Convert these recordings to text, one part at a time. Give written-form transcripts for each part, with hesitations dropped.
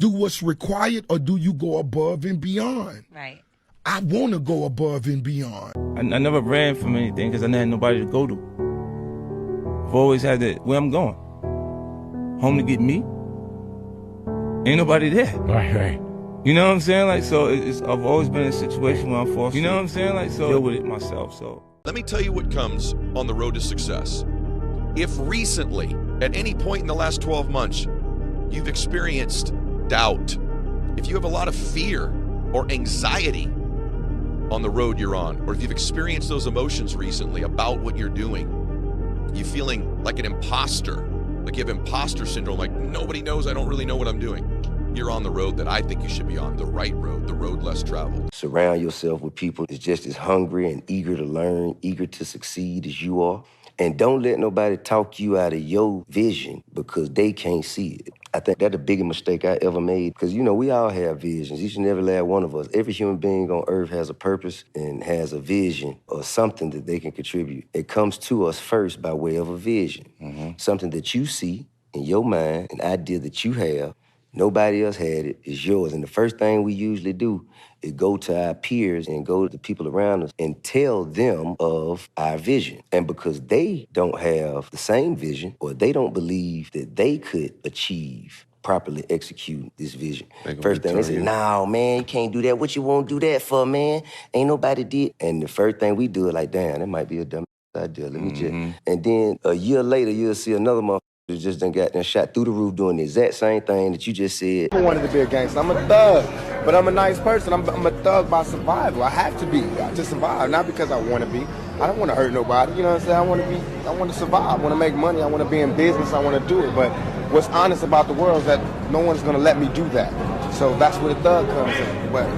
do what's required, or do you go above and beyond? Right. I want to go above and beyond. I never ran from anything because I never had nobody to go to. I've always had that, where I'm going. Home to get me. Ain't nobody there. Right. You know what I'm saying? Like, so I've always been in a situation where I'm forced, you know what I'm saying? Like, so deal with it myself, so. Let me tell you what comes on the road to success. If recently, at any point in the last 12 months, you've experienced doubt, if you have a lot of fear or anxiety on the road you're on, or if you've experienced those emotions recently about what you're doing, you feeling like an imposter, like you have imposter syndrome, like nobody knows, I don't really know what I'm doing. You're on the road that I think you should be on, the right road, the road less traveled. Surround yourself with people that's just as hungry and eager to learn, eager to succeed as you are. And don't let nobody talk you out of your vision because they can't see it. I think that's the biggest mistake I ever made because, you know, we all have visions, each and every last one of us. Every human being on earth has a purpose and has a vision or something that they can contribute. It comes to us first by way of a vision, something that you see in your mind, an idea that you have. Nobody else had it, it's yours. And the first thing we usually do is go to our peers and go to the people around us and tell them of our vision. And because they don't have the same vision or they don't believe that they could achieve, properly execute this vision. First thing they say, no, man, you can't do that. What you won't do that for, man? Ain't nobody did. And the first thing we do is like, damn, that might be a dumb idea. Let me just. And then a year later, you'll see another motherfucker just done got shot through the roof doing the exact same thing that you just said. I wanted to be a gangster. I'm a thug, but I'm a nice person. I'm a thug by survival. I have to be to survive, not because I want to be. I don't want to hurt nobody. You know what I'm saying? I want to survive. I want to make money. I want to be in business. I want to do it. But what's honest about the world is that no one's going to let me do that. So that's where the thug comes in. But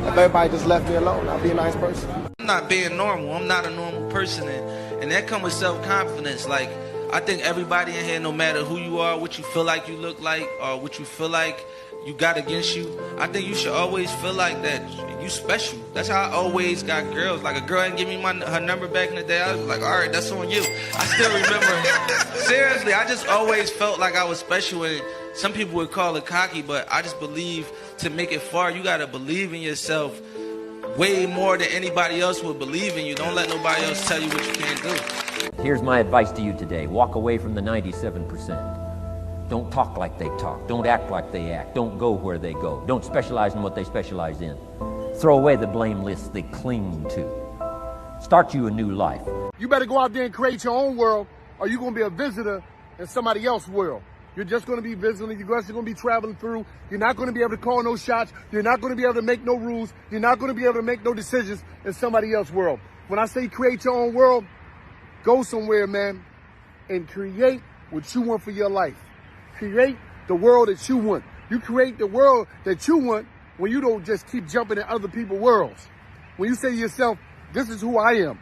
if everybody just left me alone, I'd be a nice person. I'm not being normal. I'm not a normal person. And that comes with self-confidence. Like, I think everybody in here, no matter who you are, what you feel like you look like, or what you feel like you got against you, I think you should always feel like that you special. That's how I always got girls. Like, a girl didn't give me her number back in the day, I was like, all right, that's on you. I still remember. Seriously, I just always felt like I was special, and some people would call it cocky, but I just believe to make it far, you got to believe in yourself way more than anybody else would believe in you. Don't let nobody else tell you what you can't do. Here's my advice to you today. Walk away from the 97%. Don't talk like they talk. Don't act like they act. Don't go where they go. Don't specialize in what they specialize in. Throw away the blame list they cling to. Start you a new life. You better go out there and create your own world, or you're going to be a visitor in somebody else's world. You're just going to be visiting. You're just going to be traveling through. You're not going to be able to call no shots. You're not going to be able to make no rules. You're not going to be able to make no decisions in somebody else's world. When I say create your own world, go somewhere, man, and create what you want for your life. Create the world that you want. You create the world that you want when you don't just keep jumping in other people's worlds. When you say to yourself, this is who I am.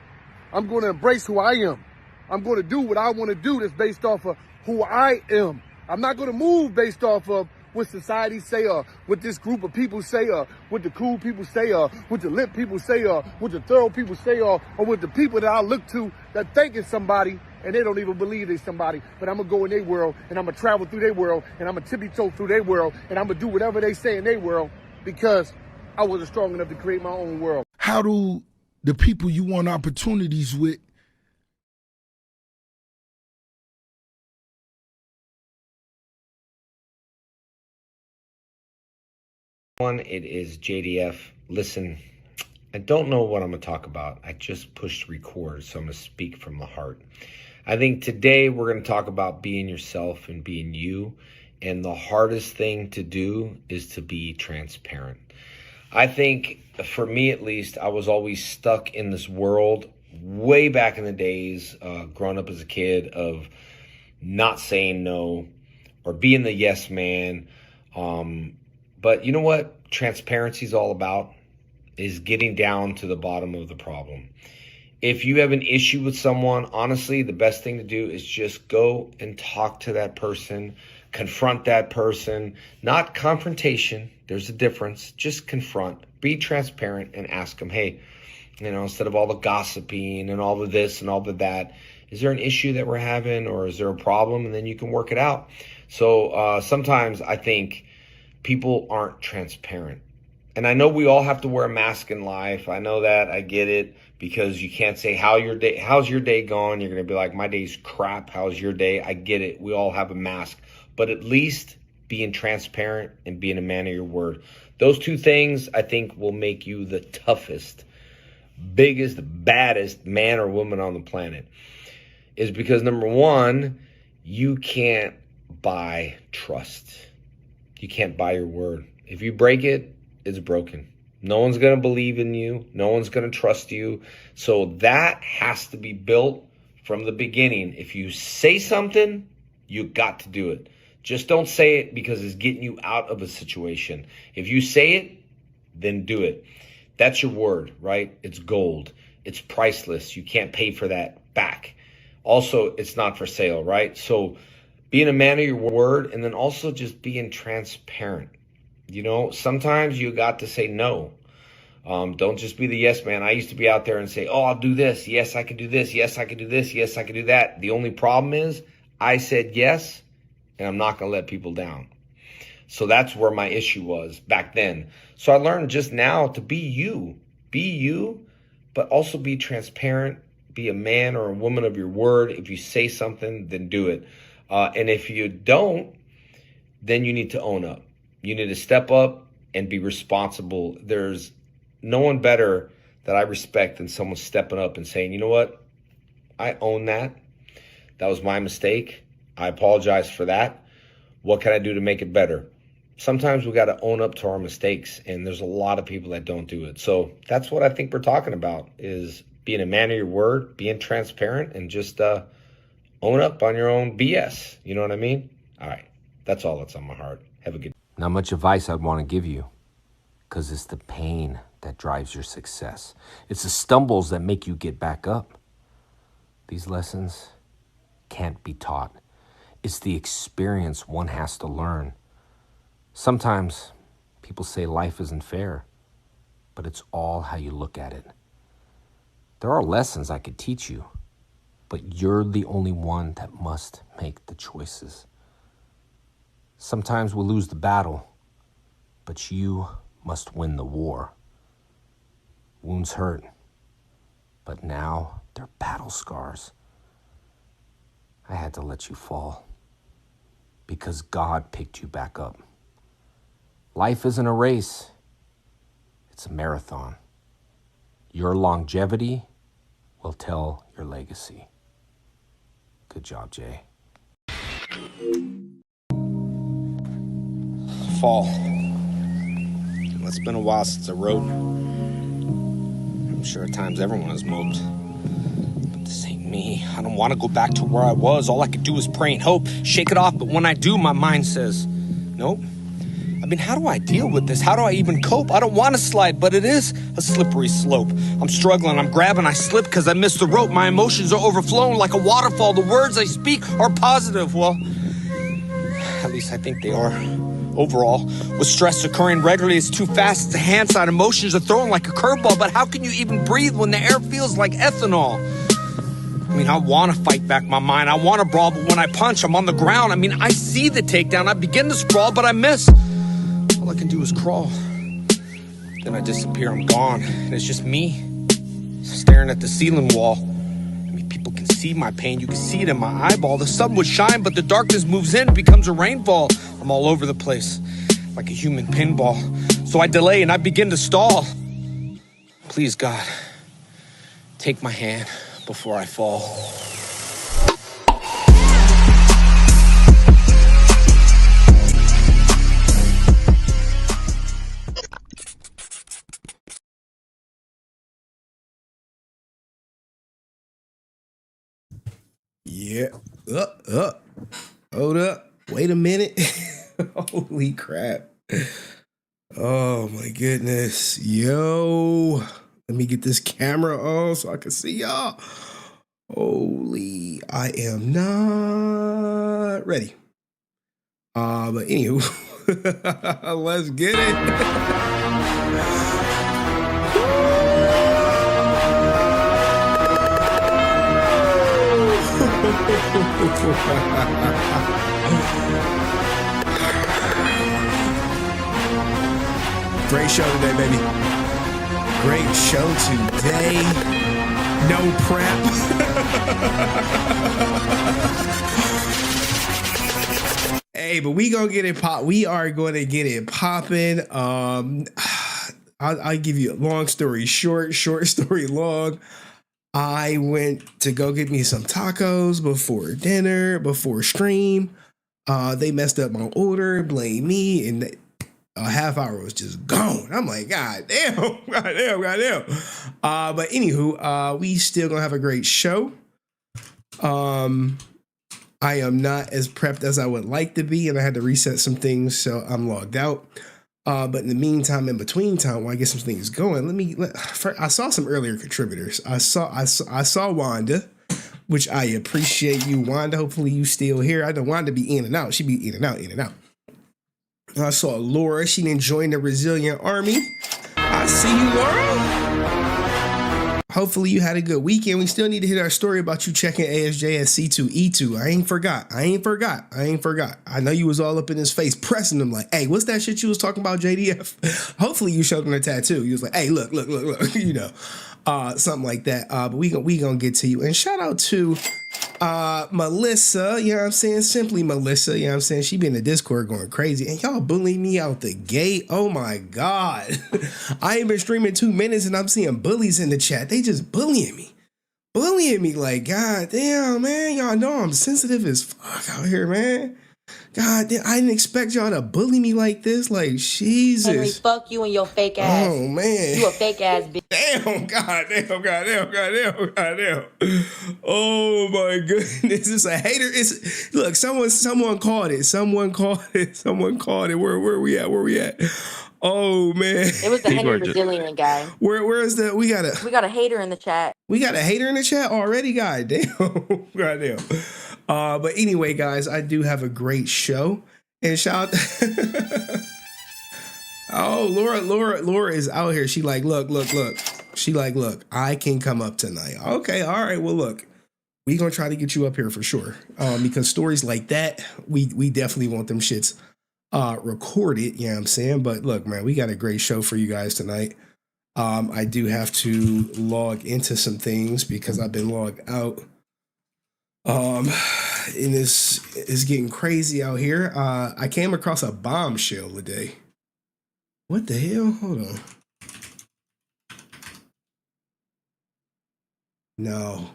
I'm going to embrace who I am. I'm going to do what I want to do that's based off of who I am. I'm not going to move based off of what society say, or what this group of people say, or what the cool people say, or what the lit people say, or what the thorough people say, or what the people that I look to that think is somebody and they don't even believe they're somebody. But I'm going to go in their world, and I'm going to travel through their world, and I'm going to tippy-toe through their world, and I'm going to do whatever they say in their world because I wasn't strong enough to create my own world. How do the people you want opportunities with It is JDF. Listen, I don't know what I'm going to talk about. I just pushed record, so I'm going to speak from the heart. I think today we're going to talk about being yourself and being you. And the hardest thing to do is to be transparent. I think, for me at least, I was always stuck in this world way back in the days, growing up as a kid, of not saying no or being the yes man. But you know what transparency is all about? Is getting down to the bottom of the problem. If you have an issue with someone, honestly, the best thing to do is just go and talk to that person, confront that person, not confrontation. There's a difference. Just confront, be transparent, and ask them, hey, you know, instead of all the gossiping and all of this and all of that, is there an issue that we're having, or is there a problem? And then you can work it out. So sometimes I think People aren't transparent. And I know we all have to wear a mask in life. I know that. I get it. Because you can't say, how's your day going? You're going to be like, my day's crap. How's your day? I get it. We all have a mask. But at least being transparent and being a man of your word. Those two things, I think, will make you the toughest, biggest, baddest man or woman on the planet. Is because, number one, you can't buy trust. You can't buy your word. If you break it, it's broken. No one's going to believe in you. No one's going to trust you. So that has to be built from the beginning. If you say something, you got to do it. Just don't say it because it's getting you out of a situation. If you say it, then do it. That's your word, right? It's gold. It's priceless. You can't pay for that back. Also, it's not for sale, right? So being a man of your word, and then also just being transparent. You know, sometimes you got to say no. Don't just be the yes man. I used to be out there and say, oh, I'll do this. Yes, I can do this. Yes, I can do this. Yes, I can do that. The only problem is I said yes, and I'm not going to let people down. So that's where my issue was back then. So I learned just now to be you, but also be transparent, be a man or a woman of your word. If you say something, then do it. And if you don't, then you need to own up. You need to step up and be responsible. There's no one better that I respect than someone stepping up and saying, you know what? I own that. That was my mistake. I apologize for that. What can I do to make it better? Sometimes we got to own up to our mistakes, and there's a lot of people that don't do it. So that's what I think we're talking about, is being a man of your word, being transparent, and just own up on your own BS. You know what I mean? All right. That's all that's on my heart. Have a good day. Not much advice I'd want to give you, because it's the pain that drives your success. It's the stumbles that make you get back up. These lessons can't be taught. It's the experience one has to learn. Sometimes people say life isn't fair, but it's all how you look at it. There are lessons I could teach you, but you're the only one that must make the choices. Sometimes we'll lose the battle, but you must win the war. Wounds hurt, but now they're battle scars. I had to let you fall because God picked you back up. Life isn't a race, it's a marathon. Your longevity will tell your legacy. Good job, Jay. Fall. It's been a while since I wrote. I'm sure at times everyone has moped. But this ain't me. I don't want to go back to where I was. All I could do is pray and hope. Shake it off, but when I do, my mind says, nope. I mean, how do I deal with this? How do I even cope? I don't want to slide, but it is a slippery slope. I'm struggling, I'm grabbing, I slip because I missed the rope. My emotions are overflowing like a waterfall. The words I speak are positive. Well, at least I think they are. Overall, with stress occurring regularly, it's too fast, it's a hand-side. Emotions are thrown like a curveball, but how can you even breathe when the air feels like ethanol? I mean, I want to fight back my mind, I want to brawl, but when I punch, I'm on the ground. I mean, I see the takedown, I begin to sprawl, but I miss. All I can do is crawl. Then I disappear, I'm gone, and it's just me, staring at the ceiling wall. I mean, people can see my pain, you can see it in my eyeball. The sun would shine, but the darkness moves in, becomes a rainfall. I'm all over the place, like a human pinball. So I delay and I begin to stall. Please, God, take my hand before I fall. Yeah. Hold up. Wait a minute. Holy crap. Oh my goodness. Yo. Let me get this camera on so I can see y'all. Holy, I am not ready. But anywho, let's get it. Great show today, baby. Great show today. No prep. Hey, but we gonna get it pop. We are going to get it popping. I'll give you a long story short story long. I went to go get me some tacos before dinner, before stream. They messed up my order, blame me, and a half hour was just gone. I'm like, God damn. But anywho, we still gonna have a great show. I am not as prepped as I would like to be, and I had to reset some things, so I'm logged out. But in the meantime, in between time, while I get some things going, I saw some earlier contributors. I saw Wanda, which I appreciate you, Wanda. Hopefully you still here. I know Wanda be in and out. She be in and out. I saw Laura. She didn't join the Resilient Army. I see you, Laura. Hopefully you had a good weekend. We still need to hit our story about you checking ASJ at C2E2. I ain't forgot. I know you was all up in his face pressing him like, hey, what's that shit you was talking about, JDF? Hopefully you showed him a tattoo. You was like, hey, look, you know, something like that. But we gonna get to you. And shout out to Melissa, you know what I'm saying? Simply Melissa, you know what I'm saying? She be in the Discord going crazy. And y'all bullying me out the gate. Oh my God. I ain't been streaming 2 minutes and I'm seeing bullies in the chat. They just bullying me. Like, God damn, man. Y'all know I'm sensitive as fuck out here, man. God damn, I didn't expect y'all to bully me like this. Like, Jesus. Henry, fuck you and your fake ass. Oh, man. You a fake ass bitch. Damn, goddamn. Oh, my goodness. It's a hater. Look, someone called it. Someone called it. Where we at? Oh, man. It was the Henry Brazilian guy. Where is that? We got a hater in the chat. We got a hater in the chat already? Goddamn. But anyway, guys, I do have a great show. And shout out. Oh, Laura is out here. She like, look. She like, look, I can come up tonight. Okay, all right. Well, look, we gonna try to get you up here for sure. Because stories like that, we definitely want them shits recorded. You know what I'm saying? But look, man, we got a great show for you guys tonight. I do have to log into some things because I've been logged out. And it's getting crazy out here. I came across a bombshell today. What the hell? Hold on. No.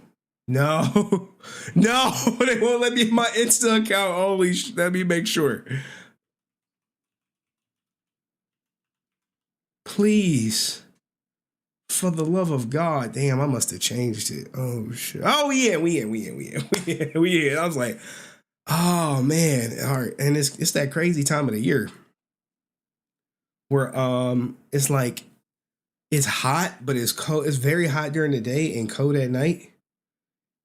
They won't let me in my Insta account. Holy let me make sure. Please. For the love of God. Damn, I must have changed it. Oh, shit. Oh, yeah, we in. I was like, oh, man. All right. And it's that crazy time of the year where it's like, it's hot, but it's cold. It's very hot during the day and cold at night.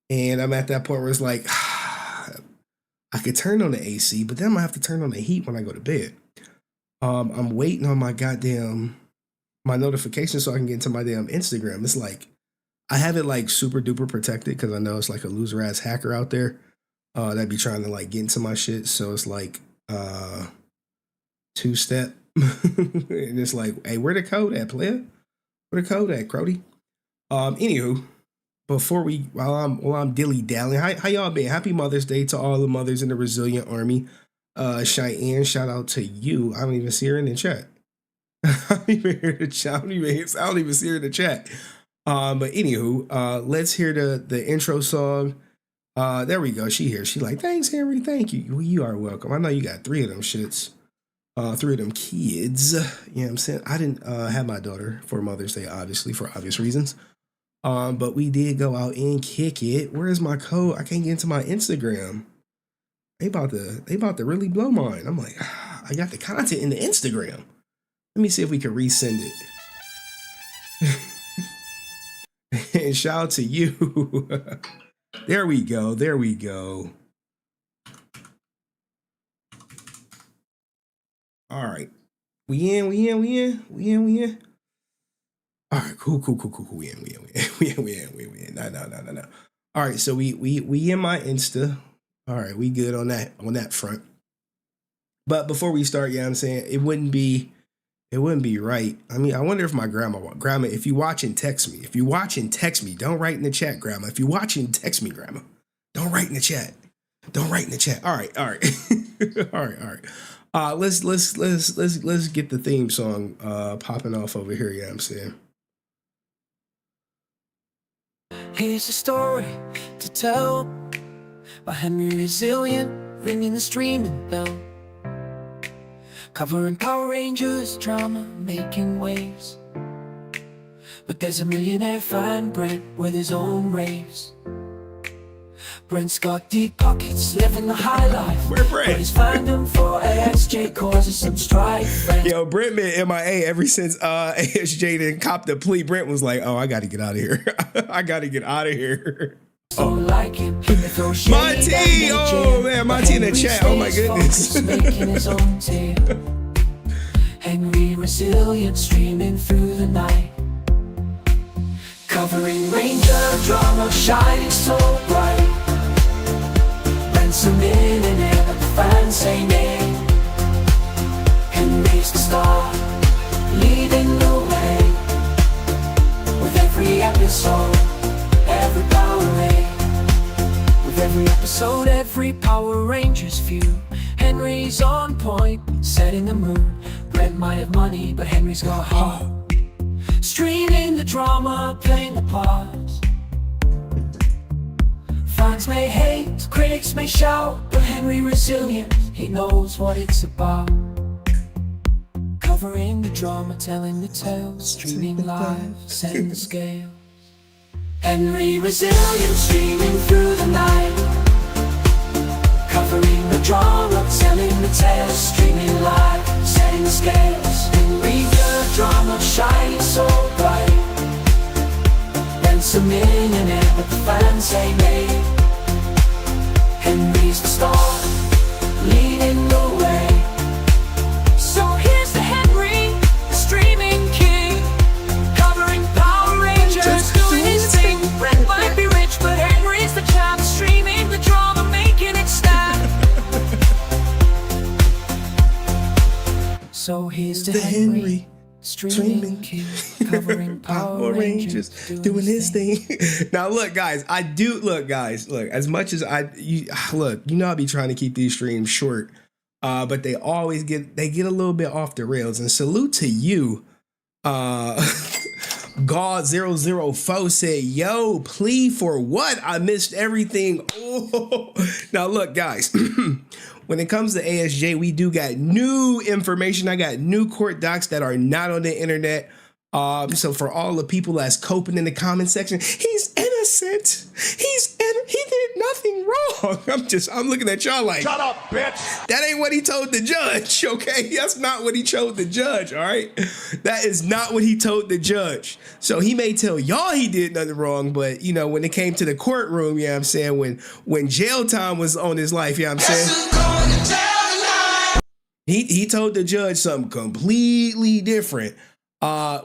And I'm at that point where it's like, I could turn on the AC, but then I'm gonna have to turn on the heat when I go to bed. I'm waiting on my notifications so I can get into my damn Instagram. It's like, I have it like super duper protected because I know it's like a loser ass hacker out there that be trying to like get into my shit. So it's like 2-step. And it's like, hey, where the code at, Plea? Where the code at, Crody? Anywho, while I'm dilly-dallying, how y'all been? Happy Mother's Day to all the mothers in the Resilient Army. Cheyenne, shout out to you. I don't even see her in the chat. I don't even see her in the chat. But anywho, let's hear the intro song. There we go. She here. She like, thanks, Henry. Thank you. You are welcome. I know you got 3 of them shits. 3 of them kids. You know what I'm saying? I didn't have my daughter for Mother's Day, obviously, for obvious reasons. But we did go out and kick it. Where's my code? I can't get into my Instagram. They about to really blow mine. I'm like, I got the content in the Instagram. Let me see if we can resend it. And shout out to you. There we go. All right. We in. All right, cool. We in. No. All right, so we in my Insta. All right, we good on that front. But before we start, yeah, I'm saying it wouldn't be It wouldn't be right. I mean, I wonder if my grandma, if you watching, text me. If you watching, text me. Don't write in the chat, grandma. If you watching, text me, grandma. Don't write in the chat. Don't write in the chat. All right. All right. Let's get the theme song popping off over here. You know what I'm saying? Here's a story to tell by Henry Resilient, ringing the streaming bell. Covering Power Rangers drama, making waves. But there's a millionaire fan, Brent, with his own raves. Brent's got deep pockets, living the high life. Where Brent? But his fandom for ASJ causes some strife. Yo, Brent been MIA ever since ASJ didn't cop the plea. Brent was like, oh, I gotta get out of here. I gotta get out of here. Oh. Like him, Monty! Oh man, Monty in the chat. Oh my goodness. Making his own tale. Henry Resilient, streaming through the night. Covering Ranger drama, shining so bright. Brent's a millionaire, but the fans say nay. Henry's the star, leading the way. With every episode, every Power Ranger. With every episode, every Power Rangers view. Henry's on point, setting the mood. Brent might have money, but Henry's got heart. Streaming the drama, playing the parts. Fans may hate, critics may shout, but Henry Resilient, he knows what it's about. Covering the drama, telling the tales, streaming live, setting the scale. Henry Resilient, streaming through the night. Covering the drama, telling the tales, streaming live, setting the scales. Henry the drama, shining so bright. Brent's a millionaire, but the fans say nay. Henry's the star, leading the way. So here's the Henry, the streaming king. Covering Power Rangers, doing his thing. Brent might be rich, but Henry's the champ. Streaming the drama, making it snap. So here's the Henry, streaming king, covering Power Rangers, doing his thing. Now look, guys, look, as much as you know, I be trying to keep these streams short, but they always get a little bit off the rails. And salute to you, God004 said, yo, plea for what? I missed everything. Oh. Now look, guys, when it comes to ASJ, we do got new information. I got new court docs that are not on the internet. So for all the people that's coping in the comment section, he's innocent. He did nothing wrong. I'm looking at y'all like, shut up, bitch. That ain't what he told the judge, okay? That's not what he told the judge, all right? That is not what he told the judge. So he may tell y'all he did nothing wrong, but you know, when it came to the courtroom, you know what I'm saying, when jail time was on his life, you know what I'm saying? He told the judge something completely different.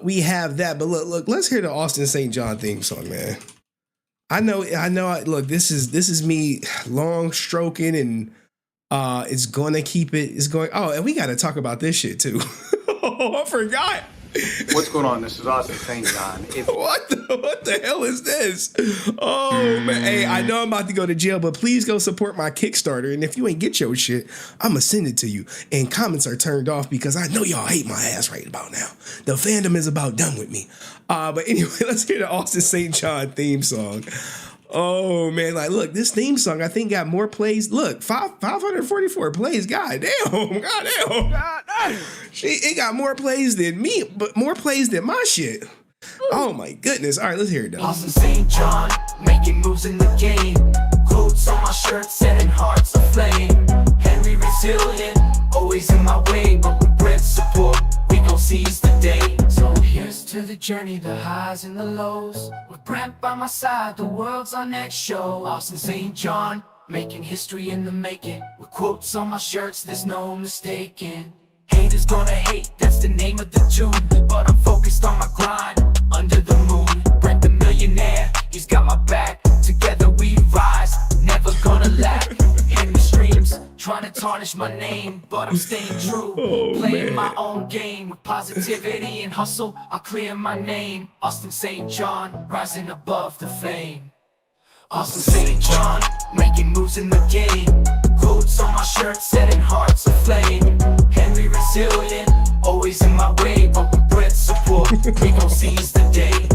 We have that, but look, let's hear the Austin St. John theme song, man. I know. Look, this is me long stroking, and it's going. Oh, and we got to talk about this shit too. Oh, I forgot. What's going on? This is Austin St. John. What the hell is this? Oh man, hey, I know I'm about to go to jail, but please go support my Kickstarter. And if you ain't get your shit, I'ma send it to you. And comments are turned off because I know y'all hate my ass right about now. The fandom is about done with me. But anyway, let's hear the Austin St. John theme song. Oh man, like look, this theme song I think got more plays. Look, 544 plays. God damn. It got more plays than me, but more plays than my shit. Oh my goodness. All right, let's hear it though. Austin St. John, making moves in the game. Quotes on my shirt, setting hearts aflame. Henry Resilient, always in my way, but with Brent's support, we gon' seize the day. So here's to the journey, the highs and the lows. With Brent by my side, the world's our next show. Austin St. John, making history in the making. With quotes on my shirts, there's no mistaking. Haters gonna hate, that's the name of the tune. But I'm focused on my grind, under the moon. Brent the millionaire, he's got my back. Together we rise, never gonna lack. In the streams, trying to tarnish my my name, but I'm staying true. Oh, Playing man. my own game with positivity and hustle. I'll clear my name. Austin St. John, rising above the fame. Austin St. John, making moves in the game. Codes on my shirt, setting hearts aflame. Henry resilient, always in my way, but with Brent's support, we gon' seize the day.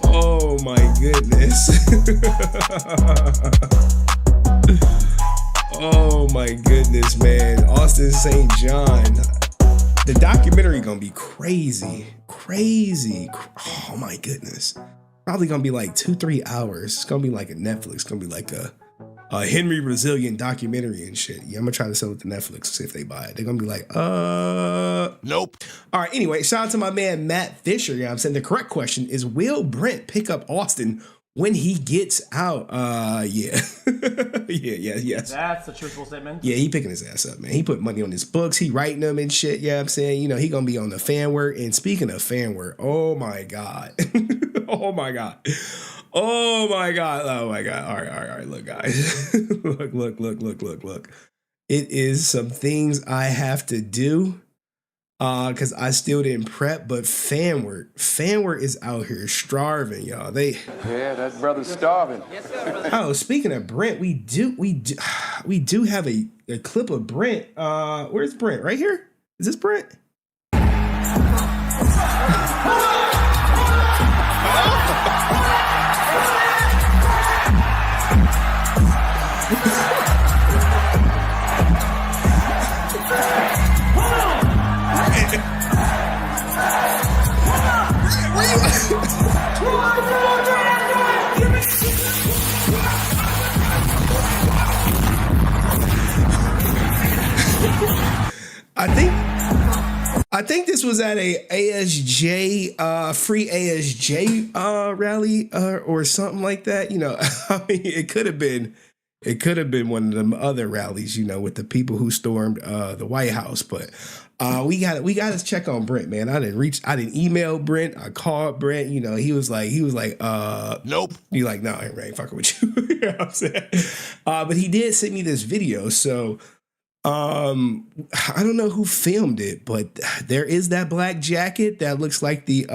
Oh my goodness. Oh my goodness, man. Austin St. John. The documentary gonna be crazy. Crazy. Oh my goodness. Probably gonna be like 2-3 hours. It's gonna be like a Netflix. It's gonna be like a Henry Resilient documentary and shit. Yeah, I'm gonna try to sell it to Netflix, see if they buy it. They're gonna be like, nope. All right, anyway, shout out to my man Matt Fisher. Yeah, I'm saying the correct question is, will Brent pick up Austin when he gets out? Yeah. Yes. That's a truthful statement. Yeah, he picking his ass up, man. He put money on his books. He writing them and shit. Yeah, I'm saying, you know, he gonna be on the Fanward. And speaking of Fanward, oh my God. Oh my God. Oh my God. Oh my God. All right. Look, guys. Look. It is some things I have to do. Cause I still didn't prep, but Fanward is out here starving, y'all. Yeah, that brother's starving. Yes, sir. Oh, speaking of Brent, we do have a clip of Brent. Where's Brent? Right here? Is this Brent? I think this was at a ASJ, free ASJ rally or something like that. You know, I mean, it could have been one of them other rallies, you know, with the people who stormed the White House. But we got to check on Brent, man. I didn't email Brent. I called Brent. You know, he was like, nope. He like, no, I ain't fucking with you. You know what I'm saying? But he did send me this video, so. I don't know who filmed it, but there is that black jacket that looks like the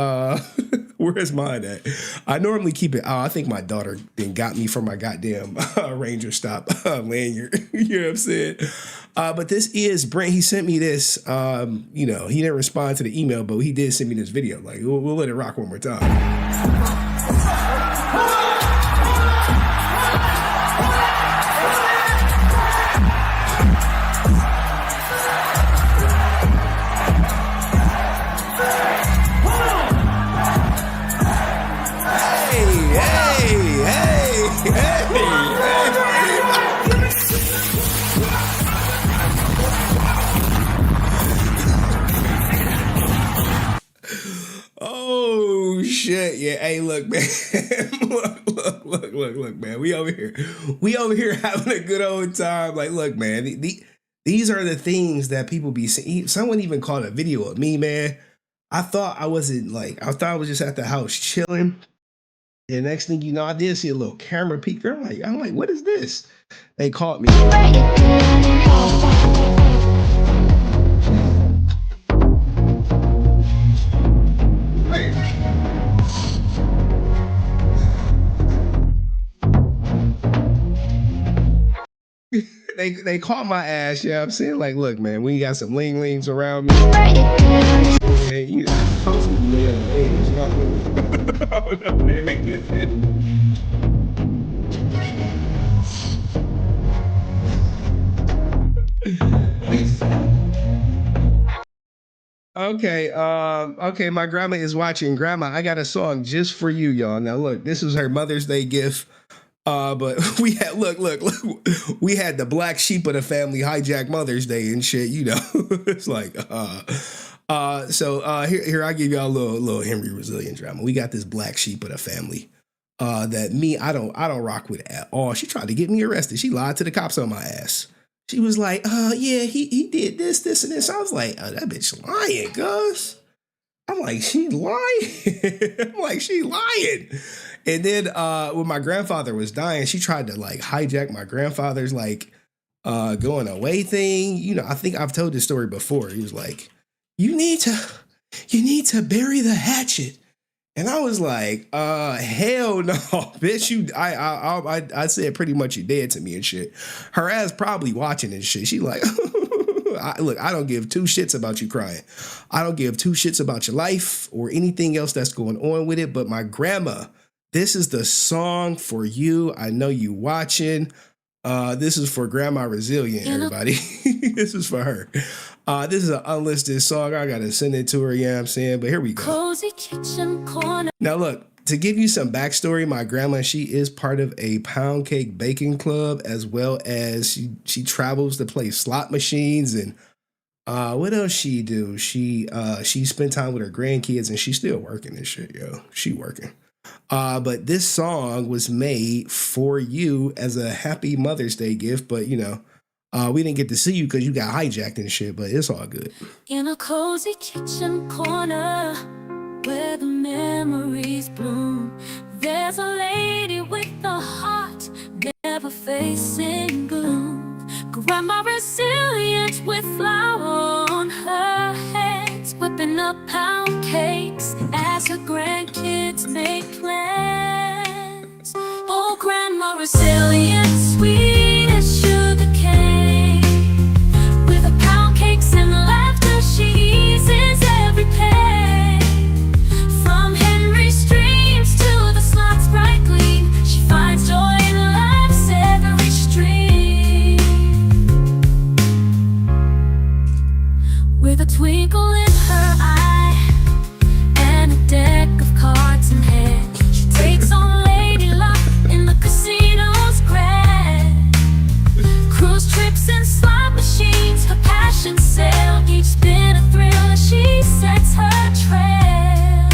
where's mine at? I normally keep it. I think my daughter then got me for my goddamn Ranger Stop lanyard. You know what I'm saying? But this is Brent. He sent me this. You know, he didn't respond to the email, but he did send me this video. Like, we'll let it rock one more time. Oh shit! Yeah, hey, look, man. look, man. We over here having a good old time. Like, look, man. These are the things that people be saying. Someone even called a video of me, man. I thought I was just at the house chilling. And the next thing you know, I did see a little camera peek. I'm like, what is this? They caught me. They caught my ass, yeah. I'm saying, like, look, man, we got some ling-lings around me. And, you know, oh, no, Okay, my grandma is watching. Grandma, I got a song just for you, y'all. Now, look, this was her Mother's Day gift. But we had look, we had the black sheep of the family hijack Mother's Day and shit, you know. It's like so here I give y'all a little Henry Resilient drama. We got this black sheep of the family that me I don't rock with at all. She tried to get me arrested. She lied to the cops on my ass. She was like, yeah, he did this and this. I was like, oh, that bitch lying, cuz. I'm like, she lying. And then when my grandfather was dying, she tried to like hijack my grandfather's like going away thing. You know, I think I've told this story before. He was like, you need to bury the hatchet. And I was like, hell no, bitch. I said pretty much you dead to me and shit. Her ass probably watching and shit. She like, look, I don't give two shits about you crying. I don't give two shits about your life or anything else that's going on with it. But my grandma, this is the song for you. I know you watching. This is for Grandma Resilient, everybody. This is for her. This is an unlisted song. I gotta send it to her, you know what I'm saying? But here we go. Cozy kitchen corner. Now look, to give you some backstory, my grandma, she is part of a pound cake baking club, as well as she travels to play slot machines. And what else she do? She spent time with her grandkids, and she's still working and shit, yo. She working. But this song was made for you as a happy Mother's Day gift, but you know, we didn't get to see you because you got hijacked and shit, but it's all good. In a cozy kitchen corner where the memories bloom, there's a lady with a heart never facing gloom. Grandma resilient with flour on her hands, whipping up pound cakes as her grandkids make plans. Oh, Grandma resilient, sweet as sugar cane. With her pound cakes and laughter, she eases every pain. From Henry's streams to the slot's bright gleam, she finds joy in life's every stream. With a twinkle in her eye and a deck of cards in hand, she takes on lady luck in the casino's grand. Cruise trips and slot machines, her passion sail, each spin a thrill as she sets her trail.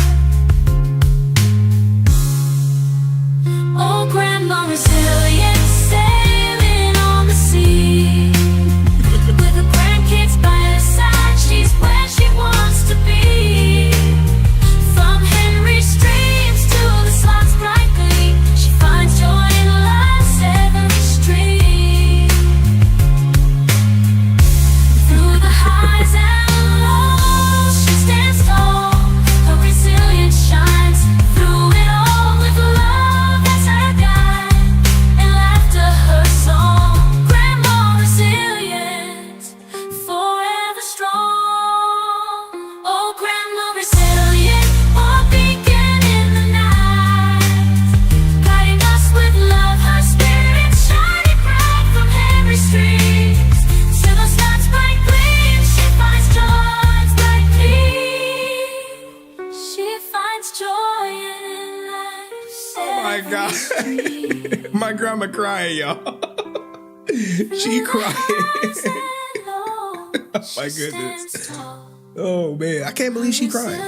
Oh, Grandma resilient, sailing on the sea. With her grandkids by her side, she's where she wants to be. From Henry's streams to the slot's bright gleam, she finds joy in life's every stream. Through the highs and lows, she stands tall. Her resilience shines through it all, with love as her guide and laughter her song. Grandma resilient, forever strong. Oh, Grandma resilient, our beacon in the night, guiding us with love, her spirit shining bright. From Henry's streams to the slot's bright gleam, she finds joy brightly. She finds joy in life. Oh my God. My grandma crying, y'all. She crying. Oh my goodness. Oh man, I can't believe she crying.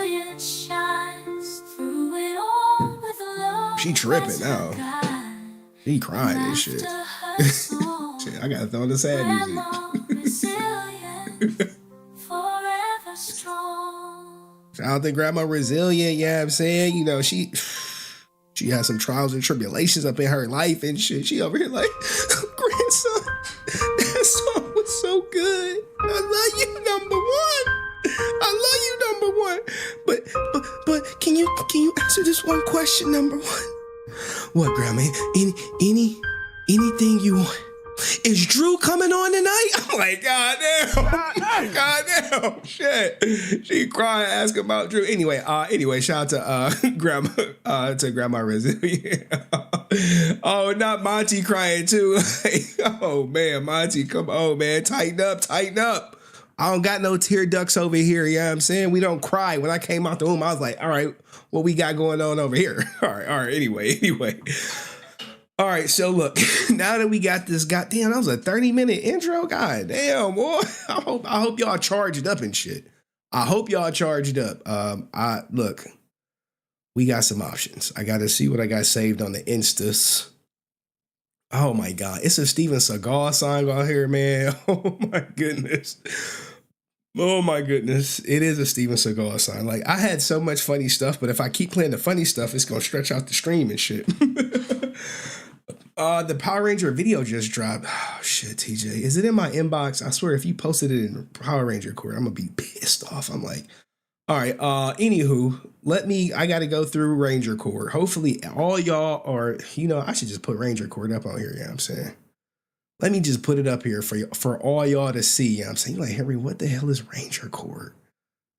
She tripping now. She crying and shit. Shit, I gotta throw in the sad music. Shout out to Grandma Resilient, yeah, I'm saying, you know, she had some trials and tribulations up in her life and shit. She over here like, grandson, that song was so good. I love you, number one. I love you, number one. But can you answer this one question, number one? What, Grandma? Anything you want? Is Drew coming on tonight? I'm like, God damn, shit. She crying, asking about Drew. Anyway, shout out to Grandma Resilient. Oh, not Monty crying too. Oh man, Monty, come on, man, tighten up. I don't got no tear ducts over here. You know what I'm saying? We don't cry. When I came out the room, I was like, all right, what we got going on over here? All right. Anyway. All right, so look, now that we got this, goddamn, that was a 30-minute intro. God damn, boy. I hope y'all charged up and shit. I hope y'all charged up. Look, we got some options. I got to see what I got saved on the Instas. Oh my God, it's a Steven Seagal song out here, man. Oh my goodness. It is a Steven Seagal song. Like, I had so much funny stuff, but if I keep playing the funny stuff, it's gonna stretch out the stream and shit. The Power Ranger video just dropped. Oh shit, TJ. Is it in my inbox? I swear if you posted it in Power Ranger Court, I'm gonna be pissed off. I'm like, all right, anywho, I gotta go through Ranger Court. Hopefully all y'all are, I should just put Ranger Court up on here, you know what I'm saying? Let me just put it up here for all y'all to see, you know what I'm saying? You're like, Henry, what the hell is Ranger Court?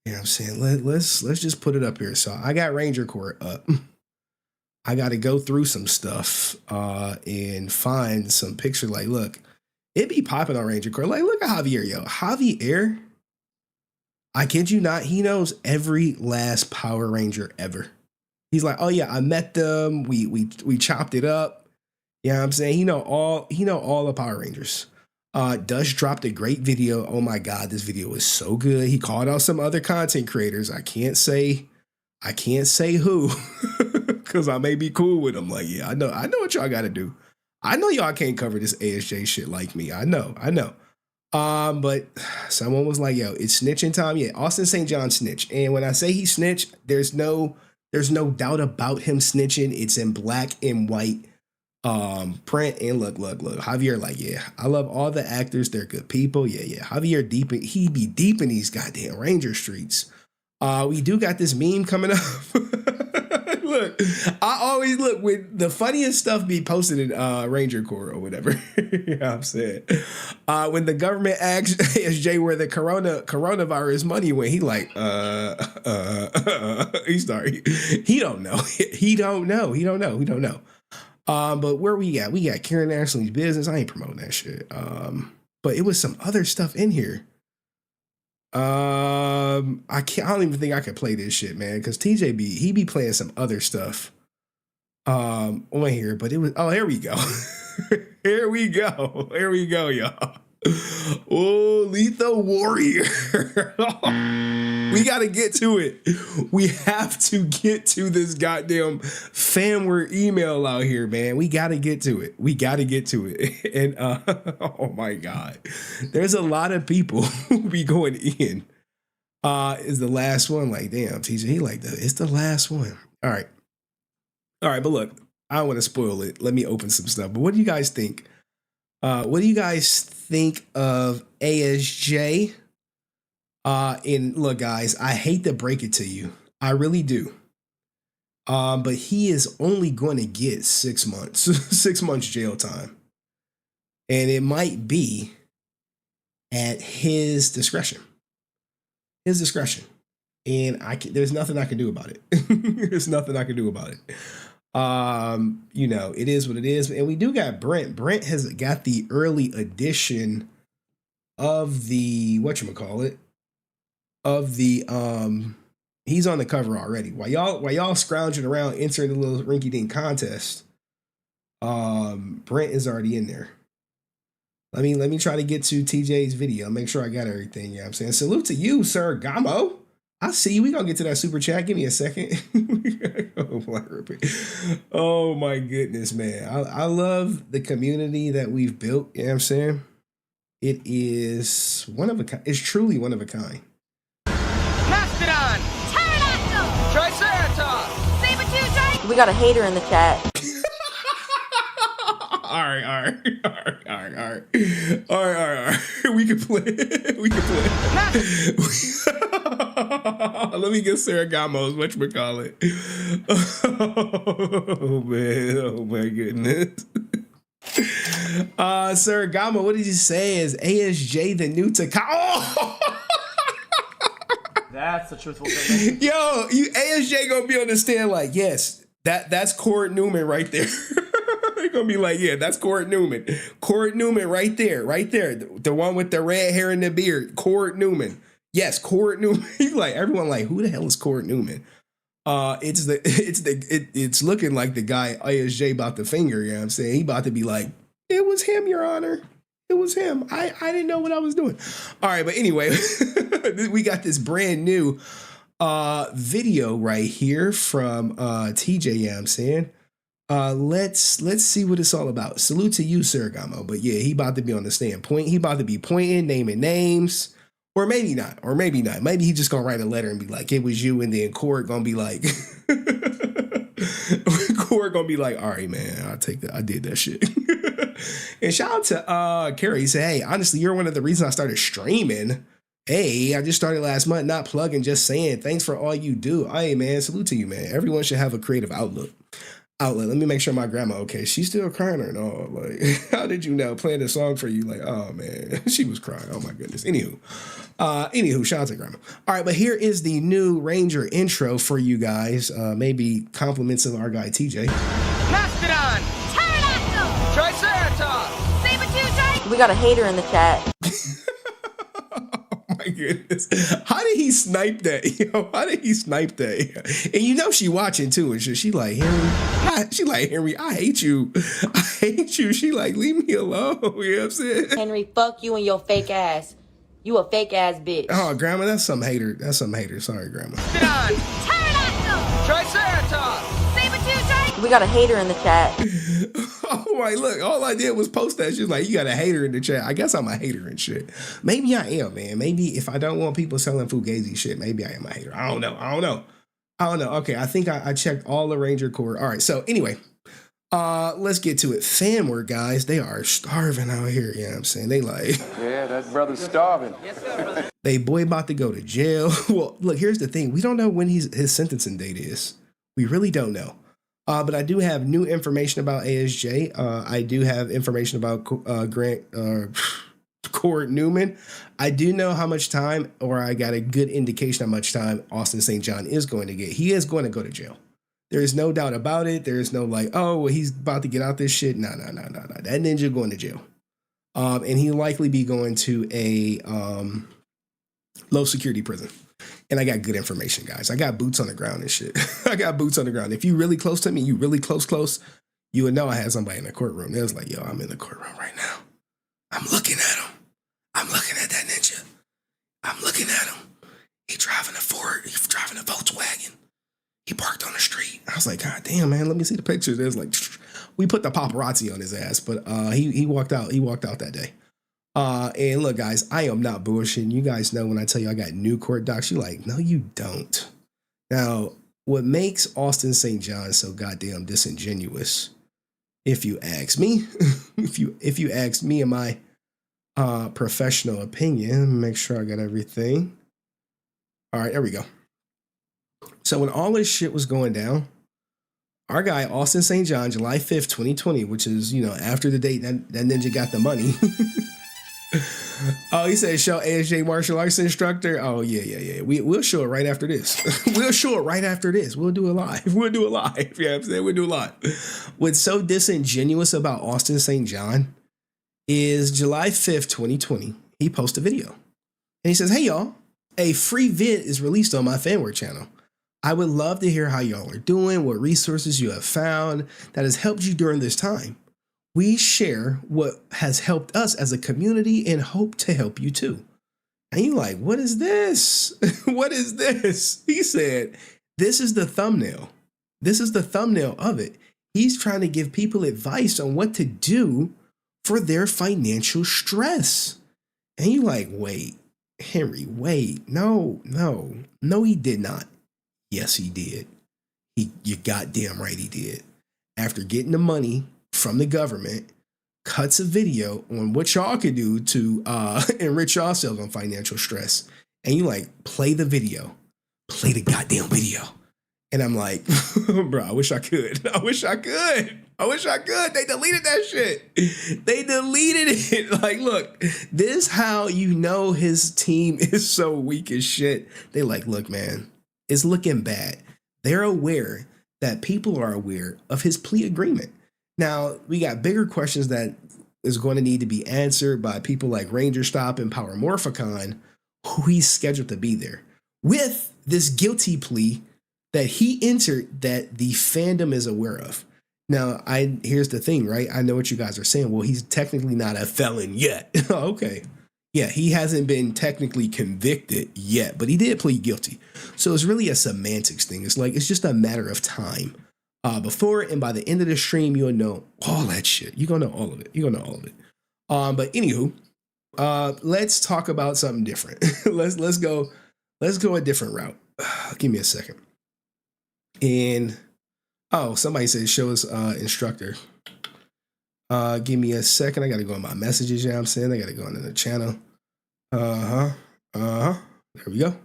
You know what I'm saying? Let's just put it up here. So I got Ranger Court up. I got to go through some stuff and find some picture. Like, look, it be popping on Ranger Court. Like, look at Javier, yo. Javier, I kid you not, he knows every last Power Ranger ever. He's like, oh yeah, I met them. We chopped it up. You know what I'm saying? He know all the Power Rangers. Dust dropped a great video. Oh my God, this video was so good. He called out some other content creators. I can't say who. Because I may be cool with them. Like, yeah, I know what y'all got to do. I know y'all can't cover this ASJ shit like me. I know. But someone was like, yo, it's snitching time. Yeah, Austin St. John snitch. And when I say he snitched, there's no doubt about him snitching. It's in black and white print. And look. Javier, like, yeah, I love all the actors. They're good people. Yeah. Javier he be deep in these goddamn Ranger streets. We do got this meme coming up. Look, I always look when the funniest stuff be posted in Ranger Corps or whatever. You know what I'm saying? When the government asks ASJ where the coronavirus money went, he like, he don't know. He don't know. But where we at? We got Karen Ashley's business. I ain't promoting that shit. But it was some other stuff in here. I don't even think I could play this shit, man, because TJ he be playing some other stuff on here, but it was, oh, here we go. Here we go, y'all. Oh, Lethal Warrior. We gotta get to it. We have to get to this goddamn Fanward email out here, man. We gotta get to it. And oh my God, there's a lot of people who be going in. Is the last one, like, damn, TJ, he like that. It's the last one. All right, but look, I don't want to spoil it. Let me open some stuff. But what do you guys think? What do you guys think of ASJ? And look, guys, I hate to break it to you. I really do. But he is only going to get 6 months, 6 months jail time. And it might be at his discretion. And there's nothing I can do about it. There's nothing I can do about it. It is what it is. And we do got Brent. Brent has got the early edition of the whatchamacallit. He's on the cover already. While y'all scrounging around entering the little rinky-dink contest, Brent is already in there. Let me try to get to TJ's video. Make sure I got everything. You know what I'm saying? Salute to you, Sir Gamo. I see you. We gonna get to that super chat. Give me a second. Oh my goodness, man. I love the community that we've built. You know what I'm saying? It is one of a kind. It's truly one of a kind. Mastodon! Pterodactyl! Triceratops! Saber-tooth. We got a hater in the chat. All right. We can play. Let me get Sarah Gamo's whatchamacallit. Oh man, oh my goodness. Sarah Gamo, what did you say? Is ASJ the new Takao? That's the truthful thing. Yo, you ASJ gonna be on the stand like, yes, that's Court Newman right there. They're gonna be like, yeah, that's Court Newman. Court Newman right there. The one with the red hair and the beard. Court Newman. Yes, Court Newman. Like, everyone like, who the hell is Court Newman? It's looking like the guy ASJ about the finger, you know what I'm saying? He about to be like, it was him, Your Honor. It was him. I didn't know what I was doing. All right, but anyway, we got this brand new video right here from TJ, you know what I'm saying? Let's see what it's all about. Salute to you, Sir Gamo. But yeah, he about to be on the stand. He about to be pointing, naming names. Or maybe not. Maybe he just gonna write a letter and be like, it was you, and then Court gonna be like, court gonna be like, all right, man, I'll take that. I did that shit. And shout out to Carrie. He said, hey, honestly, you're one of the reasons I started streaming. Hey, I just started last month, not plugging, just saying thanks for all you do. Hey, man, salute to you, man. Everyone should have a creative outlet. Let me make sure my grandma okay. She's still crying or no? Like, how did you know? Playing a song for you, like, oh man, she was crying. Oh my goodness. Anywho, shout out to grandma. All right, but here is the new Ranger intro for you guys. Maybe compliments of our guy TJ. Mastodon! Pterodactyl! Triceratops! Saber-tooth! We got a hater in the chat. My goodness. How did he snipe that? Yo, how did he snipe that? And you know she watching too, and she like, Henry, I hate you. I hate you. She like, leave me alone. You know what I'm saying? Henry, fuck you and your fake ass. You a fake ass bitch. Oh, grandma, that's some hater. That's some hater. Sorry, grandma. Pterodactyl! Triceratops! Saber-tooth! We got a hater in the chat. Oh my, look, all I did was post that. She's like, you got a hater in the chat. I guess I'm a hater and shit. Maybe I am, man. Maybe if I don't want people selling fugazi shit, maybe I am a hater. I don't know. Okay, I think I checked all the Ranger core. All right, so anyway, let's get to it. Fanward, guys, they are starving out here. You know what I'm saying? They like... Yeah, that brother's starving. Yes, sir. They boy about to go to jail. Well, look, here's the thing. We don't know when his sentencing date is. We really don't know. But I do have new information about ASJ. I do have information about Court Newman. I do know how much time, or I got a good indication how much time Austin St. John is going to get. He is going to go to jail. There is no doubt about it. There is no like, oh, well, he's about to get out this shit. No. That ninja going to jail. And he'll likely be going to a low security prison. And I got good information, guys. I got boots on the ground and shit. I got boots on the ground. If you really close to me, you really close, you would know I had somebody in the courtroom. They was like, yo, I'm in the courtroom right now. I'm looking at him. I'm looking at that ninja. I'm looking at him. He driving a Ford. He's driving a Volkswagen. He parked on the street. I was like, God damn, man, let me see the pictures. There's like, we put the paparazzi on his ass, but he walked out. He walked out that day. And look, guys, I am not bullshitting. You guys know when I tell you I got new court docs, you're like, no, you don't. Now, what makes Austin St. John so goddamn disingenuous, if you ask me, if you ask me in my professional opinion, make sure I got everything. All right, there we go. So when all this shit was going down, our guy, Austin St. John, July 5th, 2020, which is, after the date that ninja got the money. Oh, he said, show ASJ martial arts instructor. Oh, yeah. We'll show it right after this. We'll show it right after this. We'll do it live. You know what I'm saying? We'll do it live. What's so disingenuous about Austin St. John is July 5th, 2020, he posted a video. And he says, hey, y'all, a free vid is released on my Fanward channel. I would love to hear how y'all are doing, what resources you have found that has helped you during this time. We share what has helped us as a community and hope to help you too. And you're like, what is this? What is this? He said, this is the thumbnail. This is the thumbnail of it. He's trying to give people advice on what to do for their financial stress. And you're like, wait, Henry, wait, no, he did not. Yes, he did. You goddamn right he did. After getting the money from the government, cuts a video on what y'all can do to enrich yourselves on financial stress. And you like, play the video. Play the goddamn video. And I'm like, bro, I wish I could. They deleted that shit. They deleted it. Like, look, this how you know his team is so weak as shit. They like, look, man, it's looking bad. They're aware that people are aware of his plea agreement. Now, we got bigger questions that is going to need to be answered by people like Ranger Stop and Power Morphicon, who he's scheduled to be there with this guilty plea that he entered that the fandom is aware of. Now, here's the thing, right? I know what you guys are saying. Well, he's technically not a felon yet. Okay. Yeah, he hasn't been technically convicted yet, but he did plead guilty. So it's really a semantics thing. It's like, it's just a matter of time. Before and by the end of the stream, you'll know all that shit. You're gonna know all of it. But anywho, let's talk about something different. let's go a different route. Give me a second. And Oh, somebody said show us instructor. Give me a second. I gotta go in my messages, you know what I'm saying? I gotta go into the channel. There we go.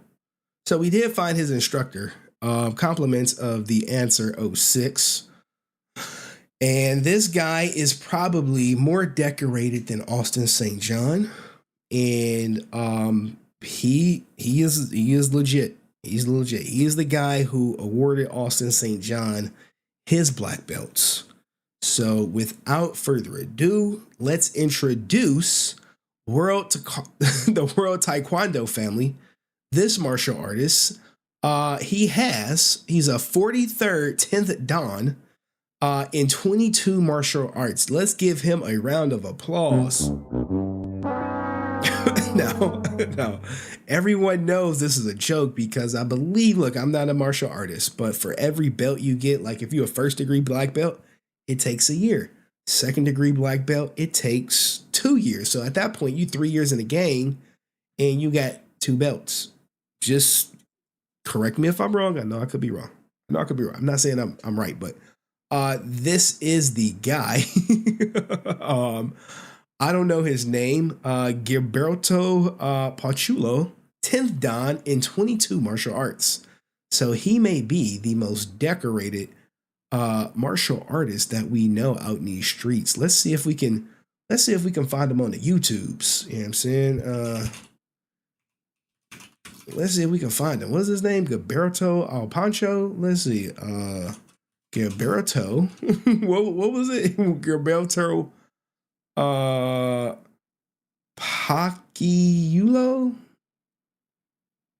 So we did find his instructor. Compliments of the answer 06. And this guy is probably more decorated than Austin St. John. And he is legit. He's legit. He is the guy who awarded Austin St. John his black belts. So without further ado, let's introduce the World Taekwondo family. This martial artist, he's a 43rd 10th Dan in 22 martial arts. Let's give him a round of applause. Now, everyone knows this is a joke because I believe, look, I'm not a martial artist, but for every belt you get, like if you're a first degree black belt, it takes a year. Second degree black belt, it takes 2 years. So at that point, you 3 years in the game and you got 2 belts. Just correct me if I'm wrong. I know I could be wrong. I'm not saying I'm right, but this is the guy. I don't know his name. Gilberto Pachulo, 10th Dan in 22 martial arts. So he may be the most decorated martial artist that we know out in these streets. Let's see if we can find him on the YouTubes. You know what I'm saying? Let's see if we can find him. What's his name? Gilberto Alpancho. Let's see. Gilberto. what was it? Gilberto Paciulo.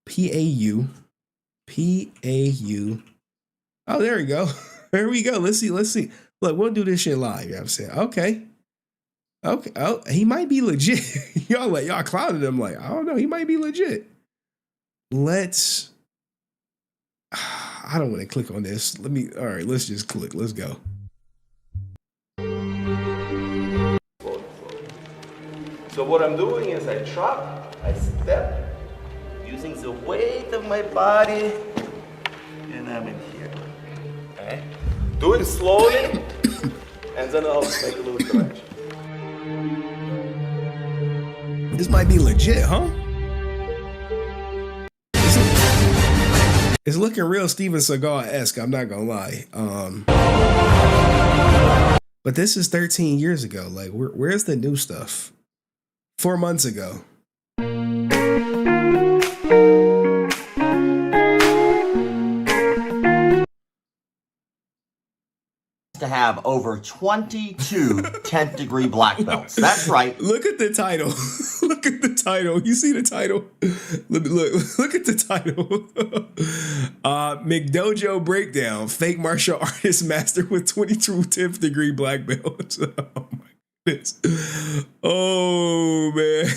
P-A-U. Oh, there we go. There we go. Let's see. Look, we'll do this shit live. You know what I'm saying? Okay. Oh, he might be legit. y'all clouded him like, I don't know. He might be legit. I don't want to click on this. All right, let's just click. Let's go. So what I'm doing is I drop, I step, using the weight of my body, and I'm in here. Okay? Do it slowly, and then I'll make a little correction. This might be legit, huh? It's looking real Steven Seagal-esque, I'm not gonna lie. But this is 13 years ago. Like, where's the new stuff? 4 months ago. To have over 22 10th degree black belts. That's right. Look at the title. Look at the title. You see the title? Look at the title. McDojo Breakdown. Fake martial artist master with 22 10th degree black belts. Oh my goodness. Oh man.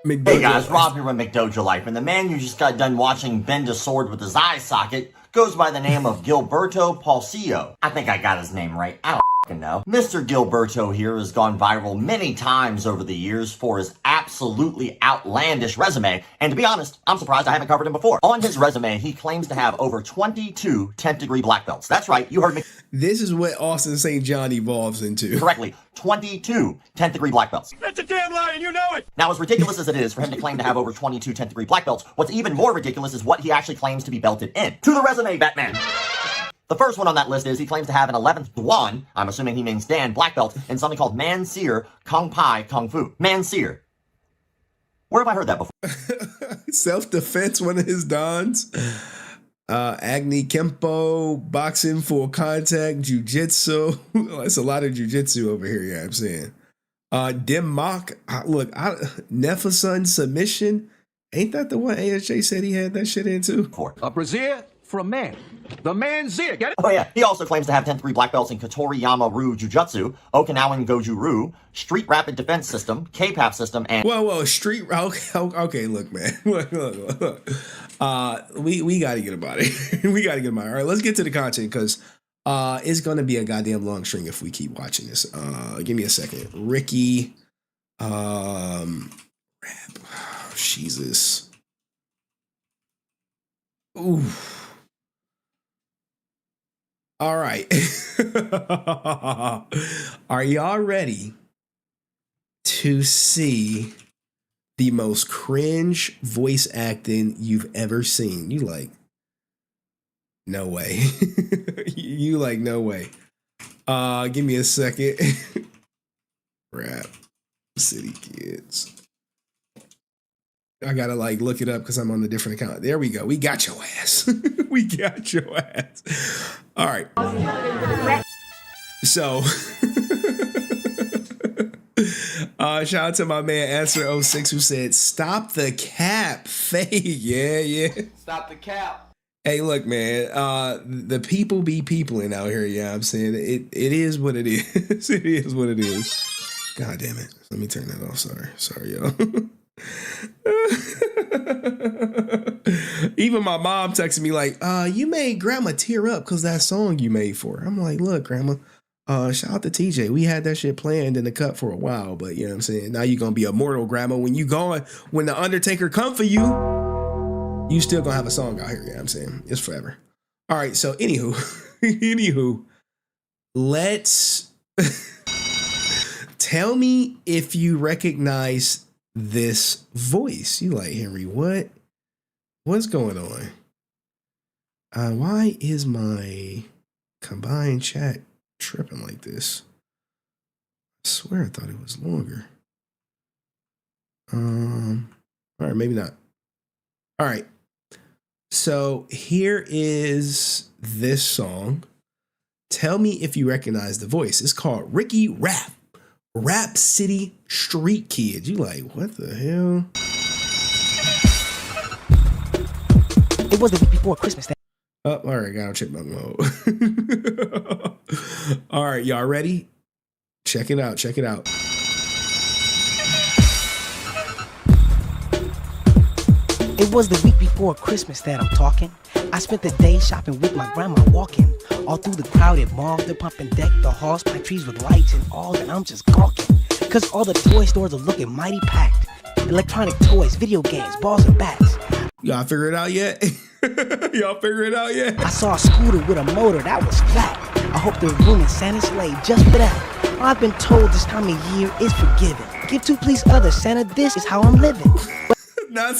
Hey guys, Rob here with McDojo Life, and the man you just got done watching bend a sword with his eye socket goes by the name of Gilberto Paulcio. I think I got his name right. I don't know. Mr. Gilberto here has gone viral many times over the years for his absolutely outlandish resume, and to be honest, I'm surprised I haven't covered him before. On his resume, he claims to have over 22 10th degree black belts. That's right, you heard me. This is what Austin St. John evolves into. Correctly, 22 10th degree black belts. That's a damn lie, and you know it! Now, as ridiculous as it is for him to claim to have over 22 10th degree black belts, what's even more ridiculous is what he actually claims to be belted in. To the resume, Batman! The first one on that list is he claims to have an 11th Duan, I'm assuming he means Dan, black belt in something called Man Seer Kung Pai Kung Fu. Man Seer. Where have I heard that before? Self-defense, one of his dons. Agni Kempo, boxing, full contact, jiu-jitsu. That's a lot of jiu-jitsu over here, yeah, I'm saying. Dim Mock, Nefasun submission. Ain't that the one ASJ said he had that shit into? A brazier for a man. The man's here, get it? Oh yeah, he also claims to have 10th degree black belts in Katori Yama Ryu Jujutsu, Okinawan Goju Ryu, Street Rapid Defense System, K-Pap System, and... Whoa, Street... Okay, look, man. Look. We got to get about it. We got to get about it. All right, let's get to the content, because It's gonna be a goddamn long string if we keep watching this. Give me a second. Ricky, rap. Oh, Jesus. Ooh. All right. Are y'all ready to see the most cringe voice acting you've ever seen? You like, no way. You like, no way. Give me a second. Rap City Kids. I gotta like look it up because I'm on a different account. There we go. We got your ass. We got your ass. All right. So shout out to my man Answer06 who said, "Stop the cap, fake." Yeah. Stop the cap. Hey, look, man. The people be peopling out here. Yeah, I'm saying it is what it is. It is what it is. God damn it. Let me turn that off. Sorry, y'all. Even my mom texted me like, you made grandma tear up because that song you made for her. I'm like, look, grandma, shout out to TJ. We had that shit planned in the cut for a while, but you know what I'm saying? Now you're going to be immortal, grandma. When you gone, when the Undertaker come for you, you still going to have a song out here. You know what I'm saying? It's forever. All right. So anywho, let's tell me if you recognize this voice. You like, Henry, what's going on? Why is my combined chat tripping like this? I swear I thought it was longer. All right, maybe not. All right. So here is this song. Tell me if you recognize the voice. It's called Ricky Rap City Street Kids. You like, what the hell? It was the week before Christmas. Oh, all right, got chipmunk mode. All right, y'all ready? Check it out. It was the week before Christmas that I'm talking. I spent the day shopping with my grandma, walking all through the crowded mall. They're pumping deck the halls, pine trees with lights and all, and I'm just gawking. Cause all the toy stores are looking mighty packed. Electronic toys, video games, balls and bats. Y'all figure it out yet? I saw a scooter with a motor that was flat. I hope there's room in Santa's sleigh just for that. I've been told this time of year is forgiven. Give two please others, Santa, this is how I'm living. Not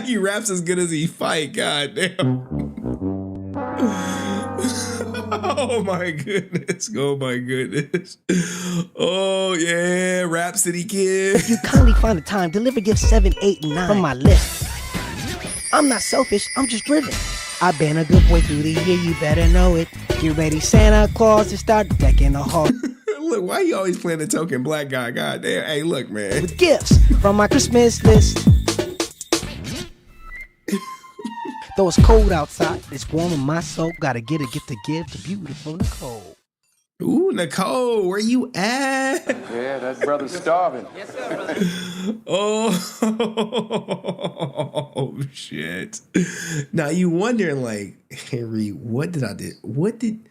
he raps as good as he fight. God damn. Oh my goodness. Oh yeah, Rap City Kid. If you kindly find the time, deliver gifts 7, 8, and 9 from my list. I'm not selfish, I'm just driven. I've been a good boy through the year, you better know it. Get ready, Santa Claus, to start decking the hall. Look, why you always playing the token black guy? God damn. Hey, look, man. With gifts from my Christmas list. Though it's cold outside, it's warm in my soul. Gotta get a gift to give to beautiful Nicole. Ooh, Nicole, where you at? Yeah, that brother's starving. Yes, sir, brother. Oh, shit. Now you wondering, like, Henry, what did I do? What did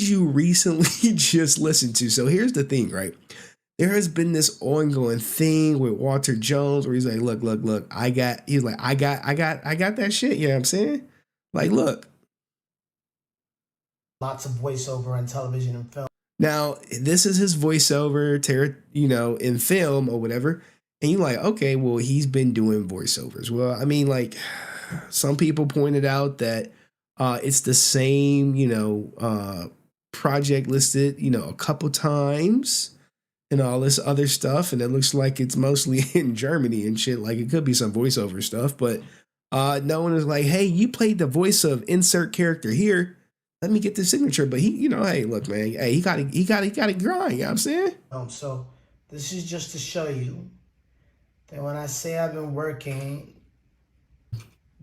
you recently just listen to? So here's the thing, right? There has been this ongoing thing with Walter Jones where he's like, look, I got that shit, you know what I'm saying? Like, look. Lots of voiceover on television and film. Now, this is his voiceover, in film or whatever. And you're like, okay, well, he's been doing voiceovers. Well, I mean, like, some people pointed out that it's the same, project listed, a couple times and all this other stuff. And it looks like it's mostly in Germany and shit. Like, it could be some voiceover stuff. But no one is like, hey, you played the voice of insert character here. Let me get the signature. But he, hey, look, man, hey, he got to grind, you know what I'm saying? So this is just to show you that when I say I've been working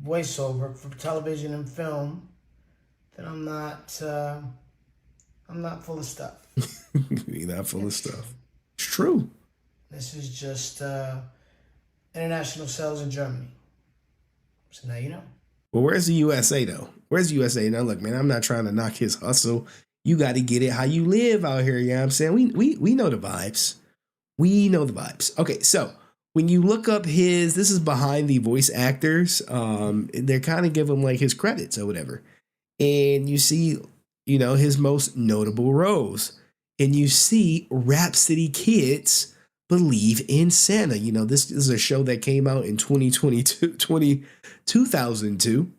voiceover for television and film, that I'm not full of stuff. You're not full of stuff. It's true. This is just international sales in Germany. So now you know. Well, where's the USA though? Where's the USA? Now look, man, I'm not trying to knock his hustle. You got to get it how you live out here. You know what I'm saying? We know the vibes. We know the vibes. Okay, so when you look up this is behind the voice actors. They're kind of give him like his credits or whatever. And you see, you know, his most notable roles. And you see Rhapsody Kids Believe in Santa. You know, this is a show that came out in 2002.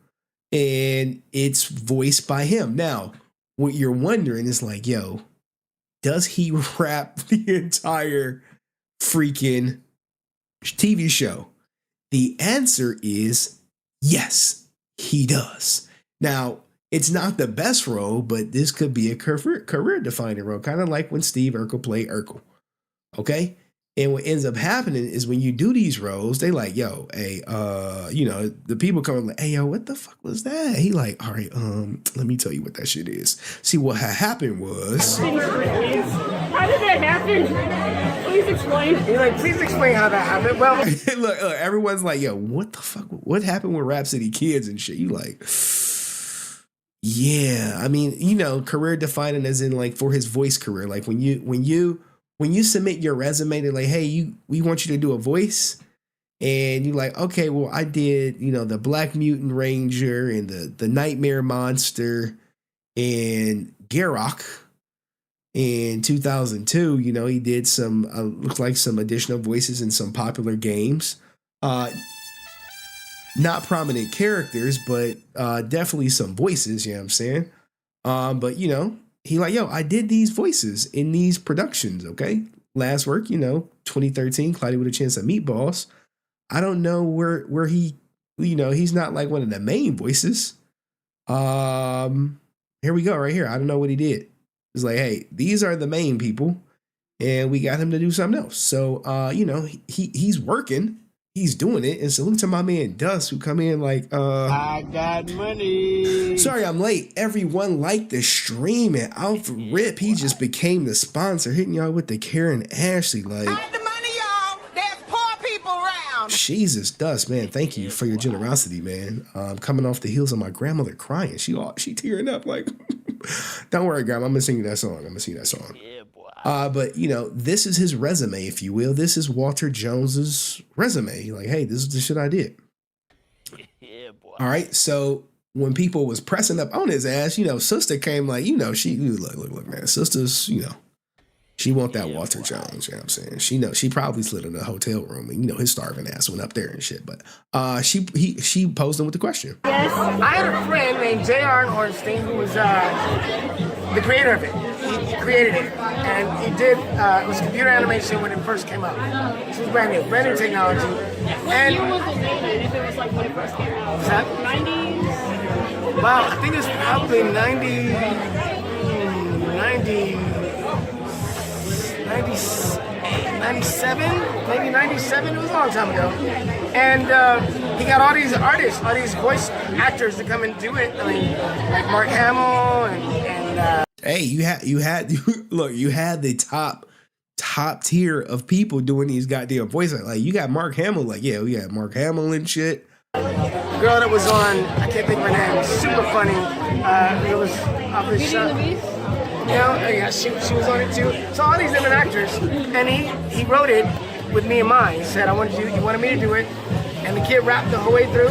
And it's voiced by him. Now, what you're wondering is like, yo, does he rap the entire freaking TV show? The answer is yes, he does. Now, it's not the best role, but this could be a career defining role, kind of like when Steve Urkel played Urkel. Okay? And what ends up happening is when you do these roles, they like, yo, hey, you know, the people come like, hey, yo, what the fuck was that? He like, all right, let me tell you what that shit is. See, what had happened was... How did that happen? Please explain. You're like, please explain how that happened. Well, look, everyone's like, yo, what the fuck? What happened with Rhapsody Kids and shit? You like... Yeah, I mean, you know, career defining as in like for his voice career. Like when you submit your resume, they're like, hey, we want you to do a voice. And you're like, okay, well, I did, you know, the Black Mutant Ranger and the Nightmare Monster and Garrock in 2002. You know, he did some, looks like some additional voices in some popular games. Not prominent characters, but definitely some voices, you know what I'm saying? But, you know, he like, yo, I did these voices in these productions, okay? Last work, you know, 2013, Cloudy with a Chance of Meatballs. I don't know where he, you know, he's not like one of the main voices. Here we go, right here. I don't know what he did. It's like, hey, these are the main people, and we got him to do something else. So, you know, he's working. He's doing it. And salute to my man Dust, who come in like, I got money. Sorry I'm late. Everyone liked the stream, and Alfred Rip, he just became the sponsor, hitting y'all with the Karen Ashley. Like, The money, y'all. There's poor people around. Jesus, Dust, man, thank you for your generosity, man. Coming off the heels of my grandmother crying. She tearing up like, don't worry, Grandma, I'm gonna sing you that song. But you know, this is his resume, if you will. This is Walter Jones's resume. Like, hey, this is the shit I did. Yeah, boy. All right. So when people was pressing up on his ass, you know, sister came like, you know, look, man, sisters, you know, she want that Walter Jones. You know what I'm saying? She know she probably slid in a hotel room, and you know his starving ass went up there and shit. But she posed him with the question. Yes, I had a friend named J.R. Ornstein who was the creator of it. He created it, and he did. It was computer animation when it first came out. This was brand new technology. And you was it if it was like when it first came out? Was that 90s? Wow, I think it's probably 97, maybe 97. It was a long time ago. And he got all these artists, all these voice actors to come and do it. I mean, like Mark Hamill and hey, you had the top tier of people doing these goddamn voices. Like you got Mark Hamill, like yeah, we got Mark Hamill and shit. The girl that was on, I can't think of her name, super funny. It was off the show. You know, yeah, she was on it too. So all these different actors, and he wrote it with me in mind. He said, "I wanted you wanted me to do it," and the kid rapped the whole way through.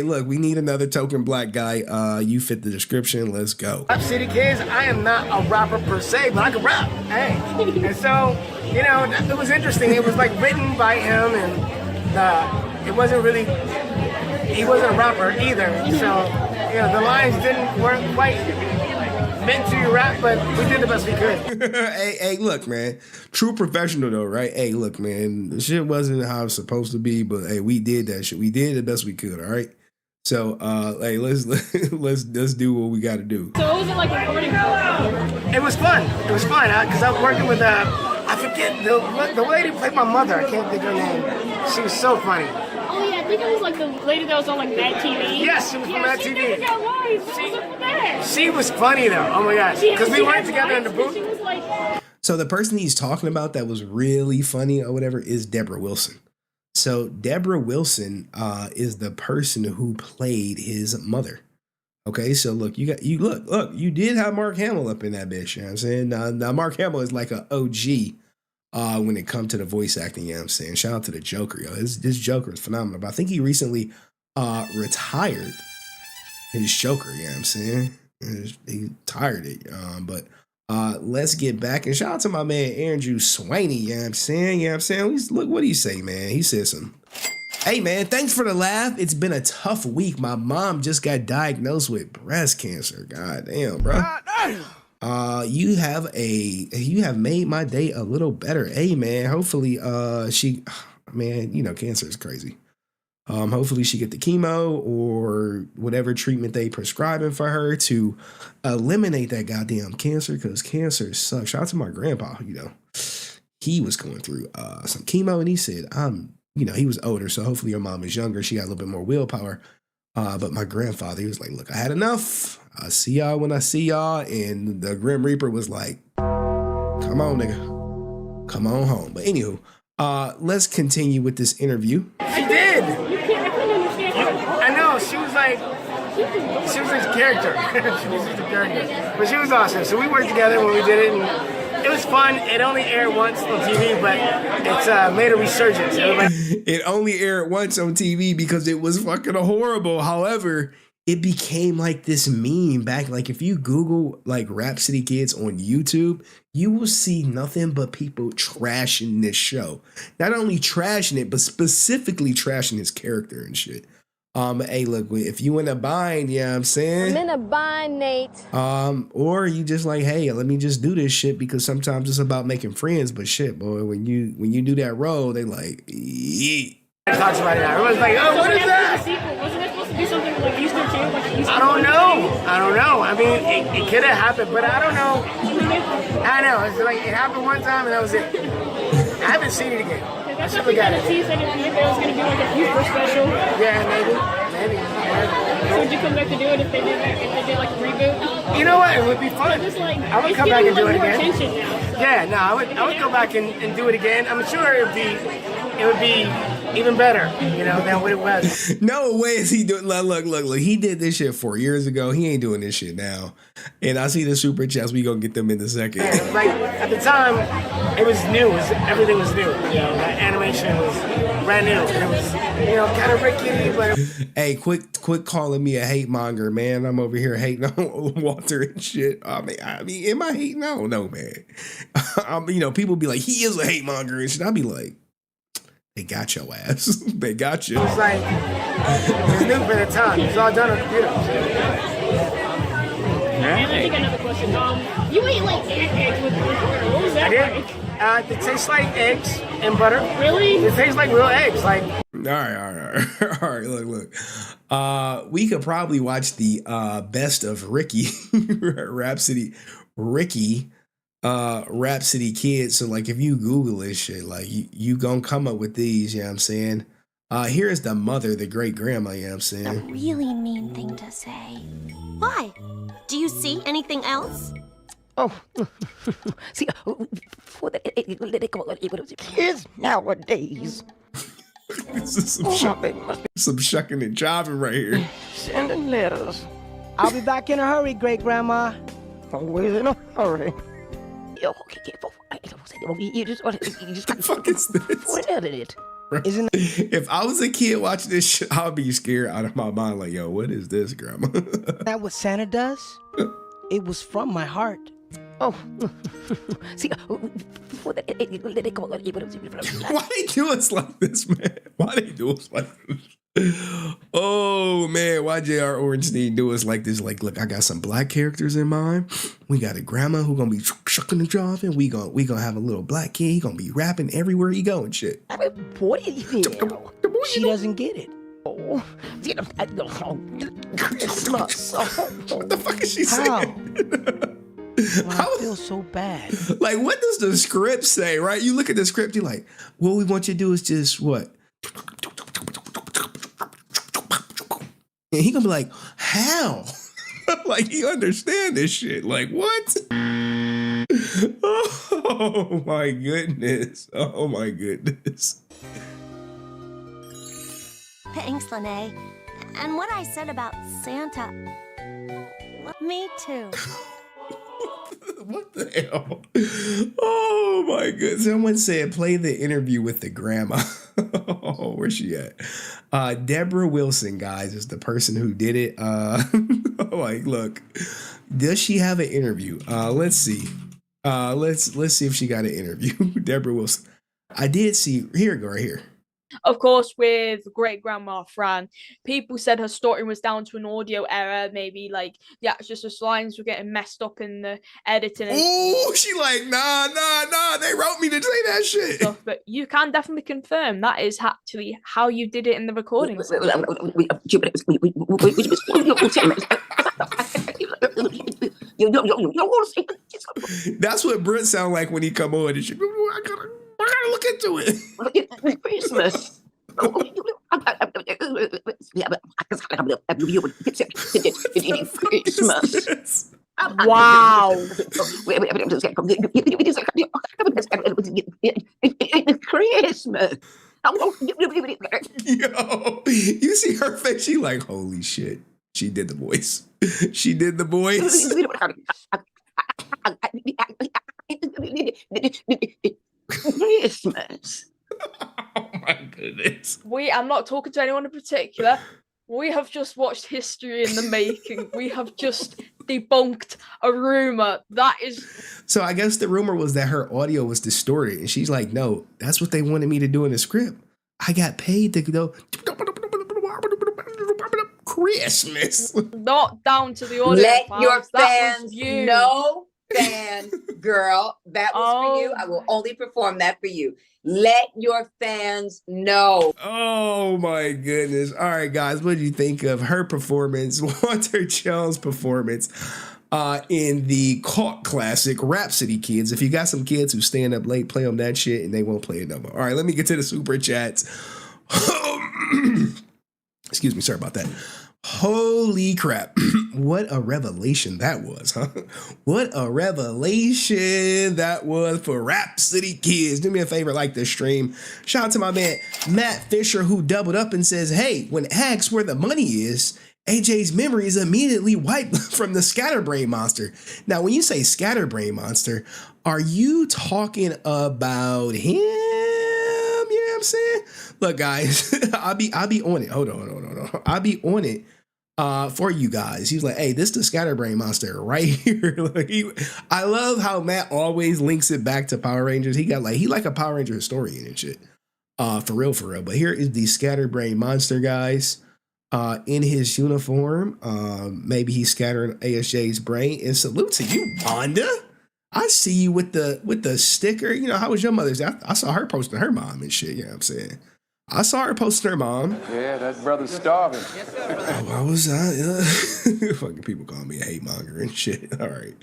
Look, we need another token black guy. You fit the description. Let's go. Rap City Kids. I am not a rapper per se, but I can rap. Hey, and so you know, it was interesting. It was like written by him, and it wasn't really. He wasn't a rapper either, so you know the lines weren't quite meant to rap, but we did the best we could. hey, look, man. True professional though, right? Hey, look, man. The shit wasn't how it was supposed to be, but hey, we did that shit. We did the best we could, all right? So hey, let's do what we gotta do. So what was it like recording? It was fun. It was fun, because I was working with I forget the lady who played my mother. I can't think of her name. She was so funny. Oh yeah, I think it was like the lady that was on like Mad TV. Yes, she was from Mad TV. Never got lines. What was up with that? She was funny though. Oh my gosh, because we worked together in the booth. She was like. So the person he's talking about that was really funny or whatever is Deborah Wilson. So Deborah Wilson is the person who played his mother. Okay, so look, you did have Mark Hamill up in that bitch, you know what I'm saying? Now Mark Hamill is like an OG when it comes to the voice acting, you know what I'm saying? Shout out to the Joker, yo. This Joker is phenomenal. But I think he recently retired his Joker, you know what I'm saying? He tired it. But let's get back and shout out to my man Andrew Swaney, you know what I'm saying? You know what I'm saying? Look what he say, man. He said some, hey man, thanks for the laugh. It's been a tough week. My mom just got diagnosed with breast cancer. God damn, bro. You have made my day a little better. Hey man, hopefully man, you know, cancer is crazy. Hopefully she get the chemo or whatever treatment they prescribing for her to eliminate that goddamn cancer, because cancer sucks. Shout out to my grandpa, you know. He was going through some chemo and he said, you know, he was older, so hopefully your mom is younger. She got a little bit more willpower. But my grandfather, he was like, look, I had enough. I see y'all when I see y'all. And the Grim Reaper was like, come on, nigga. Come on home. But anywho, let's continue with this interview. She did. I know. She was like a character. She was just a character. But she was awesome. So we worked together when we did it. And it was fun. It only aired once on TV, but it's made a resurgence. It only aired once on TV because it was fucking horrible. However, it became like this meme back. Like if you Google like Rhapsody Kids on YouTube, you will see nothing but people trashing this show. Not only trashing it, but specifically trashing his character and shit. Hey, look, if you in a bind, you know what I'm saying? I'm in a bind, Nate. Or you just like, hey, let me just do this shit because sometimes it's about making friends, but shit, boy, when you do that role, they like, yeet. Talks about it now. Everyone's like, oh, what is that? Wasn't it supposed to be something like Easter too? Like Easter? I don't know. I mean, it could have happened, but I don't know. I know. It's like it happened one time and that was it. I haven't seen it again. I should look at it. He said it was going to be like a Easter special. Yeah, maybe. So would you come back to do it if they did like a reboot? You know what? It would be fun. I would come back and do it again. Now, yeah, no, I would go back and do it again. I'm sure it would be even better, you know, than what it was. No way is he doing. Look. He did this shit 4 years ago. He ain't doing this shit now. And I see the super chats. We gonna get them in a second. Yeah, like at the time, it was new. Everything was new. You know, that animation was brand new. And it was, you know, kind of rickety, but. Hey, quit calling me a hate monger, man. I'm over here hating on Walter and shit. I mean, am I hating? I don't know, man. You know, people be like, he is a hate monger and shit. I be like, they got your ass. They got you. It was like, it was new for the time. It was all done on computer. And I think another question. You ate like eggs with butter. What was that like? It tastes like eggs and butter. Really? It tastes like real eggs. Like. All right. Look. We could probably watch the best of Ricky Rhapsody Kids. So like if you Google this shit, like you gonna come up with these, you know what I'm saying? Here's the mother, the great grandma, you know what I'm saying? A really mean thing to say. Why? Do you see anything else? Oh, see, for the kids nowadays. This is some shucking and jiving right here. Sending letters. I'll be back in a hurry, great grandma. Always in a hurry. You just what the fuck is this? What edited? Isn't if I was a kid watching this shit, I'd be scared out of my mind. Like, yo, what is this, grandma? that what Santa does? It was from my heart. Oh, see, why they do us like this, man? Why they do us like this? Oh man, why J.R. Orenstein do us like this? Like, look, I got some black characters in mind. We got a grandma who gonna be shucking and driving. We gonna have a little black kid. He gonna be rapping everywhere he go and shit. What do you mean? She doesn't get it. Oh, what the fuck is she saying? Well, I feel so bad. Like, what does the script say, right? You look at the script, you're like, what we want you to do is just what? And he gonna be like, how? Like, he understand this shit. Like, what? Oh my goodness. Oh my goodness. Thanks, Lene. And what I said about Santa, Me too. What the hell? Oh my goodness. Someone said play the interview with the grandma. Oh, where's she at? Deborah Wilson, guys, is the person who did it. Like, look, does she have an interview? Let's see. Let's see if she got an interview. Deborah Wilson. I did see, here we go, right here. Of course, with great grandma Fran, people said her story was down to an audio error. Maybe like the actress's lines were getting messed up in the editing. Oh, she like, nah. They wrote me to say that shit. Stuff, but you can definitely confirm that is actually how you did it in the recording. That's what Brent sound like when he come on and shit. I gotta look into it. Christmas. Christmas. Wow. Christmas. Yo, you see her face? She like, holy shit. She did the voice. She did the voice. Christmas. Oh my goodness. I'm not talking to anyone in particular. We have just watched history in the making. We have just debunked a rumor. That is. So I guess the rumor was that her audio was distorted. And she's like, no, that's what they wanted me to do in the script. I got paid to go Christmas. Not down to the audio. Let files. your That fans was you. know, fan girl, that was for you. I will only perform that for you. Let your fans know. Oh my goodness. All right, guys, what did you think of her performance, Walter Jones' performance in the cult classic Rhapsody Kids? If you got some kids who stand up late, play them that shit and they won't play it no more. All right, let me get to the super chats. Excuse me, sorry about that. Holy crap. What a revelation that was, huh? What a revelation that was for Rhapsody Kids. Do me a favor, like this stream. Shout out to my man, Matt Fisher, who doubled up and says, hey, when asked where the money is, AJ's memory is immediately wiped from the scatterbrain monster. Now, when you say scatterbrain monster, are you talking about him? You know what I'm saying? Look, guys, I'll be on it. Hold on. I'll be on it for you guys. He's like, hey, this is the scatterbrain monster right here. Like, I love how Matt always links it back to Power Rangers. He like a Power Ranger historian and shit. For real. But here is the scatterbrain monster, guys. In his uniform. Maybe he's scattering ASJ's brain. And salute to you, Wanda. I see you with the sticker. You know, how was your mother's? I saw her posting her mom and shit. You know what I'm saying? I saw her posting her mom. Yeah, that brother's starving. Why was I? Fucking people call me a hate monger and shit. All right.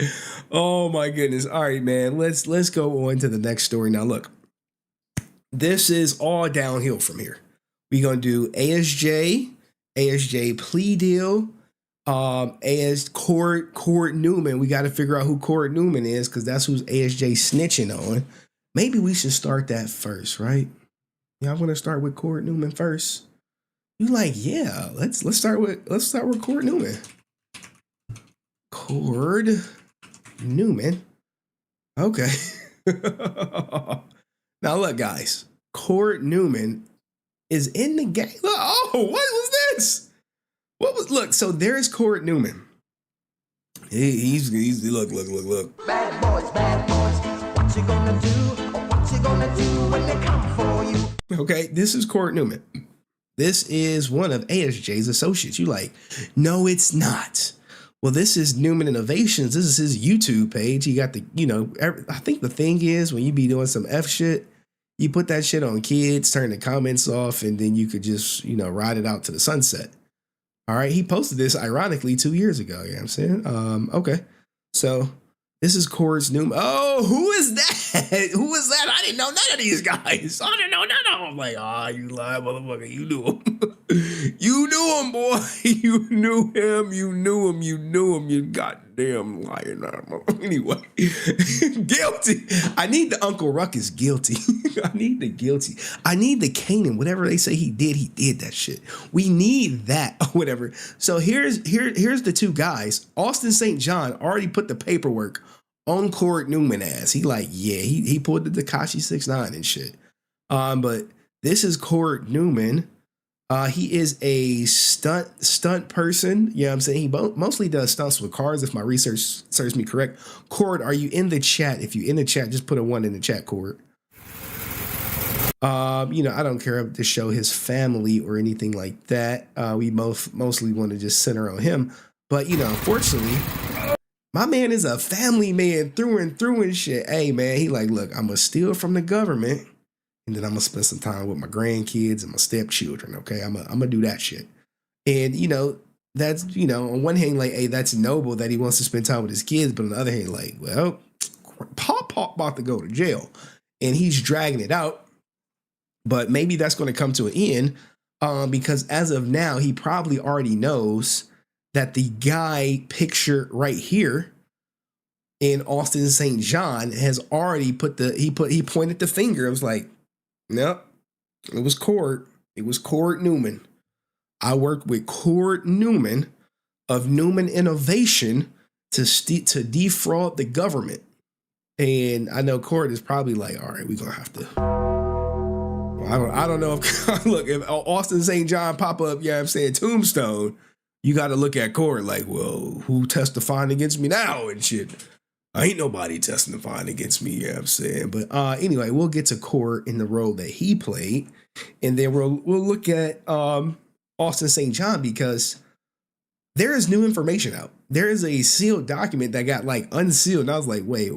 Oh my goodness. All right, man. Let's go on to the next story. Now, look, this is all downhill from here. We're gonna do ASJ plea deal. As Court Newman. We got to figure out who Court Newman is because that's who's ASJ snitching on. Maybe we should start that first, right? Y'all want to start with Court Newman first? You like, yeah, let's start with Court Newman. Court Newman. Okay. Now look, guys. Court Newman is in the game. Oh, what was this? Look, so there's Court Newman. He's look. Bad boys, what you gonna do? What you gonna do when they come for you? Okay, this is Court Newman. This is one of ASJ's associates. You like, no, it's not. Well, this is Newman Innovations. This is his YouTube page. He got the, I think the thing is when you be doing some F shit, you put that shit on kids, turn the comments off, and then you could just, ride it out to the sunset. All right, he posted this ironically 2 years ago. You know what I'm saying? Okay, so this is Court Newman. Oh, who is that? Who is that? I didn't know none of these guys. I didn't know none of them. I'm like, you lie, motherfucker. You knew him. You knew him, boy. You knew him. You goddamn liar. Anyway, guilty. I need the Uncle Ruckus guilty. I need the guilty. I need the Canaan. Whatever they say he did that shit. We need that or whatever. So here's the two guys. Austin St. John already put the paperwork on Court Newman ass. He like, yeah, he pulled the Tekashi 6ix9ine and shit. But this is Court Newman. He is a stunt person. You know what I'm saying? He mostly does stunts with cars, if my research serves me correct. Cord, are you in the chat? If you're in the chat, just put a 1 in the chat, Cord. I don't care to show his family or anything like that. We mostly want to just center on him. But, unfortunately, my man is a family man through and through and shit. Hey, man, he like, look, I'm going to steal from the government. And then I'm going to spend some time with my grandkids and my stepchildren, okay? I'm going to do that shit. And, that's, on one hand, like, hey, that's noble that he wants to spend time with his kids. But on the other hand, like, well, Pop about to go to jail. And he's dragging it out. But maybe that's going to come to an end because as of now, he probably already knows that the guy pictured right here in Austin St. John has already he pointed the finger. It was like, nope, it was Court. It was Court Newman. I worked with Court Newman of Newman Innovation to defraud the government. And I know Court is probably like, all right, we're going to have to. I don't know if, look, if Austin St. John pop up, yeah, I'm saying Tombstone, you got to look at Court like, well, who testifying against me now and shit? Ain't nobody testifying against me, yeah, I'm saying. But anyway, we'll get to Court in the role that he played. And then we'll look at Austin St. John because there is new information out. There is a sealed document that got like unsealed. And I was like, wait.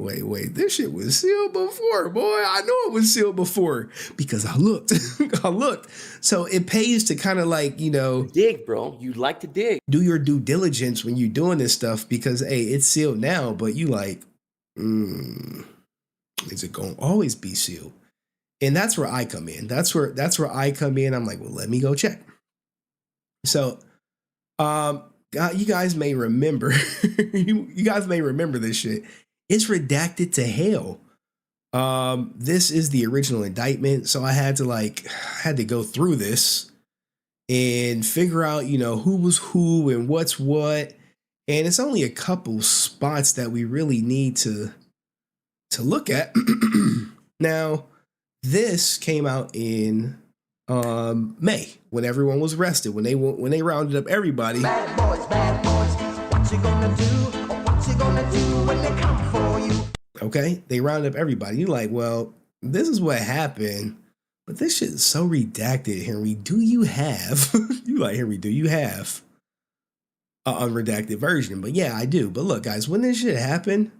This shit was sealed before, boy. I know it was sealed before because I looked. So it pays to kind of like, dig, bro. You like to dig. Do your due diligence when you're doing this stuff because, hey, it's sealed now, but you like, is it going to always be sealed? And that's where I come in. That's where I come in. I'm like, well, let me go check. So, you guys may remember, you guys may remember this shit. It's redacted to hell. This is the original indictment. So I had to go through this and figure out, who was who and what's what. And it's only a couple spots that we really need to look at. Now, this came out in May when everyone was arrested, when they rounded up everybody. Bad boys, what you gonna do? What you gonna do when they come for you? Okay, they rounded up everybody. You're like, well, this is what happened, but this shit is so redacted, Henry. Do you have? You like, Henry? Do you have an unredacted version? But yeah, I do. But look, guys, when this shit happened,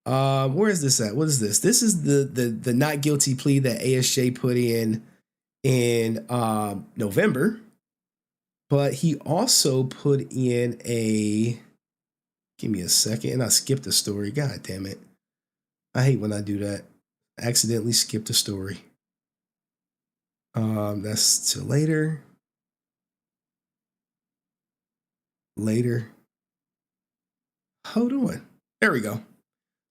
where is this at? What is this? This is the not guilty plea that ASJ put in November, but he also put in give me a second, and I skipped the story. God damn it. I hate when I do that. I accidentally skipped the story. That's to later. Hold on. There we go.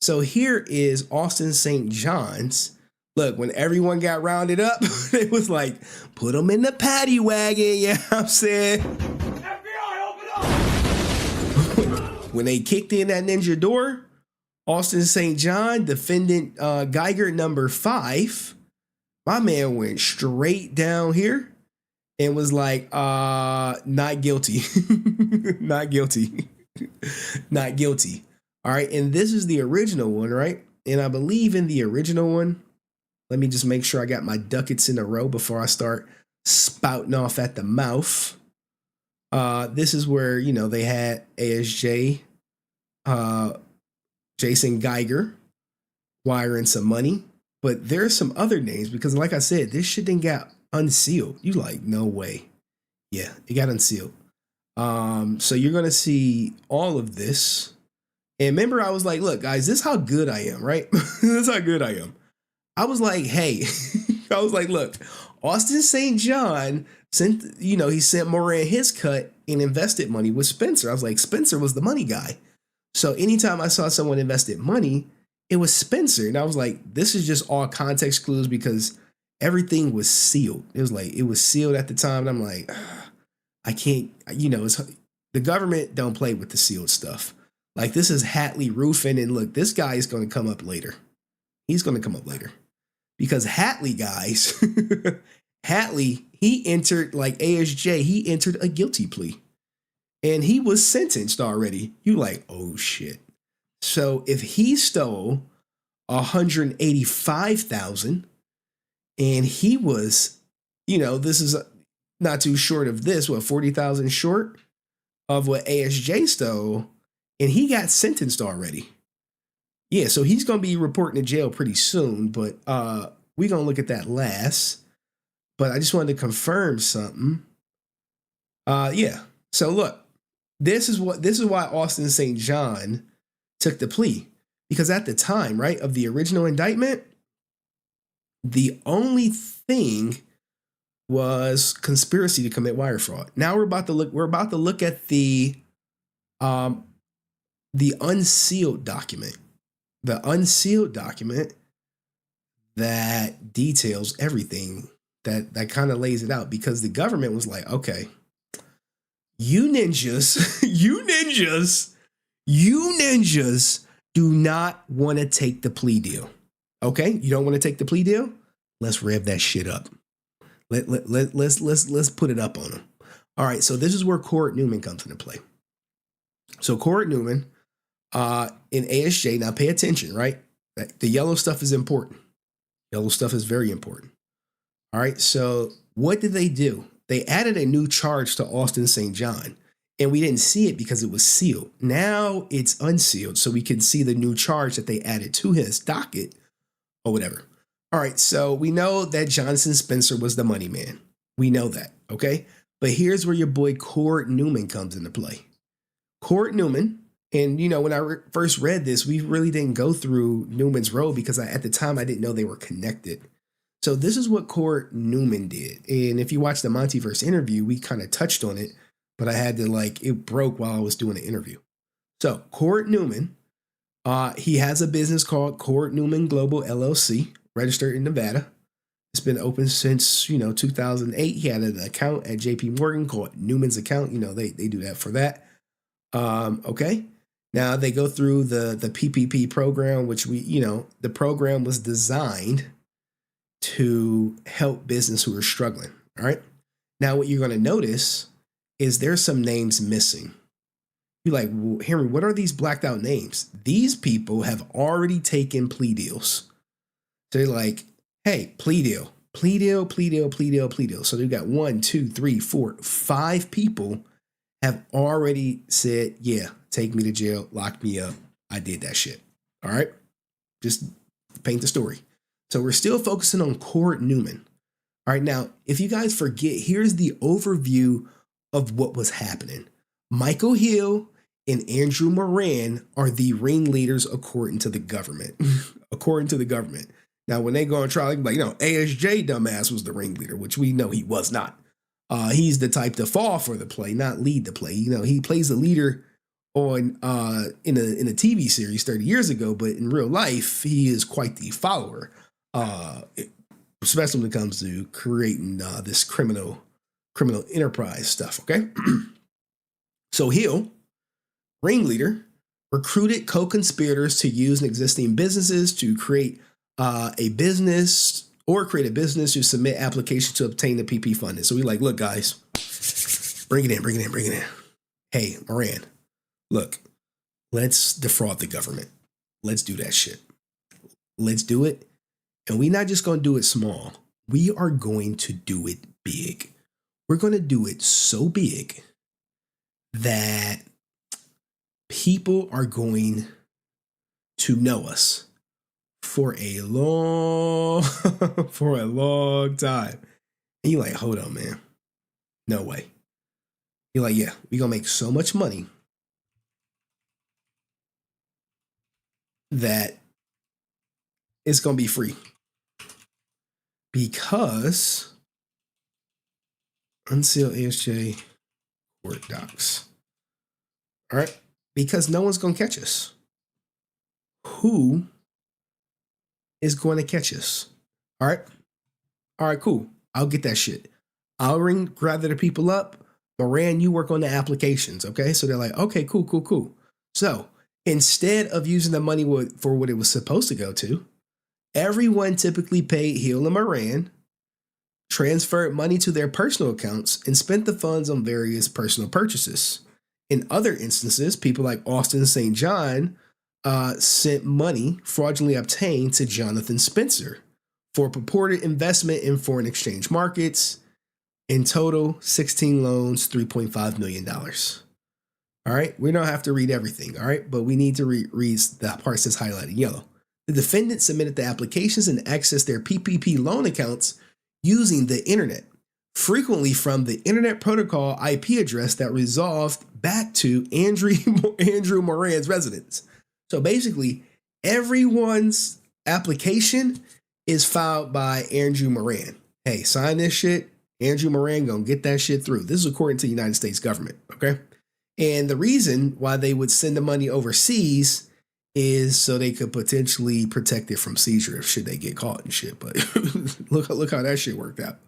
So here is Austin St. John's. Look, when everyone got rounded up, it was like, put them in the paddy wagon, you know what I'm saying? FBI, open up! When they kicked in that ninja door, Austin St. John, defendant Geiger number 5, my man went straight down here and was like, not guilty. Not guilty. Not guilty. All right, and this is the original one, right? And I believe in the original one, let me just make sure I got my ducats in a row before I start spouting off at the mouth. This is where, they had ASJ, Jason Geiger wiring some money. But there's some other names because, like I said, this shit didn't get unsealed. You like, no way. Yeah, it got unsealed. So you're going to see all of this. And remember, I was like, look, guys, this is how good I am, right? This is how good I am. I was like, hey, I was like, look, Austin St. John sent, he sent Moran his cut and invested money with Spencer. I was like, Spencer was the money guy. So anytime I saw someone invested money, it was Spencer. And I was like, this is just all context clues because everything was sealed. It was like, it was sealed at the time. And I'm like, I can't, it's the government don't play with the sealed stuff. Like, this is Hatley Roofing. And look, this guy is going to come up later. He's going to come up later because Hatley, guys, Hatley, he entered like ASJ, he entered a guilty plea and he was sentenced already. You like, oh shit. So if he stole 185,000 and he was, this is not too short of this, 40,000 short of what ASJ stole, and he got sentenced already. Yeah, so he's going to be reporting to jail pretty soon, but we're going to look at that last. But I just wanted to confirm something. Yeah. So look, this is why Austin St. John took the plea, because at the time, right, of the original indictment, the only thing was conspiracy to commit wire fraud. Now we're about to look at the unsealed document. The unsealed document that details everything, that kind of lays it out, because the government was like, okay, you ninjas do not want to take the plea deal. Okay, you don't want to take the plea deal? Let's rev that shit up. Let's put it up on them. All right, so this is where Court Newman comes into play. So Court Newman in ASJ, now pay attention, right? The yellow stuff is important. Yellow stuff is very important. All right, so what did they do? They added a new charge to Austin St. John, and we didn't see it because it was sealed. Now it's unsealed, so we can see the new charge that they added to his docket or whatever. All right, so we know that Jonathan Spencer was the money man. We know that, okay? But here's where your boy Court Newman comes into play. Court Newman, and when I first read this, we really didn't go through Newman's role because at the time I didn't know they were connected. So this is what Court Newman did. And if you watch the Montyverse interview, we kind of touched on it, but I had to it broke while I was doing the interview. So Court Newman, he has a business called Court Newman Global LLC, registered in Nevada. It's been open since, 2008. He had an account at JP Morgan called Newman's account. They do that for that. Okay. Now they go through the PPP program, which the program was designed to help business who are struggling. All right. Now, what you're going to notice is there's some names missing. You're like, well, Henry, what are these blacked out names? These people have already taken plea deals. So they're like, hey, plea deal. So they've got 1, 2, 3, 4, 5 people have already said, yeah, take me to jail, lock me up. I did that shit. All right. Just paint the story. So we're still focusing on Court Newman. All right, now, if you guys forget, here's the overview of what was happening. Michael Hill and Andrew Moran are the ringleaders according to the government. According to the government. Now, when they go on trial, they can be like, ASJ dumbass was the ringleader, which we know he was not. He's the type to fall for the play, not lead the play. He plays the leader on in a TV series 30 years ago, but in real life, he is quite the follower. Especially when it comes to creating this criminal enterprise stuff, okay? So Hill, ringleader, recruited co-conspirators to use existing businesses to create a business to submit applications to obtain the PP funding. So we like, look, guys, bring it in. Hey, Moran, look, let's defraud the government. Let's do that shit. Let's do it. And we're not just going to do it small. We are going to do it big. We're going to do it so big that people are going to know us for a long time. And you're like, hold on, man. No way. You're like, yeah, we're going to make so much money that it's going to be free. Because Unsealed ASJ Court Docs. All right. Because no one's going to catch us. Who is going to catch us. All right, cool. I'll get that shit. I'll gather the people up. Moran, you work on the applications, okay? So they're like, okay, cool. So instead of using the money for what it was supposed to go to, everyone typically paid Hill and Moran, transferred money to their personal accounts, and spent the funds on various personal purchases. In other instances, people like Austin St. John sent money fraudulently obtained to Jonathan Spencer for purported investment in foreign exchange markets. In total, 16 loans, $3.5 million. All right, we don't have to read everything, all right? But we need to read the parts that's highlighted in yellow. The defendants submitted the applications and accessed their PPP loan accounts using the internet, frequently from the Internet Protocol IP address that resolved back to Andrew Moran's residence. So basically, everyone's application is filed by Andrew Moran. Hey, sign this shit. Andrew Moran gonna get that shit through. This is according to the United States government, okay? And the reason why they would send the money overseas is so they could potentially protect it from seizure if should they get caught and shit. But look how that shit worked out.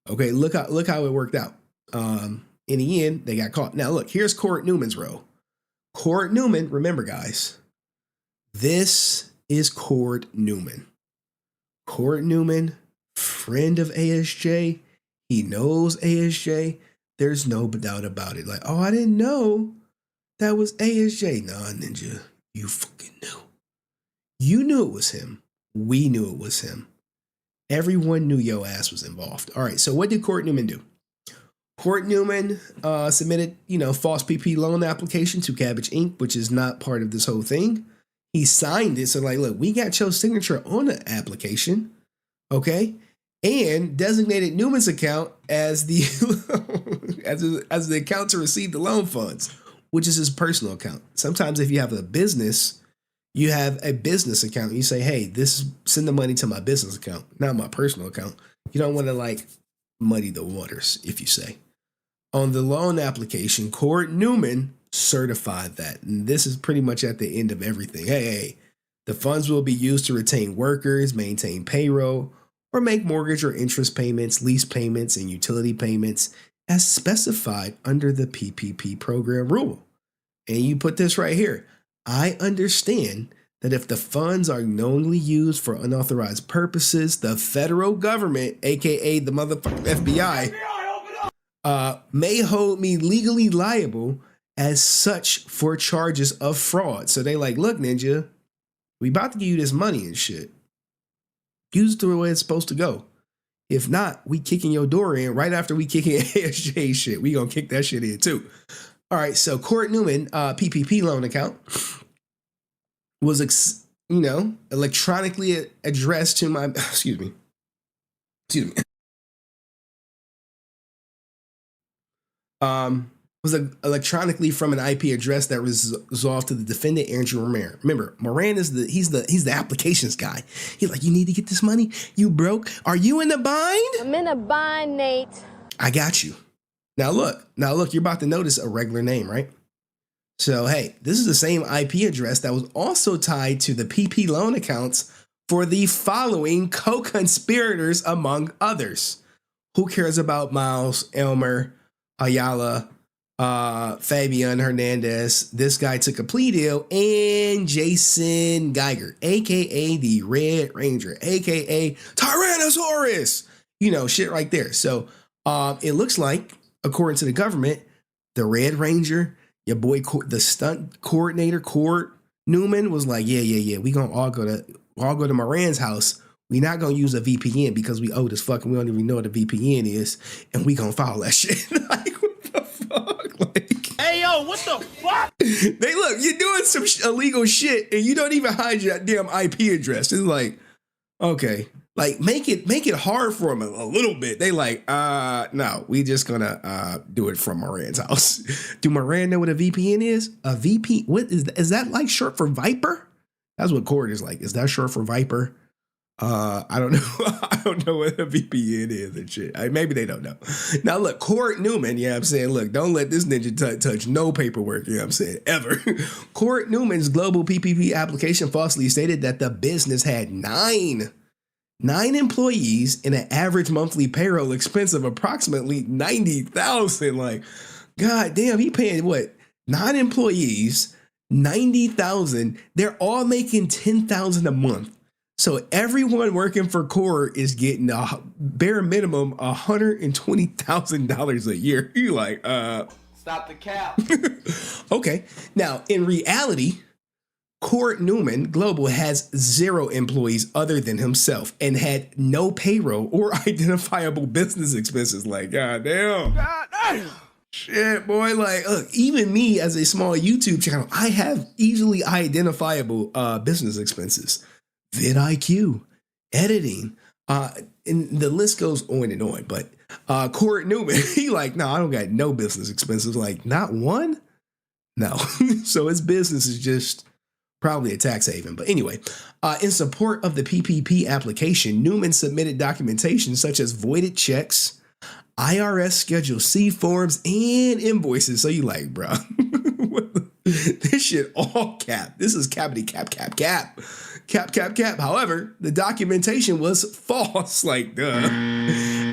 Okay, look how it worked out. In the end, they got caught. Now look, here's Court Newman's role. Court Newman, remember guys, this is Court Newman. Court Newman, friend of ASJ. He knows ASJ. There's no doubt about it. Like, oh, I didn't know that was ASJ. Nah, Ninja, you fucking knew. You knew it was him. We knew it was him. Everyone knew your ass was involved. All right, so what did Court Newman do? Court Newman submitted, false PP loan application to Cabbage Inc., which is not part of this whole thing. He signed it. So like, look, we got your signature on the application, okay? And designated Newman's account as the as the account to receive the loan funds, which is his personal account. Sometimes if you have a business, you have a business account. You say, hey, send the money to my business account, not my personal account. You don't want to like muddy the waters, if you say. On the loan application, Court Newman certified that. And this is pretty much at the end of everything. Hey, the funds will be used to retain workers, maintain payroll, or make mortgage or interest payments, lease payments, and utility payments as specified under the PPP program rule. And you put this right here. I understand that if the funds are knowingly used for unauthorized purposes, the federal government, aka the motherfucking FBI, may hold me legally liable as such for charges of fraud. So they like, look, Ninja, we about to give you this money and shit. Use it the way it's supposed to go. If not, we kicking your door in right after we kicking ASJ shit. We gonna kick that shit in too. All right, so Court Newman PPP loan account was, electronically addressed to my, excuse me. Was electronically from an IP address that was resolved to the defendant, Andrew Moran. Remember, Moran is he's the applications guy. He's like, you need to get this money? You broke? Are you in a bind? I'm in a bind, Nate. I got you. Now look, you're about to notice a regular name, right? So, hey, this is the same IP address that was also tied to the PP loan accounts for the following co-conspirators, among others. Who cares about Miles, Elmer, Ayala, Fabian Hernandez? This guy took a plea deal, and Jason Geiger, aka the Red Ranger, aka Tyrannosaurus. Shit right there. So it looks like, according to the government, the Red Ranger, your boy, the stunt coordinator, Court Newman, was like, yeah. We gonna all go to Moran's house. We not gonna use a VPN because we old as fuck and we don't even know what a VPN is, and we gonna follow that shit. Like, what the fuck? Like, hey yo, what the fuck? They look, you're doing some illegal shit and you don't even hide your damn IP address. It's like, okay, like make it hard for them a little bit. They like, no, we just gonna do it from Moran's house. Do Moran know what a VPN is? A VP? What is that like short for Viper? That's what Court is like. Is that short for Viper? I don't know. I don't know what a VPN is and shit. Maybe they don't know. Now look, Court Newman, you know what I'm saying? Look, don't let this ninja touch no paperwork, you know what I'm saying, ever. Court Newman's global PPP application falsely stated that the business had nine employees and an average monthly payroll expense of approximately $90,000. Like, god damn, he paying what? 9 employees, $90,000. They're all making $10,000 a month. So everyone working for Court is getting a bare minimum $120,000 a year. You like, Stop the cap. okay. Now, in reality, Court Newman Global has 0 employees other than himself and had no payroll or identifiable business expenses. Like, god damn. Shit, boy. Like, look, even me as a small YouTube channel, I have easily identifiable business expenses. vidIQ, editing, and the list goes on and on. But Court Newman, he like, no, I don't got no business expenses. Like, not one? No. So his business is just probably a tax haven. But anyway, in support of the PPP application, Newman submitted documentation such as voided checks, IRS Schedule C forms, and invoices. So you like, bro, this shit all cap. This is cappity cap. However, the documentation was false, like, duh,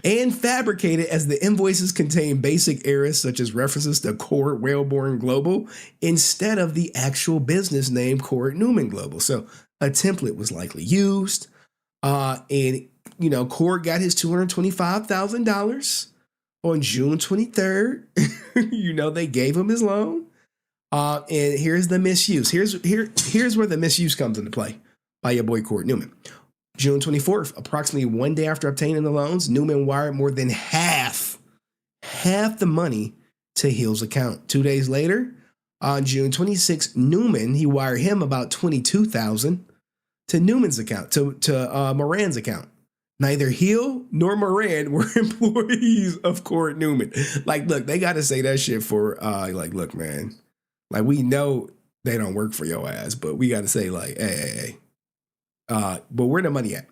and fabricated, as the invoices contain basic errors such as references to Court Wellborn Global instead of the actual business name Court Newman Global. So a template was likely used, and Court got his $225,000 on June 23rd. They gave him his loan, and here's the misuse. Here's where the misuse comes into play by your boy Court Newman. June 24th, approximately 1 day after obtaining the loans, Newman wired more than half the money to Hill's account. 2 days later, on June 26th, Newman, he wired him about $22,000 to Newman's account, to Moran's account. Neither Hill nor Moran were employees of Court Newman. Like, look, they got to say that shit for, look, man, like, we know they don't work for your ass, but we got to say, like, hey. But where the money at?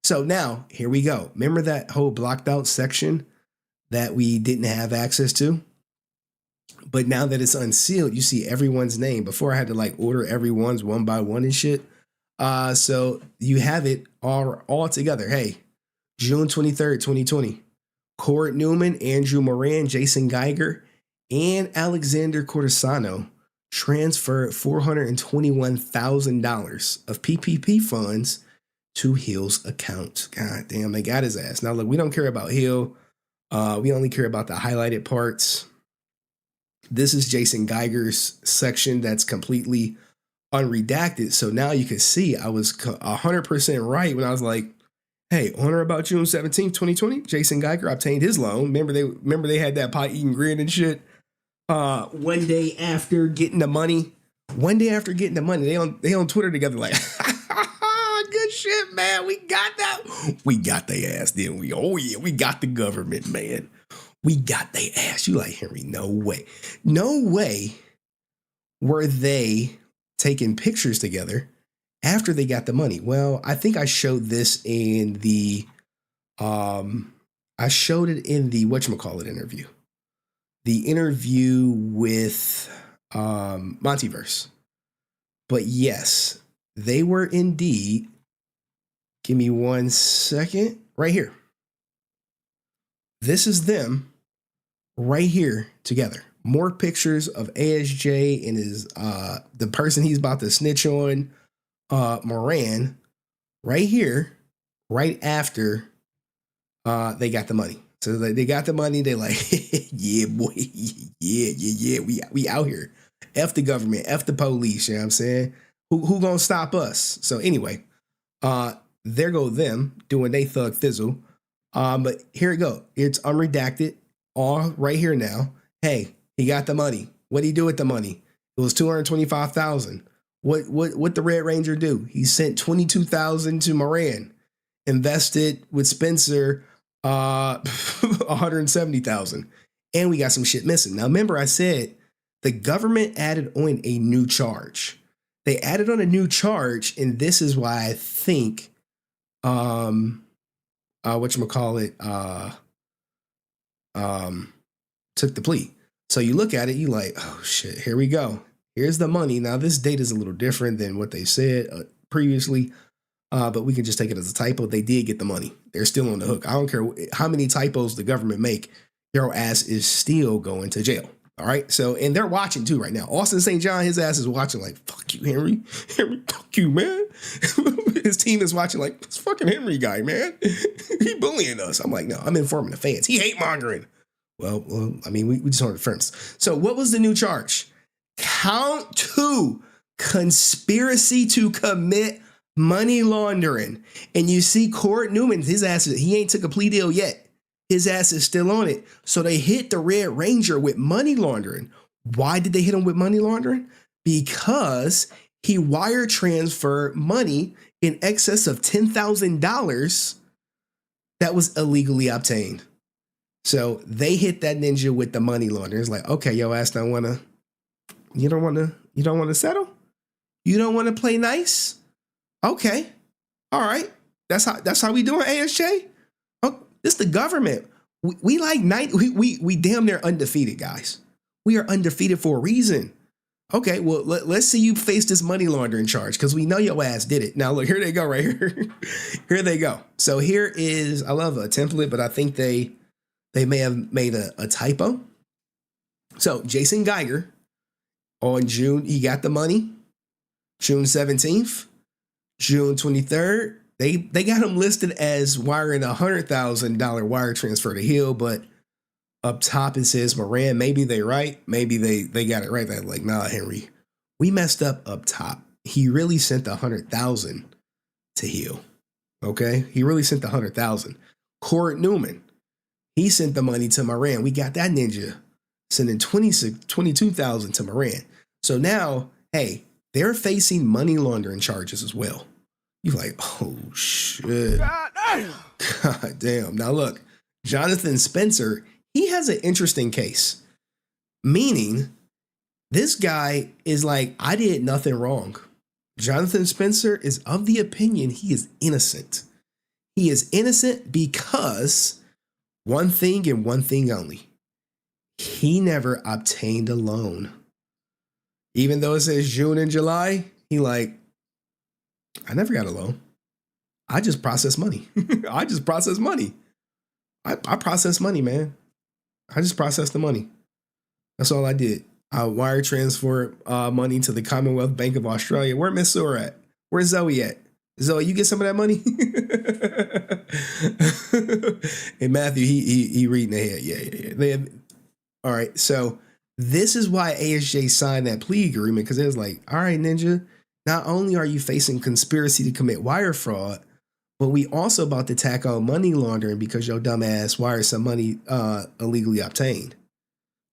So now, here we go. Remember that whole blocked out section that we didn't have access to? But now that it's unsealed, you see everyone's name. Before I had to like order everyone's one by one and shit. So you have it all together. Hey, June 23rd, 2020. Court Newman, Andrew Moran, Jason Geiger, and Alexander Cortisano transferred $421,000 of PPP funds to Hill's account. God damn, they got his ass. Now, look, we don't care about Hill. We only care about the highlighted parts. This is Jason Geiger's section that's completely unredacted. So now you can see I was 100% right when I was like, hey, on or about June 17th, 2020, Jason Geiger obtained his loan. Remember they had that pie eating grin and shit. 1 day after getting the money, they on Twitter together like, good shit, man. We got that. We got their ass, didn't we? Oh yeah, we got the government, man. We got their ass. You like, Henry? No way were they taking pictures together after they got the money. Well, I think I showed this in the whatchamacallit interview. The interview with Montyverse. But yes, they were indeed. Give me 1 second. Right here. This is them right here together. More pictures of ASJ and his the person he's about to snitch on, Moran, right here, right after they got the money. So they got the money. They like, yeah, boy, yeah. We out here. F the government, F the police. You know what I'm saying? Who gonna stop us? So anyway, there go them doing they thug thizzle. But here it go. It's unredacted, all right here now. Hey, he got the money. What'd he do with the money? It was $225,000. What the Red Ranger do? He sent $22,000 to Moran, invested with Spencer $170,000, and we got some shit missing. Now, remember I said the government added on a new charge. They added on a new charge, and this is why I think whatchamacallit, took the plea. So you look at it, you like, oh shit, here we go. Here's the money. Now this date is a little different than what they said previously, but we can just take it as a typo. They did get the money. They're still on the hook. I don't care how many typos the government make. Your ass is still going to jail. All right. So, and they're watching too right now. Austin St. John, his ass is watching like, fuck you, Henry. Henry, fuck you, man. His team is watching like, this fucking Henry guy, man. He bullying us. I'm like, no, I'm informing the fans. He hate mongering. Well, I mean, we just heard it first. So what was the new charge? Count 2, conspiracy to commit money laundering. And you see Court Newman, his ass, he ain't took a plea deal yet. His ass is still on it. So they hit the Red Ranger with money laundering. Why did they hit him with money laundering? Because he wire transferred money in excess of $10,000 that was illegally obtained. So they hit that ninja with the money laundering. It's like, okay, yo ass don't wanna, you don't wanna settle? You don't wanna play nice? Okay. All right. That's how we doing, ASJ? Oh, this the government. We like we damn near undefeated, guys. We are undefeated for a reason. Okay, well, let's see you face this money laundering charge because we know your ass did it. Now, look, here they go right here. Here they go. So here is, I love a template, but I think they may have made a typo. So Jason Geiger, on June, he got the money. June 17th, June 23rd, they got him listed as wiring $100,000 wire transfer to Hill, but up top it says Moran. Maybe they right. Maybe they got it right. They're like, nah, Henry, we messed up top. He really sent $100,000 to Hill. Okay, he really sent $100,000. Court Newman, he sent the money to Moran. We got that ninja sending $22,000 to Moran. So now, hey, they're facing money laundering charges as well. You're like, oh shit. God damn. Now look, Jonathan Spencer, he has an interesting case. Meaning, this guy is like, I did nothing wrong. Jonathan Spencer is of the opinion he is innocent. He is innocent because one thing and one thing only. He never obtained a loan. Even though it says June and July, he like, I never got a loan. I just process money. I just process money. I process money, man. I just processed the money. That's all I did. I wire transfer money to the Commonwealth Bank of Australia. Where Miss Sora at? Where's Zoe at? Zoe, you get some of that money? And Matthew, he reading ahead. Yeah. All right, so this is why ASJ signed that plea agreement, because it was like, all right, Ninja, not only are you facing conspiracy to commit wire fraud, but we also about to tack on money laundering because your dumb ass wired some money illegally obtained.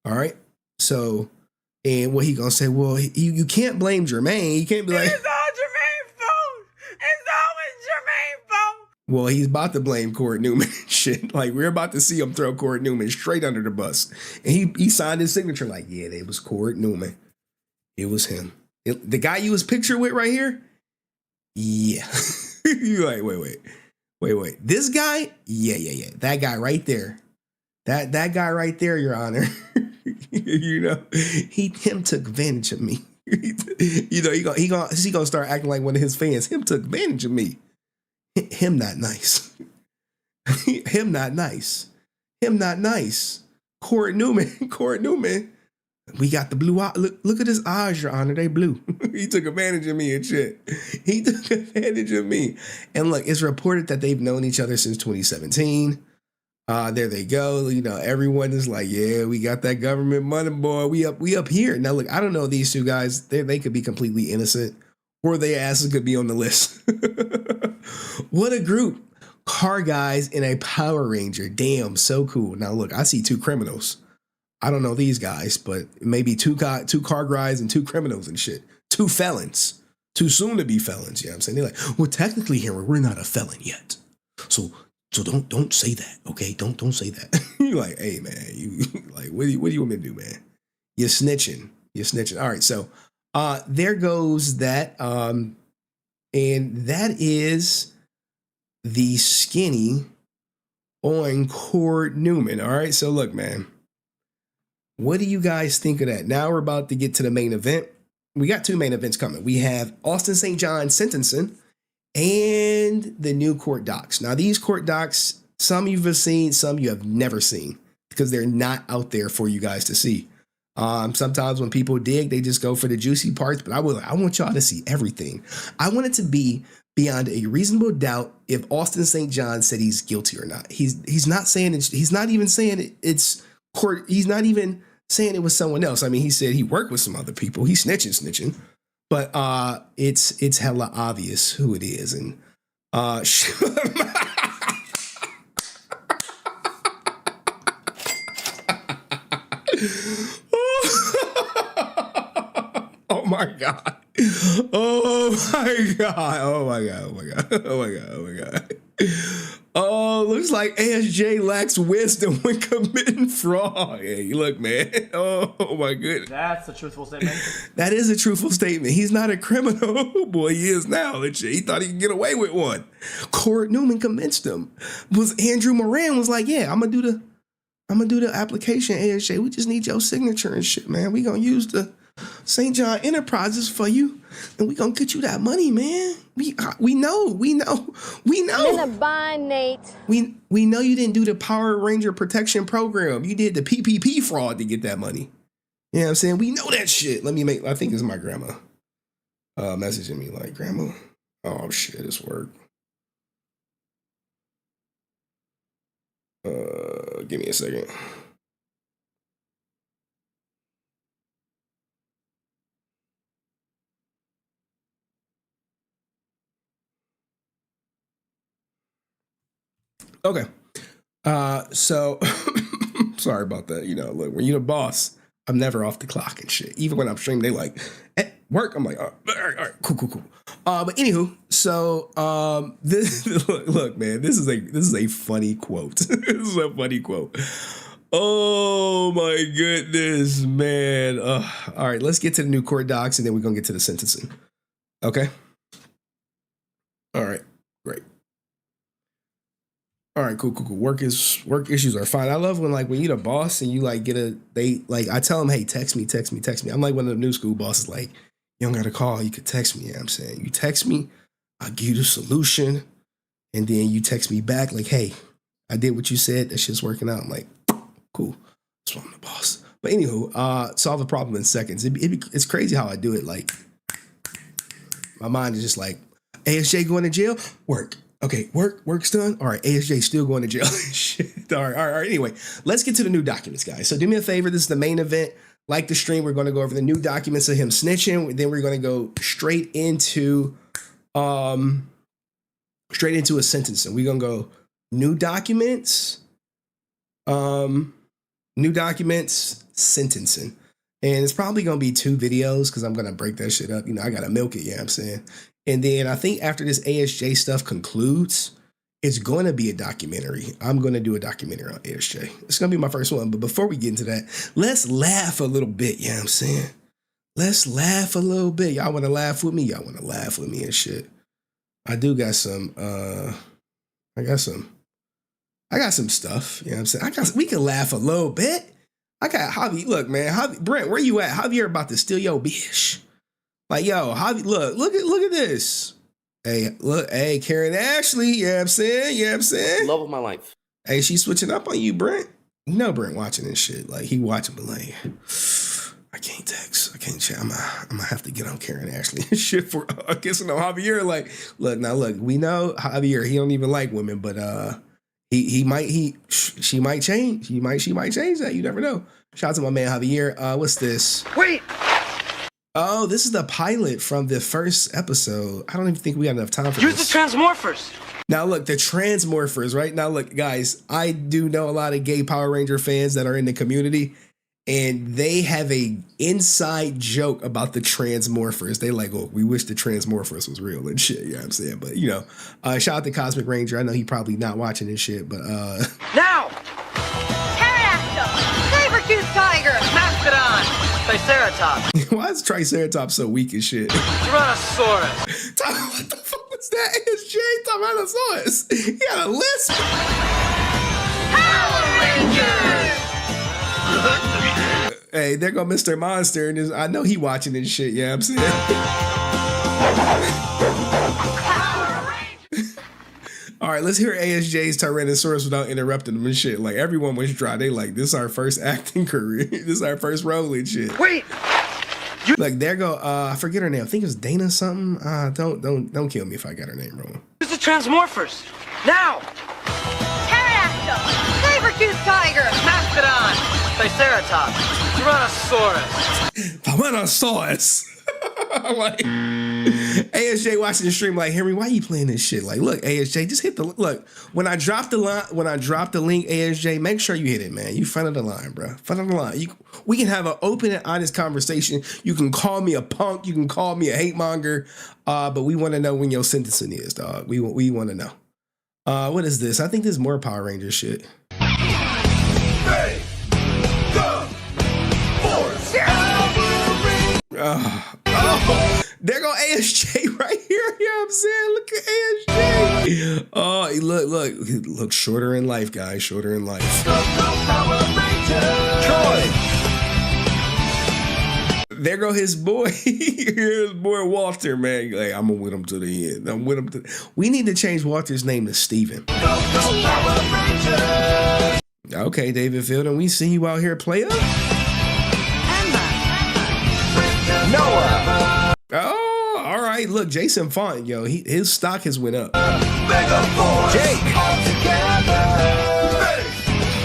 All right, so, and what he gonna say? Well, you can't blame Jermaine. You can't be like, It's all Jermaine's fault. It's always Jermaine's fault. Well, he's about to blame Court Newman and shit. Like, we're about to see him throw Court Newman straight under the bus. And he signed his signature like, yeah, it was Court Newman. It was him. The guy you was pictured with right here? Yeah. You're like, wait. This guy? Yeah. That guy right there. That guy right there, Your Honor. You know, him took advantage of me. You know, he gonna start acting like one of his fans. Him took advantage of me. Him not nice. Him not nice. Court Newman. We got the blue eye. Look at his eyes, Your Honor. They blue. He took advantage of me and shit. He took advantage of me. And look, it's reported that they've known each other since 2017. There they go. You know, everyone is like, yeah, we got that government money, boy. We up here. Now, look, I don't know these two guys. They could be completely innocent, or their asses could be on the list. What a group. Car guys in a Power Ranger. Damn, so cool. Now, look, I see two criminals. I don't know these guys, but maybe two car guys and two criminals and shit. Two felons. Two soon-to-be felons, you know what I'm saying? They're like, well, technically, Henry, we're not a felon yet. So don't say that, okay? Don't say that. You're like, hey, man, you like, what do you want me to do, man? You're snitching. All right, so there goes that. And that is the skinny on Cord Newman. All right, so look, man. What do you guys think of that? Now we're about to get to the main event. We got two main events coming. We have Austin St. John sentencing and the new court docs. Now, these court docs, some you've seen, some you have never seen because they're not out there for you guys to see. Sometimes when people dig, they just go for the juicy parts, but I want y'all to see everything. I want it to be beyond a reasonable doubt if Austin St. John said he's guilty or not. He's not saying it, he's not even saying it's court. He's not even saying it was someone else. I mean, he said he worked with some other people. He's snitching, but it's hella obvious who it is. And oh my God. Oh my God. Oh my God. Oh my God. Oh my God. Oh my God. Oh, looks like ASJ lacks wisdom when committing fraud. Hey, look, man. Oh my goodness. That's a truthful statement. That is a truthful statement. He's not a criminal. Boy, he is now. He thought he could get away with one. Cord Newman convinced him. Andrew Moran was like, yeah, I'm gonna do the application, ASJ. We just need your signature and shit, man. We gonna use the St. John Enterprises for you, and we gonna get you that money, man. We know. I'm in a bind, Nate. We know you didn't do the Power Ranger Protection Program. You did the PPP fraud to get that money. You know what I'm saying? We know that shit. I think it's my grandma messaging me like, Grandma, oh shit, it's work. Give me a second. Okay. So sorry about that. You know, look, when you're the boss, I'm never off the clock and shit. Even when I'm streaming, they like, hey, work. I'm like, all right, cool. But anywho, so this look, man, this is a funny quote. This is a funny quote. Oh my goodness, man. All right, let's get to the new court docs and then we're gonna get to the sentencing. Okay. All right, great. All right, cool. Work issues are fine. I love when you're the boss and you like I tell them, hey, text me. I'm like one of the new school bosses, like, you don't got to call, you could text me. You know what I'm saying? You text me, I'll give you the solution, and then you text me back like, hey, I did what you said, that shit's working out. I'm like, cool. That's why I'm the boss. But anywho, solve a problem in seconds. It's crazy how I do it. Like, my mind is just like, ASJ going to jail? Work. Okay, work's done. All right, ASJ still going to jail. Shit. All right. Anyway, let's get to the new documents, guys. So do me a favor. This is the main event. Like the stream, we're going to go over the new documents of him snitching. Then we're going to go straight into a sentencing. We're going to go new documents, sentencing. And it's probably going to be 2 videos because I'm going to break that shit up. You know, I got to milk it, you know what I'm saying? And then I think after this ASJ stuff concludes, it's going to be a documentary. I'm going to do a documentary on ASJ. It's going to be my first one. But before we get into that, let's laugh a little bit, you know what I'm saying? Let's laugh a little bit. Y'all want to laugh with me? Y'all want to laugh with me and shit. I do got some, I got some stuff, you know what I'm saying? We can laugh a little bit. I got Javi. Look, man, Brent, where you at? Javier about to steal your bitch. Like, yo, Javi, look at this. Hey, Karen Ashley, you know what I'm saying? Love of my life. Hey, she's switching up on you, Brent. You know Brent watching this shit. Like, he watching, but like, I can't text. I can't chat. I'm gonna have to get on Karen Ashley and shit for kissing on Javier. Like, look, we know Javier, he don't even like women, but she might change. She might change that. You never know. Shout out to my man Javier. What's this? Wait. Oh, this is the pilot from the first episode. I don't even think we got enough time for Use this. the transmorphers. Now look, the transmorphers, right? Now look, guys, I do know a lot of gay Power Ranger fans that are in the community, and they have a inside joke about the transmorphers. They like, oh, we wish the transmorphers was real and shit, you know what I'm saying? But, you know, shout out to Cosmic Ranger. I know he probably not watching this shit, but... Now! Pterodactyl! Saber-toothed tiger! Mastodon! Triceratops! Why is Triceratops so weak as shit? Tyrannosaurus! What the fuck was What's that? ASJ Tyrannosaurus. He got a lisp. Power Rangers! Hey, there go Mr. Monster. And I know he watching this shit, yeah, I'm saying. All right, let's hear ASJ's Tyrannosaurus without interrupting them and shit. Like, everyone was dry. They like, this is our first acting career. This is our first role and shit. Wait! Like, there go, I forget her name. I think it was Dana something. Don't kill me if I got her name wrong. Use the transmorphers! Now! Pterodactyl! Saber-toothed tiger! Mastodon! Triceratops! Tyrannosaurus! Tyrannosaurus! I'm like, ASJ watching the stream like, Henry, why you playing this shit? Like, look, ASJ, just hit the look. When I drop the link, ASJ, make sure you hit it, man. You front of the line, bro. Front of the line. We can have an open and honest conversation. You can call me a punk. You can call me a hate monger. But we want to know when your sentencing is, dog. We want to know. What is this? I think this is more Power Rangers shit. There go ASJ right here. You know what I'm saying? Look at ASJ. Oh, he look shorter in life, guys. Shorter in life. Troy. There go his boy. His boy Walter, man. Like, I'm with him to the end. I'm with him to. We need to change Walter's name to Steven. Okay, David Fielden, we see you out here, Plea. Noah. Oh, all right. Look, Jason Font, yo, his stock has went up. Jake.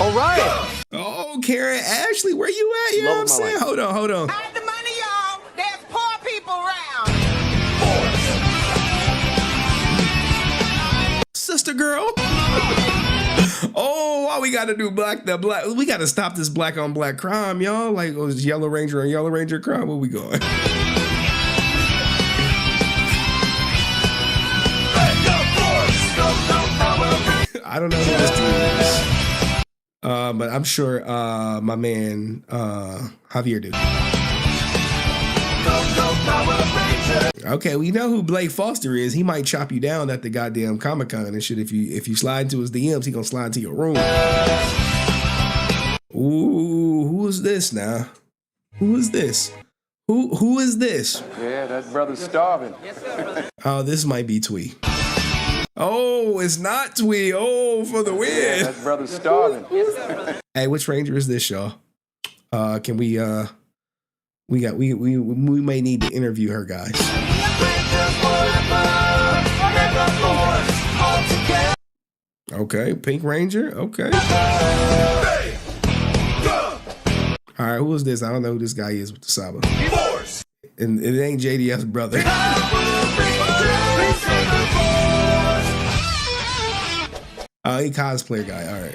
All right. Oh, Karen Ashley, where you at? You know what I'm saying? Hold on. Hide the money, y'all. There's poor people around. Sister girl. Oh, why we got to do black? We got to stop this black on black crime, y'all. Like, it was Yellow Ranger and Yellow Ranger crime. Where we going? I don't know who this dude is. But I'm sure my man Javier did. Okay, we know who Blake Foster is. He might chop you down at the goddamn Comic-Con and shit. If you slide into his DMs, he gonna slide into your room. Ooh, who is this now? Who is this? Who is this? Yeah, that brother's starving. Oh, this might be Twee. Oh, it's not Twee. Oh, for the win. Yeah, that brother's starving. Hey, which Ranger is this, y'all? Can we may need to interview her, guys. Okay, Pink Ranger. Okay. All right, who is this? I don't know who this guy is with the Saba. And it ain't JDF's brother. Oh, he cosplayer guy. All right.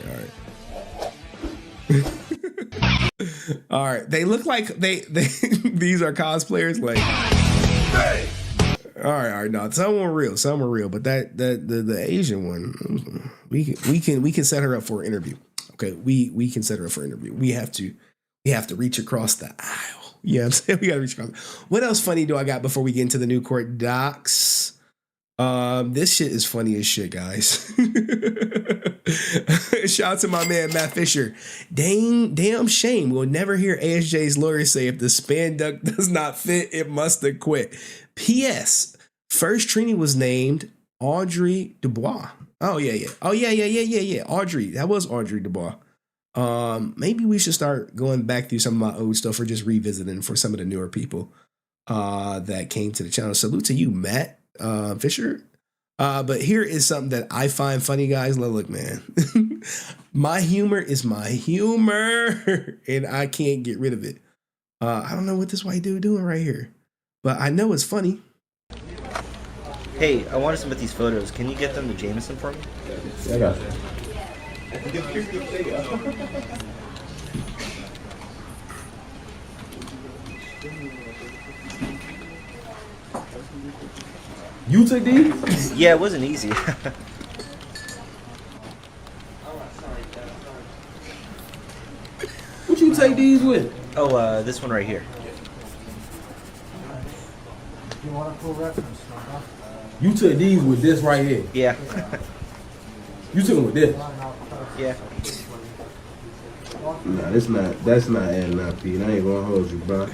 All right. They look like they these are cosplayers. Like, all right. No, some were real, but the Asian one, we can set her up for an interview. Okay, we can set her up for an interview. We have to reach across the aisle. Yeah, I'm saying we gotta reach across. What else funny do I got before we get into the new court docs? This shit is funny as shit, guys. Shout out to my man Matt Fisher. Damn shame. We'll never hear ASJ's lawyer say if the spandex does not fit, it must have quit. P.S. First Trini was named Audrey Dubois. Oh yeah. Audrey. That was Audrey Dubois. Maybe we should start going back through some of my old stuff or just revisiting for some of the newer people that came to the channel. Salute to you, Matt Fisher. But here is something that I find funny, guys. Look, man. My humor is my humor, and I can't get rid of it. I don't know what this white dude doing right here, but I know it's funny. Hey, I want to submit these photos. Can you get them to Jameson for me? Yeah, I got you. You took these? Yeah, it wasn't easy. What you take these with? Oh, this one right here. You want a full reference? You took these with this right here. Yeah. You took them with this. Yeah. Nah, that's not adding up, Pete. I ain't gonna hold you, bro.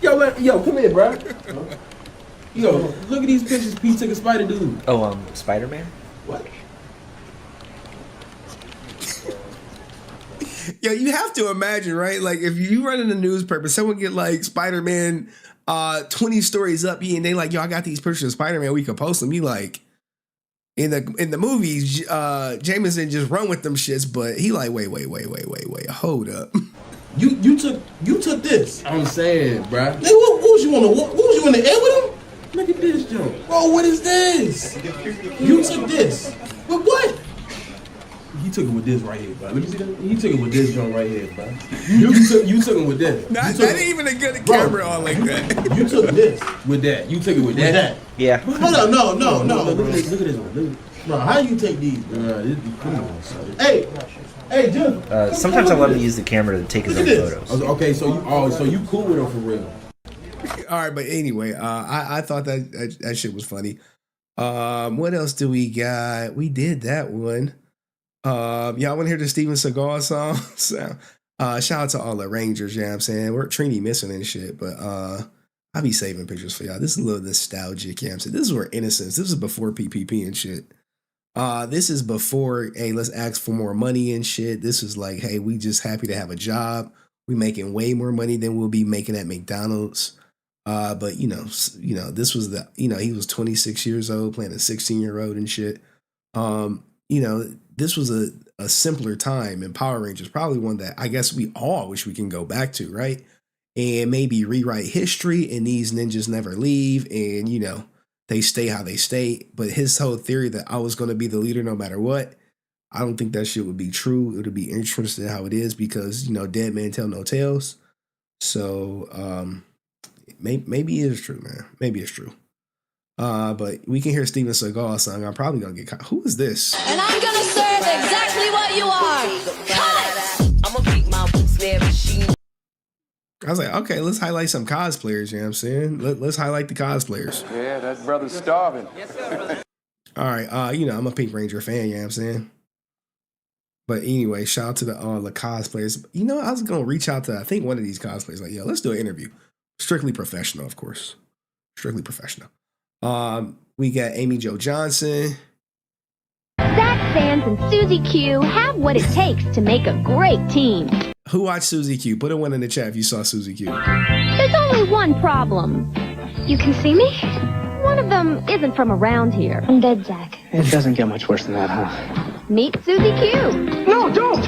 Yo, come here, bro. Yo, look at these pictures Pete took a Spider Dude. Oh, Spider-Man? What? Yo, you have to imagine, right? Like, if you run in the newspaper, someone get like Spider-Man 20 stories up, and they like, yo, I got these pictures of Spider-Man, we could post them. You like, in the movies, Jameson just run with them shits, but he like, wait, hold up. You took this. I'm saying, bro. Nigga, what was you on the air with him? Look at this joint. Bro, what is this? You took this. But what? He took it with this right here, bro. Let me see that. He took it with this joint right here, bro. You took it with this. That ain't even a good camera on like that. You took this with that. You took it with that. Yeah. Hold on, no. Look at this one. Bro, how you take these? Hey, Jim. Sometimes I let him use the camera to take his own photos. Okay, so you cool with him for real? All right, but anyway, I thought that shit was funny. What else do we got? We did that one. Y'all want to hear the Steven Seagal song? So, shout out to all the Rangers, you know what I'm saying? We're Trini missing and shit, but I be saving pictures for y'all. This is a little nostalgic, you know what I'm saying? This is where innocence. This is before PPP and shit. This is before, hey, let's ask for more money and shit. This is like, hey, we just happy to have a job. We making way more money than we'll be making at McDonald's. But you know, this was he was 26 years old playing a 16-year-old and shit. This was a simpler time in Power Rangers, probably one that I guess we all wish we can go back to, right? And maybe rewrite history, and these ninjas never leave, and they stay how they stay. But his whole theory that I was going to be the leader no matter what, I don't think that shit would be true. It would be interesting how it is because, dead men tell no tales. So maybe it is true, man. Maybe it's true. But we can hear Steven Seagal song. I'm probably going to get caught. Who is this? And I'm going to serve exactly what you are. Cut! I'm going to keep my boots there, machine. I was like, okay, let's highlight some cosplayers, you know what I'm saying? Let's highlight the cosplayers. Yeah, that brother's starving. Yes, sir, brother. All right, I'm a Pink Ranger fan, you know what I'm saying? But anyway, shout out to the cosplayers. I was going to reach out to, I think, one of these cosplayers, like, yo, let's do an interview. Strictly professional, of course. Strictly professional. We got Amy Jo Johnson. Zach Sands and Susie Q have what it takes to make a great team. Who watched Susie Q? Put a one in the chat if you saw Susie Q. There's only one problem. You can see me? One of them isn't from around here. I'm dead, Zach. It doesn't get much worse than that, huh? Meet Susie Q. No, don't!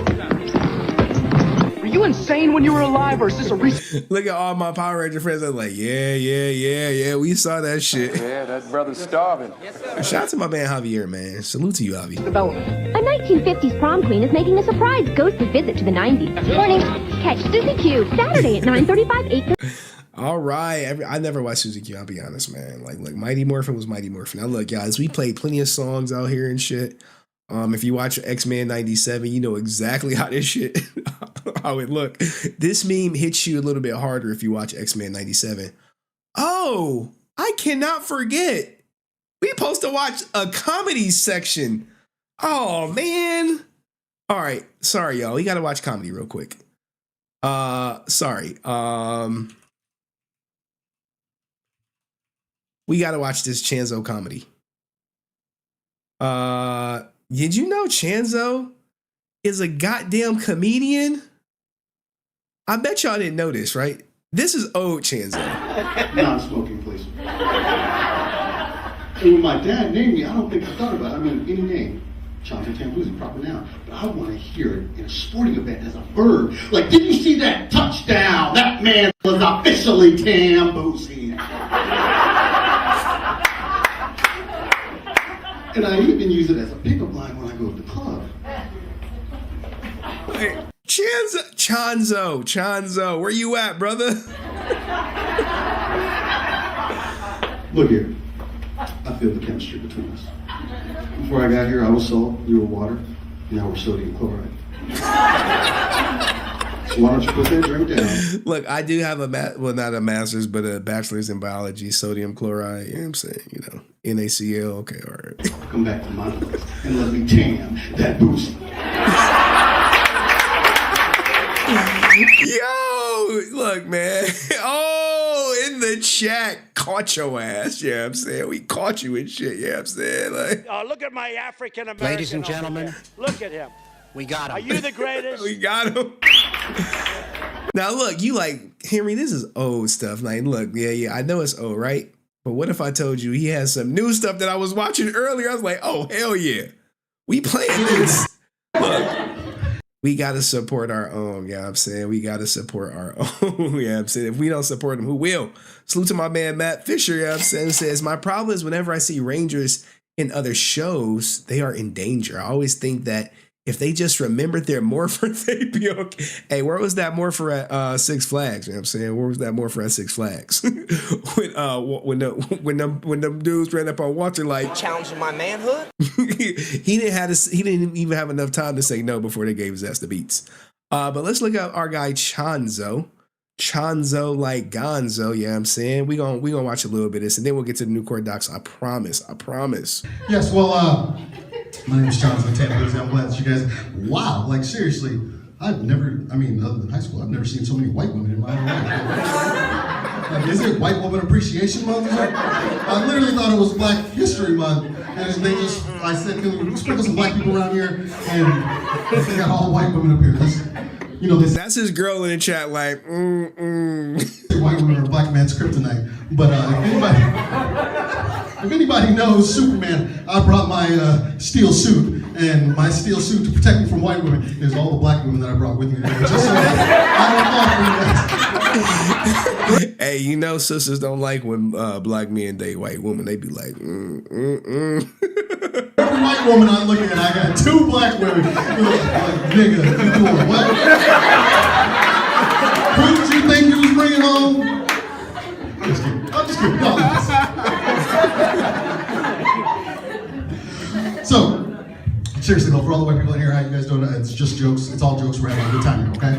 Are you insane when you were alive, or is this a recent? Look at all my Power Ranger friends. I'm like, yeah, we saw that shit. Yeah, that brother's starving. Shout out to my man Javier, man. Salute to you, Javi. A 1950s prom queen is making a surprise ghostly visit to the 90s. Morning. Catch Susie Q Saturday at 9:35, 8:30. All right. I never watched Susie Q, I'll be honest, man. Like Mighty Morphin was Mighty Morphin. Now look, guys, we played plenty of songs out here and shit. If you watch X-Men 97, you know exactly how this shit, how it look. This meme hits you a little bit harder if you watch X-Men 97. Oh, I cannot forget. We supposed to watch a comedy section. Oh, man. All right. Sorry, y'all. We got to watch comedy real quick. Sorry. We got to watch this Chanzo comedy. Did you know Chanzo is a goddamn comedian? I bet y'all didn't know this, right? This is old Chanzo. Non-smoking, please. And when my dad named me, I don't think I thought about it. I mean, any name. Chauncey Tambuzi, proper noun. But I want to hear it in a sporting event as a verb. Like, did you see that touchdown? That man was officially Tambuzi. And I even use it as a pickup line when I go to the club. Wait, Chanzo, where you at, brother? Look here. I feel the chemistry between us. Before I got here, I was salt, you were water, now we're sodium chloride. So why don't you put that drink down? Look, I do have not a master's, but a bachelor's in biology, sodium chloride. You know what I'm saying? NACL. Okay, all right. Come back to my place and let me tan that boost. Yo, look, man. Oh, in the chat, caught your ass. Yeah, I'm saying we caught you and shit. Yeah, I'm saying like. Look at my African American. Ladies and gentlemen, look at him. We got him. Are you the greatest? We got him. Now look, you like Henry. This is old stuff. Like, look, yeah. I know it's old, right? But what if I told you he has some new stuff that I was watching earlier? I was like, oh hell yeah, we playing this. Look. We got to support our own, you know what I'm saying? We got to support our own, you know what I'm saying? If we don't support them, who will? Salute to my man, Matt Fisher, you know what I'm saying? Says, my problem is whenever I see Rangers in other shows, they are in danger. I always think that if they just remembered their morpher, they'd be okay. Hey, where was that morpher at Six Flags? You know what I'm saying? Where was that morpher at Six Flags? when them dudes ran up on Walter like Challenging my manhood? he didn't even have enough time to say no before they gave his ass the beats. But let's look at our guy Chonzo. Chonzo like Gonzo, yeah, I'm saying. We gonna watch a little bit of this and then we'll get to the new court docs. I promise. Yes, well, my name is Jonathan Taylor. I'm glad that you guys, wow, like seriously, other than high school, I've never seen so many white women in my life. Like, is it White Woman Appreciation Month? I literally thought it was Black History Month. And I said, can we sprinkle some black people around here? And they got all white women up here. That's his girl in the chat like, White women are black man's kryptonite. But if anybody knows Superman, I brought my steel suit, and my steel suit to protect me from white women is all the black women that I brought with me today. Just so I don't fall. Hey, you know sisters don't like when black men date white women. They be like, Every white woman I'm looking at, I got two black women. Like, nigga, you doing what? Who did you think you was bringing home? I'm just kidding. No. So, seriously though, for all the white people in here, how you guys doing? It's just jokes. It's all jokes. We're having a good time here, okay?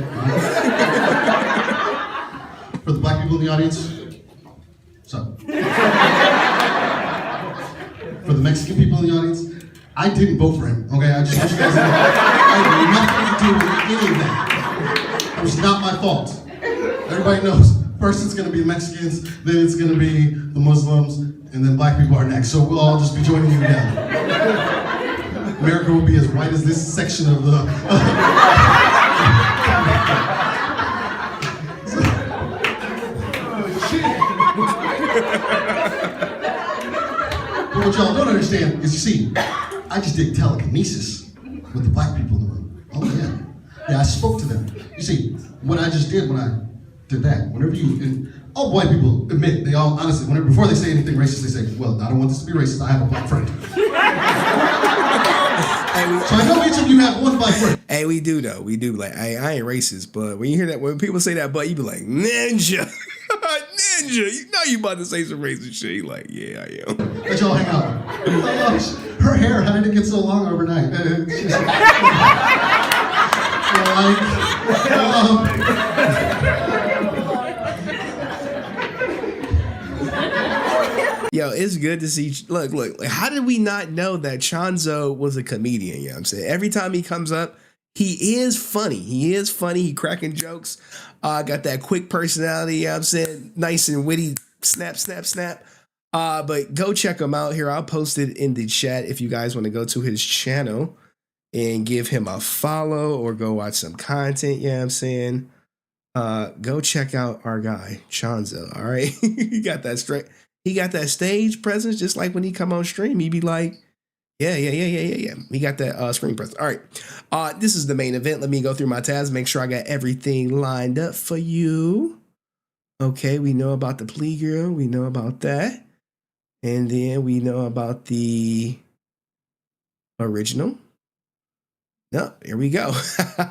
For the black people in the audience, what's up? For the Mexican people in the audience, I didn't vote for him, okay? I just want you guys to know. I had nothing to do with any of that. It was not my fault. Everybody knows. First it's gonna be the Mexicans, then it's gonna be the Muslims, and then black people are next. So we'll all just be joining you together. America will be as white as this section of the... But what y'all don't understand is, you see, I just did telekinesis with the black people in the room. Oh yeah. Yeah, I spoke to them. You see, what I just did when I did that, whenever you, and all white people admit, they all, honestly, whenever, before they say anything racist, they say, well, I don't want this to be racist, I have a black friend. So I know each of you have one black friend. Hey, we do though. We do like, I ain't racist, but when you hear that, when people say that, but you be like, ninja. Ninja, you know you about to say some racist shit. You like, yeah, I am. Let y'all hang out. Her hair, how did it get so long overnight? Yo, it's good to see. Look, like, how did we not know that Chonzo was a comedian? You know what I'm saying? Every time he comes up, he is funny. He cracking jokes. Got that quick personality, you know what I'm saying? Nice and witty. Snap. But go check him out here. I'll post it in the chat if you guys want to go to his channel and give him a follow or go watch some content, you know what I'm saying? Go check out our guy, Chonzo, all right? He got that stage presence, just like when he come on stream, he be like, yeah. He got that screen presence. All right. This is the main event. Let me go through my tabs, make sure I got everything lined up for you. Okay, we know about the plea girl. We know about that. And then we know about the original. No, here we go.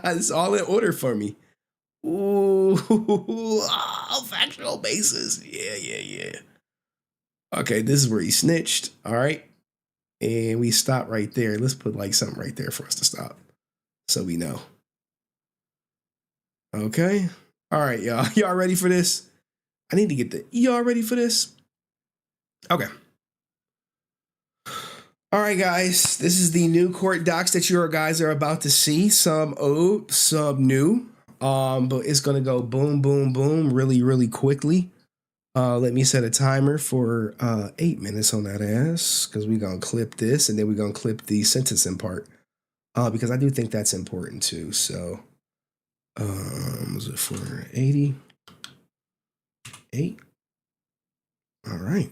It's all in order for me. Ooh, factual basis. Yeah. Okay, this is where he snitched. All right. And we stop right there. Let's put like something right there for us to stop so we know. Okay. All right, y'all. Y'all ready for this? I need to get y'all ready for this? Okay. All right, guys, this is the new court docs that you guys are about to see. Some old, some new, but it's gonna go boom, boom, boom, really, really quickly. Let me set a timer for 8 minutes on that ass, because we're gonna clip this and then we're gonna clip the sentencing part, because I do think that's important too. So, was it for 80? 8? All right.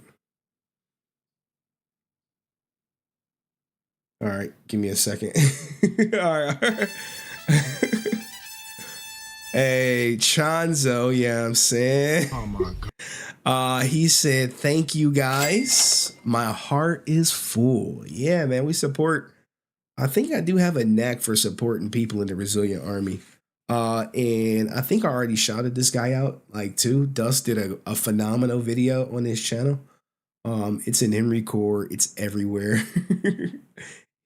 All right, give me a second. All right. Hey, Chanzo, yeah, I'm saying. Oh my God. He said, thank you guys. My heart is full. Yeah, man, we support. I think I do have a knack for supporting people in the Resilient Army. And I think I already shouted this guy out, like, too. Dust did a phenomenal video on his channel. It's in Henry Core. It's everywhere.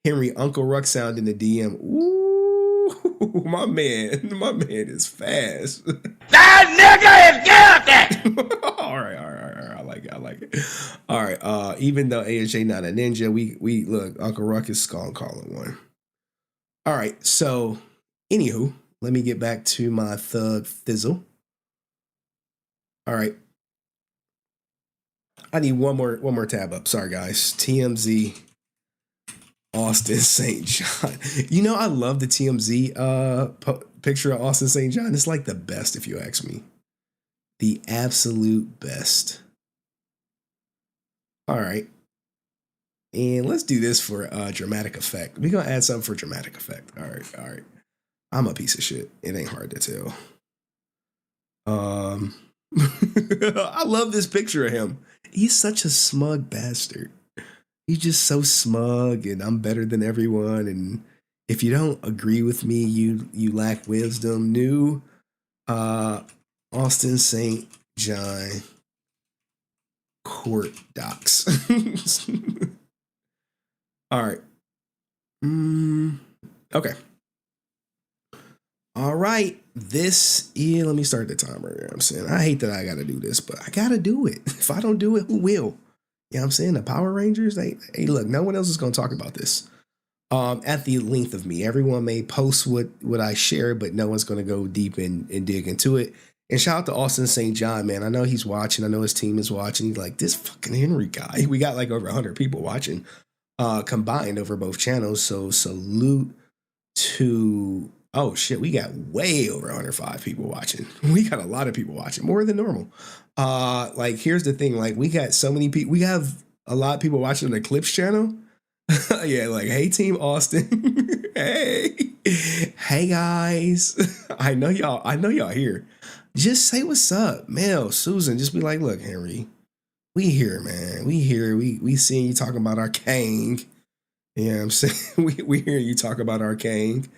Henry, Uncle Ruck sound in the DM. Ooh, my man is fast. That nigga is guilty! All right. I like it. All right. Even though ASJ not a ninja, we look, Uncle Ruck is calling one. All right. So, anywho, let me get back to my thug fizzle. All right. I need one more tab up. Sorry, guys. TMZ. Austin St. John. You know, I love the TMZ picture of Austin St. John. It's like the best, if you ask me. The absolute best. All right. And let's do this for dramatic effect. We're going to add something for dramatic effect. All right. I'm a piece of shit. It ain't hard to tell. I love this picture of him. He's such a smug bastard. He's just so smug, and I'm better than everyone. And if you don't agree with me, you lack wisdom. New Austin St. John court docs. All right. Okay. All right. Let me start the timer. You know what I'm saying? I hate that I got to do this, but I got to do it. If I don't do it, who will? You know what I'm saying? The Power Rangers, hey, look, no one else is going to talk about this at the length of me. Everyone may post what I share, but no one's going to go deep and dig into it. And shout out to Austin St. John, man. I know he's watching. I know his team is watching. He's like, this fucking Henry guy. We got like over 100 people watching combined over both channels. So salute to, oh shit, we got way over 105 people watching. We got a lot of people watching, more than normal. Like, here's the thing, like, we got so many people, we have a lot of people watching the Clips channel. Yeah, like, hey team Austin. hey guys. I know y'all here. Just say what's up. Mel, Susan, just be like, look, Henry, we here, man. We here. We seeing you talking about our king. You know what I'm saying? we hear you talk about our king.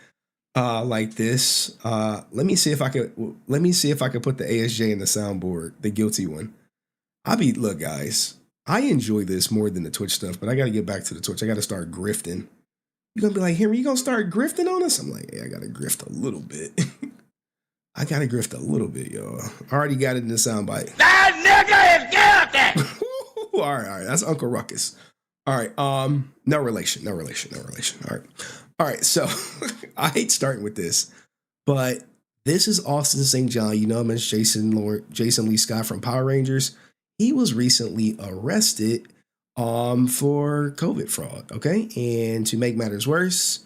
Like this. Let me see if I could put the ASJ in the soundboard, the guilty one. Look, guys, I enjoy this more than the Twitch stuff, but I gotta get back to the Twitch. I gotta start grifting. You're gonna be like, Henry, you gonna start grifting on us? I'm like, yeah, I gotta grift a little bit. I gotta grift a little bit, y'all. I already got it in the soundbite. That nigga is guilty! All right, that's Uncle Ruckus. All right, no relation. All right, so I hate starting with this, but this is Austin St. John. You know him as Jason Lee Scott from Power Rangers. He was recently arrested for COVID fraud, okay? And to make matters worse,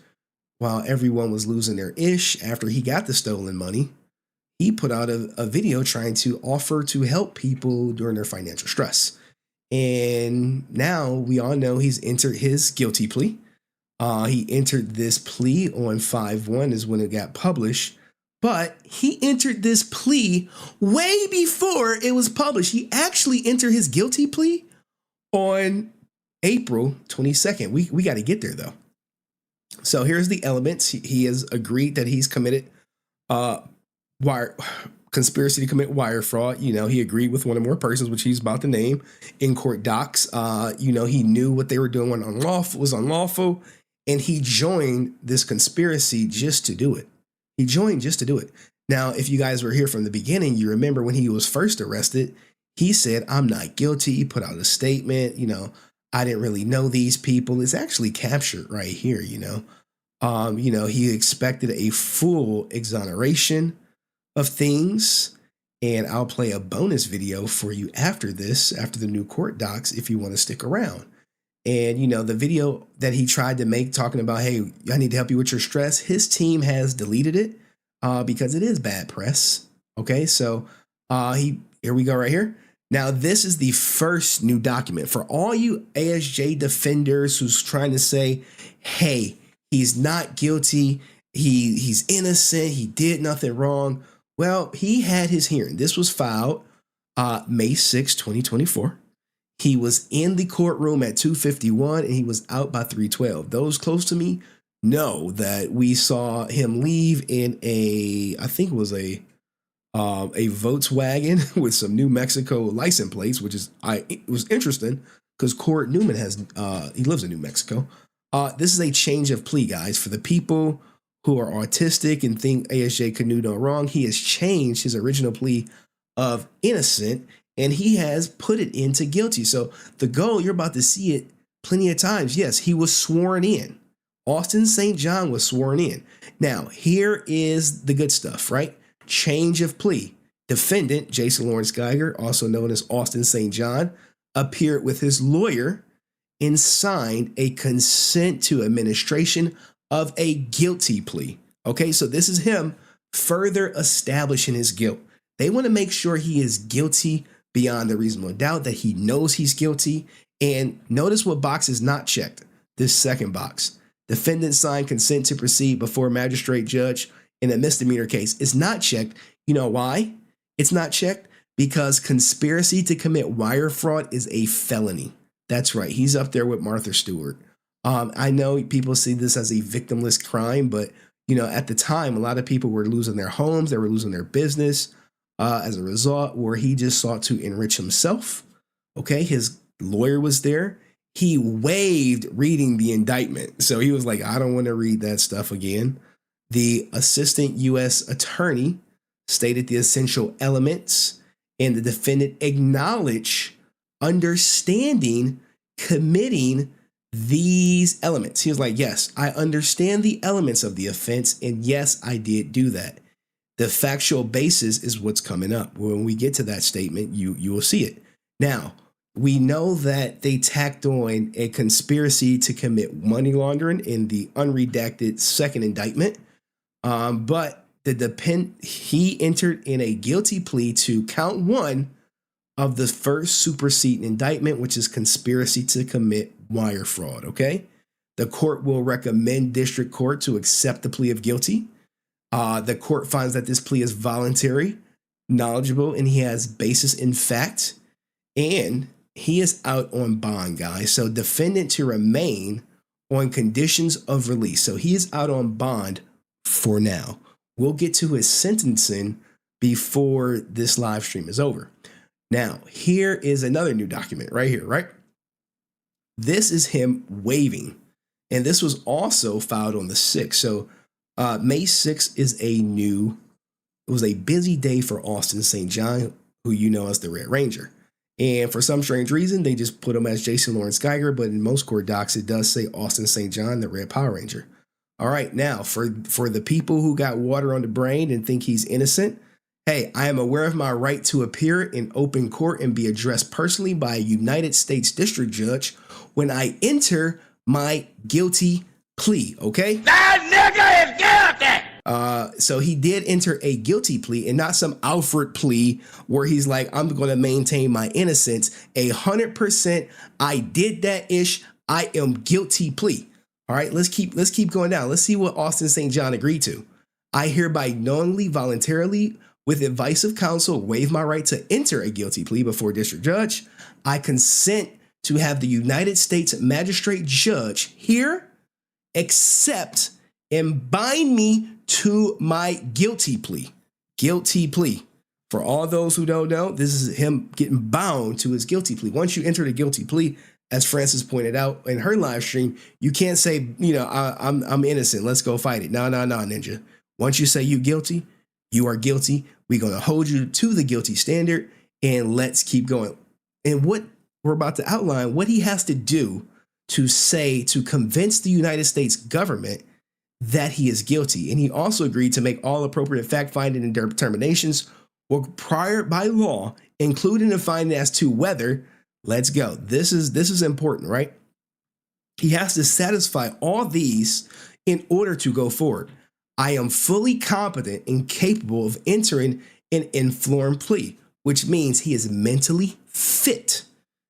while everyone was losing their ish after he got the stolen money, he put out a video trying to offer to help people during their financial stress. And now we all know he's entered his guilty plea. He entered this plea on 5/1 is when it got published, but he entered this plea way before it was published. He actually entered his guilty plea on April 22nd. We got to get there though. So here's the elements. He has agreed that he's committed conspiracy to commit wire fraud. You know, he agreed with one or more persons, which he's about to name in court docs. You know, he knew what they were doing was unlawful, and he joined this conspiracy just to do it. He joined just to do it. Now, if you guys were here from the beginning, you remember when he was first arrested, he said, I'm not guilty. He put out a statement, you know, I didn't really know these people. It's actually captured right here, he expected a full exoneration of things. And I'll play a bonus video for you after this, after the new court docs, if you want to stick around. And, the video that he tried to make talking about, hey, I need to help you with your stress. His team has deleted it because it is bad press. Okay, so here we go right here. Now, this is the first new document for all you ASJ defenders who's trying to say, hey, he's not guilty. He's innocent. He did nothing wrong. Well, he had his hearing. This was filed May 6, 2024. He was in the courtroom at 2:51 and he was out by 3:12. Those close to me know that we saw him leave in I think it was a Volkswagen with some New Mexico license plates, which it was interesting because Newman he lives in New Mexico. This is a change of plea, guys, for the people who are autistic and think ASJ could do no wrong. He has changed his original plea of innocent and he has put it into guilty. So the goal, you're about to see it plenty of times. Yes, he was sworn in. Austin St. John was sworn in. Now, here is the good stuff, right? Change of plea. Defendant, Jason Lawrence Geiger, also known as Austin St. John, appeared with his lawyer and signed a consent to administration of a guilty plea. Okay, so this is him further establishing his guilt. They want to make sure he is guilty beyond a reasonable doubt, that he knows he's guilty. And notice what box is not checked. This second box. Defendant signed consent to proceed before a magistrate judge in a misdemeanor case. It's not checked. You know why it's not checked? Because conspiracy to commit wire fraud is a felony. That's right. He's up there with Martha Stewart. I know people see this as a victimless crime, but at the time, a lot of people were losing their homes, they were losing their business as a result, where he just sought to enrich himself. Okay, his lawyer was there. He waived reading the indictment, so he was like, "I don't want to read that stuff again." The assistant U.S. attorney stated the essential elements, and the defendant acknowledged understanding committing these elements. He was like, yes, I understand the elements of the offense, and yes, I did do that. The factual basis is what's coming up. When we get to that statement, you will see it. Now, we know that they tacked on a conspiracy to commit money laundering in the unredacted second indictment, but he entered in a guilty plea to count one of the first superseding indictment, which is conspiracy to commit wire fraud, okay? The court will recommend district court to accept the plea of guilty. The court finds that this plea is voluntary, knowledgeable, and he has basis in fact, and he is out on bond, guys. So defendant to remain on conditions of release. So he is out on bond for now. We'll get to his sentencing before this live stream is over. Now, here is another new document right here, right? This is him waiving. And this was also filed on the 6th. So May 6th it was a busy day for Austin St. John, who you know as the Red Ranger. And for some strange reason, they just put him as Jason Lawrence Geiger, but in most court docs, it does say Austin St. John, the Red Power Ranger. All right, now, for the people who got water on the brain and think he's innocent, hey, I am aware of my right to appear in open court and be addressed personally by a United States District Judge when I enter my guilty plea, okay? That nigga is guilty! So he did enter a guilty plea and not some Alfred plea where he's like, I'm going to maintain my innocence. 100%, I did that ish. I am guilty plea. All right, let's keep going down. Let's see what Austin St. John agreed to. I hereby knowingly, voluntarily, with advice of counsel, waive my right to enter a guilty plea before district judge. I consent to have the United States magistrate judge here accept and bind me to my guilty plea. Guilty plea. For all those who don't know, this is him getting bound to his guilty plea. Once you enter the guilty plea, as Francis pointed out in her live stream, you can't say, I'm innocent. Let's go fight it. No, Ninja. Once you say you guilty, you are guilty. We're going to hold you to the guilty standard and let's keep going. And what we're about to outline what he has to do to convince the United States government that he is guilty. And he also agreed to make all appropriate fact-finding and determinations required by law, including a finding as to whether, let's go. This is important, right? He has to satisfy all these in order to go forward. I am fully competent and capable of entering an informed plea, which means he is mentally fit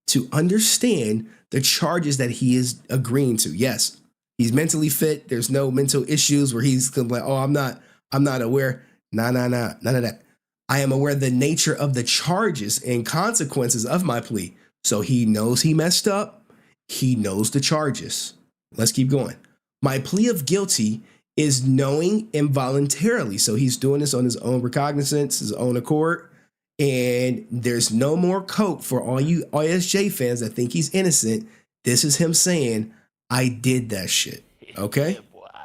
to understand the charges that he is agreeing to. Yes, he's mentally fit. There's no mental issues where he's like, oh, I'm not aware. Nah, none of that. I am aware of the nature of the charges and consequences of my plea. So he knows he messed up. He knows the charges. Let's keep going. My plea of guilty is knowing involuntarily. So he's doing this on his own recognizance, his own accord. And there's no more coke for all you ISJ fans that think he's innocent. This is him saying, I did that shit. Okay?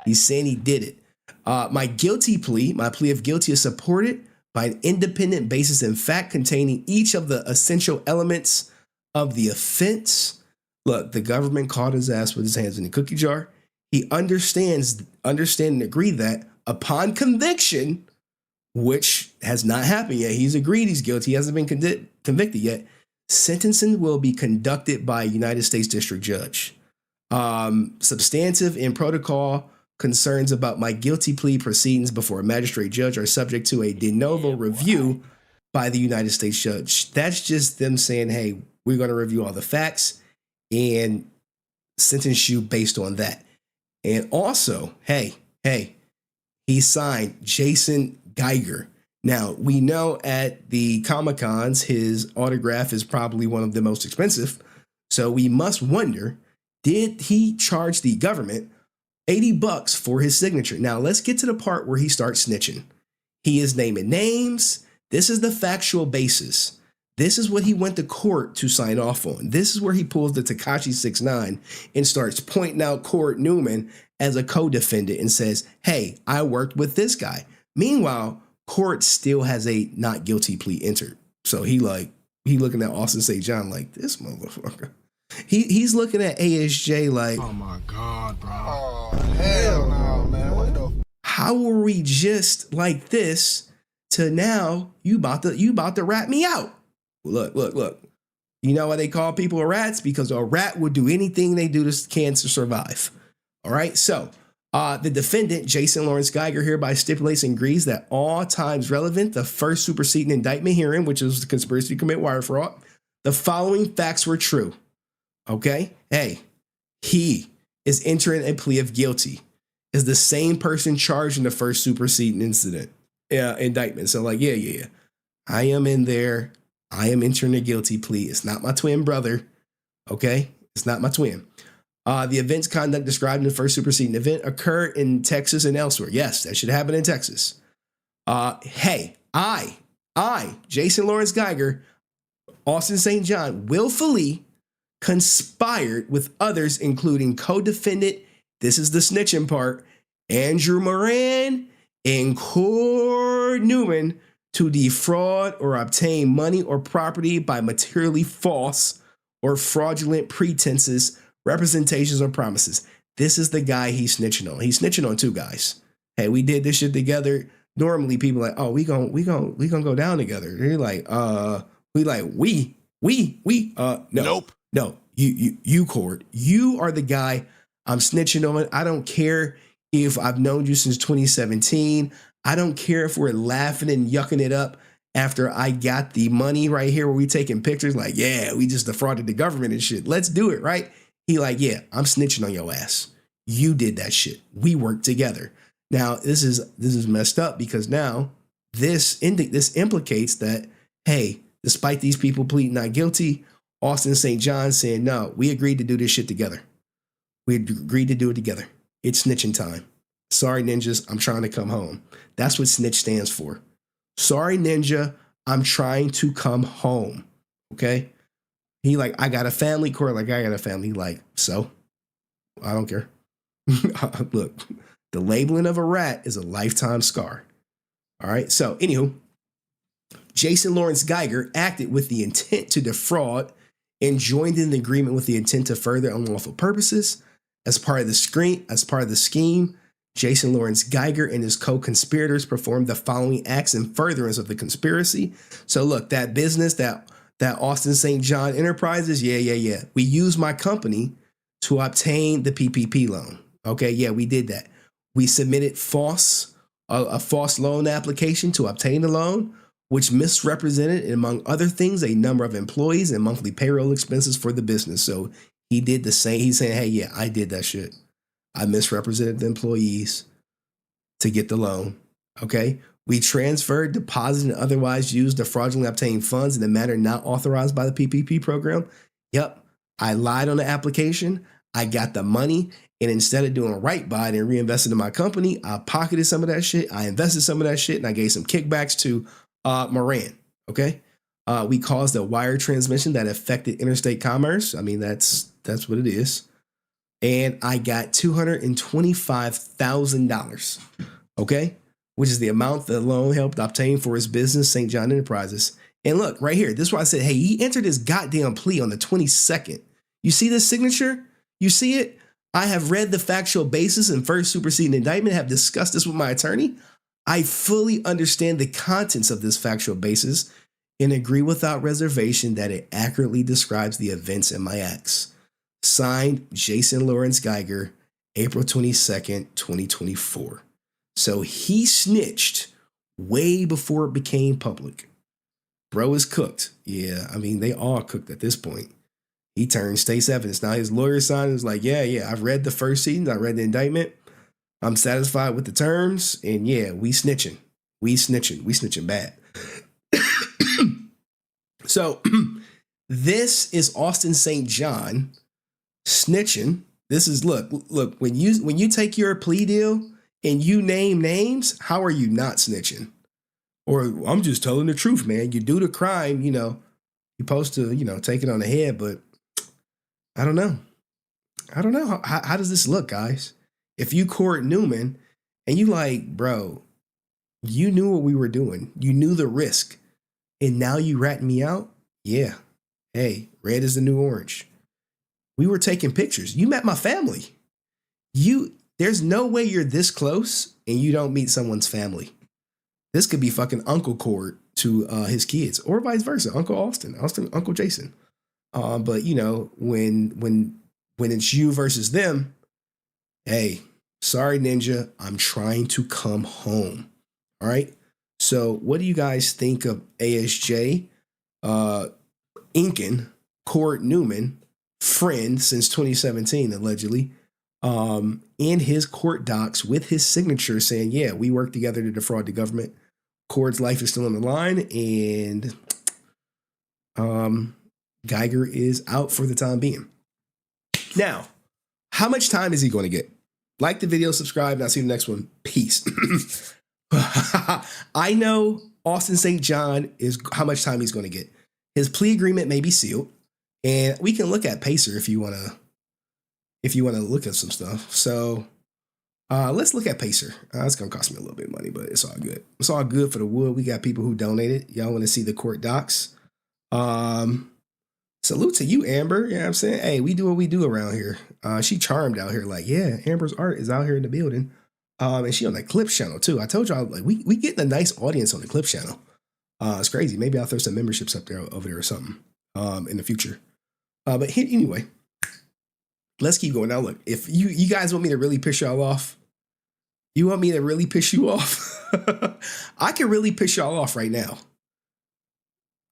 He's saying he did it. My plea of guilty is supported by an independent basis in fact containing each of the essential elements of the offense. Look, the government caught his ass with his hands in the cookie jar. He understand and agree that upon conviction, which has not happened yet, he's agreed he's guilty, he hasn't been convicted yet, sentencing will be conducted by a United States District Judge. Substantive and protocol concerns about my guilty plea proceedings before a magistrate judge are subject to a de novo review by the United States judge. That's just them saying, hey, we're going to review all the facts and sentence you based on that. And also, hey, he signed Jason Geiger. Now, we know at the Comic-Cons, his autograph is probably one of the most expensive. So we must wonder, did he charge the government $80 for his signature? Now, let's get to the part where he starts snitching. He is naming names. This is the factual basis. This is what he went to court to sign off on. This is where he pulls the Tekashi 6ix9ine and starts pointing out Court Newman as a co-defendant and says, hey, I worked with this guy. Meanwhile, Court still has a not guilty plea entered. So he looking at Austin St. John like, this motherfucker. He's looking at ASJ like, oh my God, bro. Oh, hell no, man. What the? How were we just like this to now you about to rat me out? Look. You know why they call people rats? Because a rat would do anything they do to survive. All right. So the defendant, Jason Lawrence Geiger, hereby stipulates and agrees that all times relevant, the first superseding indictment hearing, which was the conspiracy to commit wire fraud, the following facts were true. Okay. Hey, he is entering a plea of guilty. Is the same person charged in the first superseding indictment. So like, yeah. I am in there. I am entering a guilty plea. It's not my twin brother. Okay. It's not my twin. The event's conduct described in the first superseding event occurred in Texas and elsewhere. Yes, that should happen in Texas. Hey, I, Jason Lawrence Geiger, Austin St. John, willfully conspired with others, including co-defendant, this is the snitching part, Andrew Moran and Court Newman, to defraud or obtain money or property by materially false or fraudulent pretenses, representations, or promises. This is the guy he's snitching on. He's snitching on two guys. Hey, we did this shit together. Normally people are like, oh, we gonna go down together. They're like, no. Nope. No, you Court. You are the guy I'm snitching on. I don't care if I've known you since 2017. I don't care if we're laughing and yucking it up after I got the money right here where we taking pictures like, yeah, we just defrauded the government and shit. Let's do it, right? He like, yeah, I'm snitching on your ass. You did that shit. We worked together. Now, this is messed up because now this implicates that, hey, despite these people pleading not guilty, Austin St. John saying, no, we agreed to do this shit together. We agreed to do it together. It's snitching time. Sorry, ninjas, I'm trying to come home. That's what snitch stands for. Sorry, ninja, I'm trying to come home. Okay? He like, I got a family. Court like, I got a family. Like, so? I don't care. Look, the labeling of a rat is a lifetime scar. All right? So, anywho, Jason Lawrence Geiger acted with the intent to defraud and joined in the agreement with the intent to further unlawful purposes. As part of the scheme, Jason Lawrence Geiger and his co-conspirators performed the following acts in furtherance of the conspiracy. So look, that business, that Austin St. John Enterprises, yeah. We used my company to obtain the PPP loan. Okay, yeah, we did that. We submitted a false loan application to obtain the loan, which misrepresented, among other things, a number of employees and monthly payroll expenses for the business. So he did the same. He's saying, hey, yeah, I did that shit. I misrepresented the employees to get the loan. Okay. We transferred, deposited, and otherwise used the fraudulently obtained funds in a manner not authorized by the PPP program. Yep. I lied on the application. I got the money. And instead of doing right by it and reinvested in my company, I pocketed some of that shit. I invested some of that shit and I gave some kickbacks to Moran. Okay. We caused a wire transmission that affected interstate commerce. I mean, that's what it is. And I got $225,000, okay, which is the amount the loan helped obtain for his business, St. John Enterprises. And look, right here, this is why I said, hey, he entered his goddamn plea on the 22nd. You see this signature? You see it? I have read the factual basis and first superseding indictment, have discussed this with my attorney. I fully understand the contents of this factual basis and agree without reservation that it accurately describes the events in my acts. Signed, Jason Lawrence Geiger, April 22nd, 2024. So he snitched way before it became public. Bro is cooked. Yeah, I mean, they all cooked at this point. He turned state's evidence. Now his lawyer signed and was like, yeah, I've read the first scene. I read the indictment. I'm satisfied with the terms. And yeah, we snitching. We snitching bad. So this is Austin St. John snitching. This is look, when you take your plea deal and you name names, how are you not snitching? Or I'm just telling the truth, man. You do the crime, you're supposed to, take it on the head, but I don't know. How does this look, guys? If you court Newman and you like, bro, you knew what we were doing. You knew the risk. And now you rat me out? Yeah. Hey, red is the new orange. We were taking pictures. You met my family. There's no way you're this close and you don't meet someone's family. This could be fucking Uncle Cord to his kids, or vice versa. Uncle Austin, Uncle Jason. But when it's you versus them, hey, sorry, Ninja, I'm trying to come home. All right. So what do you guys think of ASJ inking Cord Newman, friend since 2017, allegedly, in his court docs with his signature saying, yeah, we worked together to defraud the government. Cord's life is still on the line, and Geiger is out for the time being. Now, how much time is he going to get? Like the video, subscribe, and I'll see you in the next one. Peace. I know Austin St. John is how much time he's going to get. His plea agreement may be sealed, and we can look at Pacer if you want to look at some stuff. So let's look at Pacer. It's going to cost me a little bit of money, but it's all good. It's all good for the wood. We got people who donated. Y'all want to see the court docs. Salute to you, Amber. You know what I'm saying? Hey, we do what we do around here. She charmed out here. Like, yeah, Amber's art is out here in the building. And she on the Clips channel too. I told y'all, like, we getting a nice audience on the Clips channel. It's crazy. Maybe I'll throw some memberships up there over there or something in the future. But anyway, let's keep going. Now, look, if you guys want me to really piss y'all off, you want me to really piss you off? I can really piss y'all off right now.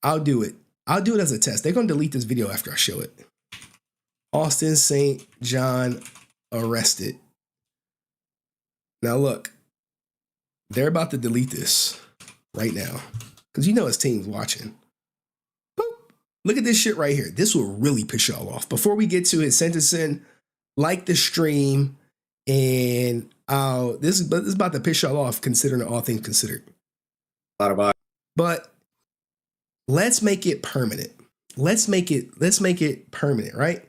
I'll do it. I'll do it as a test. They're going to delete this video after I show it. Austin St. John arrested. Now, look, they're about to delete this right now because his team's watching. Boop. Look at this shit right here. This will really piss y'all off. Before we get to his sentencing, like the stream, and this is about to piss y'all off considering all things considered. But let's make it permanent. Let's make it permanent, right?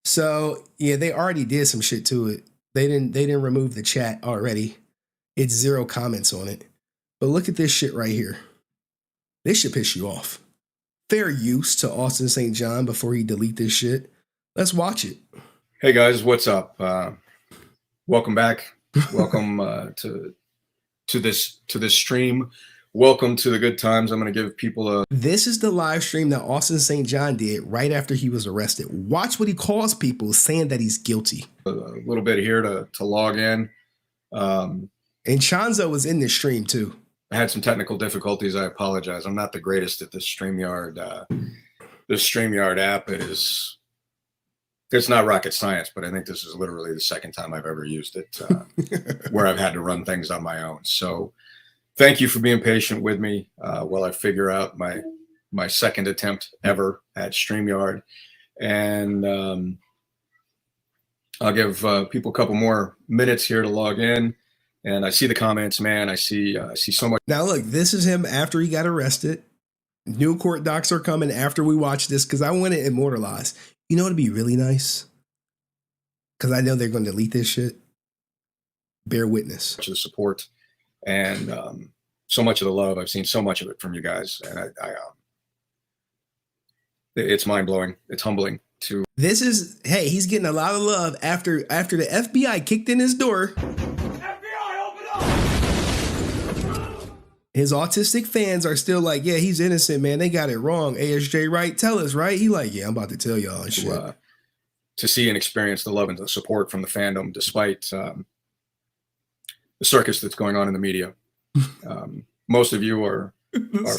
So yeah, they already did some shit to it. They didn't remove the chat already. It's 0 comments on it. But look at this shit right here. This should piss you off. fair use to Austin St. John before he delete this shit. Let's watch it. Hey guys, what's up? Welcome back. Welcome to this stream. Welcome to the good times. I'm going to give people a... This is the live stream that Austin St. John did right after he was arrested. Watch what he calls people saying that he's guilty. A little bit here to log in. And Chanzo was in this stream too. I had some technical difficulties. I apologize. I'm not the greatest at this StreamYard. This StreamYard app, it's not rocket science, but I think this is literally the second time I've ever used it where I've had to run things on my own. So thank you for being patient with me while I figure out my second attempt ever at StreamYard. And I'll give people a couple more minutes here to log in. And I see the comments, man. I see so much. Now look, this is him after he got arrested. New court docs are coming after we watch this because I want it immortalized. You know, it'd be really nice because I know they're going to delete this shit. Bear witness. Much of the support and so much of the love. I've seen so much of it from you guys, and it's mind blowing. It's humbling to. This is he's getting a lot of love after the FBI kicked in his door. His autistic fans are still like, yeah, he's innocent, man. They got it wrong. ASJ, right? Tell us, right? He like, yeah, I'm about to tell y'all and shit. To see and experience the love and the support from the fandom, despite the circus that's going on in the media. Most of you are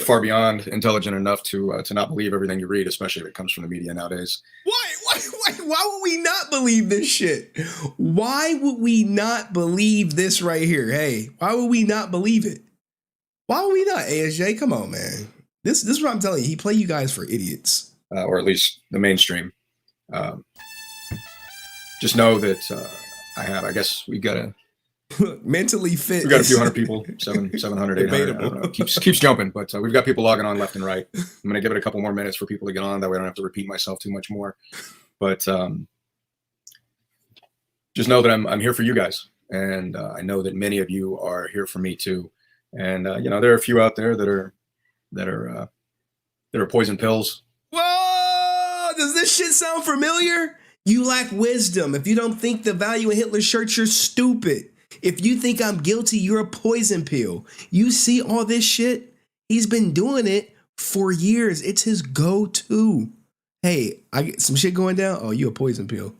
far beyond intelligent enough to not believe everything you read, especially if it comes from the media nowadays. Why would we not believe this shit? Why would we not believe this right here? Hey, why would we not believe it? Why would we not, ASJ? Come on, man. This is what I'm telling you. He play you guys for idiots. Or at least the mainstream. Just know that I guess we got to... mentally fit. We've got a few hundred people, 700, 800. I don't know. Keeps jumping, but we've got people logging on left and right. I'm going to give it a couple more minutes for people to get on. That way I don't have to repeat myself too much more. But just know that I'm here for you guys. And I know that many of you are here for me too. And there are a few out there that are poison pills. Whoa! Does this shit sound familiar? You lack wisdom. If you don't think the value in Hitler's shirt, you're stupid. If you think I'm guilty, you're a poison pill. You see all this shit? He's been doing it for years. It's his go-to. Hey, I get some shit going down. Oh, you a poison pill.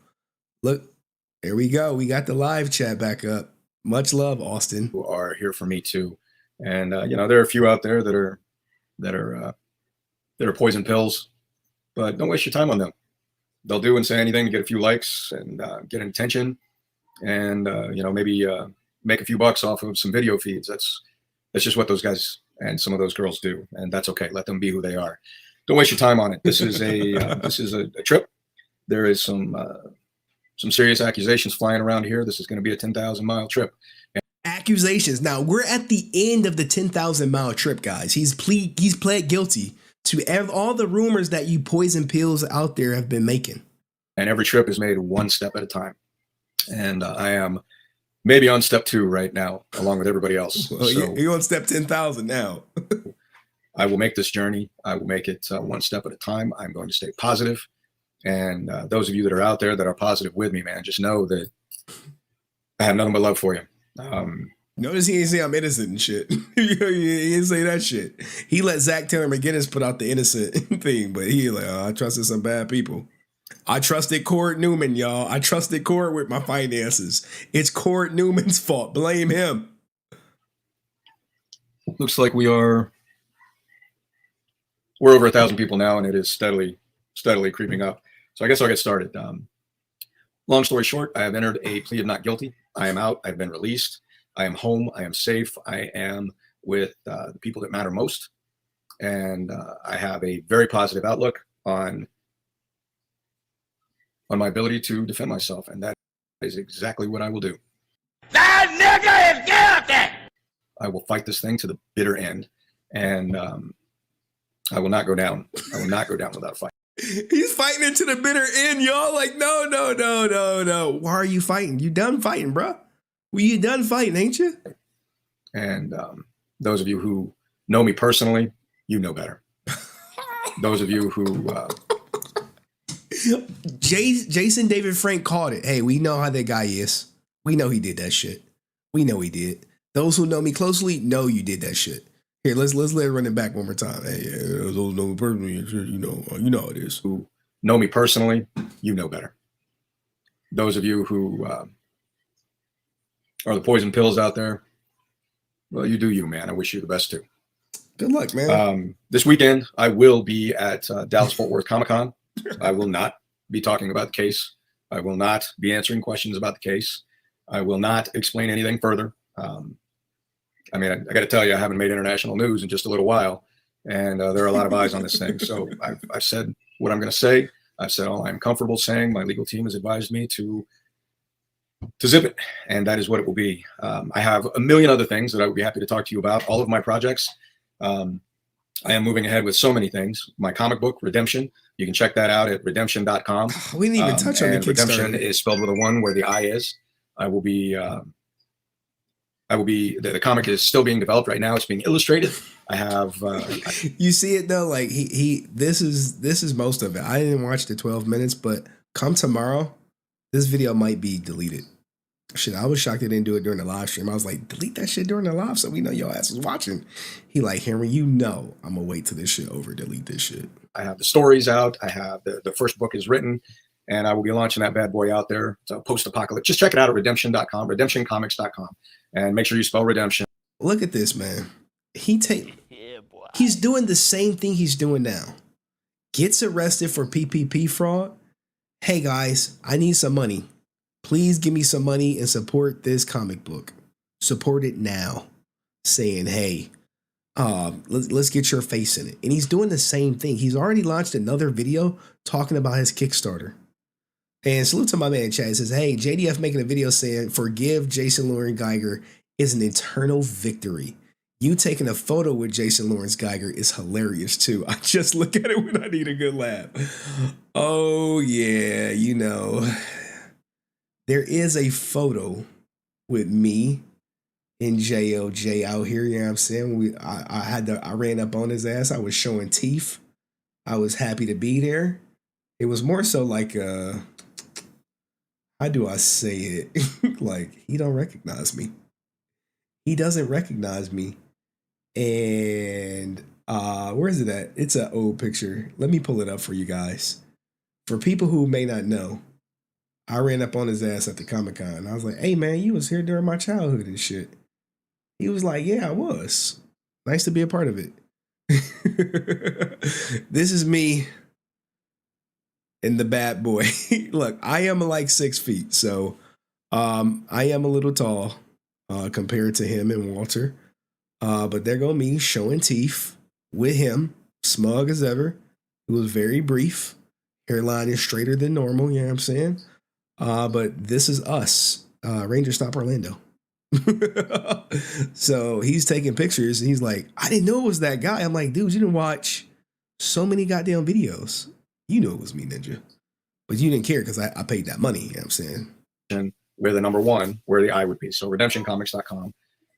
Look, there we go. We got the live chat back up. Much love, Austin. Who are here for me too. And there are a few out there that are poison pills, but don't waste your time on them. They'll do and say anything to get a few likes and get attention, and maybe make a few bucks off of some video feeds. That's just what those guys and some of those girls do, and that's okay. Let them be who they are. Don't waste your time on it. This is a trip. There is some serious accusations flying around here. This is going to be a 10,000-mile trip. Accusations. Now we're at the end of the 10,000-mile trip, guys. He's pled guilty to all the rumors that you poison pills out there have been making. And every trip is made one step at a time. And I am maybe on step 2 right now, along with everybody else. Well, so you're on step 10,000 now. I will make this journey. I will make it one step at a time. I'm going to stay positive. And those of you that are out there that are positive with me, man, just know that I have nothing but love for you. Notice he ain't say I'm innocent and shit. He didn't say that shit. He let Zach Taylor McGinnis put out the innocent thing, but he like, I trusted some bad people. I trusted Court Newman, y'all. I trusted Court with my finances. It's Court Newman's fault. Blame him. Looks like we're over 1,000 people now, and it is steadily creeping up. So I guess I'll get started. Long story short, I have entered a plea of not guilty. I am out. I've been released. I am home. I am safe. I am with the people that matter most. And I have a very positive outlook on my ability to defend myself. And that is exactly what I will do. That nigga is guilty! I will fight this thing to the bitter end. And I will not go down. I will not go down without a fight. He's fighting it to the bitter end, y'all. Like, no. Why are you fighting? You done fighting, bro? Well, you done fighting, ain't you? And those of you who know me personally, you know better. those of you who Jason David Frank called it. Hey, we know how that guy is. We know he did that shit. We know he did. Those who know me closely know you did that shit. Here, let's let it run it back one more time. Hey, those who know me personally, you know how it is. Who know me personally, you know better. Those of you who are the poison pills out there, well, you do you, man. I wish you the best too. Good luck, man. This weekend, I will be at Dallas-Fort Worth Comic-Con. I will not be talking about the case. I will not be answering questions about the case. I will not explain anything further. I mean, I got to tell you, I haven't made international news in just a little while, and there are a lot of eyes on this thing. So I've said what I'm going to say. I've said all I'm comfortable saying. My legal team has advised me to zip it, and that is what it will be. I have a million other things that I would be happy to talk to you about. All of my projects. I am moving ahead with so many things. My comic book, Redemption. You can check that out at redemption.com. We didn't even touch on the Kickstarter. Redemption is spelled with a 1 where the I is. I will be, the comic is still being developed right now. It's being illustrated. I have, you see it though? Like this is most of it. I didn't watch the 12 minutes, but come tomorrow, this video might be deleted. Shit, I was shocked they didn't do it during the live stream. I was like, delete that shit during the live so we know your ass is watching. He like, Henry, you know I'm gonna wait till this shit over, delete this shit. I have the stories out. I have the first book is written, and I will be launching that bad boy out there. It's a post-apocalypse. Just check it out at redemption.com, redemptioncomics.com, and make sure you spell redemption. Look at this, man. He's doing the same thing he's doing now. Gets arrested for PPP fraud. Hey guys, I need some money. Please give me some money and support this comic book. Support it now. Saying, hey, let's get your face in it. And he's doing the same thing. He's already launched another video talking about his Kickstarter. And salute to my man Chad. He says, hey, JDF making a video saying, forgive Jason Lawrence Geiger is an eternal victory. You taking a photo with Jason Lawrence Geiger is hilarious too. I just look at it when I need a good laugh. Oh yeah, you know. There is a photo with me and JLJ out here, you know what I'm saying? I ran up on his ass. I was showing teeth. I was happy to be there. It was more so like, how do I say it? Like, he don't recognize me. He doesn't recognize me. And where is it at? It's an old picture. Let me pull it up for you guys. For people who may not know, I ran up on his ass at the Comic-Con. I was like, hey, man, you was here during my childhood and shit. He was like, yeah, I was. Nice to be a part of it. This is me and the bad boy. Look, I am like 6 feet, so I am a little tall compared to him and Walter. But there go me showing teeth with him, smug as ever. It was very brief. Hairline is straighter than normal, you know what I'm saying? But this is us, Ranger Stop Orlando. So he's taking pictures and he's like, I didn't know it was that guy. I'm like, dude, you didn't watch so many goddamn videos. You knew it was me, Ninja. But you didn't care because I paid that money, you know what I'm saying? And we're the number 1 where the I would be. So redemptioncomics.com.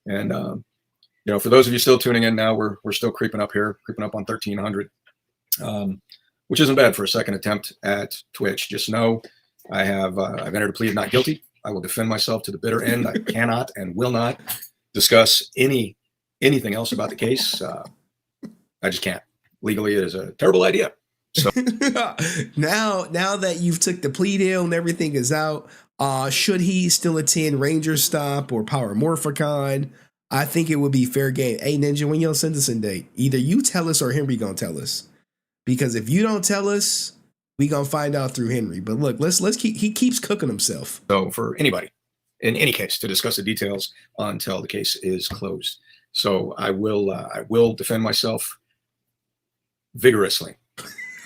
And, you know, for those of you still tuning in now, we're still creeping up here, creeping up on 1,300, which isn't bad for a second attempt at Twitch. Just know I've entered a plea of not guilty. I will defend myself to the bitter end. I cannot and will not discuss anything else about the case. I just can't. Legally, it is a terrible idea. So now that you've took the plea deal and everything is out, should he still attend Ranger Stop or Power Morphicon? I think it would be fair game. Hey, Ninja, when your sentencing date? Either you tell us or Henry gonna tell us. Because if you don't tell us, we gonna find out through Henry. But look, he keeps cooking himself. So for anybody, in any case, to discuss the details until the case is closed. So I will defend myself vigorously,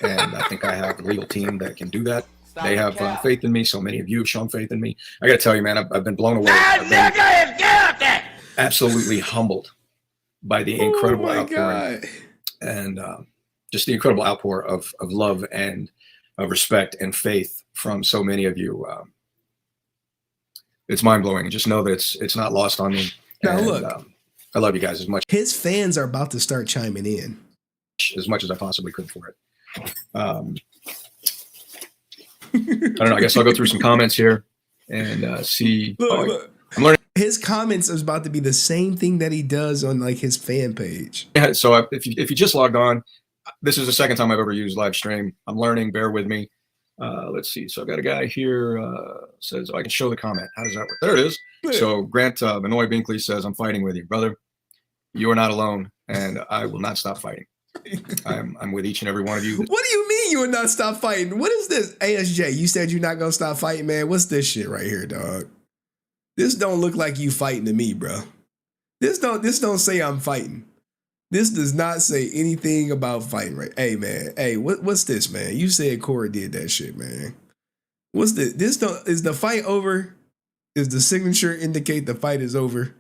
and I think I have a legal team that can do that. They have faith in me. So many of you have shown faith in me. I got to tell you, man, I've been blown away. I've been absolutely humbled by the incredible outpouring and just the incredible outpour of love and of respect and faith from so many of you. It's mind blowing. Just know that it's not lost on me. Now and, look, I love you guys as much. His fans are about to start chiming in. as much as I possibly could for it. I don't know. I guess I'll go through some comments here and see. Look. I'm learning. His comments is about to be the same thing that he does on like his fan page. Yeah, so if you just logged on, this is the second time I've ever used live stream. I'm learning. Bear with me. Let's see. So I've got a guy here says, I can show the comment. How does that work? There it is. So Grant Benoit Binkley says, I'm fighting with you, brother. You are not alone, and I will not stop fighting. I'm with each and every one of you. What do you mean you will not stop fighting? What is this? ASJ, you said you're not going to stop fighting, man. What's this shit right here, dog? This don't look like you fighting to me, bro. This don't say I'm fighting. This does not say anything about fighting, right? Hey, man. Hey, what's this, man? You said Cora did that shit, man. What's this? Is the fight over? Is the signature indicate the fight is over?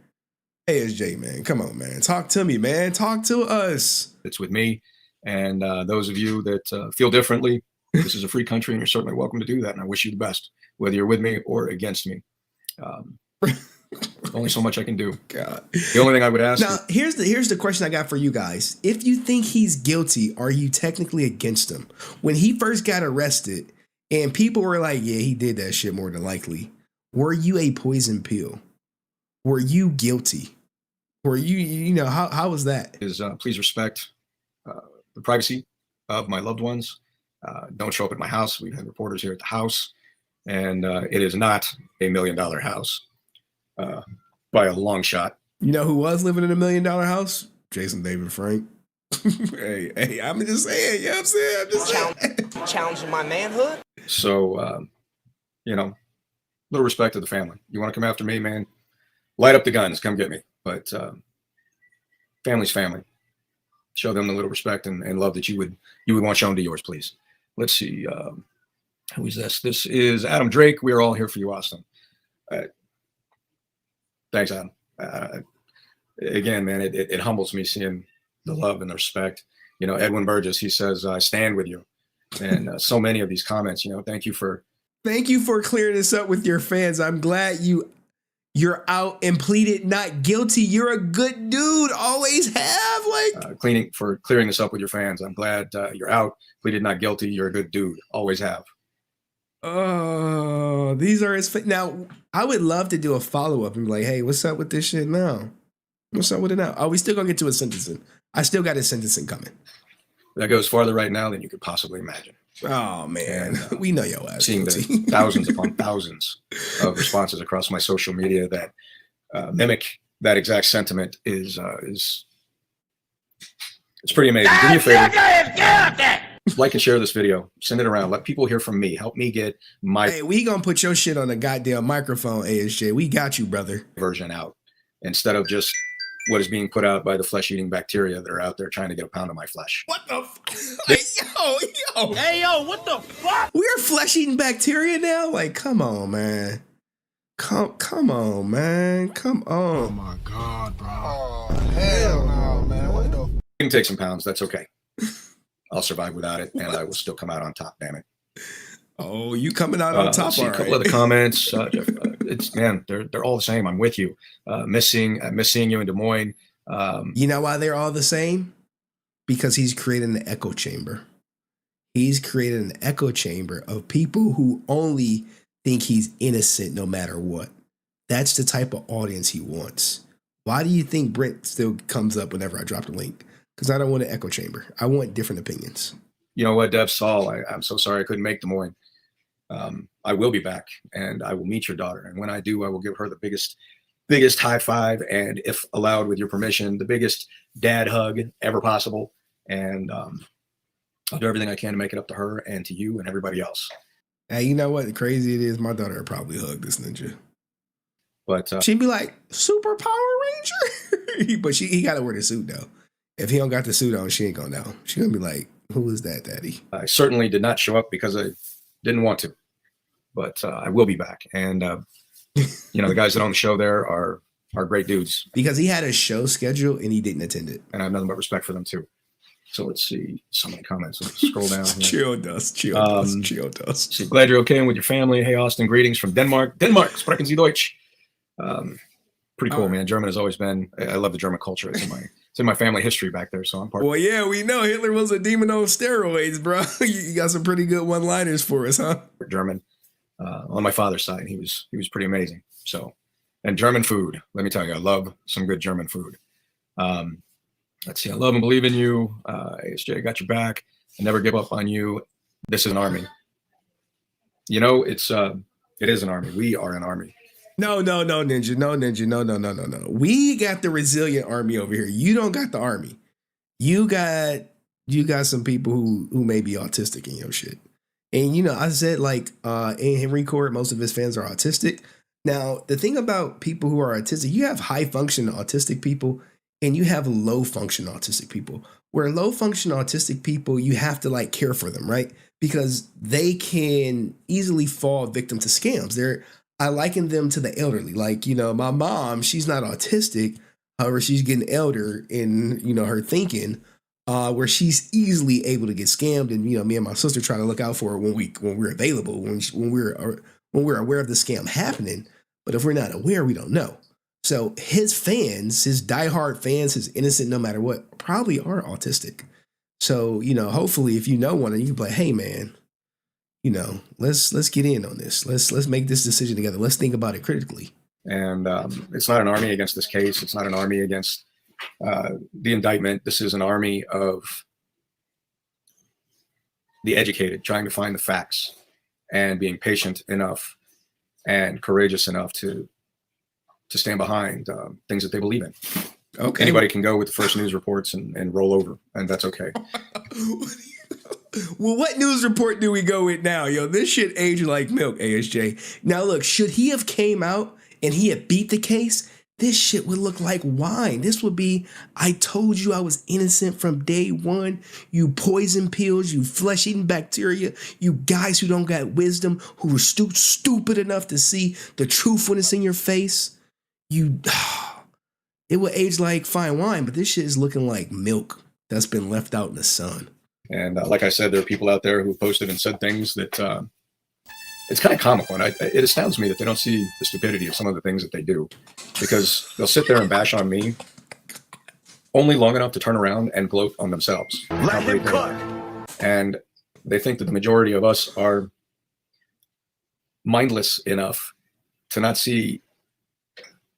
ASJ, man. Come on, man. Talk to me, man. Talk to us. It's with me. And those of you that feel differently, this is a free country, and you're certainly welcome to do that. And I wish you the best, whether you're with me or against me. Only so much I can do. God. The only thing I would ask. Now, here's the question I got for you guys. If you think he's guilty, are you technically against him? When he first got arrested and people were like, yeah, he did that shit more than likely. Were you a poison pill? Were you guilty? Were you how was that? Please respect the privacy of my loved ones. Don't show up at my house. We've had reporters here at the house, and it is not $1 million house by a long shot. You know who was living in $1 million house? Jason David Frank. hey, I'm just saying. You know what I'm saying? I'm just saying. Challenging my manhood. So, little respect to the family. You want to come after me, man? Light up the guns. Come get me. But family's family. Show them the little respect and love that you would want shown to yours, please. Let's see. Who is this? This is Adam Drake. We are all here for you, Austin. Thanks, Adam. Again, man, it humbles me seeing the love and the respect. Edwin Burgess, he says, I stand with you. And so many of these comments, thank you for clearing this up with your fans. I'm glad you're out and pleaded not guilty. You're a good dude. Always have, like clearing this up with your fans. I'm glad you're out, pleaded not guilty. You're a good dude. Always have. Oh, these are his. Now, I would love to do a follow up and be like, hey, what's up with this shit now? What's up with it now? Oh, we still gonna get to his sentencing. I still got his sentencing coming. That goes farther right now than you could possibly imagine. Oh man, we know your ass. Seeing the thousands upon thousands of responses across my social media that mimic that exact sentiment is it's pretty amazing. Do me a favor. Like and share this video. Send it around. Let people hear from me. Help me get my. Hey, we gonna put your shit on the goddamn microphone, ASJ. We got you, brother. Version out instead of just what is being put out by the flesh-eating bacteria that are out there trying to get a pound of my flesh. What the? Like, yo. Hey, yo, what the fuck? We're flesh-eating bacteria now. Like, come on, man. Come on, man. Come on. Oh my God, bro. Oh hell no, man. What the? You can take some pounds. That's okay. I'll survive without it, and I will still come out on top. Damn it! Oh, you coming out on top? See a couple of the comments. It's man, they're all the same. I'm with you. Miss seeing you in Des Moines. You know why they're all the same? Because he's created an echo chamber. He's created an echo chamber of people who only think he's innocent no matter what. That's the type of audience he wants. Why do you think Brent still comes up whenever I drop the link? Because I don't want an echo chamber. I want different opinions. You know what, Dev Saul, I'm so sorry I couldn't make Des Moines. I will be back, and I will meet your daughter. And when I do, I will give her the biggest high five, and if allowed with your permission, the biggest dad hug ever possible. And I'll do everything I can to make it up to her and to you and everybody else. Hey, you know what? Crazy it is. My daughter would probably hug this ninja. But she'd be like, Super Power Ranger? But he got to wear the suit, though. If he don't got the suit on, she ain't gonna know. She gonna be like, who is that, daddy? I certainly did not show up because I didn't want to. But I will be back. And, the guys that own the show there are great dudes. Because he had a show schedule and he didn't attend it. And I have nothing but respect for them, too. So let's see. So many comments. Let's scroll down here. Chill dust. So glad you're okay and with your family. Hey, Austin, greetings from Denmark. Sprechen Sie Deutsch. Pretty cool, man. German has always been, I love the German culture. It's in it's in my family history back there. So I'm part. Well, yeah, we know Hitler was a demon on steroids, bro. You got some pretty good one-liners for us, huh? German on my father's side. He was pretty amazing. So, and German food. Let me tell you, I love some good German food. Let's see. I love and believe in you. ASJ, got your back. I never give up on you. This is an army. You know, it is an army. We are an army. No, Ninja. No. We got the resilient army over here. You don't got the army. You got some people who may be autistic in your shit. And you know, I said like in Henry Court, most of his fans are autistic. Now, the thing about people who are autistic, you have high function autistic people and you have low function autistic people. Where low function autistic people, you have to like care for them, right? Because they can easily fall victim to scams. I liken them to the elderly. Like, you know, my mom, she's not autistic. However, she's getting elder in, you know, her thinking, where she's easily able to get scammed. And, you know, me and my sister try to look out for her when we're available, when we're aware of the scam happening. But if we're not aware, we don't know. So his fans, his diehard fans, his innocent no matter what, probably are autistic. So, you know, hopefully if you know one, you can be like, hey man, you know, let's get in on this. Let's make this decision together. Let's think about it critically. And it's not an army against this case. It's not an army against the indictment. This is an army of the educated trying to find the facts and being patient enough and courageous enough to stand behind things that they believe in. Okay. Anybody can go with the first news reports and roll over, and that's okay. Well, what news report do we go with now? Yo, this shit aged like milk, ASJ. Now, look, should he have came out and he had beat the case, this shit would look like wine. This would be, I told you I was innocent from day one. You poison pills, you flesh-eating bacteria, you guys who don't got wisdom, who were stupid enough to see the truthfulness in your face. It would age like fine wine, but this shit is looking like milk that's been left out in the sun. And like I said, there are people out there who posted and said things that it's kind of comical. And it astounds me that they don't see the stupidity of some of the things that they do, because they'll sit there and bash on me only long enough to turn around and gloat on themselves. Let him cook. And they think that the majority of us are mindless enough to not see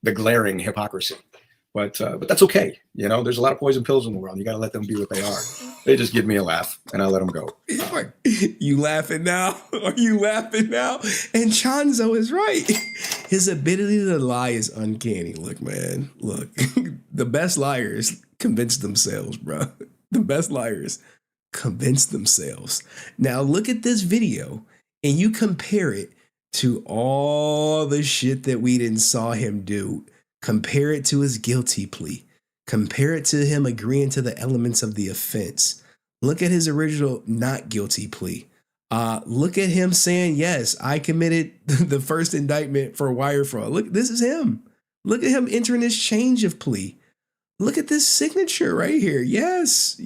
the glaring hypocrisy. But that's okay. You know, there's a lot of poison pills in the world. You got to let them be what they are. They just give me a laugh and I let them go. You laughing now? Are you laughing now? And Chanzo is right. His ability to lie is uncanny. Look, man, look, the best liars convince themselves, bro. The best liars convince themselves. Now look at this video and you compare it to all the shit that we didn't saw him do. Compare it to his guilty plea. Compare it to him agreeing to the elements of the offense. Look at his original not guilty plea. Look at him saying, yes, I committed the first indictment for wire fraud. Look, this is him. Look at him entering his change of plea. Look at this signature right here. Yes,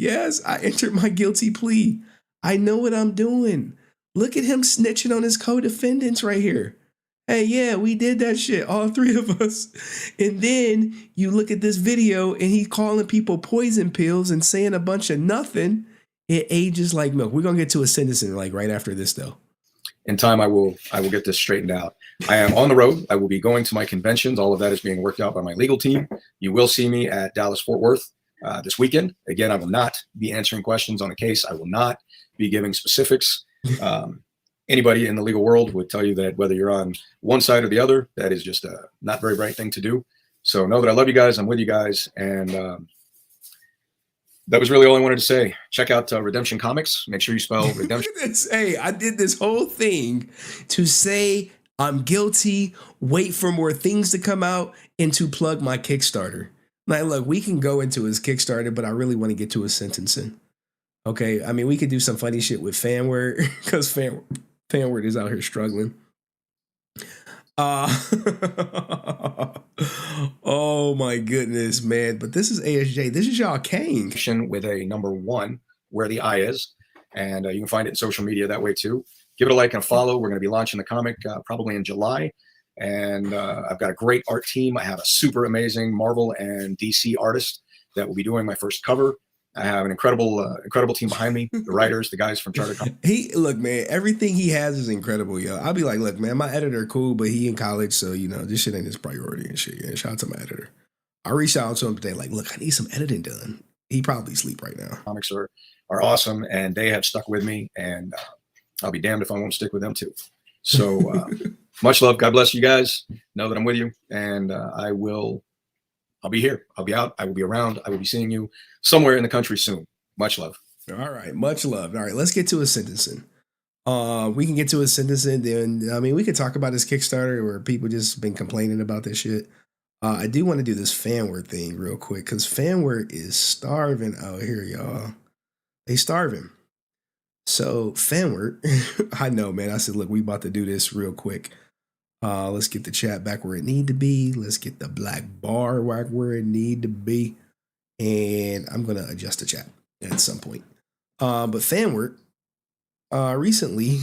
I entered my guilty plea. I know what I'm doing. Look at him snitching on his co-defendants right here. Hey, yeah, we did that shit, all three of us. And then you look at this video and he's calling people poison pills and saying a bunch of nothing. It ages like milk. We're going to get to a sentencing like right after this, though. In time, I will get this straightened out. I am on the road. I will be going to my conventions. All of that is being worked out by my legal team. You will see me at Dallas-Fort Worth this weekend. Again, I will not be answering questions on a case. I will not be giving specifics. Anybody in the legal world would tell you that whether you're on one side or the other, that is just a not very bright thing to do. So know that I love you guys. I'm with you guys. And that was really all I wanted to say. Check out Redemption Comics. Make sure you spell redemption. Hey, I did this whole thing to say I'm guilty, wait for more things to come out, and to plug my Kickstarter. Now, look, we can go into his Kickstarter, but I really want to get to his sentencing. Okay, I mean, we could do some funny shit with Fanward, because Fanward is out here struggling. Oh my goodness, man. But this is ASJ. This is y'all king. With a number 1 where the I is. And you can find it in social media that way too. Give it a like and a follow. We're going to be launching the comic probably in July. And I've got a great art team. I have a super amazing Marvel and DC artist that will be doing my first cover. I have an incredible team behind me. The writers, the guys from Charter Comedy. Look, man, everything he has is incredible, yo. I'll be like, look, man, my editor cool, but he in college, so this shit ain't his priority and shit. Yeah, shout out to my editor. I reached out to him today, like, look, I need some editing done. He probably sleep right now. Comics are awesome, and they have stuck with me, and I'll be damned if I won't stick with them too. So much love. God bless you guys. Know that I'm with you, and I'll be here. I'll be out. I will be around. I will be seeing you somewhere in the country soon. Much love. All right. Much love. All right. Let's get to his sentencing. We can get to his sentencing. Then, I mean, we could talk about his Kickstarter where people just been complaining about this shit. I do want to do this Fanward thing real quick because Fanward is starving out here, y'all. They starving. So Fanward, I know, man. I said, look, we about to do this real quick. Let's get the chat back where it need to be. Let's get the black bar back where it need to be. And I'm going to adjust the chat at some point. But Fanward recently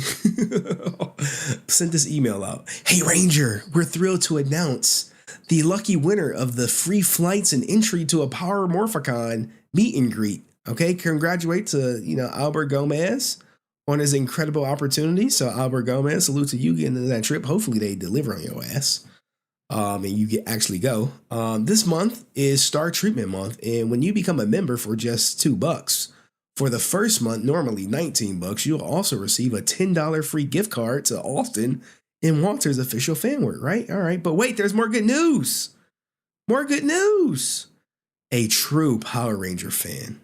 sent this email out. Hey, Ranger, we're thrilled to announce the lucky winner of the free flights and entry to a Power Morphicon meet and greet. Okay, congratulate to, Albert Gomez on his incredible opportunity. So Albert Gomez, salute to you getting into that trip. Hopefully they deliver on your ass. And you actually go. This month is Star Treatment Month. And when you become a member for just $2, for the first month, normally $19, you'll also receive a $10 free gift card to Austin and Walter's official Fanward, right? All right. But wait, there's more good news. More good news. A true Power Ranger fan.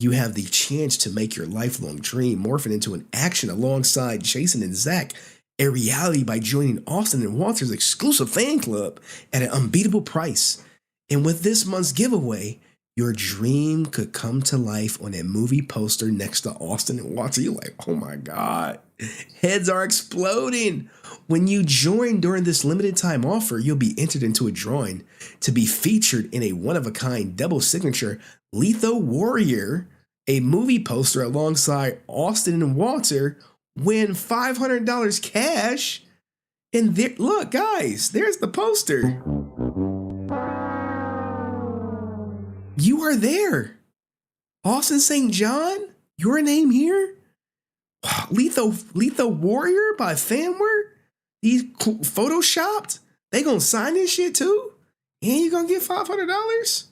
You have the chance to make your lifelong dream morph into an action alongside Jason and Zach, a reality by joining Austin and Walter's exclusive fan club at an unbeatable price. And with this month's giveaway, your dream could come to life on a movie poster next to Austin and Walter. You're like, oh my God, heads are exploding. When you join during this limited time offer, you'll be entered into a drawing to be featured in a one-of-a-kind double signature Letho Warrior, a movie poster alongside Austin and Walter. Win $500 cash. And there, look, guys, there's the poster. You are there. Austin St. John, your name here. Letho Warrior by Fanward. He's photoshopped. They gonna sign this shit too? And you gonna get $500?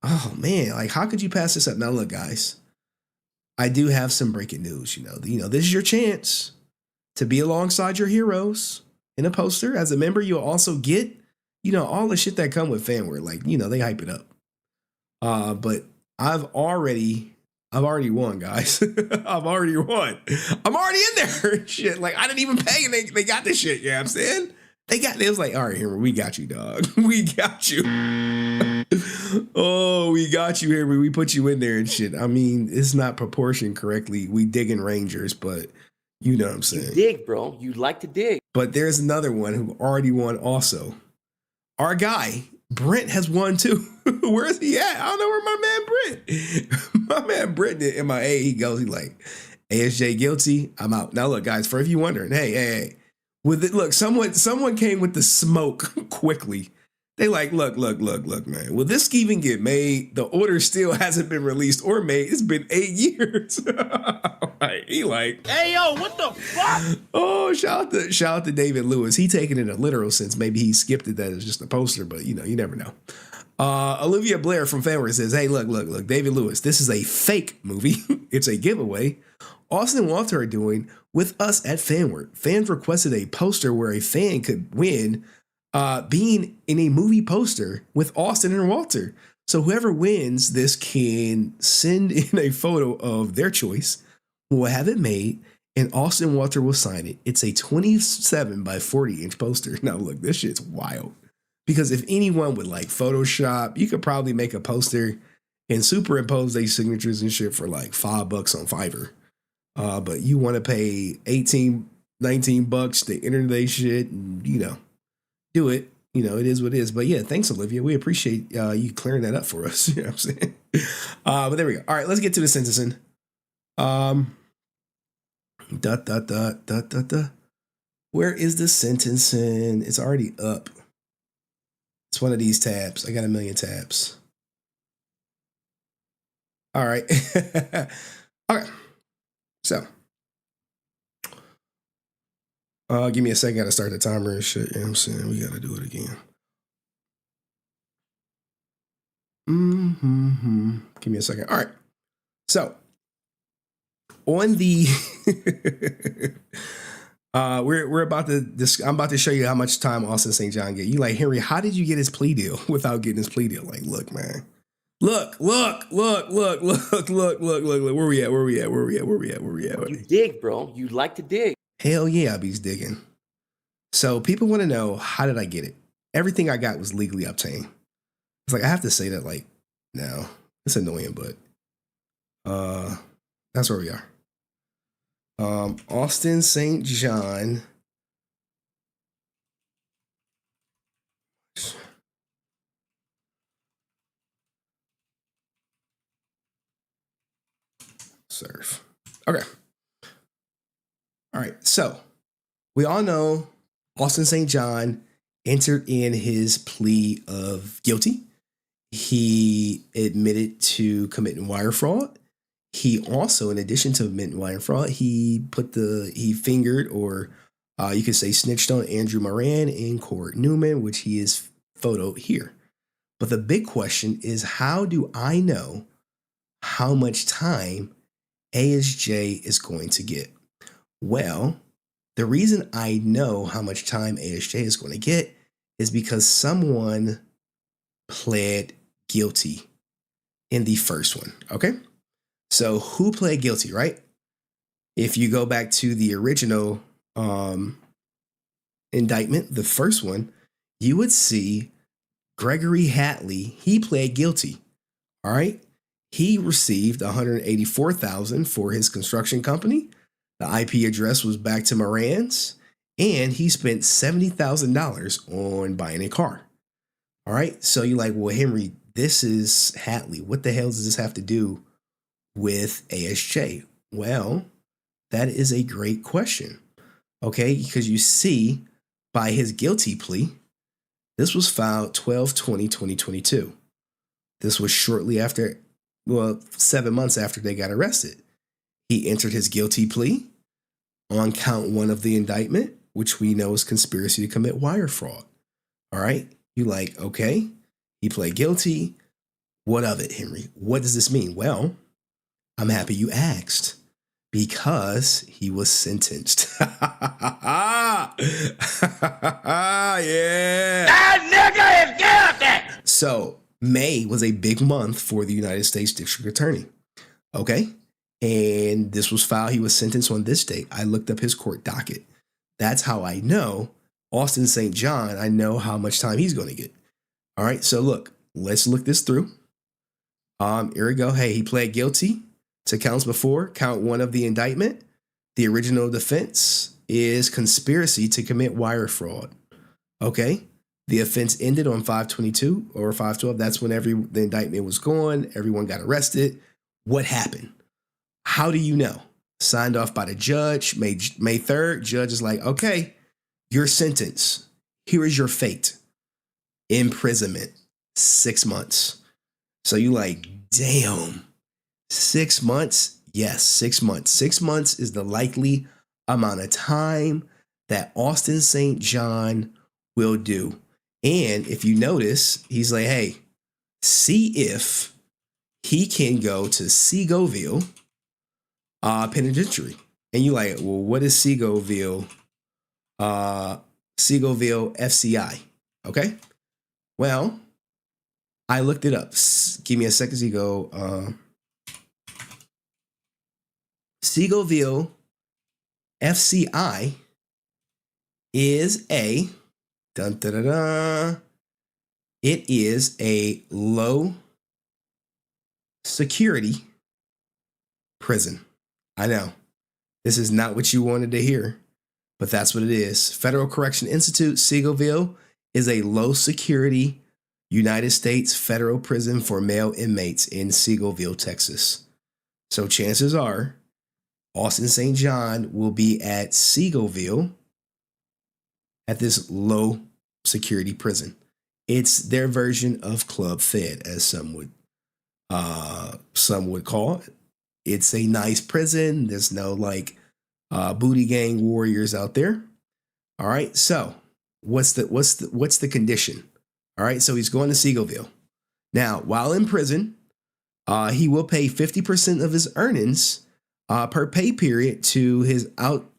Oh man, like how could you pass this up? Now look, guys, I do have some breaking news. This is your chance to be alongside your heroes in a poster. As a member, you'll also get, all the shit that come with Fanward. Like, they hype it up. But I've already won, guys. I've already won. I'm already in there. Shit, like I didn't even pay, and they got this shit. You know what I'm saying? It was like, all right, Henry, we got you, dog. We got you. Oh, we got you, Henry. We put you in there and shit. I mean, it's not proportioned correctly. We digging Rangers, but you know what I'm saying. You dig, bro. You like to dig. But there's another one who already won also. Our guy, Brent, has won too. Where's he at? I don't know where my man Brent. My man Brent did MIA. He goes, he's like, ASJ guilty. I'm out. Now look, guys, for if you wondering, hey. With it, look, someone came with the smoke quickly. They like, look, man. Will this even get made? The order still hasn't been released or made. It's been 8 years. He like, hey yo, what the fuck? Oh, shout out to David Lewis. He taking it in a literal sense. Maybe he skipped it that it's just a poster, but you never know. Olivia Blair from Fanward says, hey, look, David Lewis, this is a fake movie. It's a giveaway. Austin and Walter are doing with us at Fanward. Fans requested a poster where a fan could win being in a movie poster with Austin and Walter. So whoever wins this can send in a photo of their choice. We'll have it made and Austin and Walter will sign it. It's a 27 by 40 inch poster. Now look, this shit's wild. Because if anyone would like Photoshop, you could probably make a poster and superimpose these signatures and shit for like $5 on Fiverr. But you want to pay $18, $19 to enter they shit and, do it. It is what it is. But yeah, thanks, Olivia. We appreciate you clearing that up for us. You know what I'm saying? But there we go. All right, let's get to the sentencing. Where is the sentencing? It's already up. It's one of these tabs. I got a million tabs. All right. Okay. So, give me a second. Gotta start the timer and shit. You know what I'm saying? We gotta do it again. Give me a second. All right. So, on the we're about to I'm about to show you how much time Austin St. John get. You like, Henry, how did you get his plea deal without getting his plea deal? Like, look, man. Look. Where we at? You dig, bro. You like to dig. Hell yeah, I be digging. So people want to know, how did I get it? Everything I got was legally obtained. It's like, I have to say that, like, no. It's annoying, but that's where we are. Austin St. John. Surf. Okay. All right. So we all know Austin St. John entered in his plea of guilty. He admitted to committing wire fraud. He also, in addition to admitting wire fraud, he fingered, or you could say snitched on Andrew Moran and Court Newman, which he is photoed here. But the big question is, how do I know how much time ASJ is going to get? Well, the reason I know how much time ASJ is going to get is because someone pled guilty in the first one, okay? So who pled guilty, right? If you go back to the original indictment, the first one, you would see Gregory Hatley. He pled guilty, all right? He received $184,000 for his construction company. The IP address was back to Moran's, and he spent $70,000 on buying a car. All right. So you're like, well, Henry, this is Hatley. What the hell does this have to do with ASJ? Well, that is a great question. Okay. Because you see, by his guilty plea, this was filed 12/20/2022. This was shortly after, 7 months after they got arrested. He entered his guilty plea on count 1 of the indictment, which we know is conspiracy to commit wire fraud. All right. You like, okay, he pled guilty. What of it, Henry? What does this mean? Well, I'm happy you asked, because he was sentenced. Yeah. That nigga is guilty. So May was a big month for the United States District Attorney. Okay. And this was filed. He was sentenced on this date. I looked up his court docket. That's how I know Austin St. John. I know how much time he's going to get. All right. So look, let's look this through. Here we go. Hey, he pled guilty to counts before. Count 1 of the indictment. The original defense is conspiracy to commit wire fraud. Okay. The offense ended on 5/22 or 5/12. That's when the indictment was gone. Everyone got arrested. What happened? How do you know? Signed off by the judge, May 3rd. Judge is like, okay, your sentence. Here is your fate. Imprisonment. 6 months. So you like, damn, 6 months? Yes, 6 months. 6 months is the likely amount of time that Austin St. John will do. And if you notice, he's like, hey, see if he can go to Seagoville Penitentiary. And you like, well, what is Seagoville? Seagoville FCI. Okay. Well, I looked it up. Give me a second to go. Seagoville FCI is a it is a low security prison. I know this is not what you wanted to hear, but that's what it is. Federal Correction Institute, Seagoville, is a low security United States federal prison for male inmates in Seagoville, Texas. So chances are Austin St. John will be at Seagoville at this low security prison. It's their version of Club Fed, as some would some would call it. It's a nice prison. There's no like booty gang warriors out there. All right. So what's the condition? All right. So he's going to Seagoville. Now, while in prison, he will pay 50% of his earnings per pay period to his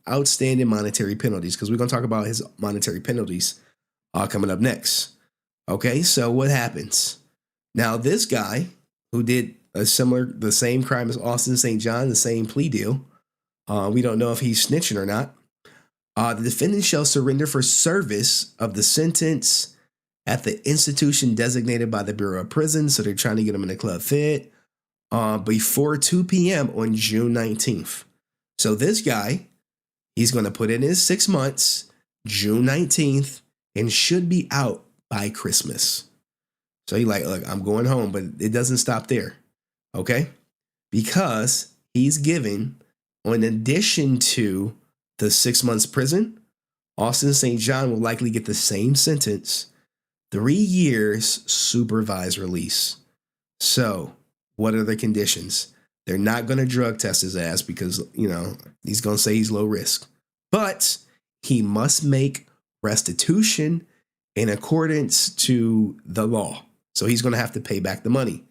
outstanding monetary penalties, because we're going to talk about his monetary penalties coming up next. Okay, so what happens? Now, this guy who did the same crime as Austin St. John, the same plea deal, we don't know if he's snitching or not. The defendant shall surrender for service of the sentence at the institution designated by the Bureau of Prisons. So they're trying to get him in a club fit before 2 p.m. on June 19th. So this guy, he's going to put in his 6 months, June 19th, and should be out by Christmas. So he like, look, I'm going home, but it doesn't stop there. Okay? Because he's given, in addition to the 6 months prison, Austin St. John will likely get the same sentence, 3 years supervised release. So what are the conditions? They're not going to drug test his ass because, he's going to say he's low risk. But he must make restitution in accordance to the law. So he's going to have to pay back the money.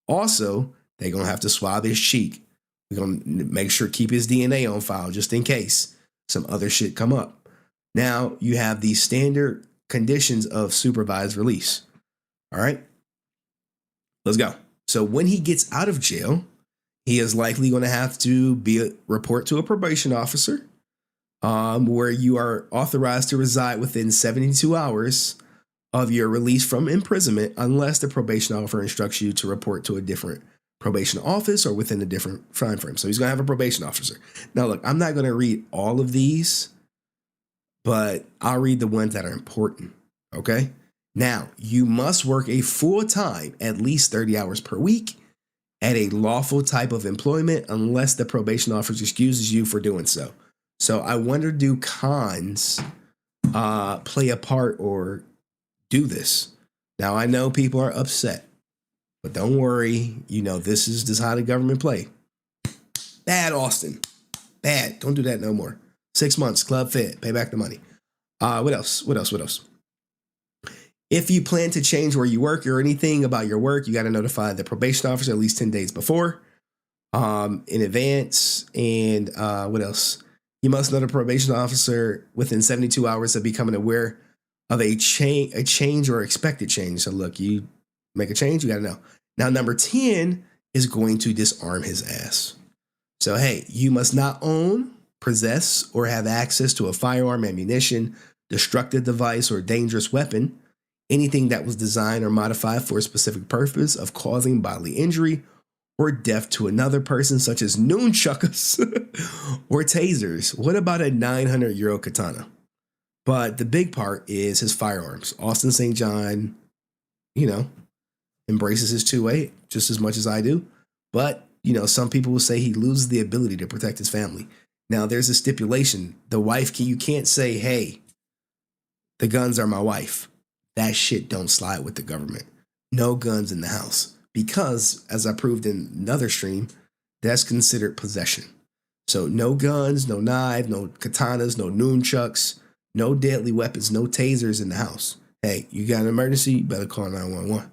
Also, they're going to have to swab his cheek. We're going to make sure keep his DNA on file just in case some other shit come up. Now you have these standard conditions of supervised release. All right, let's go. So when he gets out of jail, he is likely going to have to report to a probation officer, where you are authorized to reside within 72 hours of your release from imprisonment, unless the probation officer instructs you to report to a different probation office or within a different time frame. So he's going to have a probation officer. Now, look, I'm not going to read all of these, but I'll read the ones that are important. Okay. Now, you must work a full time, at least 30 hours per week at a lawful type of employment, unless the probation officer excuses you for doing so. So I wonder, do cons play a part or do this? Now, I know people are upset, but don't worry. This is how the government play. Bad, Austin. Bad. Don't do that no more. 6 months, club fit, pay back the money. What else? If you plan to change where you work or anything about your work, you got to notify the probation officer at least 10 days before, in advance. And what else? You must know the probation officer within 72 hours of becoming aware of a change or expected change. So look, you make a change, you got to know. Now, number 10 is going to disarm his ass. So, hey, you must not own, possess, or have access to a firearm, ammunition, destructive device, or dangerous weapon, anything that was designed or modified for a specific purpose of causing bodily injury or death to another person, such as nunchuckers or tasers. What about a 900-year-old katana? But the big part is his firearms. Austin St. John, embraces his 2A just as much as I do. But, some people will say he loses the ability to protect his family. Now, there's a stipulation. The wife, you can't say, hey, the guns are my wife. That shit don't slide with the government. No guns in the house. Because, as I proved in another stream, that's considered possession. So no guns, no knives, no katanas, no nunchucks, no deadly weapons, no tasers in the house. Hey, you got an emergency, you better call 911.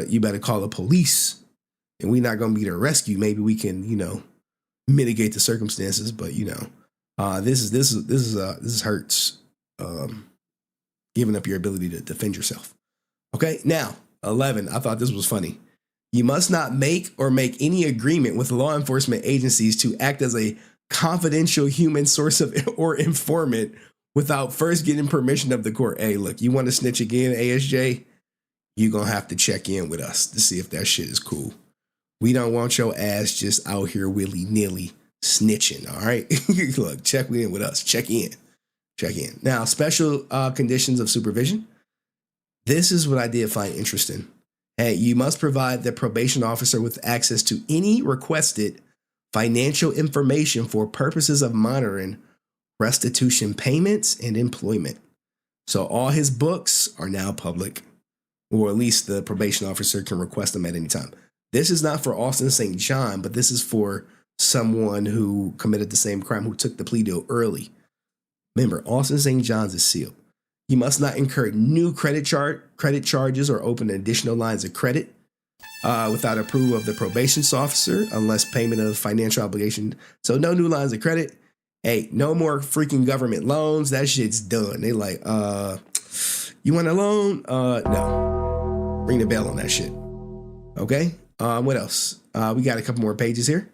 You better call the police. And we're not going to be to rescue. Maybe we can, mitigate the circumstances. But, this hurts. Giving up your ability to defend yourself. Okay, now, 11, I thought this was funny. You must not make any agreement with law enforcement agencies to act as a confidential human source or informant without first getting permission of the court. Hey, look, you want to snitch again, ASJ? You're going to have to check in with us to see if that shit is cool. We don't want your ass just out here willy-nilly snitching, all right? Look, check in with us. Check in. Now, special conditions of supervision. This is what I did find interesting. Hey, you must provide the probation officer with access to any requested financial information for purposes of monitoring restitution payments and employment. So all his books are now public, or at least the probation officer can request them at any time. This is not for Austin St. John, but this is for someone who committed the same crime, who took the plea deal early. Remember, Austin St. John's is sealed. You must not incur new credit charges or open additional lines of credit without approval of the probation officer, unless payment of financial obligation. So no new lines of credit. Hey, no more freaking government loans. That shit's done. They like, you want a loan? No. Ring the bell on that shit. Okay. What else? We got a couple more pages here.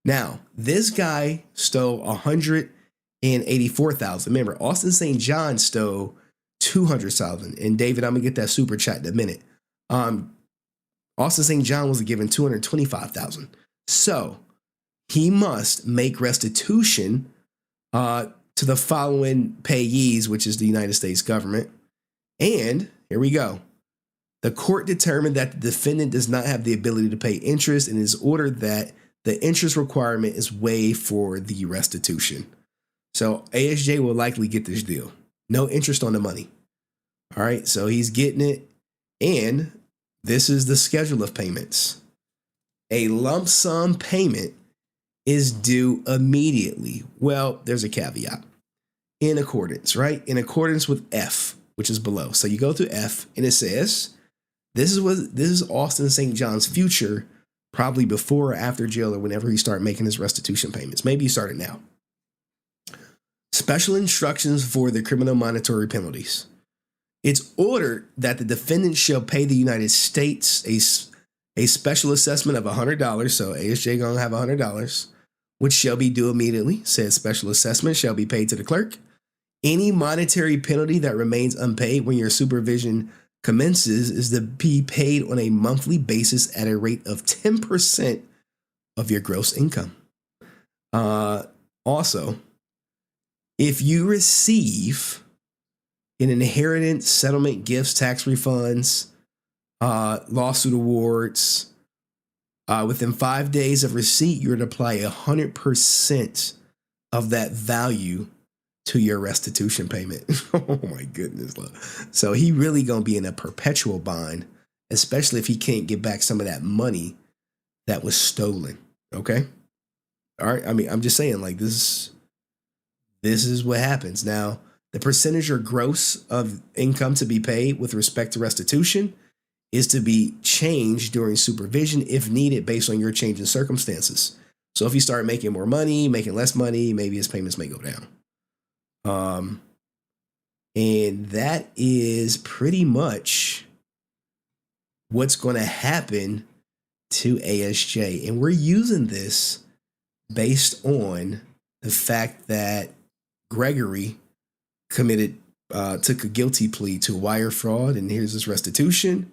Now, this guy stole $184,000. Remember, Austin St. John stole $200,000. And David, I'm gonna get that super chat in a minute. Austin St. John was given $225,000. So he must make restitution to the following payees, which is the United States government. And here we go. The court determined that the defendant does not have the ability to pay interest and is ordered that the interest requirement is waived for the restitution. So ASJ will likely get this deal. No interest on the money. All right, so he's getting it. And this is the schedule of payments. A lump sum payment is due immediately. Well, there's a caveat. In accordance, right? In accordance with F, which is below. So you go to F and it says, this is Austin St. John's future, probably before or after jail or whenever he start making his restitution payments. Maybe you start it now. Special instructions for the criminal monetary penalties. It's ordered that the defendant shall pay the United States a special assessment of $100. So ASJ gonna have $100, which shall be due immediately. Said special assessment shall be paid to the clerk. Any monetary penalty that remains unpaid when your supervision commences is to be paid on a monthly basis at a rate of 10% of your gross income. Also, if you receive an inheritance, settlement, gifts, tax refunds, lawsuit awards, within 5 days of receipt, you're to apply 100% of that value to your restitution payment. Oh my goodness. So he really gonna be in a perpetual bind, especially if he can't get back some of that money that was stolen. Okay. All right. I mean, I'm just saying, like, this is what happens. Now, the percentage or gross of income to be paid with respect to restitution is to be changed during supervision if needed based on your change in circumstances. So if you start making more money, making less money, maybe his payments may go down. And that is pretty much what's going to happen to ASJ. And we're using this based on the fact that Gregory took a guilty plea to wire fraud, and here's his restitution.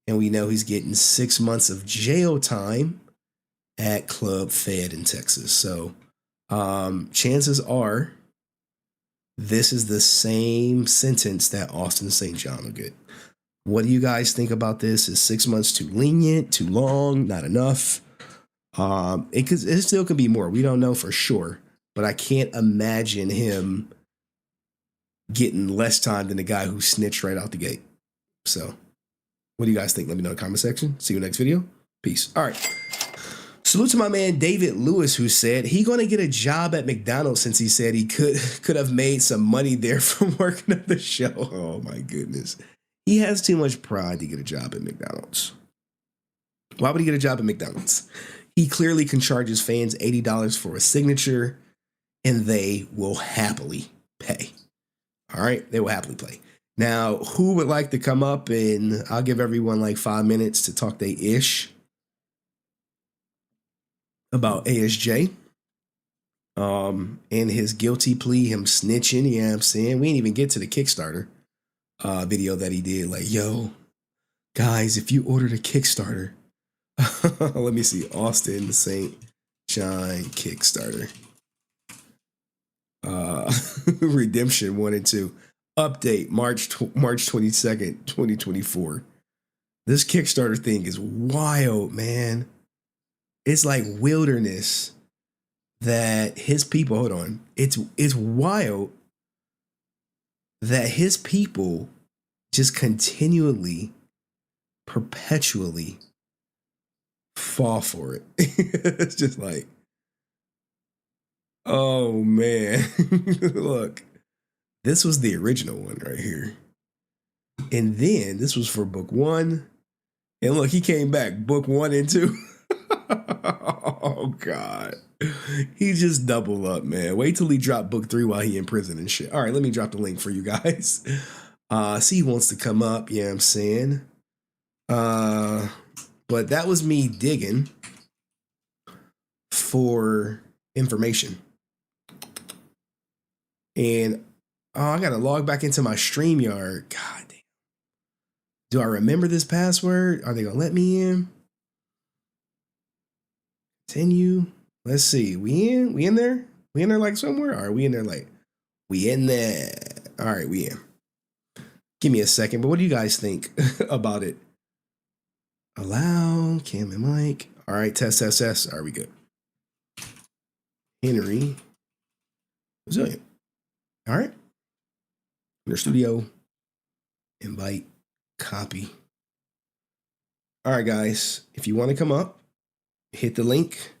And we know he's getting 6 months of jail time at Club Fed in Texas. So chances are this is the same sentence that Austin St. John will get. What do you guys think about this? Is 6 months too lenient, too long, not enough? It still could be more. We don't know for sure, but I can't imagine him getting less time than the guy who snitched right out the gate. So what do you guys think? Let me know in the comment section. See you next video. Peace. All right. Salute to my man David Lewis, who said he gonna get a job at McDonald's since he said he could have made some money there from working at the show. Oh my goodness. He has too much pride to get a job at McDonald's. Why would he get a job at McDonald's? He clearly can charge his fans $80 for a signature, and they will happily pay. All right, they will happily pay. Now, who would like to come up, and I'll give everyone like 5 minutes to talk they ish about ASJ and his guilty plea, him snitching. You know what I'm saying? We didn't even get to the Kickstarter video that he did. Like, yo, guys, if you ordered a Kickstarter, let me see, Austin St. John Kickstarter. Redemption 1 and 2. Update March 22nd, 2024. This Kickstarter thing is wild, man. It's like wilderness that his people, hold on. It's wild that his people just continually, perpetually fall for it. It's just like, oh man. Look, this was the original one right here. And then this was for book 1. And look, he came back, book 1 and 2. Oh God. He just doubled up, man. Wait till he dropped book 3 while he in prison and shit. All right, let me drop the link for you guys. See, he wants to come up, yeah, I'm saying. But that was me digging for information. And I gotta log back into my StreamYard. God damn. Do I remember this password? Are they gonna let me in? Continue. Let's see. We in? We in there? We in there like somewhere? Or are we in there like we in there? All right, we in. Give me a second. But what do you guys think about it? Allow, cam and mic. All right, test. All right, we good. Henry. Resilient. All right. Your studio. Invite. Copy. All right, guys. If you want to come up, hit the link.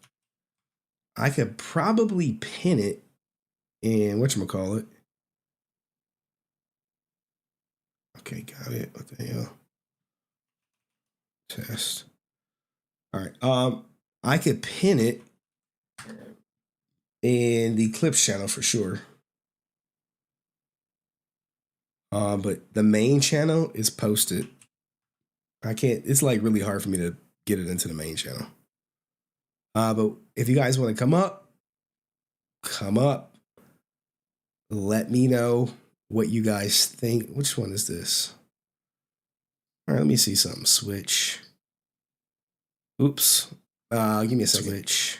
I could probably pin it in whatchamacallit. Okay, got it. What the hell? Test. All right. I could pin it in the clips channel for sure. But the main channel is posted. I can't, it's like really hard for me to get it into the main channel. But if you guys want to come up. Let me know what you guys think. Which one is this? All right, let me see something. Switch. Oops. Give me a second. Switch.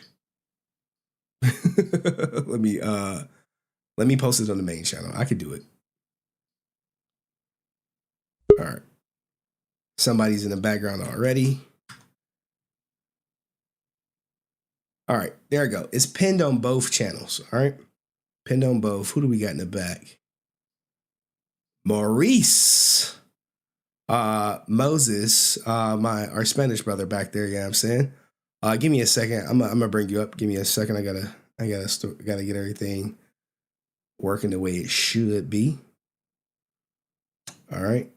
Let me post it on the main channel. I could do it. All right. Somebody's in the background already. All right, there we go. It's pinned on both channels. All right. Pinned on both. Who do we got in the back? Maurice. Moses, our Spanish brother back there, you know what I'm saying? Give me a second. I'm gonna bring you up. Give me a second. I gotta get everything working the way it should be. All right.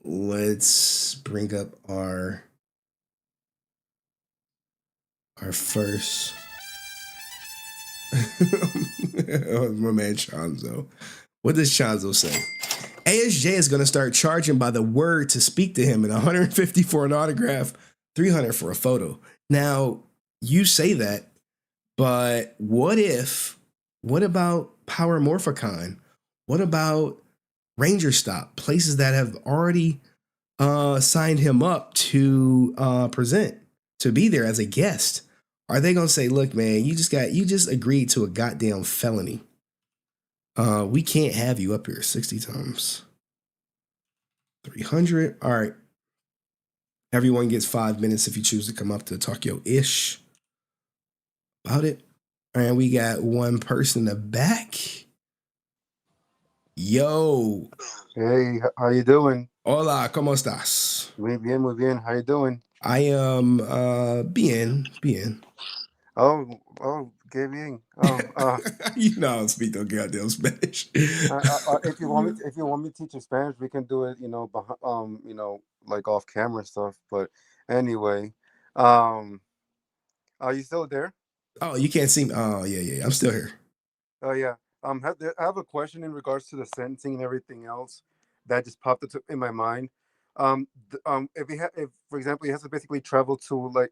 Let's bring up our first. My man Chanzo. What does Chanzo say? ASJ is going to start charging by the word to speak to him, and $150 for an autograph, $300 for a photo. Now, you say that, but what about Power Morphicon? What about Ranger Stop? Places that have already signed him up to present, to be there as a guest. Are they going to say, look, man, you just agreed to a goddamn felony. We can't have you up here 60 times. 300. All right. Everyone gets 5 minutes if you choose to come up to talk yo-ish about it. And we got one person in the back. Yo. Hey, how you doing? Hola, ¿cómo estás? Muy bien. How you doing? I am bien. Oh, qué bien. You know I don't speak no goddamn Spanish. If you want me to teach you Spanish, we can do it. Like off camera stuff. But anyway, are you still there? Oh, you can't see me. Oh, yeah. I'm still here. Oh yeah. I have a question in regards to the sentencing and everything else that just popped up in my mind. If for example he has to basically travel to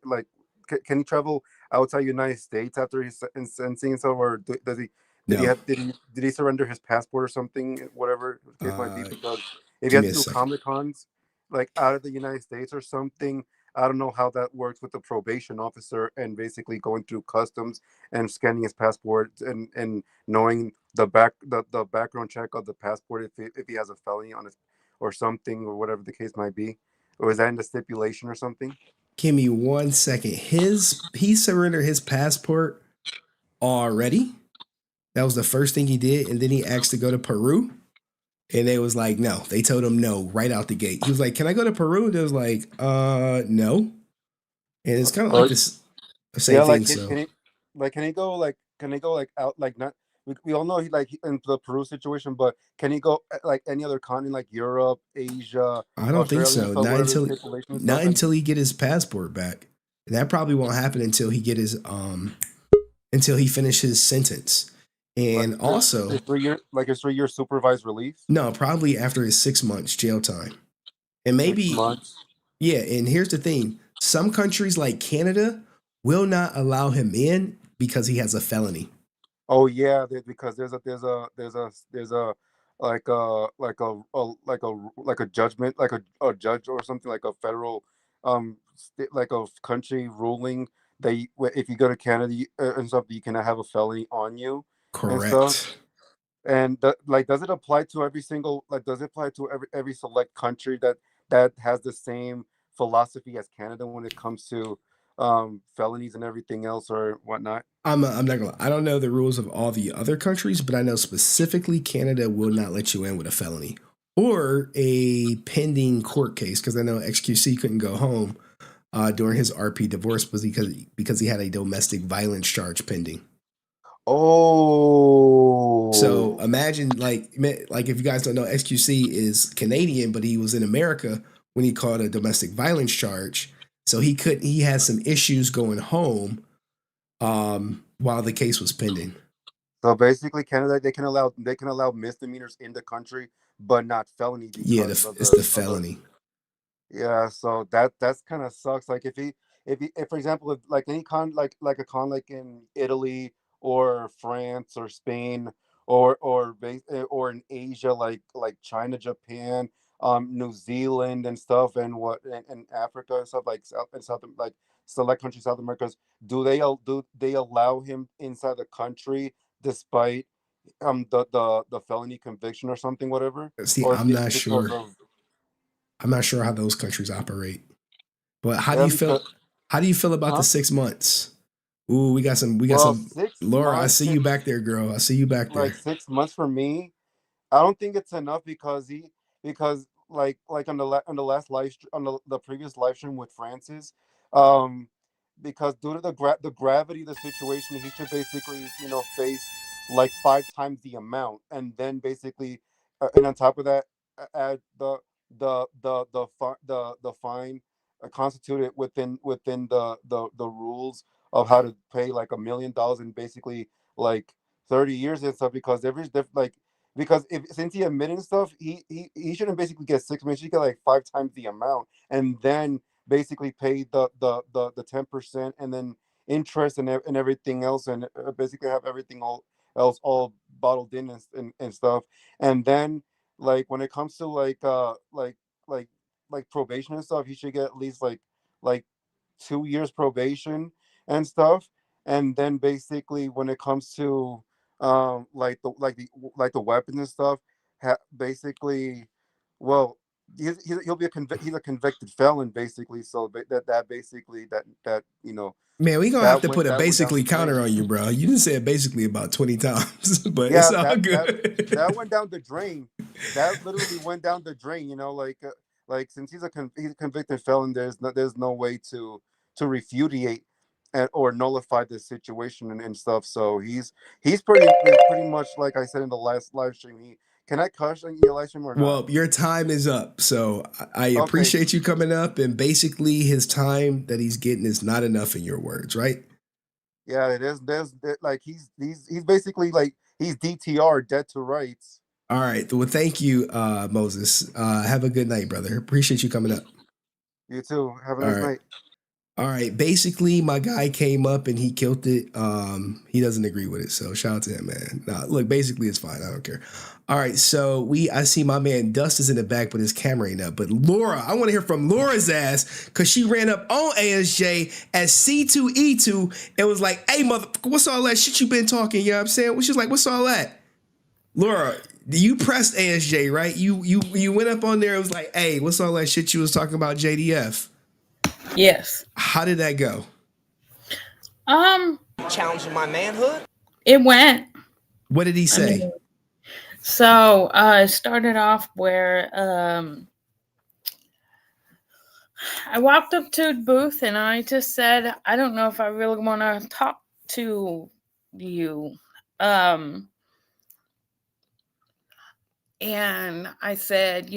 can he travel outside the United States after he's sentencing and stuff, or does he? Did he surrender his passport or something? Whatever the case might be, because if he has to do Comic Cons like out of the United States or something, I don't know how that works with the probation officer and basically going through customs and scanning his passport and knowing the background check of the passport if he has a felony on his or something or whatever the case might be, or is that in the stipulation or something? Give me 1 second. He surrendered his passport already. That was the first thing he did, and then he asked to go to Peru, and they was like, no. They told him no right out the gate. He was like, "Can I go to Peru?" They was like, no. And it's kind of like this same Yeah, thing. like So can he go like out like not we all know he like in the Peru situation, but can he go like any other continent like Europe, Asia, I don't think Australia, and so. stuff, Not whatever the until stipulation and not stuff? until he get his passport back. And that probably won't happen until he get his until he finish his sentence. And also his 3 year supervised release. no, probably after his 6 months jail time. And maybe 6 months. yeah, and here's the thing. Some countries like Canada will not allow him in because he has a felony. Oh yeah, because there's a like a judgment, like a judge or something, like a federal like a country ruling that if you go to Canada and stuff, you cannot have a felony on you. And stuff. Correct. And does it apply to every single does it apply to every select country that has the same philosophy as Canada when it comes to felonies and everything else or whatnot? I'm not gonna lie. I don't know the rules of all the other countries, but I know specifically Canada will not let you in with a felony or a pending court case, because I know XQC couldn't go home during his RP divorce because he had a domestic violence charge pending. Oh, so imagine like if you guys don't know, XQC is Canadian, but he was in America when he caught a domestic violence charge. So he had some issues going home while the case was pending. So basically, Canada they can allow misdemeanors in the country, but not felony. Yeah, it's the felony. Yeah, so that's kind of sucks. Like if for example, if like any like a con like in Italy or France or Spain or in Asia like China, Japan, New Zealand and stuff, and Africa and stuff like South like select countries, South Americas, do they allow him inside the country despite the felony conviction or something, whatever? See, or I'm not because sure. of- I'm not sure how those countries operate. But how Yeah, do you feel? because- How do you feel about Huh? the 6 months? Ooh, we got some. Well, 6 Laura, I months see you back there, girl. I see you back there. like 6 months for me. I don't think it's enough because like on the last on the previous live stream with Francis, because due to the gravity of the situation, he should basically face like 5 times the amount, and then basically and on top of that add the fine constituted within the rules of how to pay like $1 million in basically like 30 years and stuff, because because since he admitted stuff, he shouldn't basically get 6 months. He should get like 5 times the amount, and then basically pay the 10% and then interest and everything else, and basically have everything else all bottled in and stuff. And then like when it comes to like probation and stuff, he should get at least like 2 years probation and stuff. And then basically when it comes to like the weapons and stuff, basically, well, he'll be he's a convicted felon basically. So that basically that Man, we gonna have to put a that went down basically the drain. counter on you, bro. You didn't say it basically about 20 times, but Yeah, it's all good. that went down the drain. That literally went down the drain. Like since he's a convicted felon, there's no way to refutate or nullify this situation and stuff. So he's pretty much, like I said in the last live stream. Can I cuss in your live stream or not? Well, your time is up. So I Okay. appreciate you coming up. And basically, his time that he's getting is not enough in your words, right? Yeah, it is. There's like he's basically like he's DTR, dead to rights. All right. Well, thank you, Moses. Have a good night, brother. Appreciate you coming up. You too. Have a nice night. All right. Basically, my guy came up and he killed it. He doesn't agree with it. So shout out to him, man. Nah, look, basically it's fine. I don't care. All right. So I see my man Dust is in the back, but his camera ain't up. But Laura, I want to hear from Laura's ass because she ran up on ASJ at C2E2 and was like, hey, motherfucker, what's all that shit you been talking? You know what I'm saying? She's like, what's all that? Laura, you pressed ASJ, right? You went up on there. It was like, hey, what's all that shit you was talking about JDF? Yes. How did that go? Challenging my manhood? It went. What did he say? So it started off where I walked up to the booth and I just said, I don't know if I really want to talk to you. And I said,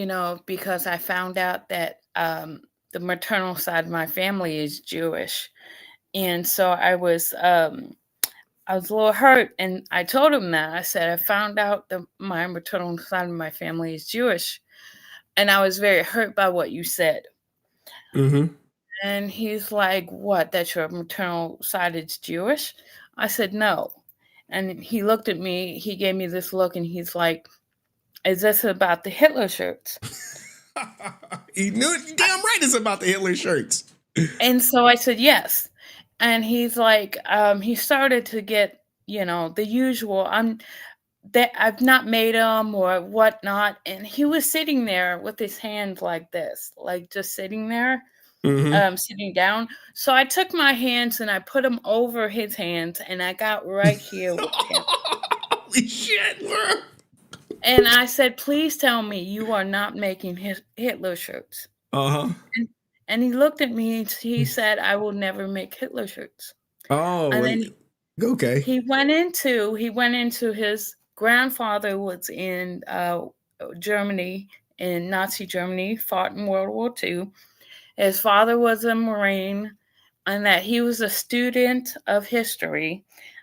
because I found out that the maternal side of my family is Jewish. And so I was a little hurt. And I told him that. I said, I found out that my maternal side of my family is Jewish. And I was very hurt by what you said. Mm-hmm. And he's like, what, that your maternal side is Jewish? I said, no. And he looked at me, he gave me this look, and he's like, is this about the Hitler shirts? He knew it. Damn right it's about the Hitler shirts. And so I said, yes. And he's like, he started to get, the usual, I've not made them or whatnot. And he was sitting there with his hands like this, like just sitting there. Sitting down. So I took my hands and I put them over his hands and I got right here with him. Holy shit, bro. And I said, please tell me you are not making Hitler shirts. Uh-huh. And he looked at me and he said, I will never make Hitler shirts. Oh, and then okay. He went into his grandfather was in Germany, in Nazi Germany, fought in World War II. His father was a Marine, and that he was a student of history.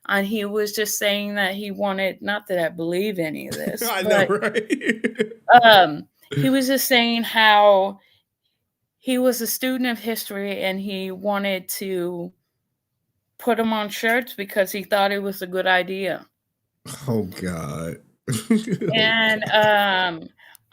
And he was just saying that he wanted, not that I believe any of this, I know, right? He was just saying how he was a student of history and he wanted to put them on shirts because he thought it was a good idea. Oh, God. And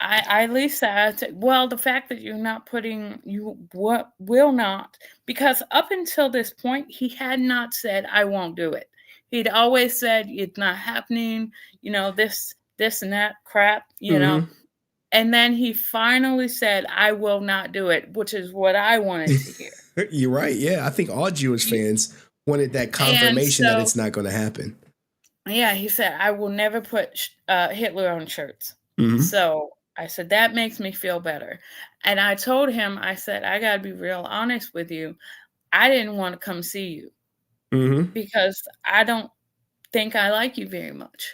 I at least said, well, the fact that you're not putting, you will not, because up until this point, he had not said, I won't do it. He'd always said, it's not happening, this and that crap, And then he finally said, I will not do it, which is what I wanted to hear. You're right. Yeah, I think all Jewish fans wanted that confirmation that it's not going to happen. Yeah, he said, I will never put Hitler on shirts. Mm-hmm. So I said, that makes me feel better. And I told him, I said, I got to be real honest with you. I didn't want to come see you because I don't think I like you very much.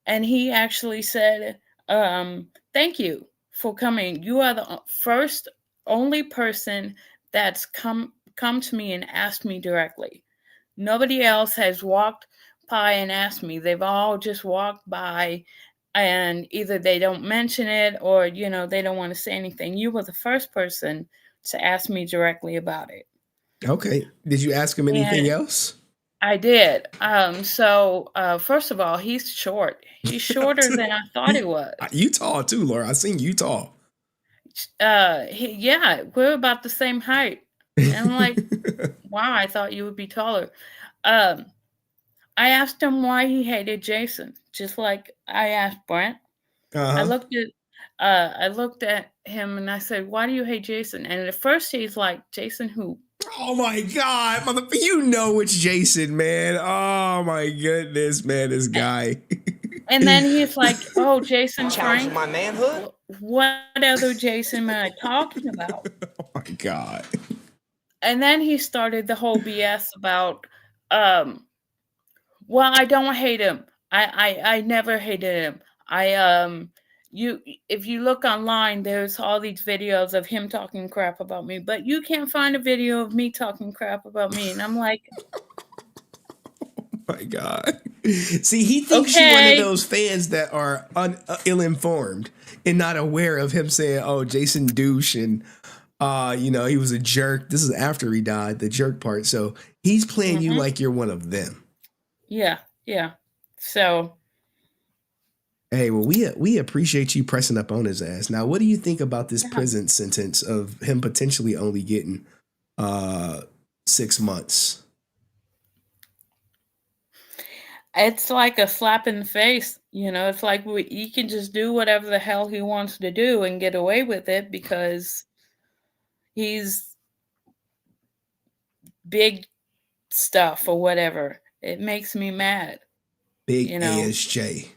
And he actually said, thank you for coming. You are the only person that's come to me and asked me directly. Nobody else has walked by and asked me. They've all just walked by and either they don't mention it or, they don't want to say anything. You were the first person to ask me directly about it. Okay. Did you ask him anything else? I did. So first of all, he's short. He's shorter than I thought he was. You tall too, Laura. I seen you tall. Yeah, we're about the same height. And I'm like, wow, I thought you would be taller. I asked him why he hated Jason, just like I asked Brent. I looked at him and I said, why do you hate Jason? And at first he's like, Jason who? Oh my God, motherfucker! You know it's Jason, man. Oh my goodness, man, this guy. And then he's like, "Oh, Jason Challenge Frank, my manhood. What other Jason am I talking about?" Oh my God! And then he started the whole BS about, well, I don't hate him. I never hated him. If you look online, there's all these videos of him talking crap about me, but you can't find a video of me talking crap about me. And I'm like, oh my God. See, he thinks you're one of those fans that are ill-informed and not aware of him saying, oh, Jason douche and, he was a jerk. This is after he died, the jerk part. So he's playing you like you're one of them. Yeah. So. Hey, well, we appreciate you pressing up on his ass. Now, what do you think about this prison sentence of him potentially only getting 6 months? It's like a slap in the face. It's like he can just do whatever the hell he wants to do and get away with it because he's big stuff or whatever. It makes me mad. Big ASJ.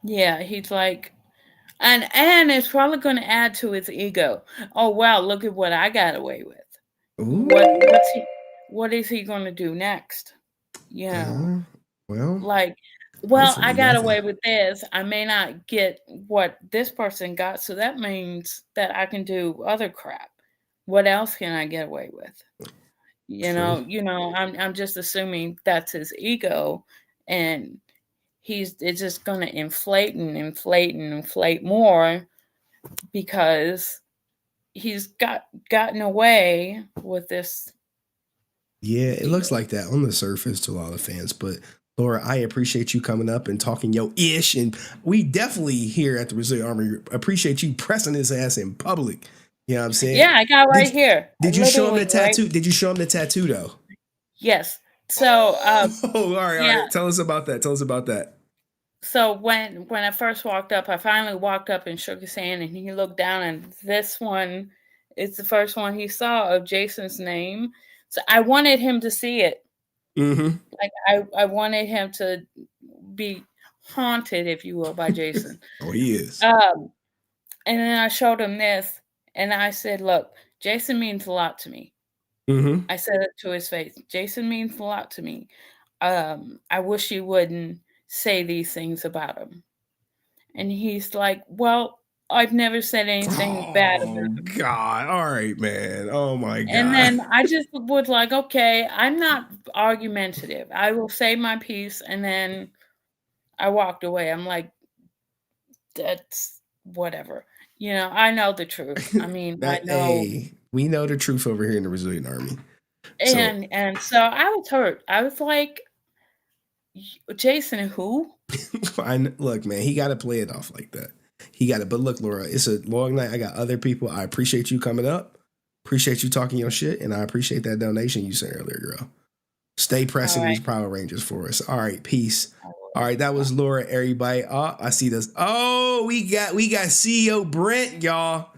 Yeah, he's like, And it's probably going to add to his ego. Oh wow, look at what I got away with. Ooh. What is he going to do next? You know, well, like, well, I got away with this. I may not get what this person got, so that means that I can do other crap. What else can I get away with? You know, I'm just assuming that's his ego, and it's just going to inflate and inflate and inflate more because he's gotten away with this. Yeah, it looks like that on the surface to a lot of fans, but Laura, I appreciate you coming up and talking yo ish, and we definitely here at the Resilient Army appreciate you pressing his ass in public. You know what I'm saying? Yeah, I got here. Did you show him the tattoo? Right? Did you show him the tattoo though? Yes. So, all right. Tell us about that. So when I first walked up, I finally walked up and shook his hand, and he looked down, and this one is the first one he saw of Jason's name. So I wanted him to see it. Mm-hmm. Like I wanted him to be haunted, if you will, by Jason. Oh, he is. And then I showed him this, and I said, "Look, Jason means a lot to me." Mm-hmm. I said it to his face. Jason means a lot to me. I wish you wouldn't say these things about him. And he's like, "Well, I've never said anything bad about him." God, all right, man. Oh my God. And then I just was like, okay, I'm not argumentative. I will say my piece, and then I walked away. I'm like, that's whatever. You know, I know the truth. I mean, I know. Hey, we know the truth over here in the Resilient Army. And so I was hurt. I was like, Jason, who? Look, man, he got to play it off like that. He got it. But look, Laura, it's a long night. I got other people. I appreciate you coming up. Appreciate you talking your shit. And I appreciate that donation you sent earlier, girl. Stay pressing these Power Rangers for us. All right. Peace. All right. That was Laura, everybody. Oh, I see this. Oh, we got CEO Brent, y'all.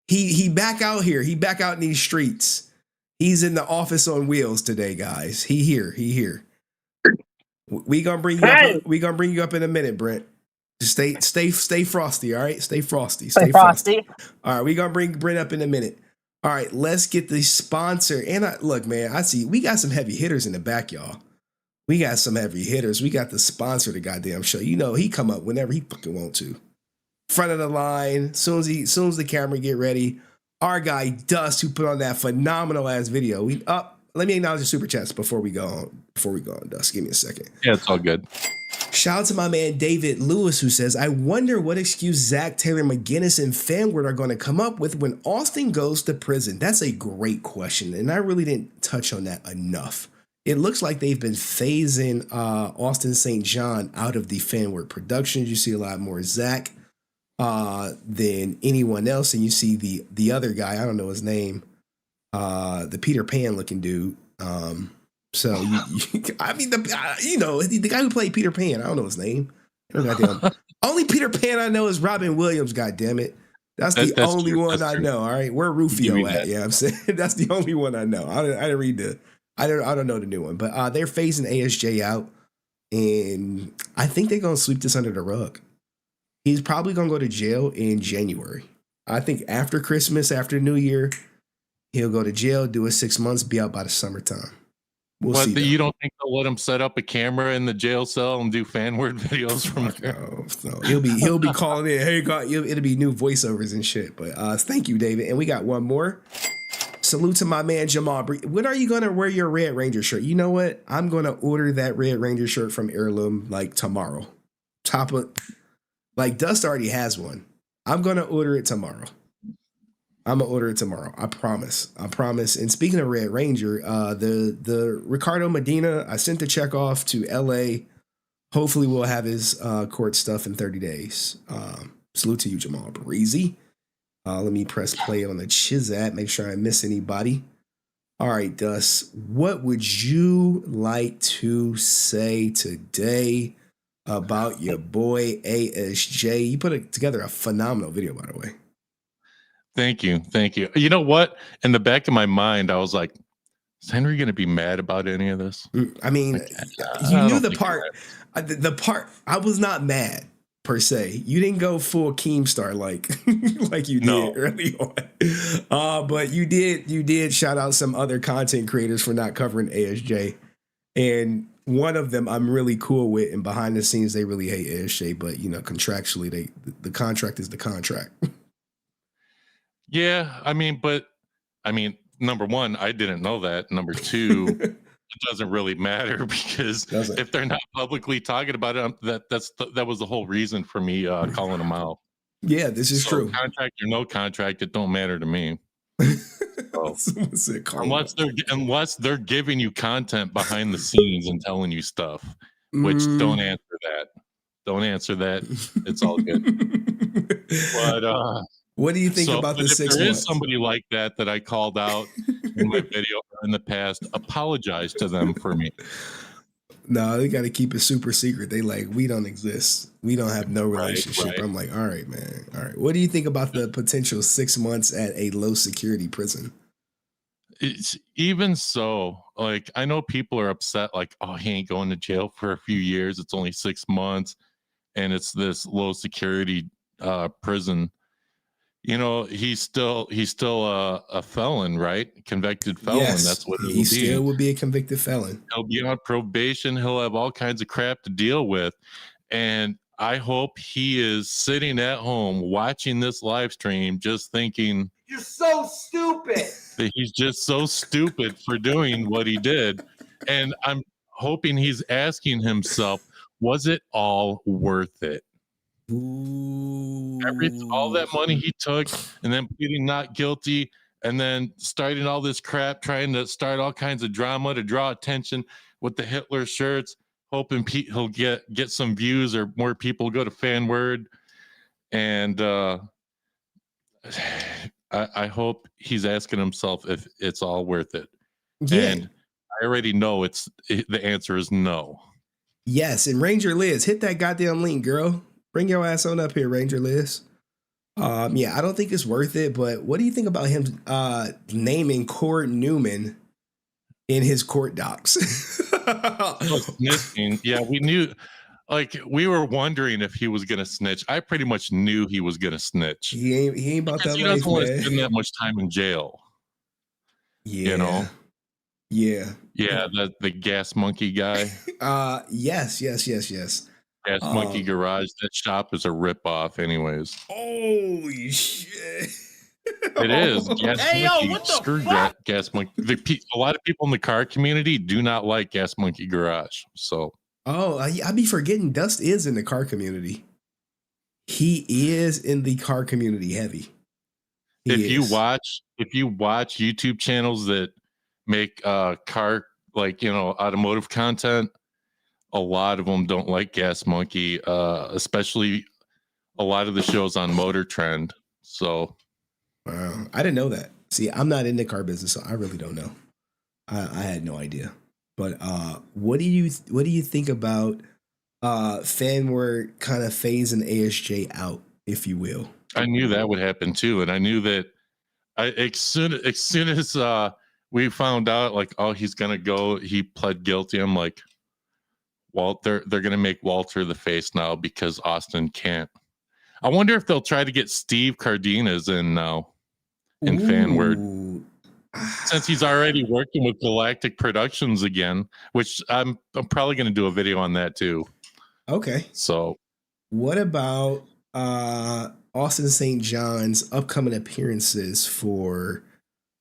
He back out here. He back out in these streets. He's in the office on wheels today, guys. He here. We gonna bring you up. We gonna bring you up in a minute, Brent. Just stay frosty, all right? Stay frosty. Stay frosty. All right, we gonna bring Brent up in a minute. All right, let's get the sponsor. And look, man, I see we got some heavy hitters in the back, y'all. We got some heavy hitters. We got the sponsor of the goddamn show. You know, he come up whenever he fucking want to. Front of the line, soon as the camera get ready. Our guy Dust, who put on that phenomenal ass video. Let me acknowledge the super chats before we go on, Dust. Give me a second. Yeah, it's all good. Shout out to my man David Lewis, who says, I wonder what excuse Zach Taylor McGinnis and Fanward are going to come up with when Austin goes to prison. That's a great question, and I really didn't touch on that enough. It looks like they've been phasing Austin St. John out of the Fanward Productions. You see a lot more Zach than anyone else, and you see the other guy, I don't know his name, the Peter Pan looking dude. So I mean, the guy who played Peter Pan, I don't know his name. Only Peter Pan I know is Robin Williams. God damn it, that's the only one I know. All right, where Rufio at? Yeah, I'm saying that's the only one I know. I didn't read I don't know the new one, but they're phasing ASJ out, and I think they're gonna sweep this under the rug. He's probably gonna go to jail in January. I think after Christmas, after New Year, he'll go to jail, do his 6 months, be out by the summertime. We'll see. You don't think they'll let him set up a camera in the jail cell and do Fanward videos from there? No. He'll be calling in. Hey, God, it'll be new voiceovers and shit. But thank you, David. And we got one more. Salute to my man Jamal. When are you gonna wear your Red Ranger shirt? You know what? I'm gonna order that Red Ranger shirt from Heirloom like tomorrow. Dust already has one. I'm gonna order it tomorrow. I promise. And speaking of Red Ranger, the Ricardo Medina, I sent the check off to LA. Hopefully we'll have his court stuff in 30 days. Salute to you, Jamal Breezy. Let me press play on the Chizat, make sure I miss anybody. All right, Dust, what would you like to say today about your boy ASJ? You put together a phenomenal video, by the way. Thank you. You know what? In the back of my mind, I was like, is Henry going to be mad about any of this? I mean, you knew the part. The part I was not mad per se. You didn't go full Keemstar like like you did early on. But you did shout out some other content creators for not covering ASJ. And one of them I'm really cool with, and behind the scenes they really hate ASJ, but you know, contractually the contract is the contract. Yeah, I mean, number one, I didn't know that. Number two, it doesn't really matter because if they're not publicly talking about it, that was the whole reason for me calling them out. Yeah, this is true. Contract or no contract, it don't matter to me. Unless they're giving you content behind the scenes and telling you stuff, which don't answer that. Don't answer that. It's all good. But what do you think about the 6 months? If there is somebody like that I called out in my video in the past, apologize to them for me. No, they got to keep it super secret. They like, we don't exist. We don't have no relationship. Right. I'm like, all right, man. All right. What do you think about the potential 6 months at a low security prison? It's even so, like, I know people are upset, like, oh, he ain't going to jail for a few years. It's only 6 months and it's this low security prison. You know, he's still a felon, right? Convicted felon. Yes, that's what he still would be a convicted felon. He'll be on probation. He'll have all kinds of crap to deal with. And I hope he is sitting at home watching this live stream just thinking, you're so stupid. That he's just so stupid for doing what he did. And I'm hoping he's asking himself, was it all worth it? All that money he took and then pleading not guilty and then starting all this crap, trying to start all kinds of drama to draw attention with the Hitler shirts, hoping he'll get some views or more people go to Fanward. And I hope he's asking himself if it's all worth it. Yeah. And I already know the answer is no. Yes, and RangerLiz, hit that goddamn link, girl. Bring your ass on up here, RangerLiz. Yeah, I don't think it's worth it, but what do you think about him naming Court Newman in his court docs? Yeah, we knew, like, we were wondering if he was gonna snitch. I pretty much knew he was gonna snitch. He ain't about that life, man. He doesn't want to spend that much time in jail. Yeah. You know? Yeah. Yeah, the gas monkey guy. Yes. Gas Monkey Garage. That shop is a ripoff, anyways. Holy shit! It is. Gas Hey, Monkey. yo, what the Screw fuck? Gas Monkey. A lot of people in the car community do not like Gas Monkey Garage. So. Oh, I be forgetting Dust is in the car community. He is in the car community heavy. If you watch YouTube channels that make car, like, you know, automotive content, a lot of them don't like Gas Monkey, especially a lot of the shows on Motor Trend. So, wow, I didn't know that. See, I'm not in the car business, so I really don't know. I had no idea. But what do you think about Fanward kind of phasing ASJ out, if you will? I knew that would happen too, and I knew that as soon as we found out, like, oh, he's gonna go, he pled guilty. I'm like, Walter, they're gonna make Walter the face now because Austin can't. I wonder if they'll try to get Steve Cardenas in now in Fanward, since he's already working with Galactic Productions again, which I'm probably gonna do a video on that too. Okay. So, what about Austin St. John's upcoming appearances for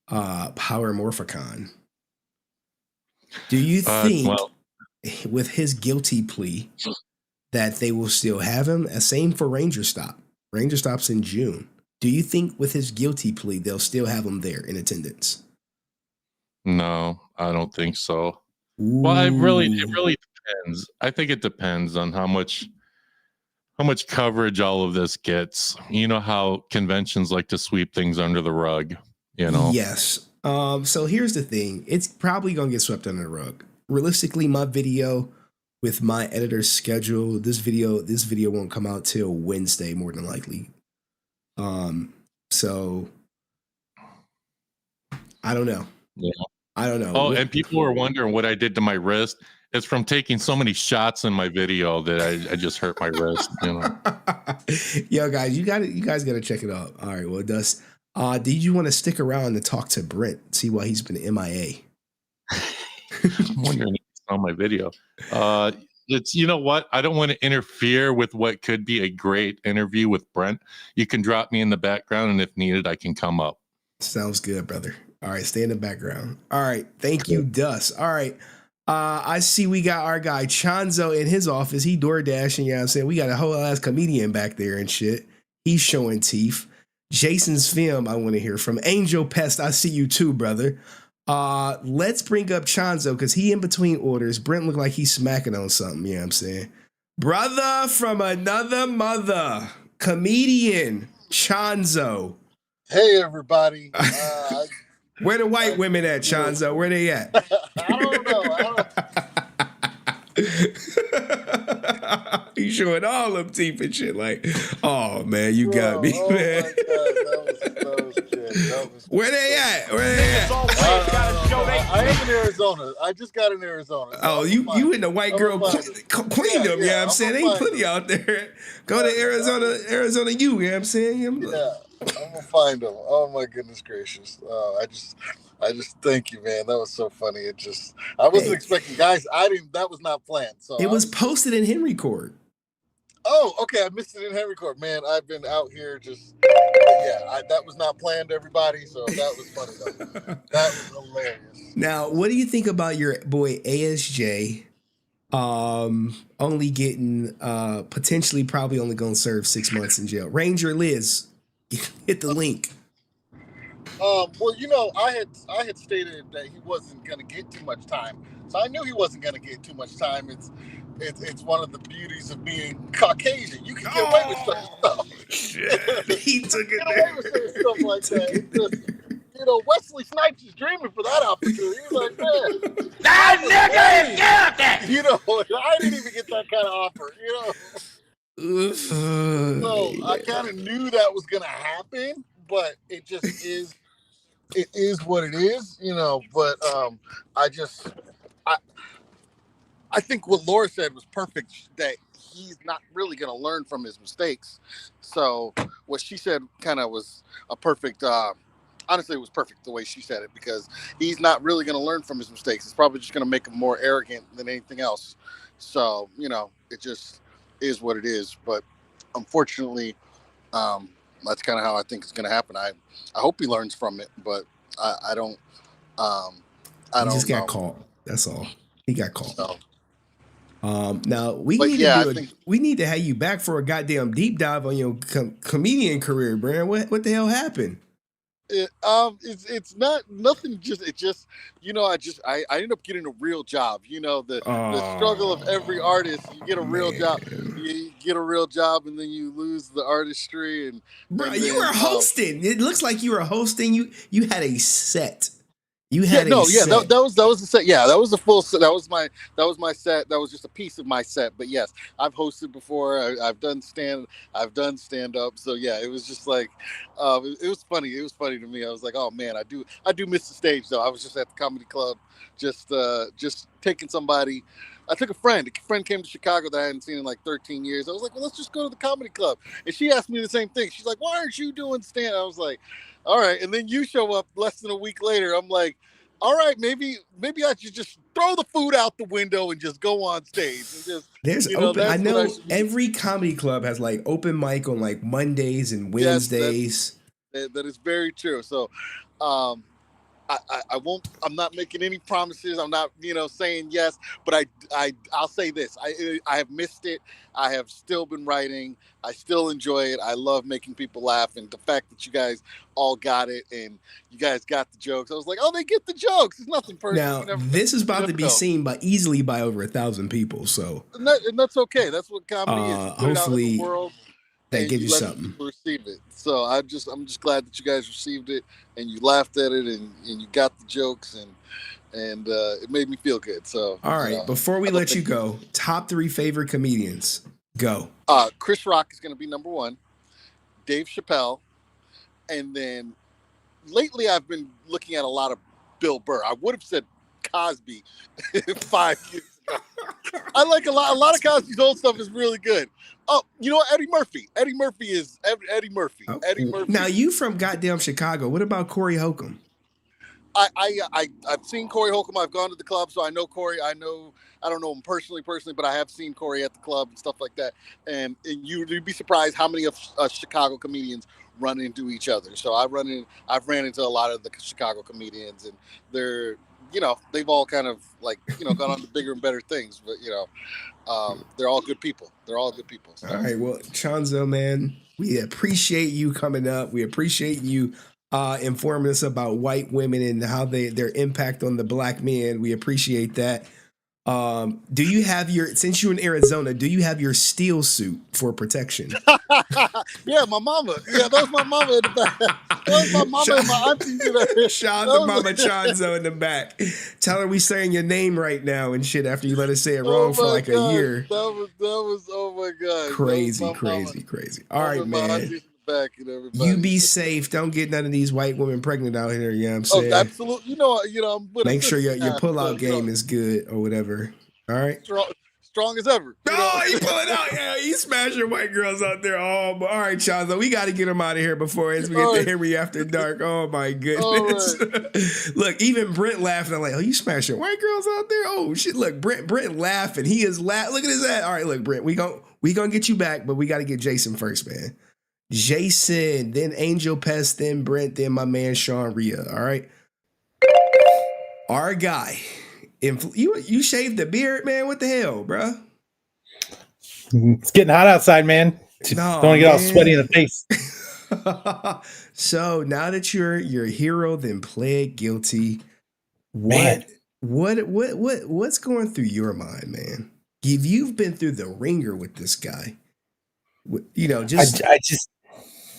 Power Morphicon? Do you think, with his guilty plea, that they will still have him? Same for Ranger Stop. Ranger Stop's in June. Do you think with his guilty plea they'll still have him there in attendance? No, I don't think so. Well, it really depends. I think it depends on how much coverage all of this gets. You know how conventions like to sweep things under the rug, you know? Yes. So here's the thing. It's probably going to get swept under the rug. Realistically, my video, with my editor's schedule, this video won't come out till Wednesday, more than likely. So I don't know. Yeah. I don't know. Oh, and people were wondering what I did to my wrist. it's from taking so many shots in my video that I just hurt my wrist. You know. Yo, guys, you guys gotta check it out. All right, well, Dust, did you want to stick around to talk to Brent, see why he's been MIA? I'm wondering if it's on my video. It's, you know what? I don't want to interfere with what could be a great interview with Brent. You can drop me in the background, and if needed, I can come up. Sounds good, brother. All right, stay in the background. All right, thank you, Dust. All right, I see we got our guy Chanzo in his office. He door dashing, you know what I'm saying? We got a whole ass comedian back there and shit. He's showing teeth. Jason's film I want to hear from. Angel Pest, I see you too, brother. Let's bring up Chanzo because he in between orders. Brent looked like he's smacking on something, you know what I'm saying? Brother from another mother, comedian Chanzo. Hey, everybody. Where the white women at, Chanzo? Where they at? I don't know. You showing all them teeth and shit like, oh, man, you got me, man. My God, that was good. Where they at? Where they at? I am in Arizona. I just got in Arizona. So Oh, you in the white girl queendom, you know what I'm saying? Ain't plenty out there. Go to Arizona, you know what I'm saying? Yeah, I'm gonna find them. Oh my goodness gracious! I just thank you, man. That was so funny. I wasn't expecting, guys. That was not planned. So it was posted in Henry Court. Oh, okay. I missed it in Henry Court, man. I've been out here that was not planned, everybody. So that was funny though. That was hilarious. Now, what do you think about your boy ASJ? Only getting potentially probably only gonna serve 6 months in jail. RangerLiz, hit the link. Well, I had stated that he wasn't gonna get too much time, so I knew he wasn't gonna get too much time. It's one of the beauties of being Caucasian. You can get away with stuff. Shit. He took it there. Stuff like that. Wesley Snipes is dreaming for that opportunity. He's like, man, that nigga is guilty. I didn't even get that kind of offer. So I kind of knew that was gonna happen, but it just is. It is what it is, But I think what Laura said was perfect. That he's not really going to learn from his mistakes. So what she said kind of was a perfect. Honestly, it was perfect the way she said it because he's not really going to learn from his mistakes. It's probably just going to make him more arrogant than anything else. So it just is what it is. But unfortunately, that's kind of how I think it's going to happen. I hope he learns from it, but I don't. He just got caught. That's all. He got caught. So. Now we need to have you back for a goddamn deep dive on your comedian career, Brent. What the hell happened? It's not nothing. I ended up getting a real job. The struggle of every artist. You get a real job. You get a real job, and then you lose the artistry. And bro, you were hosting. It looks like you were hosting. You had a set. You had set. That was the set. Yeah, that was the full set. That was my set. That was just a piece of my set. But yes, I've hosted before. I've done stand up. So yeah, it was just like, it was funny. It was funny to me. I was like, oh man, I do miss the stage though. I was just at the comedy club, just taking somebody. I took a friend. A friend came to Chicago that I hadn't seen in like 13 years. I was like, well, let's just go to the comedy club. And she asked me the same thing. She's like, why aren't you doing stand? I was like, all right. And then you show up less than a week later. I'm like, all right, maybe I should just throw the food out the window and just go on stage. And just, there's open. I know every comedy club has like open mic on like Mondays and Wednesdays. Yes, that is very true. So, I won't. I'm not making any promises. I'm not, saying yes. But I'll say this. I have missed it. I have still been writing. I still enjoy it. I love making people laugh, and the fact that you guys all got it and you guys got the jokes. I was like, oh, they get the jokes. It's nothing personal. Now this is about to be seen easily by over 1,000 people. So and that's okay. That's what comedy is. Hopefully, in the world. That gives you something. Receive it. So I'm just glad that you guys received it and you laughed at it and you got the jokes and it made me feel good. So all right, before we let you go, top 3 favorite comedians. Go. Chris Rock is going to be number 1. Dave Chappelle, and then lately I've been looking at a lot of Bill Burr. I would have said Cosby 5 years I like a lot of Cosby's old stuff is really good. Oh, you know what? Eddie Murphy. Eddie Murphy. Eddie Murphy. Now you from goddamn Chicago. What about Corey Holcomb? I've seen Corey Holcomb. I've gone to the club, so I know Corey. I don't know him personally, but I have seen Corey at the club and stuff like that. And you'd be surprised how many of Chicago comedians run into each other. So I've ran into a lot of the Chicago comedians, and they're, they've all kind of like, gone on to bigger and better things. But they're all good people. So. All right, well, Chonzo, man, we appreciate you coming up. We appreciate you informing us about white women and how their impact on the black man. We appreciate that. Do you have since you're in Arizona, do you have your steel suit for protection? Yeah, my mama. Yeah, that was my mama in the back. That was my mama and my auntie. Shout out to Mama Chonzo in the back. Tell her we saying your name right now and shit after you let us say it wrong for like a year. That was oh my God. Crazy. All right, man. Back and everybody. You be safe. Don't get none of these white women pregnant out here. You know what I'm saying? Oh, absolutely. I'm with Make sure your pullout game is good or whatever. All right. Strong as ever. No, he pulling out. Yeah, he smashing white girls out there. Oh, all right, Chonzo. We got to get him out of here before we get to Henry After Dark. Oh my goodness. Look, even Brent laughing. I'm like, oh, you smashing white girls out there? Oh shit. Look, Brent laughing. He is laughing. Look at his head. All right, look, Brent. We gonna get you back, but we got to get Jason first, man. Jason, then Angel Pest, then Brent, then my man Shawn Riha. All right. Our guy. You shaved the beard, man. What the hell, bro? It's getting hot outside, man. Don't want to get all sweaty in the face. So now that you're hero, then pled guilty. What's going through your mind, man? You've been through the ringer with this guy.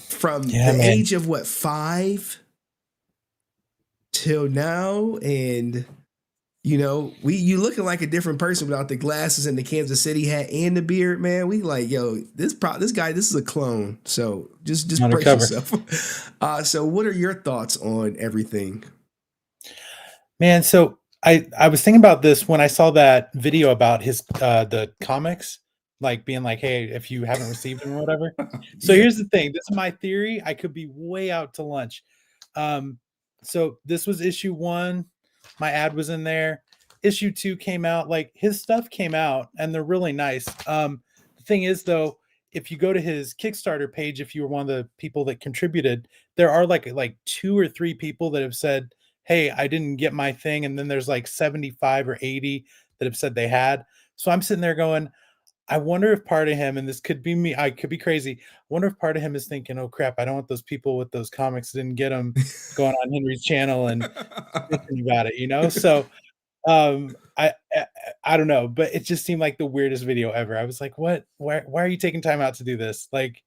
From the age of 5 till now, and you looking like a different person without the glasses and the Kansas City hat and the beard, man. We like, this guy, this is a clone. So just brace yourself. So what are your thoughts on everything? Man, so I was thinking about this when I saw that video about his the comics. Like being like, hey, if you haven't received them or whatever. So here's the thing. This is my theory. I could be way out to lunch. So this was issue 1. My ad was in there. Issue 2 came out. Like his stuff came out and they're really nice. The thing is though, if you go to his Kickstarter page, if you were one of the people that contributed, there are like 2 or 3 people that have said, hey, I didn't get my thing. And then there's like 75 or 80 that have said they had. So I'm sitting there going, I wonder if part of him, and this could be me, I could be crazy. I wonder if part of him is thinking, oh crap, I don't want those people with those comics that didn't get them going on Henry's channel and thinking about it, So I don't know, but it just seemed like the weirdest video ever. I was like, what? Why are you taking time out to do this? Like,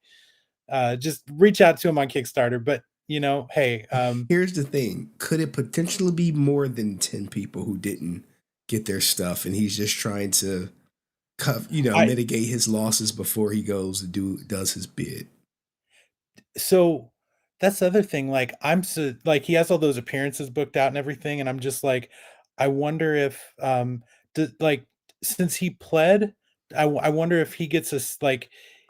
just reach out to him on Kickstarter. But hey, here's the thing. Could it potentially be more than 10 people who didn't get their stuff and he's just trying to mitigate his losses before he goes to does his bid? So that's the other thing. Like he has all those appearances booked out and everything, and I'm just like, I wonder if since he pled, I wonder if he gets us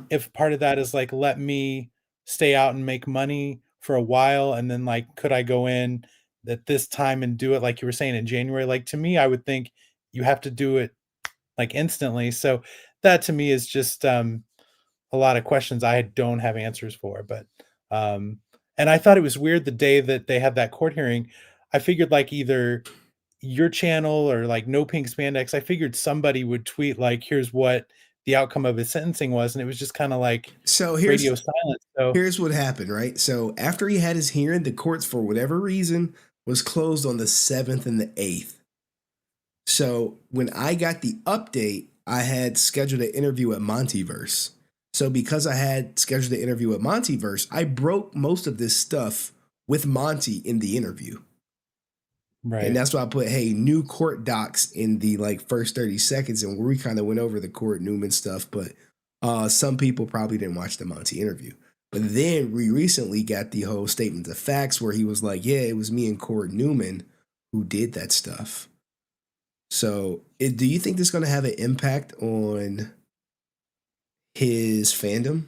if part of that is like, let me stay out and make money for a while, and then could I go in at this time and do it like you were saying in January? Like to me, I would think you have to do it instantly. So that to me is just a lot of questions I don't have answers for. But and I thought it was weird the day that they had that court hearing. I figured either your channel or No Pink Spandex, I figured somebody would tweet here's what the outcome of his sentencing was, and it was just kind of radio silence. So here's what happened, right? So after he had his hearing, the courts for whatever reason was closed on the 7th and the 8th. So when I got the update, I had scheduled an interview at Montyverse. So because I had scheduled the interview at Montyverse, I broke most of this stuff with Monty in the interview. Right. And that's why I put, hey, new court docs in the first 30 seconds, and where we kind of went over the court Newman stuff, but some people probably didn't watch the Monty interview. But then we recently got the whole statement of facts where he was like, yeah, it was me and Court Newman who did that stuff. So, do you think this is going to have an impact on his fandom?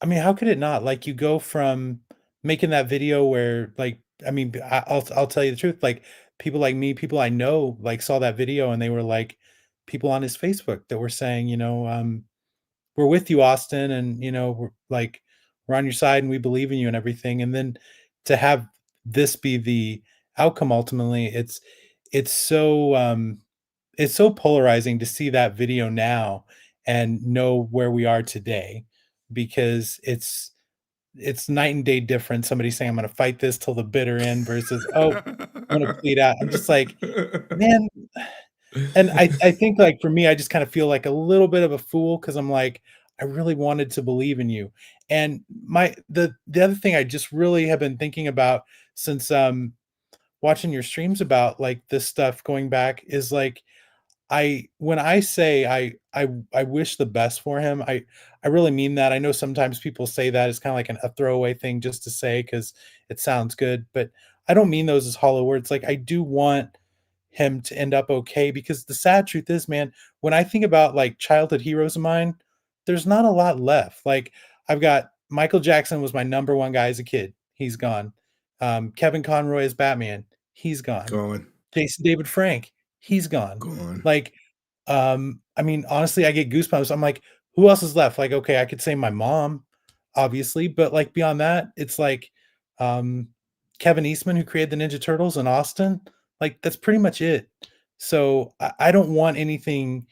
I mean, how could it not? Like, you go from making that video where, like, I mean, I'll tell you the truth. Like, people like me, people I know, like, saw that video and they were like, people on his Facebook that were saying, we're with you, Austin, and we're on your side and we believe in you and everything. And then to have this be the outcome ultimately, it's so it's so polarizing to see that video now and know where we are today, because it's night and day different. Somebody saying I'm gonna fight this till the bitter end versus, oh, I'm gonna plead out. I'm just like, man. And I think, like, for me, I just kind of feel like a little bit of a fool because I'm like, I really wanted to believe in you. And the other thing I just really have been thinking about since watching your streams about like this stuff going back is like, when I say I wish the best for him, I really mean that. I know sometimes people say that as kind of like a throwaway thing just to say because it sounds good, but I don't mean those as hollow words. Like, I do want him to end up okay, because the sad truth is, man, when I think about like childhood heroes of mine, there's not a lot left. Like, I've got Michael Jackson was my number one guy as a kid. He's gone. Kevin Conroy as Batman. He's gone. Gone. Jason David Frank. He's gone. Gone. Like, I mean, honestly, I get goosebumps. I'm like, who else is left? Like, okay, I could say my mom, obviously, but like beyond that, it's like Kevin Eastman, who created the Ninja Turtles in Austin. Like, that's pretty much it. So I don't want anything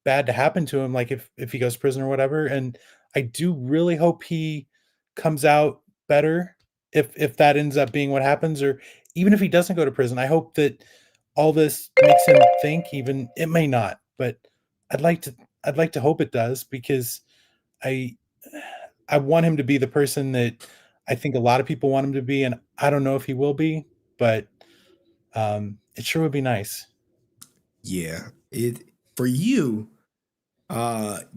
bad to happen to him, like if he goes to prison or whatever. And I do really hope he comes out better if that ends up being what happens, or even if he doesn't go to prison. I hope that all this makes him think, even it may not, but I'd like to hope it does, because I want him to be the person that I think a lot of people want him to be, and I don't know if he will be, but it sure would be nice. Yeah, for you,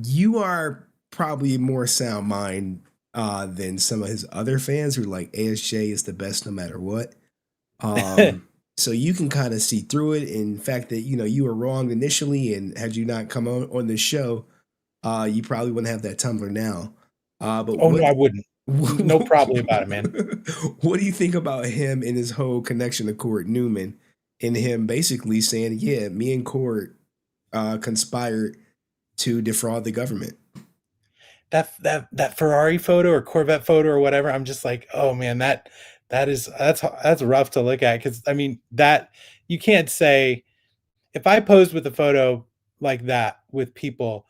you are probably more sound mind than some of his other fans who are like, ASJ is the best no matter what. So you can kind of see through it. In fact, that you were wrong initially, and had you not come on the show, you probably wouldn't have that Tumblr now. But no, I wouldn't. No problem about it, man. What do you think about him and his whole connection to Court Newman, and him basically saying, yeah, me and Court conspired to defraud the government? That Ferrari photo or Corvette photo or whatever, I'm just like, oh man, that's rough to look at, because I mean, that you can't say, if I posed with a photo like that with people,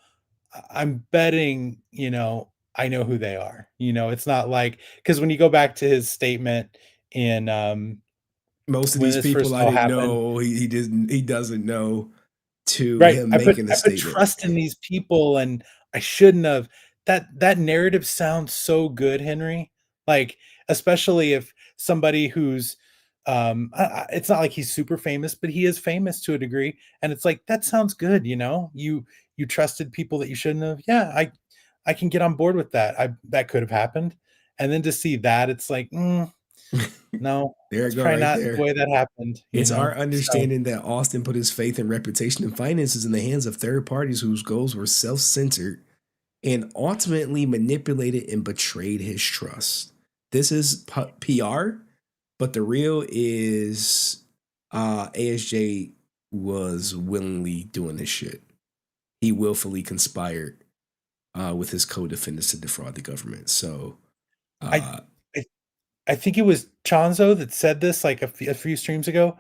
I'm betting I know who they are. It's not like, because when you go back to his statement in most of these people I didn't know, he doesn't know, to right, him I making the put statement. trust in these people, and I shouldn't have. That narrative sounds so good, Henry. Like, especially if somebody who's it's not like he's super famous, but he is famous to a degree, and it's like, that sounds good. You trusted people that you shouldn't have. Yeah, I can get on board with that. That could have happened. And then to see that, it's like, no, there it's it go, probably right not there. the way that happened. It's our understanding that Austin put his faith and reputation and finances in the hands of third parties whose goals were self-centered and ultimately manipulated and betrayed his trust. This is PR, but the real is ASJ was willingly doing this shit. He willfully conspired with his co-defendants to defraud the government. So I think it was Chonzo that said this like a few streams ago.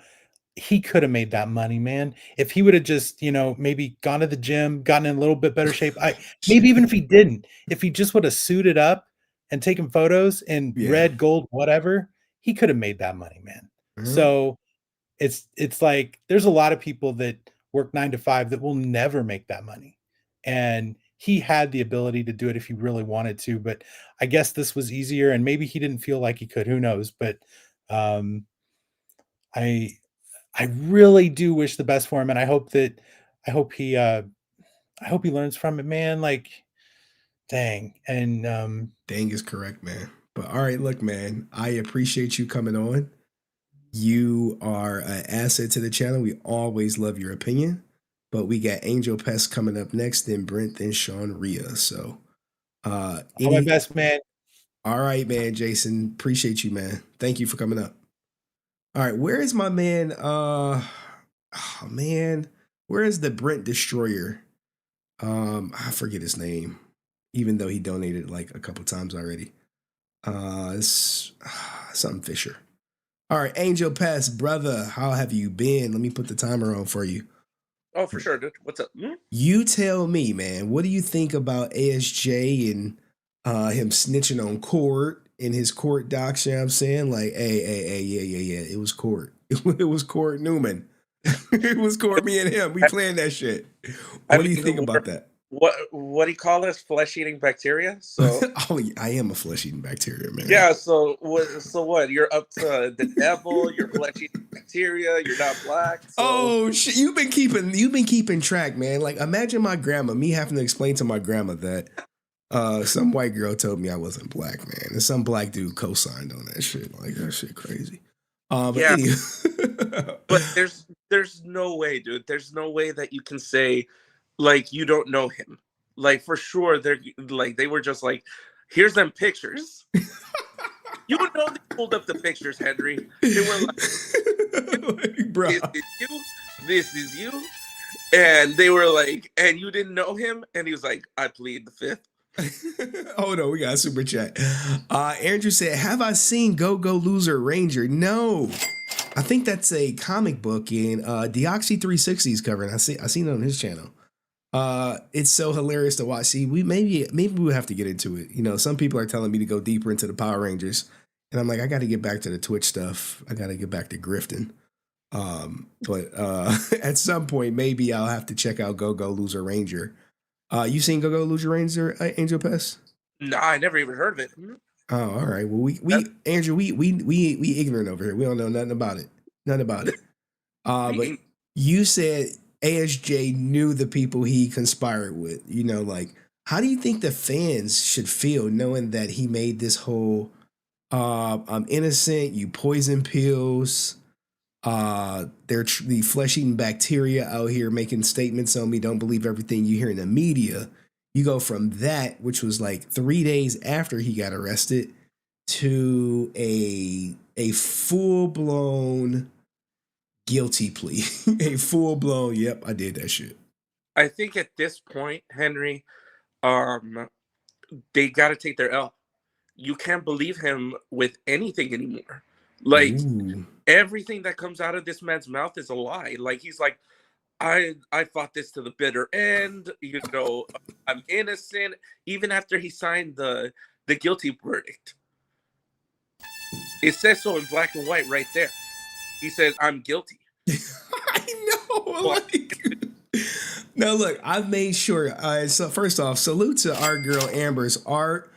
He could have made that money, man. If he would have just, maybe gone to the gym, gotten in a little bit better shape. Maybe even if he didn't, if he just would have suited up and taken photos in red, gold, whatever, he could have made that money, man. Mm-hmm. So it's like, there's a lot of people that work 9 to 5 that will never make that money. And he had the ability to do it if he really wanted to, but I guess this was easier, and maybe he didn't feel like he could, who knows? But I really do wish the best for him, and I hope he learns from it, man. Like, dang. And dang is correct, man. But all right, look, man, I appreciate you coming on. You are an asset to the channel. We always love your opinion. But we got Angel Pest coming up next, then Brent, then Shawn, Riha. So, all my best, man. All right, man, Jason. Appreciate you, man. Thank you for coming up. All right, where is my man? Oh man, where is the Brent Destroyer? I forget his name, even though he donated like a couple times already. It's something Fisher. All right, Angel Pest, brother, how have you been? Let me put the timer on for you. Oh, for sure, dude. What's up? You tell me, man. What do you think about ASJ and him snitching on court in his court docs? You know what I'm saying? Like, hey, yeah. It was court. It was court Newman. It was court me and him. We planned that shit. What do you think about that? What do you call this? Flesh-eating bacteria? So oh, I am a flesh-eating bacteria, man. yeah. So what? You're up to the devil. You're flesh-eating bacteria. You're not black. So. Oh shit! You've been keeping track, man. Like, imagine my grandma. Me having to explain to my grandma that some white girl told me I wasn't black, man, and some black dude co-signed on that shit. Like, that shit crazy. But yeah. anyway. But there's no way, dude. There's no way that you can say like you don't know him. Like, for sure, they were just like, here's them pictures. You know they pulled up the pictures, Henry. They were like, bro, this is you. And they were like, and you didn't know him? And he was like, I plead the fifth. Oh no, we got a super chat. Andrew said, have I seen Go Go Loser Ranger? No. I think that's a comic book in Deoxy 360's covering. I seen it on his channel. It's so hilarious to watch. See, maybe we'll have to get into it. You know, some people are telling me to go deeper into the Power Rangers, and I'm like, I got to get back to the Twitch stuff. I got to get back to grifting. But at some point, maybe I'll have to check out Go Go Loser Ranger. You seen Go Go Loser Ranger, Angel Pest? No, I never even heard of it. Oh, all right. Well, we Andrew, we ignorant over here. We don't know nothing about it. Nothing about it. But you said ASJ knew the people he conspired with. You know, like, how do you think the fans should feel knowing that he made this whole I'm innocent, you poison pills, they're the flesh-eating bacteria out here making statements on me, don't believe everything you hear in the media. You go from that, which was like 3 days after he got arrested, to a full-blown guilty plea. A full-blown, yep, I did that shit. I think at this point, Henry, they got to take their L. You can't believe him with anything anymore. Like, everything that comes out of this man's mouth is a lie. Like, he's like, I fought this to the bitter end. You know, I'm innocent. Even after he signed the guilty verdict, it says so in black and white right there. He says, I'm guilty. I know. Like, now, look, I've made sure. So first off, salute to our girl Amber's art.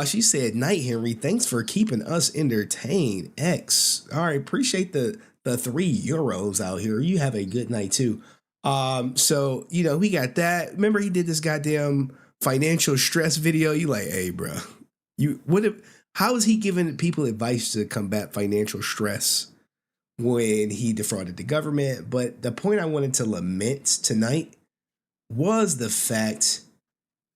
She said, "Night, Henry. Thanks for keeping us entertained." X. All right, appreciate the €3 out here. You have a good night too. So you know we got that. Remember he did this goddamn financial stress video. You like, hey, bro, how is he giving people advice to combat financial stress when he defrauded the government? But the point I wanted to lament tonight was the fact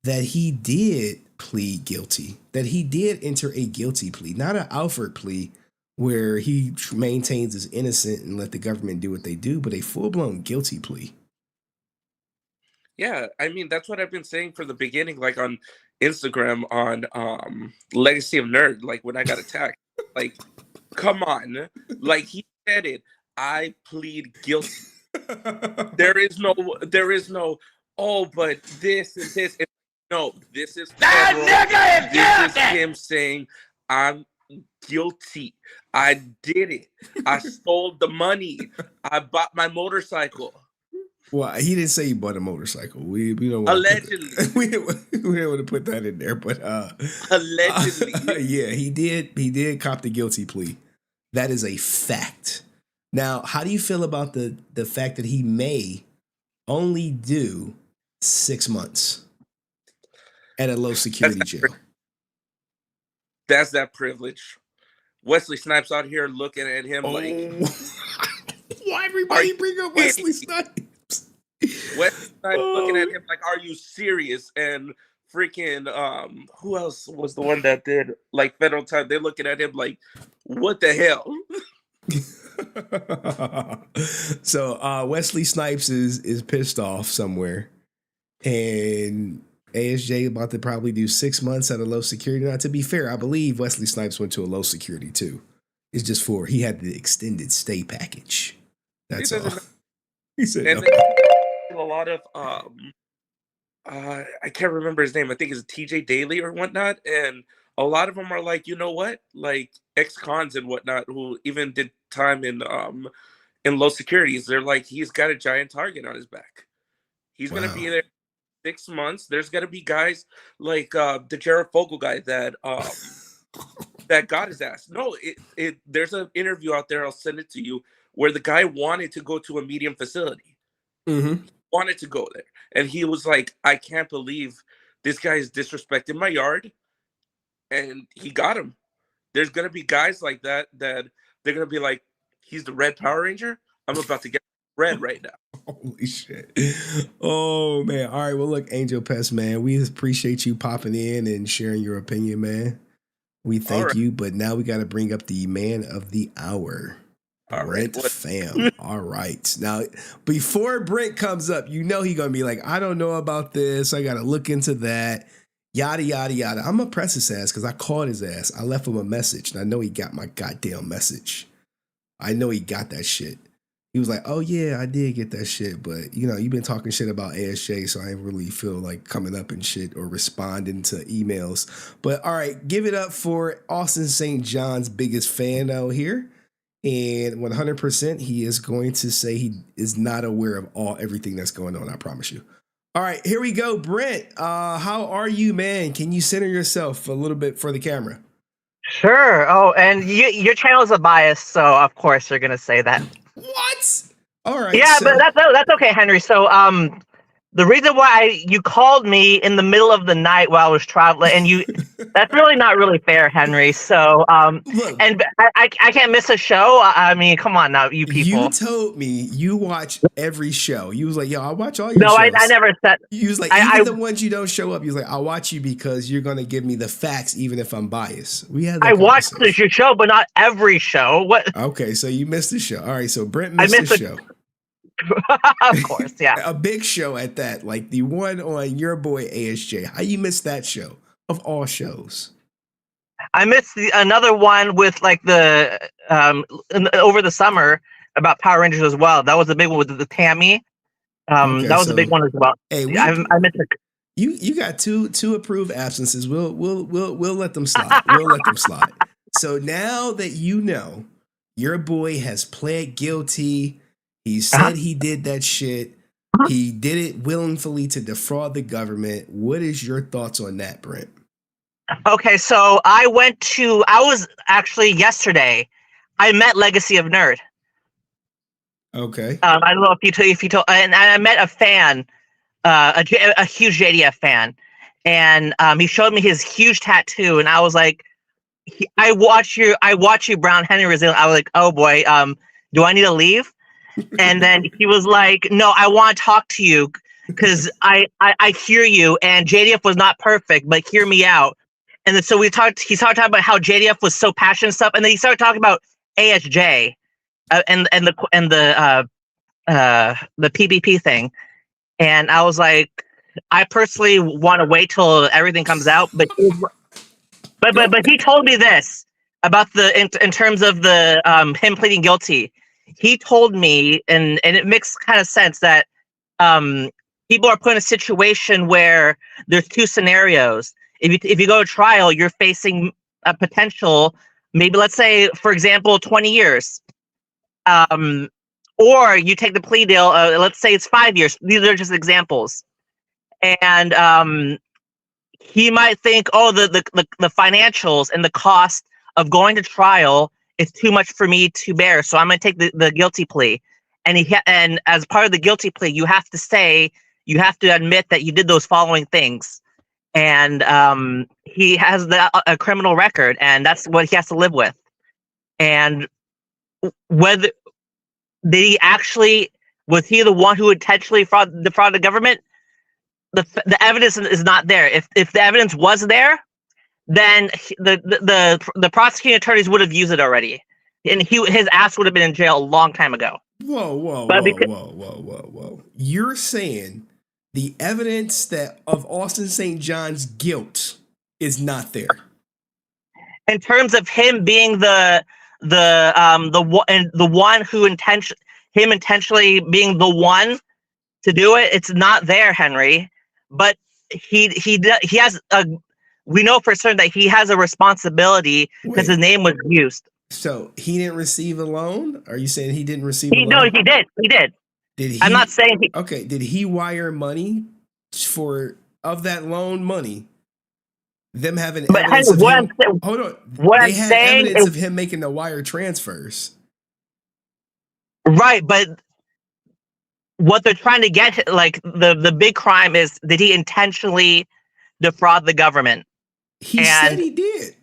that he did plead guilty, that he did enter a guilty plea, not an Alfred plea where he maintains his innocence and let the government do what they do, but a full-blown guilty plea. Yeah, I mean, that's what I've been saying from the beginning, like on Instagram, on Legacy of Nerd, like when I got attacked. Like, come on. Like, he said it. I plead guilty. There is no, oh, but this and this. No, this is that nigga is this is him saying, I'm guilty. I did it. I stole the money. I bought my motorcycle. Well, he didn't say he bought a motorcycle. We don't want allegedly. We don't want to put that in there, but allegedly. Yeah, he did cop the guilty plea. That is a fact. Now, how do you feel about the fact that he may only do 6 months at a low security jail? That's that privilege. Wesley Snipes out here looking at him like, why everybody bring up Wesley Snipes? Wesley Snipes looking at him like, are you serious? And freaking who else was the one that did like Federal Time? They're looking at him like, what the hell? So Wesley Snipes is pissed off somewhere, and ASJ about to probably do 6 months at a low security. Now, to be fair, I believe Wesley Snipes went to a low security too. It's just for he had the extended stay package. That's all. He said and no. a lot of I can't remember his name. I think it's TJ Daly or whatnot. And a lot of them are like, you know what, like ex-cons and whatnot who even did time in low securities. They're like, he's got a giant target on his back. He's gonna be there 6 months. There's gonna be guys like the Jared Fogle guy that that got his ass. No, there's an interview out there. I'll send it to you where the guy wanted to go to a medium facility. Mm-hmm. Wanted to go there, and he was like, I can't believe this guy is disrespecting my yard, and he got him. There's gonna be guys like that they're gonna be like, he's the Red Power Ranger. I'm about to get red right now. Holy shit. Oh man. All right, well look, Angel Pest, man, we appreciate you popping in and sharing your opinion, man. We thank you, but now we got to bring up the man of the hour. Brent Pham. All right. Now, before Brent comes up, you know he's going to be like, I don't know about this. I got to look into that. Yada, yada, yada. I'm going to press his ass because I called his ass. I left him a message, and I know he got my goddamn message. I know he got that shit. He was like, oh, yeah, I did get that shit. But, you know, you've been talking shit about ASJ, so I didn't really feel like coming up and shit or responding to emails. But, all right, give it up for Austin St. John's biggest fan out here. And 100%, he is going to say he is not aware of everything that's going on. I promise you. All right, here we go. Brent, how are you, man? Can you center yourself a little bit for the camera? Sure. Oh, and your channel is a bias, so of course you're going to say that. What? All right. Yeah, but that's okay, Henry. So, the reason why you called me in the middle of the night while I was traveling, and that's really not really fair, Henry. So, and I can't miss a show. I mean, come on now, you people. You told me you watch every show. You was like, yo, I watch all your shows. No, I never said. You was like, even the ones you don't show up, you was like, I'll watch you because you're going to give me the facts, even if I'm biased. We had that I watched your show, but not every show. What? Okay, so you missed the show. All right, so Brent missed the show. Of course, yeah. A big show at that, like the one on your boy ASJ. How you missed that show of all shows? I missed another one with like the over the summer about Power Rangers as well. That was the big one with the Tammy. Okay, that was the big one as well. Hey, I missed it. You got two approved absences. We'll let them slide. We'll let them slide. So now that you know your boy has pled guilty. He said he did that shit. He did it willingly to defraud the government. What is your thoughts on that, Brent? Okay, so I was actually yesterday. I met Legacy of Nerd. Okay. I don't know if you told, and I met a fan, a huge JDF fan, and he showed me his huge tattoo, and I was like, I watch you, Brown Henry Brazil. I was like, oh boy, do I need to leave? And then he was like, no, I want to talk to you because I hear you, and JDF was not perfect, but hear me out. And then so he started talking about how JDF was so passionate and stuff, and then he started talking about ASJ and the PvP thing. And I was like, I personally want to wait till everything comes out, but he told me this about in terms of the him pleading guilty. He told me, and it makes kind of sense that people are put in a situation where there's two scenarios. If you go to trial, you're facing a potential, maybe let's say, for example, 20 years. Or you take the plea deal, let's say it's 5 years. These are just examples. And he might think, oh, the financials and the cost of going to trial is too much for me to bear, so I'm going to take the guilty plea. And as part of the guilty plea, you have to admit that you did those following things. And he has a criminal record, and that's what he has to live with. And whether did he actually was he the one who intentionally defrauded the government? The evidence is not there. If the evidence was there, then the prosecuting attorneys would have used it already, and his ass would have been in jail a long time ago. Whoa. You're saying the evidence of Austin St. John's guilt is not there. In terms of him being the one who intentionally being the one to do it, it's not there, Henry. But he has we know for certain that he has a responsibility because his name was used. So he didn't receive a loan? Are you saying he didn't receive a loan? No, he did. Did he? I'm not saying he. Okay, did he wire money of that loan money? Them having evidence of him. Hold on. They had evidence of him making the wire transfers. Right, but what they're trying to get, like the big crime is, did he intentionally defraud the government? He said he did.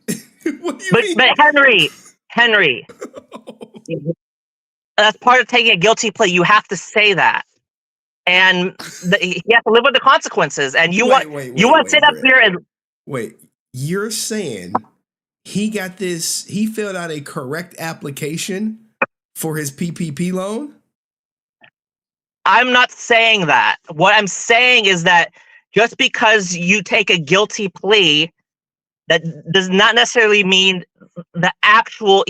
What do you mean? But Henry, that's part of taking a guilty plea. You have to say that, and you have to live with the consequences. And you want to sit up here and wait. You're saying he got this? He filled out a correct application for his PPP loan? I'm not saying that. What I'm saying is that just because you take a guilty plea, that does not necessarily mean there's actual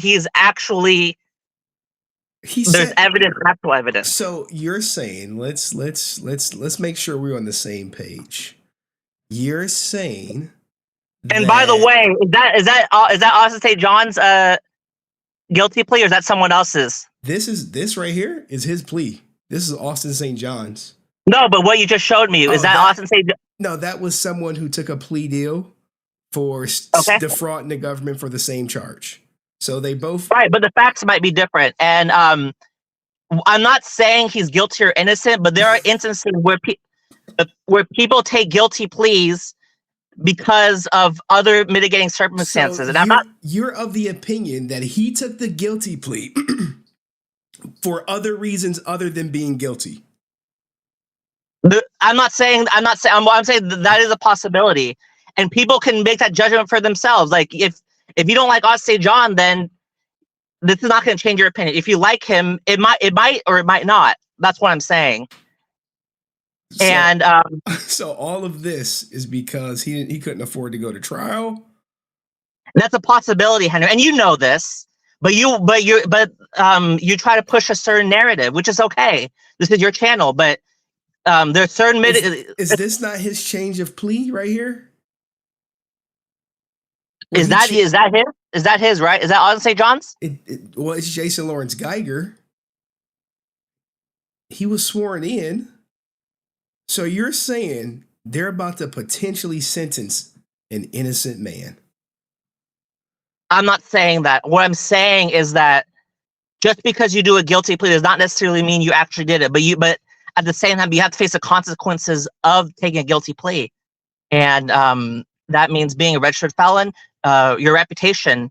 evidence. So you're saying let's make sure we're on the same page. You're saying, and by the way, is that Austin St. John's guilty plea, or is that someone else's? This right here is his plea. This is Austin St. John's. No, but what you just showed me, is that Austin St. John? No, that was someone who took a plea deal for defrauding the government for the same charge. So they both... Right, but the facts might be different. And I'm not saying he's guilty or innocent, but there are instances where people take guilty pleas because of other mitigating circumstances. So and you're of the opinion that he took the guilty plea for other reasons other than being guilty. I'm saying that is a possibility, and people can make that judgment for themselves. Like if you don't like Austin St. John, then this is not going to change your opinion. If you like him, it might or it might not. That's what I'm saying. So all of this is because he couldn't afford to go to trial. That's a possibility, Henry, and you know this. But you try to push a certain narrative, which is okay. This is your channel, but there's certain is this not his change of plea right here? Is that his? Is that his, right? Is that Austin St. John's? Well, it's Jason Lawrence Geiger. He was sworn in. So you're saying they're about to potentially sentence an innocent man? I'm not saying that. What I'm saying is that just because you do a guilty plea does not necessarily mean you actually did it. But at the same time, you have to face the consequences of taking a guilty plea. And that means being a registered felon, your reputation.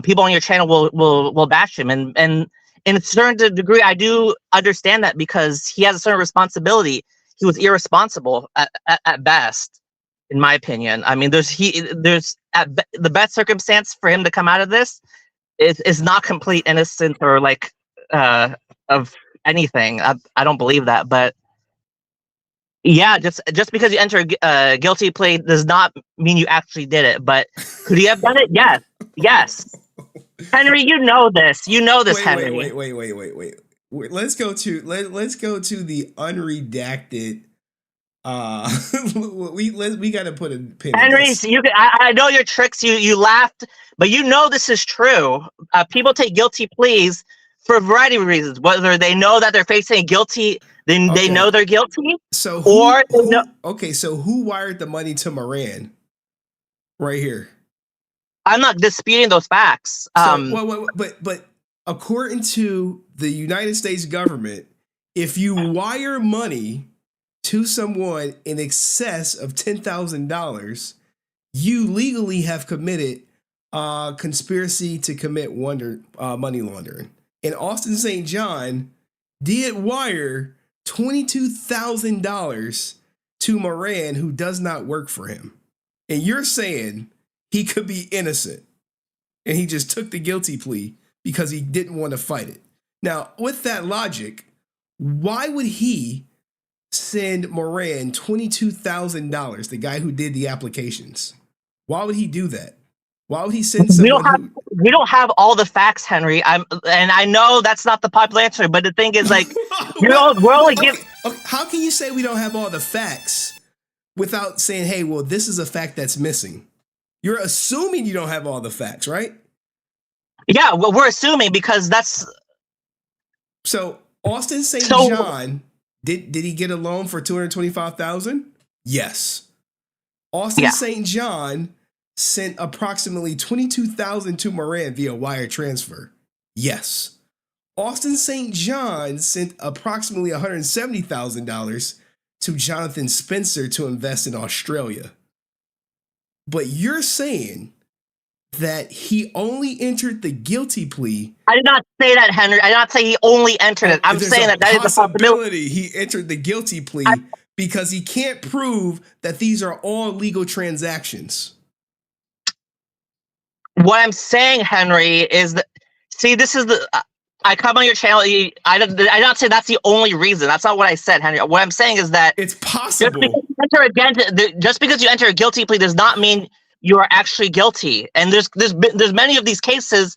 People on your channel will bash him. And in a certain degree, I do understand that, because he has a certain responsibility. He was irresponsible at best, in my opinion. I mean, there's the best circumstance for him to come out of this is not complete innocence or like of anything. I don't believe that, but yeah, just because you enter a guilty plea does not mean you actually did it. But could he have done it? Yes. Henry, you know this. Henry. Wait. Let's go to the unredacted. We got to put a pin. Henry, I know your tricks. You laughed, but you know this is true. People take guilty pleas for a variety of reasons. Whether they know that they're facing guilty, then they know they're guilty. So so who wired the money to Moran? Right here. I'm not disputing those facts. But according to the United States government, if you wire money to someone in excess of $10,000, you legally have committed conspiracy to commit money laundering. And Austin St. John did wire $22,000 to Moran, who does not work for him. And you're saying he could be innocent. And he just took the guilty plea because he didn't want to fight it. Now, with that logic, why would he send Moran $22,000, the guy who did the applications? Why would he do that? Why would he send someone we don't have all the facts, Henry. And I know that's not the popular answer, but the thing is, like, we're only giving. Okay, how can you say we don't have all the facts without saying, hey, well, this is a fact that's missing? You're assuming you don't have all the facts, right? Yeah, well, we're assuming because that's. So Austin St. John, did he get a loan for $225,000? Yes. Austin St. John sent approximately $22,000 to Moran via wire transfer. Yes. Austin St. John sent approximately $170,000 to Jonathan Spencer to invest in Australia. But you're saying that he only entered the guilty plea. I did not say that, Henry. I did not say he only entered it. I'm saying that is a possibility. He entered the guilty plea because he can't prove that these are all legal transactions. What I'm saying, Henry, is that, see, this is the, I come on your channel, I don't say that's the only reason. That's not what I said, Henry. What I'm saying is that it's possible. Just because you enter a guilty plea does not mean you are actually guilty. And there's many of these cases,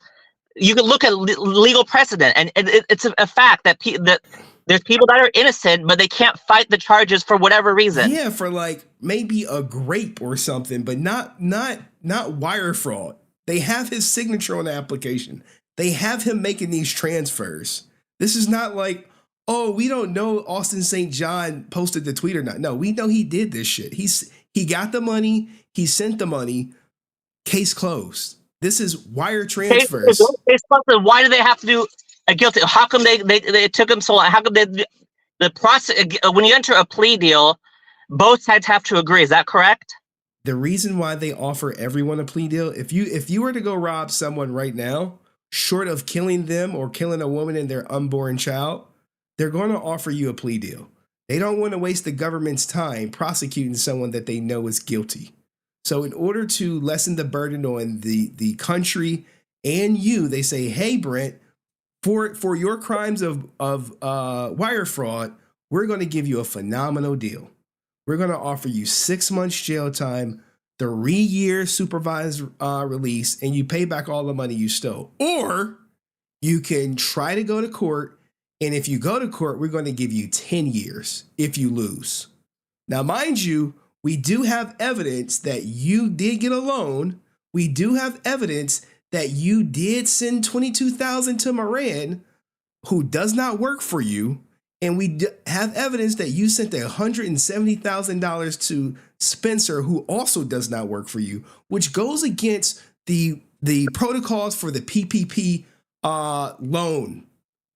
you can look at legal precedent, and it's a fact that there's people that are innocent, but they can't fight the charges for whatever reason. Yeah, for like maybe a grape or something, but not wire fraud. They have his signature on the application. They have him making these transfers. This is not like, oh, we don't know Austin St. John posted the tweet or not. No, we know he did this shit. He got the money. He sent the money. Case closed. This is wire transfers. Why do they have to do a guilty? How come they took him so long? How come the process, when you enter a plea deal, both sides have to agree? Is that correct? The reason why they offer everyone a plea deal, if you were to go rob someone right now, short of killing them or killing a woman and their unborn child, they're going to offer you a plea deal. They don't want to waste the government's time prosecuting someone that they know is guilty. So in order to lessen the burden on the country and you, they say, hey, Brent, for your crimes of wire fraud, we're going to give you a phenomenal deal. We're going to offer you 6 months jail time, 3 years supervised release, and you pay back all the money you stole. Or you can try to go to court, and if you go to court, we're going to give you 10 years if you lose. Now, mind you, we do have evidence that you did get a loan. We do have evidence that you did send $22,000 to Moran, who does not work for you. And we have evidence that you sent $170,000 to Spencer, who also does not work for you, which goes against the protocols for the PPP loan,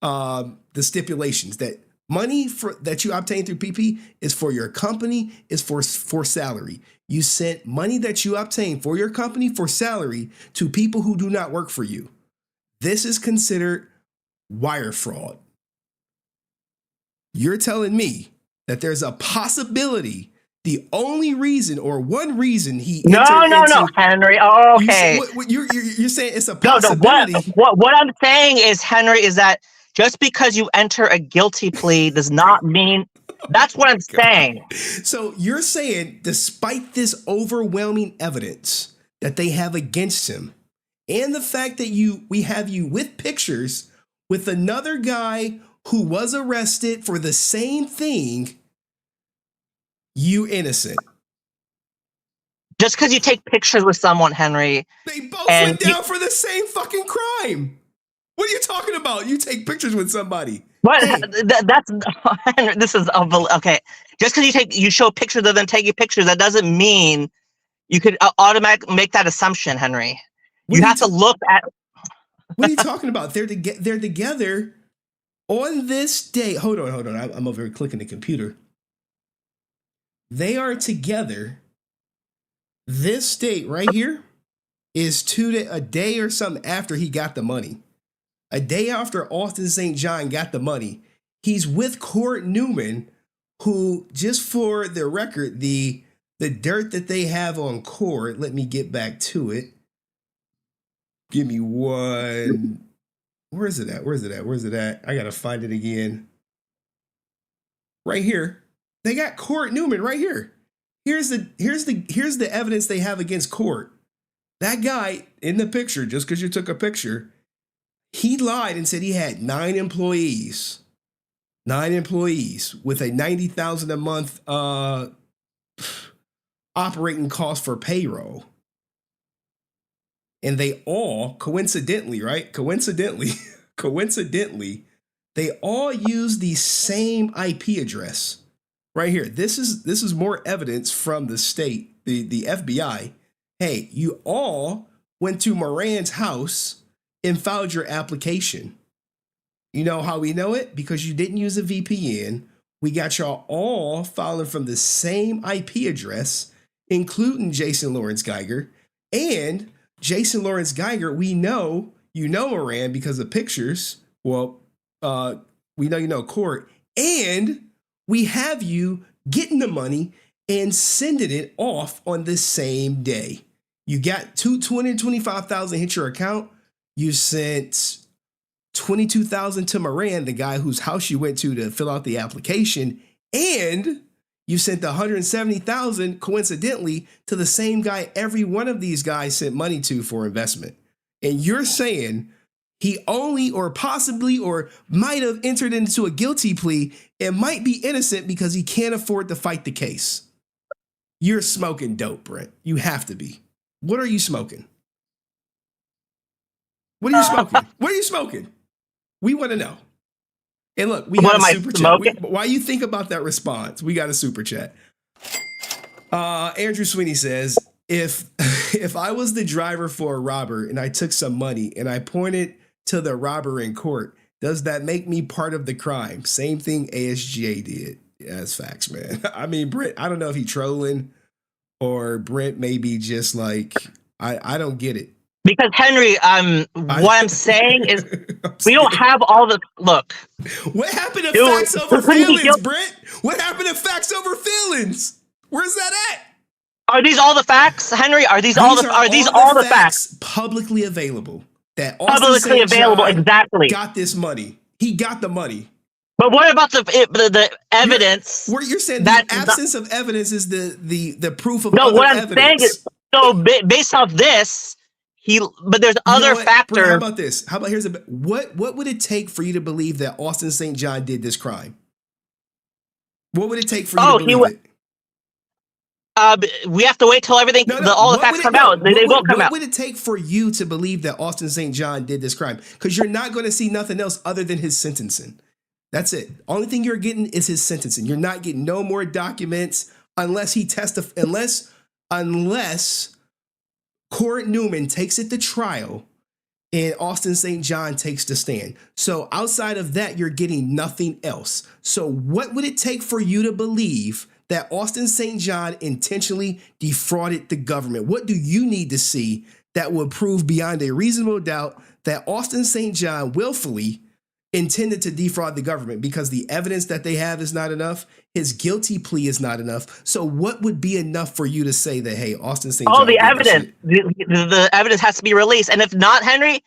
the stipulations that money that you obtain through PP is for your company, is for salary. You sent money that you obtain for your company for salary to people who do not work for you. This is considered wire fraud. You're telling me that there's a possibility, the only reason or one reason he No, Henry. Oh, okay. You're saying it's a possibility. What I'm saying is, Henry, is that just because you enter a guilty plea does not mean. That's what I'm saying. So you're saying, despite this overwhelming evidence that they have against him, and the fact that we have you with pictures with another guy who was arrested for the same thing, you innocent. Just because you take pictures with someone, Henry. They both went down for the same fucking crime. What are you talking about? You take pictures with somebody. What? Hey. This is okay. Just because you show pictures of them taking pictures, that doesn't mean you could automatically make that assumption, Henry. You have to look at. What are you talking about? They're together on this day. Hold on. I'm over here clicking the computer. They are together this date right here. is a day or something after he got the money. A day after Austin St. John got the money, he's with Court Newman, who, just for the record, the dirt that they have on Court, let me get back to it. Give me one. Where is it at? I gotta find it again. Right here. They got Court Newman right here. Here's the evidence they have against Court. That guy in the picture, just because you took a picture, he lied and said he had 9 employees. 9 employees with a $90,000 a month operating cost for payroll. And they all, coincidentally, they all use the same IP address. Right here. This is more evidence from the state, the FBI. Hey, you all went to Moran's house and filed your application. You know how we know it? Because you didn't use a VPN. We got y'all all filing from the same IP address, including Jason Lawrence Geiger. And Jason Lawrence Geiger, we know you know Moran because of pictures. Well, we know you know Court. And we have you getting the money and sending it off on the same day. You got $225,000 hit your account. You sent $22,000 to Moran, the guy whose house you went to fill out the application, and you sent the $170,000 coincidentally to the same guy every one of these guys sent money to for investment. And you're saying he only or possibly or might have entered into a guilty plea and might be innocent because he can't afford to fight the case. You're smoking dope, Brent. You have to be. What are you smoking? What are you smoking? What are you smoking? We want to know. And look, we got a super chat. While you think about that response, we got a super chat. Andrew Sweeney says, if I was the driver for a robber and I took some money and I pointed to the robber in court, does that make me part of the crime? Same thing ASGA did. Yeah, that's facts, man. I mean, Brent, I don't know if he's trolling or Brent may be just like, I don't get it. Because Henry, what I'm saying is we don't have all the look. What happened to facts over feelings, Brent? What happened to facts over feelings? Where's that at? Are these all the facts, Henry? Are these all the facts publicly available? That publicly available, exactly. Got this money. He got the money. But what about the evidence? You're saying that the absence of evidence is the proof of no. Other What I'm evidence. saying is, so based off this. But there's other factors. Brent, how about this? How about what would it take for you to believe that Austin St. John did this crime? What would it take for you to believe it? We have to wait till everything, all the facts come out. They won't come out. What would it take for you to believe that Austin St. John did this crime? Because you're not going to see nothing else other than his sentencing. That's it. Only thing you're getting is his sentencing. You're not getting no more documents unless he testifies. Unless Court Newman takes it to trial and Austin St. John takes the stand. So outside of that, you're getting nothing else. So what would it take for you to believe that Austin St. John intentionally defrauded the government? What do you need to see that would prove beyond a reasonable doubt that Austin St. John willfully intended to defraud the government? Because the evidence that they have is not enough. His guilty plea is not enough. So what would be enough for you to say that, hey, Austin St. John? The evidence. The evidence has to be released. And if not, Henry,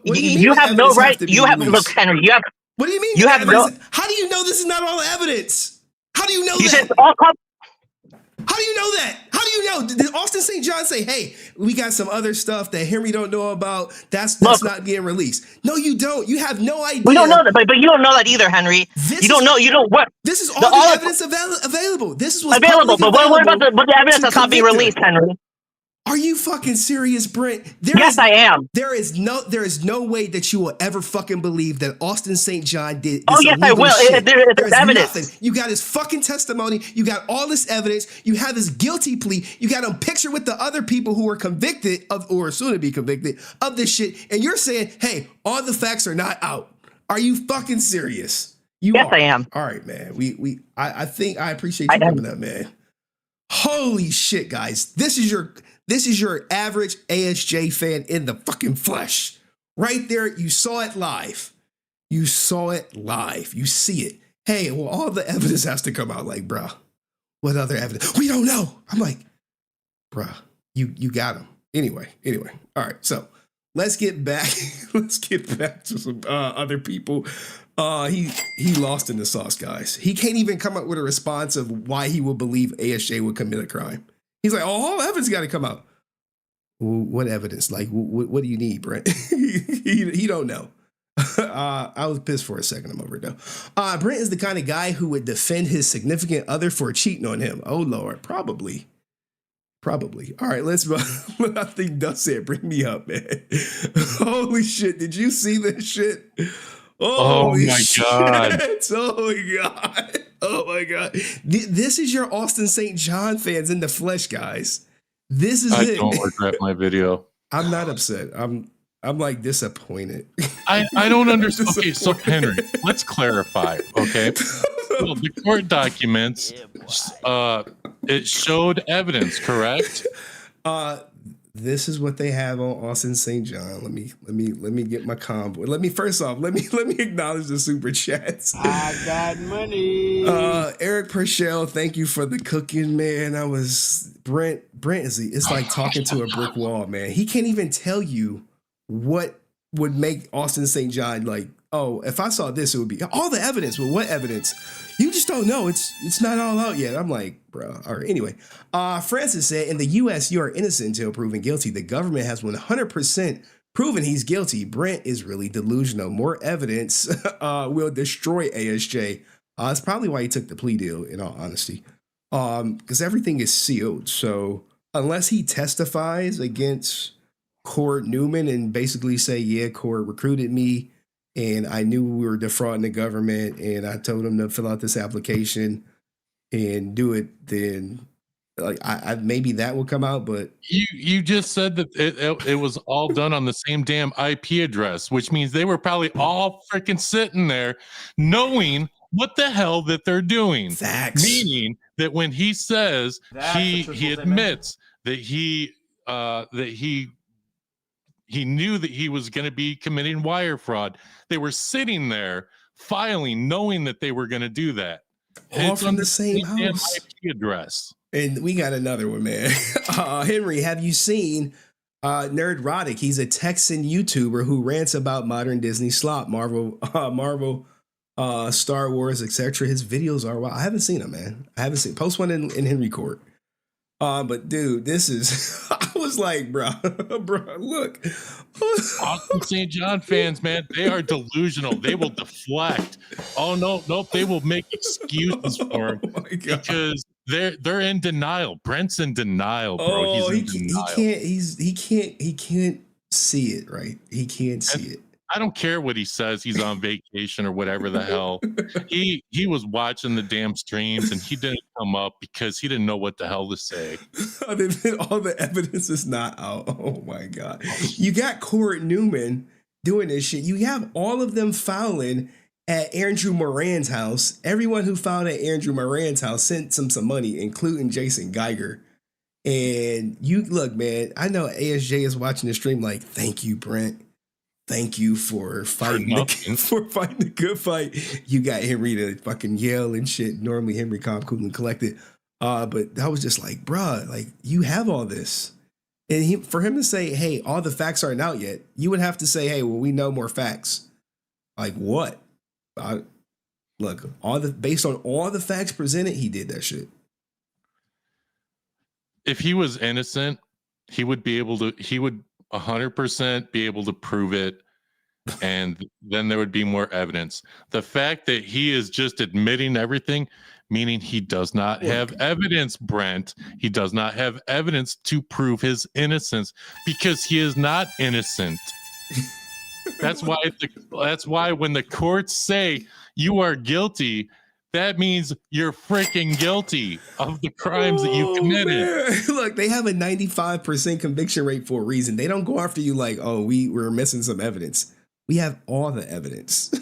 you have no right. You have look, Henry. You have. What do you mean? You have no. How do you know this is not all evidence? How do you know that? Said all how do you know that? How do you know? Did Austin St. John say, hey, we got some other stuff that Henry don't know about? That's not being released. No, you don't. You have no idea. We don't know that, but you don't know that either, Henry. You don't know what. This is all the evidence available. This is what's available. But what about the evidence that's not being released, Henry? Are you fucking serious, Brent? Yes, I am. There is no way that you will ever fucking believe that Austin St. John did this. Oh, yes, I will. There's evidence. Nothing. You got his fucking testimony. You got all this evidence. You have his guilty plea. You got him pictured with the other people who were convicted of, or soon to be convicted of this shit. And you're saying, hey, all the facts are not out. Are you fucking serious? Yes, I am. All right, man. I think I appreciate you coming up, man. Holy shit, guys. This is your average ASJ fan in the fucking flesh. Right there, you saw it live. You saw it live. You see it. Hey, well, all the evidence has to come out. Like, bruh, what other evidence? We don't know. I'm like, bruh, you got him. Anyway. All right, so let's get back. Let's get back to some other people. He lost in the sauce, guys. He can't even come up with a response of why he would believe ASJ would commit a crime. He's like, all evidence got to come out. Well, what evidence? Like, what do you need, Brent? he don't know. I was pissed for a second. I'm over it though. Brent is the kind of guy who would defend his significant other for cheating on him. Oh Lord, probably. All right, let's. I think Dust said, "Bring me up, man." Holy shit! Did you see this shit? Holy shit. God! Oh my god! This is your Austin St. John fans in the flesh, guys. This is I it. don't regret my video. I'm not upset. I'm like disappointed. I don't understand. Okay, so Henry, let's clarify. Okay, so the court documents, it showed evidence, correct? This is what they have on Austin St. John. Let me get my combo. Let me acknowledge the super chats. I got money. Eric Purcell, thank you for the cooking, man. Brent it's like talking to a brick wall, man. He can't even tell you what would make Austin St. John like, oh, if I saw this, it would be all the evidence. Well, what evidence? You just don't know. It's not all out yet. I'm like, bro. All right. Anyway, Francis said, in the U.S., you are innocent until proven guilty. The government has 100% proven he's guilty. Brent is really delusional. More evidence will destroy ASJ. That's probably why he took the plea deal, in all honesty, because everything is sealed. So unless he testifies against Court Newman and basically say, yeah, Court recruited me, and I knew we were defrauding the government, and I told him to fill out this application and do it, then like I maybe that will come out. But you just said that it was all done on the same damn IP address, which means they were probably all freaking sitting there knowing what the hell that they're doing. Facts. Meaning that when he says he admits that he knew that he was going to be committing wire fraud. They were sitting there filing, knowing that they were going to do that. All from the same house. IP address. And we got another one, man. Henry, have you seen Nerdrotic? He's a Texan YouTuber who rants about modern Disney slop, Marvel, Star Wars, etc. His videos are wild. I haven't seen him, man. Post one in Henry Court. But dude, this is, I was like, bro, look. Austin St. John fans, man, they are delusional. They will deflect. Oh, nope. They will make excuses for him because they're in denial. Brent's in denial, bro. He's in denial. He can't see it, right? He can't see it. I don't care what he says. He's on vacation or whatever the hell. He was watching the damn streams and he didn't come up because he didn't know what the hell to say. All the evidence is not out. Oh my God. You got Court Newman doing this shit. You have all of them filing at Andrew Moran's house. Everyone who filed at Andrew Moran's house sent some money, including Jason Geiger. And you look, man, I know ASJ is watching the stream like, thank you, Brent. Thank you for fighting the good fight. You got Henry to fucking yell and shit. Normally Henry calm, cool, and collected. But I was just like, bruh, like you have all this. And for him to say, hey, all the facts aren't out yet, you would have to say, hey, well, we know more facts. Like what? Look, based on all the facts presented, he did that shit. If he was innocent, he would 100% be able to prove it, and then there would be more evidence. The fact that he is just admitting everything, meaning he does not have evidence, Brent. He does not have evidence to prove his innocence because he is not innocent. That's why when the courts say you are guilty, that means you're freaking guilty of the crimes that you committed. Man. Look, they have a 95% conviction rate for a reason. They don't go after you like, oh, we're missing some evidence. We have all the evidence.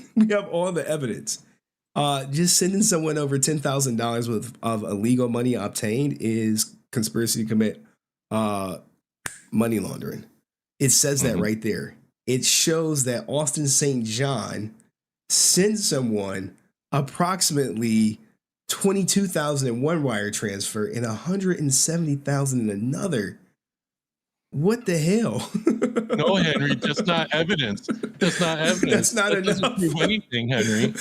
Just sending someone over $10,000 worth of illegal money obtained is conspiracy to commit money laundering. It says that right there. It shows that Austin St. John sent someone approximately $22,000 in one wire transfer and $170,000 in another. What the hell? No, Henry, that's not evidence. That's not evidence. That's not that doesn't enough. prove anything, Henry.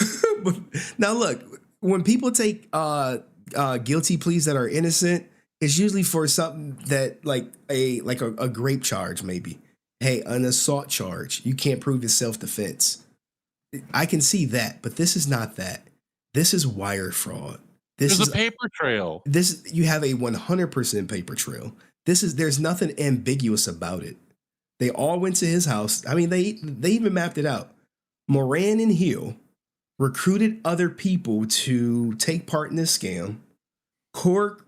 Now, look, when people take guilty pleas that are innocent, it's usually for something that like a grape charge, maybe. Hey, an assault charge. You can't prove it's self-defense. I can see that, but this is not that. This is wire fraud. There's a paper trail. You have a 100% paper trail. There's nothing ambiguous about it. They all went to his house. I mean, they even mapped it out. Moran and Hill recruited other people to take part in this scam. Court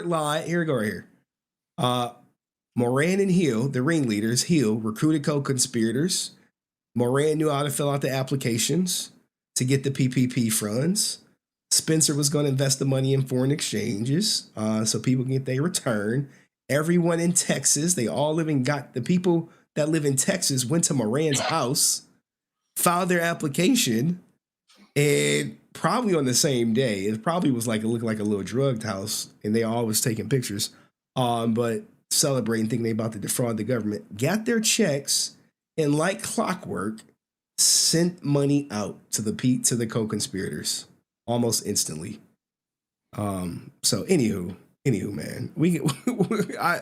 lie. Here we go right here. Moran and Hill, the ringleaders, Hill recruited co-conspirators. Moran knew how to fill out the applications to get the PPP funds. Spencer was going to invest the money in foreign exchanges so people can get their return. Everyone in Texas, the people that live in Texas went to Moran's house, filed their application, and probably on the same day, it probably was it looked like a little drugged house, and they all was taking pictures, but celebrating, thinking they about to defraud the government, got their checks, and like clockwork, sent money out to the co-conspirators almost instantly. So anywho, man, I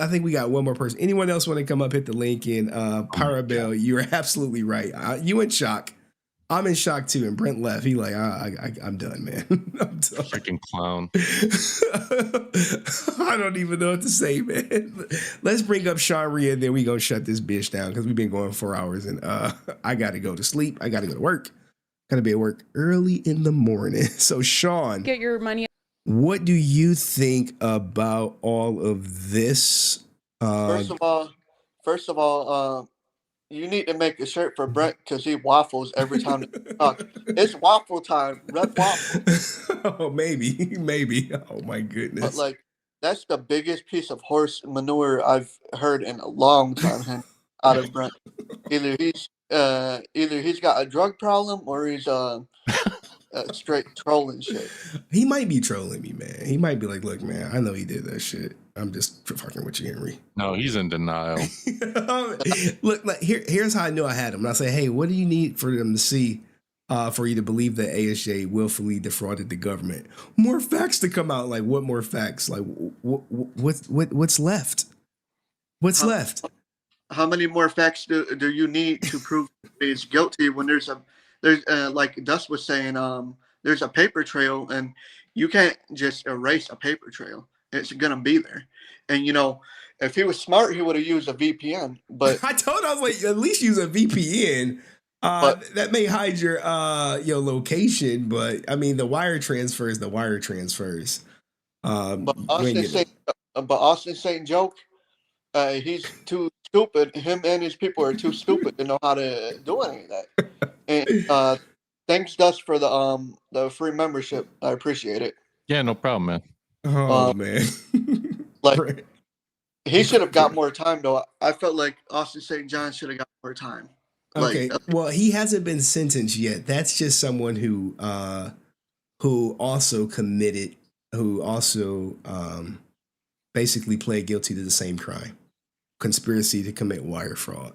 think we got one more person. Anyone else want to come up, hit the link in? Parabel, you're absolutely right. You in shock. I'm in shock too. And Brent left. He like, I'm done, man. I'm done. Freaking clown. I don't even know what to say, man. Let's bring up Shawn Riha, and then we gonna shut this bitch down because we've been going 4 hours, and I gotta go to sleep. I gotta go to work. Gotta be at work early in the morning. So Shawn, Get your money. what do you think about all of this? First of all, you need to make a shirt for Brent because he waffles every time. It's waffle time. Red waffle. Oh, maybe. Oh my goodness. But that's the biggest piece of horse manure I've heard in a long time out of Brent. Either he's got a drug problem or he's straight trolling shit. He might be trolling me, man. He might be like, look, man, I know he did that shit. I'm just fucking with you, Henry. No, he's in denial. Look, here's how I know I had him. And I say, hey, what do you need for them to see for you to believe that ASJ willfully defrauded the government? More facts to come out. Like, what more facts? Like, what's left? What's left? How many more facts do you need to prove he's guilty when there's like Dust was saying, there's a paper trail and you can't just erase a paper trail. It's gonna be there. And if he was smart, he would have used a VPN. But I told him, I was like, at least use a VPN. That may hide your location, but I mean the wire transfer is the wire transfers. But Austin St. Joke, he's too stupid. Him and his people are too stupid to know how to do any of that. And thanks, Dust, for the free membership. I appreciate it. Yeah, no problem, man. Oh man. He should have got more time though. I felt like Austin St. John should have got more time. Okay. Well, he hasn't been sentenced yet. That's just someone who also committed, who also basically pled guilty to the same crime, conspiracy to commit wire fraud.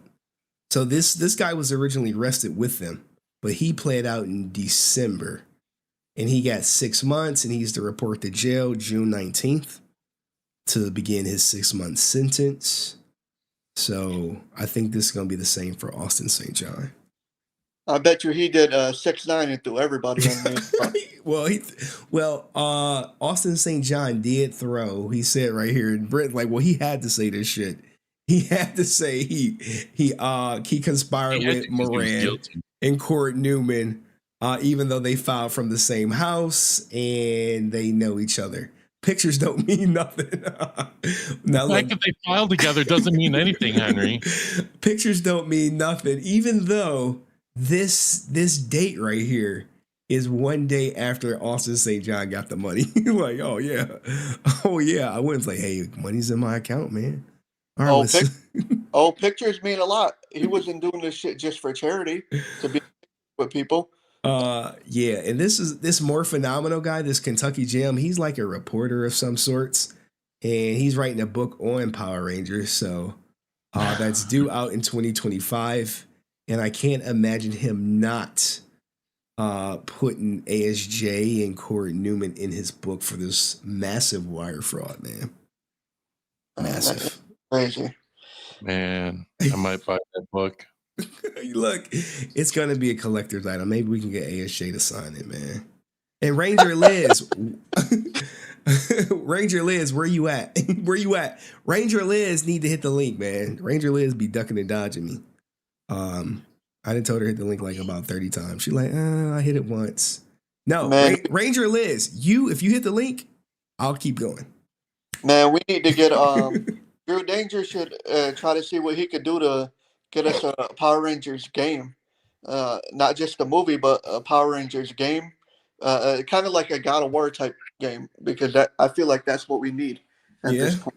So this guy was originally arrested with them, but he pled out in December, and he got 6 months, and he's to report to jail June 19th to begin his 6-month sentence. So I think this is going to be the same for Austin St. John. I bet you he did 6ix9ine and threw everybody on me. Well, Austin St. John did throw. He said right here, and Brent he had to say this shit. He had to say he conspired with Moran and Court Newman, even though they filed from the same house and they know each other. Pictures don't mean nothing. Now, the fact that they filed together doesn't mean anything, Henry. Pictures don't mean nothing, even though this date right here is one day after Austin St. John got the money. Like, oh yeah. I went like, hey, money's in my account, man. All right, Pictures mean a lot. He wasn't doing this shit just for charity to be with people. Yeah, and this more phenomenal guy, this Kentucky Jim, he's like a reporter of some sorts, and he's writing a book on Power Rangers. So that's due out in 2025, and I can't imagine him not putting ASJ and Corey Newman in his book for this massive wire fraud, man. Massive. Crazy. Man, I might buy that book. Look, it's going to be a collector's item. Maybe we can get ASJ to sign it, man. And Ranger Liz, Ranger Liz, where you at? Where you at? Ranger Liz need to hit the link, man. Ranger Liz be ducking and dodging me. I done told her to hit the link like about 30 times. She's like, I hit it once. No, Ranger Liz, if you hit the link, I'll keep going. Man, we need to get Drew Danger should try to see what he could do to get us a Power Rangers game. Not just a movie, but a Power Rangers game. Kind of like a God of War type game, because I feel like that's what we need at this point.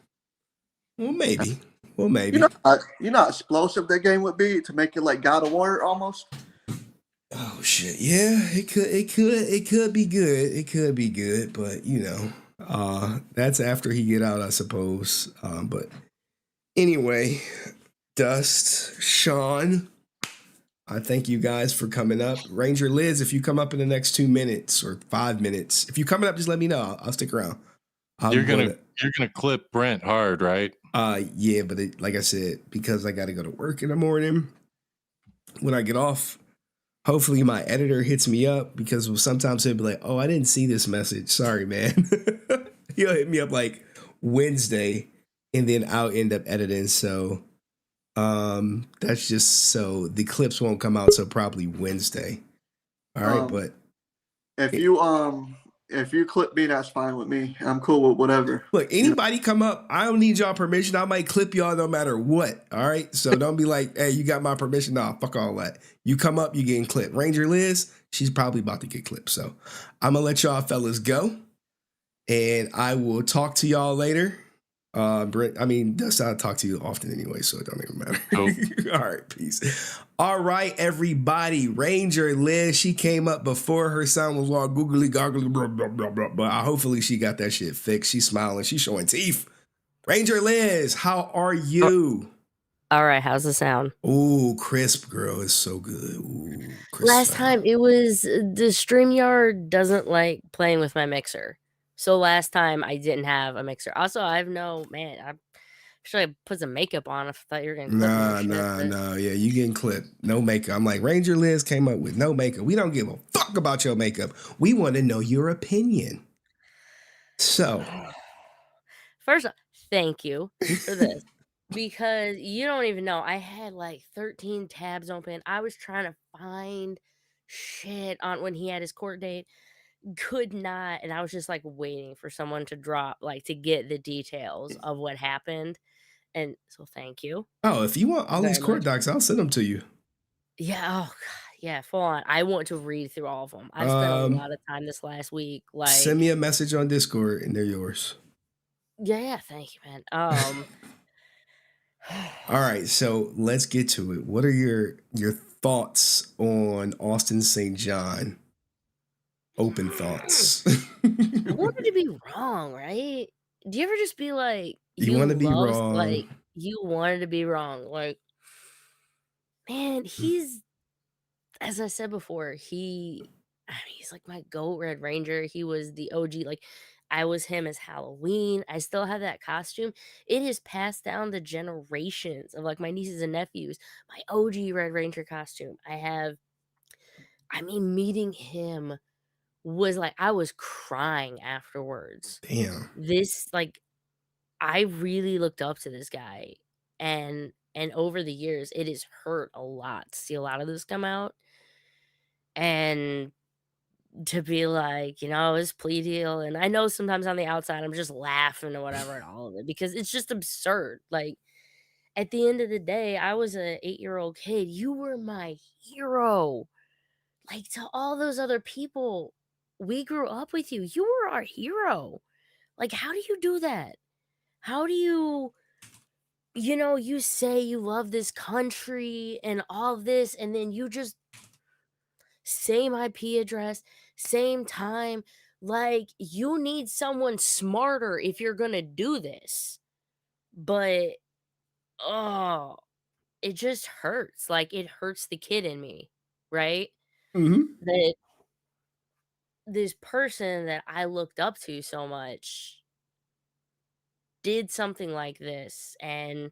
Well, maybe. You know how explosive that game would be to make it like God of War almost. Oh shit! Yeah, it could be good. It could be good, but that's after he get out, I suppose. But anyway, Dust, Shawn, I thank you guys for coming up. Ranger Liz, if you come up in the next 2 minutes or 5 minutes, if you're coming up, just let me know. I'll stick around. You're gonna clip Brent hard, right? Yeah, but like I said, because I got to go to work in the morning. When I get off, hopefully my editor hits me up, because sometimes he'll be like, "Oh, I didn't see this message. Sorry, man." He'll hit me up like Wednesday, and then I'll end up editing. So that's just so the clips won't come out till probably Wednesday. All right, but if you clip me, that's fine with me. I'm cool with whatever. Look, anybody come up, I don't need y'all permission. I might clip y'all no matter what. All right. So don't be like, hey, you got my permission. Nah, fuck all that. You come up, you getting clipped. Ranger Liz, she's probably about to get clipped. So I'm gonna let y'all fellas go. And I will talk to y'all later. Brent, Dust, I talk to you often anyway, so it don't even matter. Nope. All right, peace. All right, everybody. Ranger Liz, she came up before her sound was all googly goggly, blah, blah, blah, blah, but hopefully she got that shit fixed. She's smiling. She's showing teeth. Ranger Liz, how are you? All right, how's the sound? Ooh, crisp, girl. It's so good. Ooh, crisp. Last time it was the StreamYard doesn't like playing with my mixer. So last time I didn't have a mixer. Also, I have I should have put some makeup on. I thought you were going to clip Nah. Yeah, you getting clipped. No makeup. I'm like, Ranger Liz came up with no makeup. We don't give a fuck about your makeup. We want to know your opinion. So. First off, thank you for this. Because you don't even know. I had like 13 tabs open. I was trying to find shit on when he had his court date. Could not, and I was just like waiting for someone to drop, like to get the details of what happened. And so thank you. Oh, if you want all these court docs, I'll send them to you. Yeah, oh god, yeah, full on. I want to read through all of them. I spent a lot of time this last week. Like, send me a message on Discord and they're yours. Yeah, thank you, man. All right, so let's get to it. What are your thoughts on Austin St. John? Open thoughts. I wanted to be wrong, right? Do you ever just be like, you want to be wrong? Like, you wanted to be wrong. Like, man, he's, as I said before, he's like my GOAT Red Ranger. He was the OG. Like, I was him as Halloween. I still have that costume. It has passed down the generations of like my nieces and nephews. My OG Red Ranger costume. Meeting him was like, I was crying afterwards. Damn. This, like, I really looked up to this guy, and over the years, it has hurt a lot to see a lot of this come out, and to be like, his plea deal, and I know sometimes on the outside, I'm just laughing or whatever at all of it, because it's just absurd. Like, at the end of the day, I was an 8-year-old kid. You were my hero. like, to all those other people, we grew up with you. You were our hero. Like, how do you do that? How do you, you say you love this country and all this, and then you just same IP address, same time. Like, you need someone smarter if you're gonna do this. But oh, it just hurts. Like, it hurts the kid in me, right? That this person that I looked up to so much did something like this. And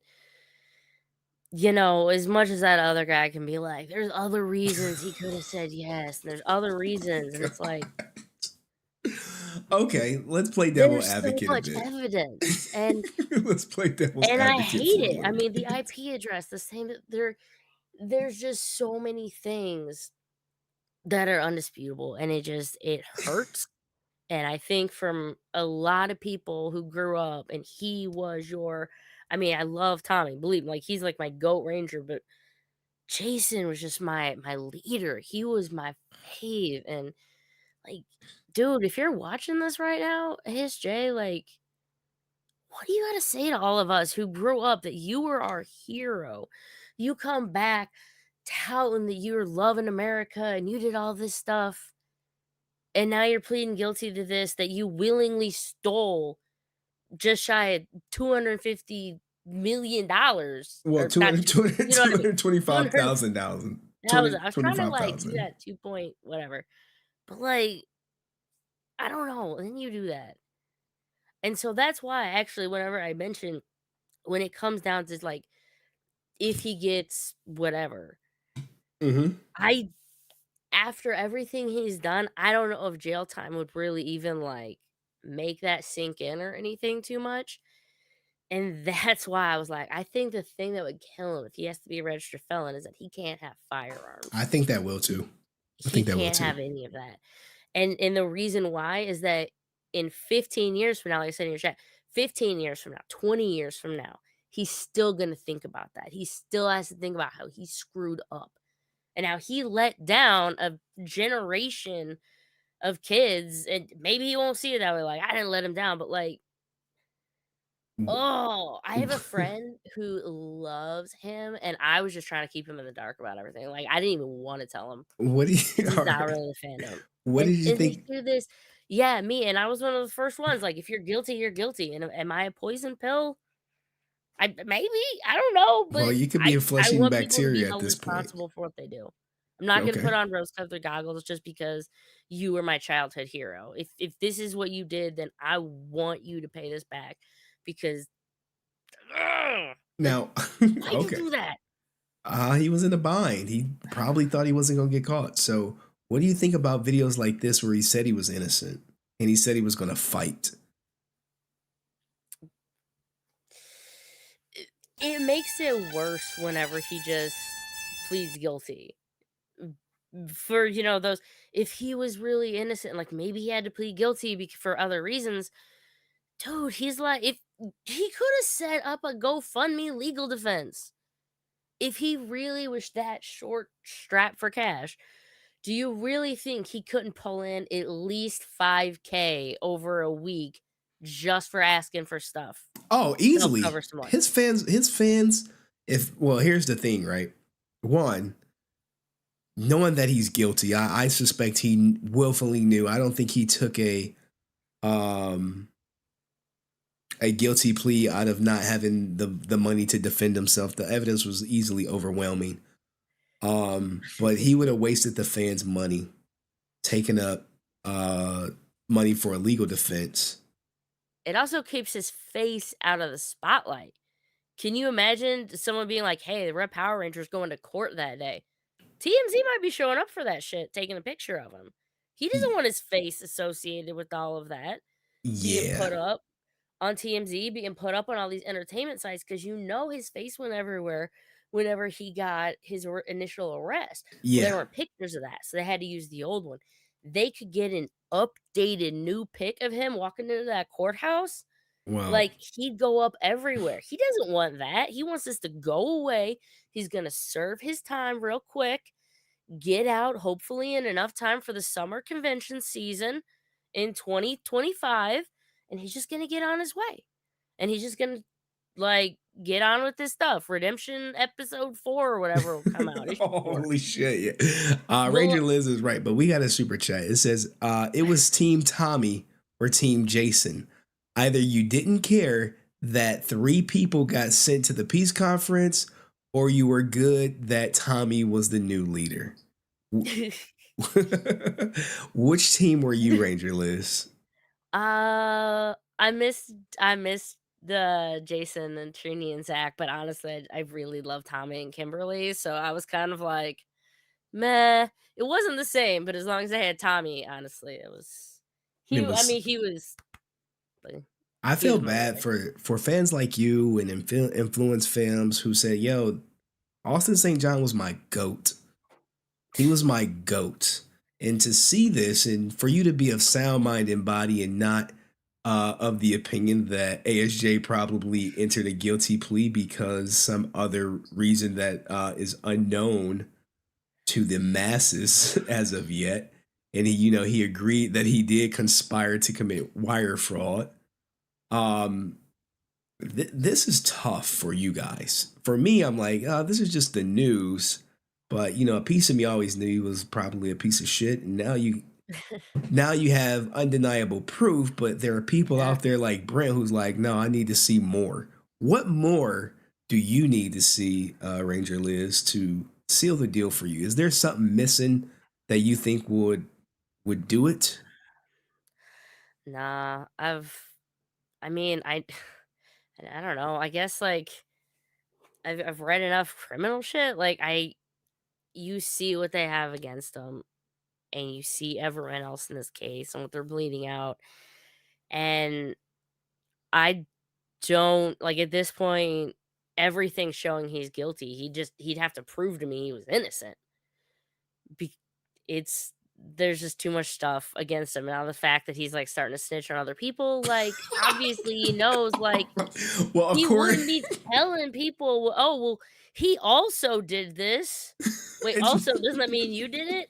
as much as that other guy can be like, there's other reasons he could have said yes, and there's other reasons, and it's like, Okay, let's play devil there's so advocate a much bit. evidence, and Let's play devil's and I advocate hate for a it. I little mean, the bit. IP address, the same. There's just so many things that are undisputable, and it hurts. And I think from a lot of people who grew up, and he was I mean, I love Tommy, believe me, like, he's like my GOAT Ranger, but Jason was just my leader. He was my fave. And like, dude, if you're watching this right now, ASJ, like, what do you got to say to all of us who grew up that you were our hero? You come back touting that you were loving America and you did all this stuff, and now you're pleading guilty to this that you willingly stole just shy of $250 million. Well, Or not, you know what I mean? $225,000. I was trying to like do 25,000. that 2 point whatever, but like, I don't know. And then you do that, and so that's why actually, whenever I mention when it comes down to like if he gets whatever, I after everything he's done, I don't know if jail time would really even like make that sink in or anything too much. And that's why I was like, I think the thing that would kill him if he has to be a registered felon is that he can't have firearms. I think that will too. He can't have any of that. And the reason why is that in 15 years from now, like I said in your chat, 15 years from now, 20 years from now, he's still going to think about that. He still has to think about how he screwed up and how he let down a generation of kids. And maybe he won't see it that way. Like, I didn't let him down, but like, oh, I have a friend who loves him, and I was just trying to keep him in the dark about everything. Like, I didn't even want to tell him. What do you? He's not really a fan of him. What did you And they think? do this, yeah, me, and I was one of the first ones. Like, if you're guilty, you're guilty. And am I a poison pill? Maybe, I don't know, but Well, you could be a I flushing want people to be bacteria at held this point. responsible for what they do. I'm not going to Okay. put on rose-colored goggles just because you were my childhood hero. If this is what you did, then I want you to pay this back because. Now, Why'd you okay. do that? He was in a bind. He probably thought he wasn't gonna get caught. So, what do you think about videos like this where he said he was innocent and he said he was gonna fight? It makes it worse whenever he just pleads guilty. For those, if he was really innocent, like maybe he had to plead guilty for other reasons. Dude, he's like, if he could have set up a GoFundMe legal defense. If he really was that short strapped for cash, do you really think he couldn't pull in at least $5K over a week just for asking for stuff? Oh, to help easily. cover some money? His fans, well, here's the thing, right? One, knowing that he's guilty, I suspect he willfully knew. I don't think he took a guilty plea out of not having the money to defend himself. The evidence was easily overwhelming. But he would have wasted the fans' money, taking up money for a legal defense. It also keeps his face out of the spotlight. Can you imagine someone being like, hey, the Red Power Ranger's going to court that day? TMZ might be showing up for that shit, taking a picture of him. He doesn't want his face associated with all of that. Being put up on TMZ, being put up on all these entertainment sites, because his face went everywhere whenever he got his initial arrest. Well, there weren't pictures of that, so they had to use the old one. They could get an updated new pic of him walking into that courthouse. Wow. Like, he'd go up everywhere. He doesn't want that. He wants this to go away. He's going to serve his time real quick. get out hopefully in enough time for the summer convention season in 2025, and he's just gonna get on his way. And he's just gonna like get on with this stuff. Redemption episode 4 or whatever will come out. Holy shit. Yeah. Well, Ranger Liz is right, but we got a super chat. It says, it was Team Tommy or Team Jason. Either you didn't care that 3 people got sent to the peace conference, or you were good that Tommy was the new leader. Which team were you, Ranger Liz? I missed the Jason and Trini and Zach, but honestly, I really love Tommy and Kimberly, so I was kind of like, meh. It wasn't the same, but as long as I had Tommy, honestly, it was. He was. I feel bad for fans like you and InfluenceFilms who said, "Yo, Austin St. John was my GOAT. He was my GOAT." And to see this, and for you to be of sound mind and body, and not of the opinion that ASJ probably entered a guilty plea because some other reason that is unknown to the masses as of yet, and he agreed that he did conspire to commit wire fraud. This is tough for you guys. For me, I'm like, this is just the news. But a piece of me always knew he was probably a piece of shit. And now you have undeniable proof. But there are people out there like Brent who's like, no, I need to see more. What more do you need to see, Ranger Liz, to seal the deal for you? Is there something missing that you think would do it? Nah, I don't know. I guess like I've read enough criminal shit. Like you see what they have against them, and you see everyone else in this case and what they're bleeding out. And I don't like at this point, everything's showing he's guilty. He'd have to prove to me he was innocent. There's just too much stuff against him. Now the fact that he's like starting to snitch on other people, like obviously he knows, like well, of he course wouldn't be telling people, oh well, he also did this. Wait, also doesn't that mean you did it?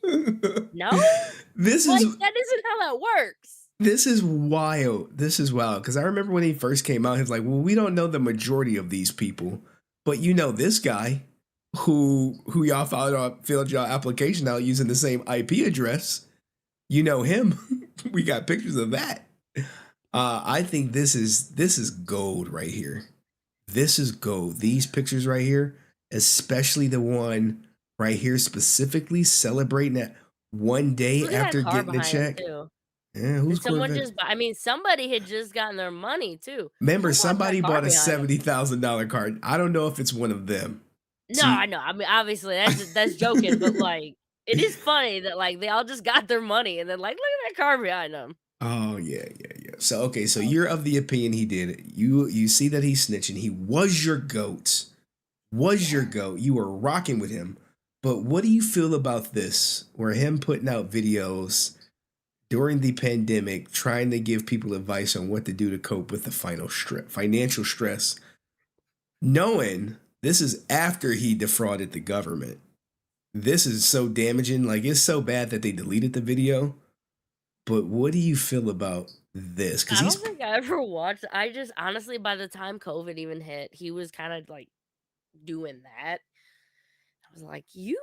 No, that isn't how that works. This is wild. Because I remember when he first came out, he was like, well, we don't know the majority of these people, but this guy who y'all filled y'all application out using the same IP address. Him. We got pictures of that. I think this is gold right here. This is gold. These pictures right here, especially the one right here specifically celebrating that one day after getting the check. Yeah, who's somebody had just gotten their money too. Remember, somebody bought a $70,000 car. I don't know if it's one of them. No, I know. I mean, obviously that's joking, but like, it is funny that like they all just got their money and then like, look at that car behind them. Oh yeah. So okay, so you're of the opinion he did it. You see that he's snitching. He was your GOAT. You were rocking with him. But what do you feel about this? Where him putting out videos during the pandemic, trying to give people advice on what to do to cope with the financial stress, knowing this is after he defrauded the government. This is so damaging. Like, it's so bad that they deleted the video. But what do you feel about this? I don't think I ever watched. I just honestly, by the time COVID even hit, he was kind of like doing that. I was like, you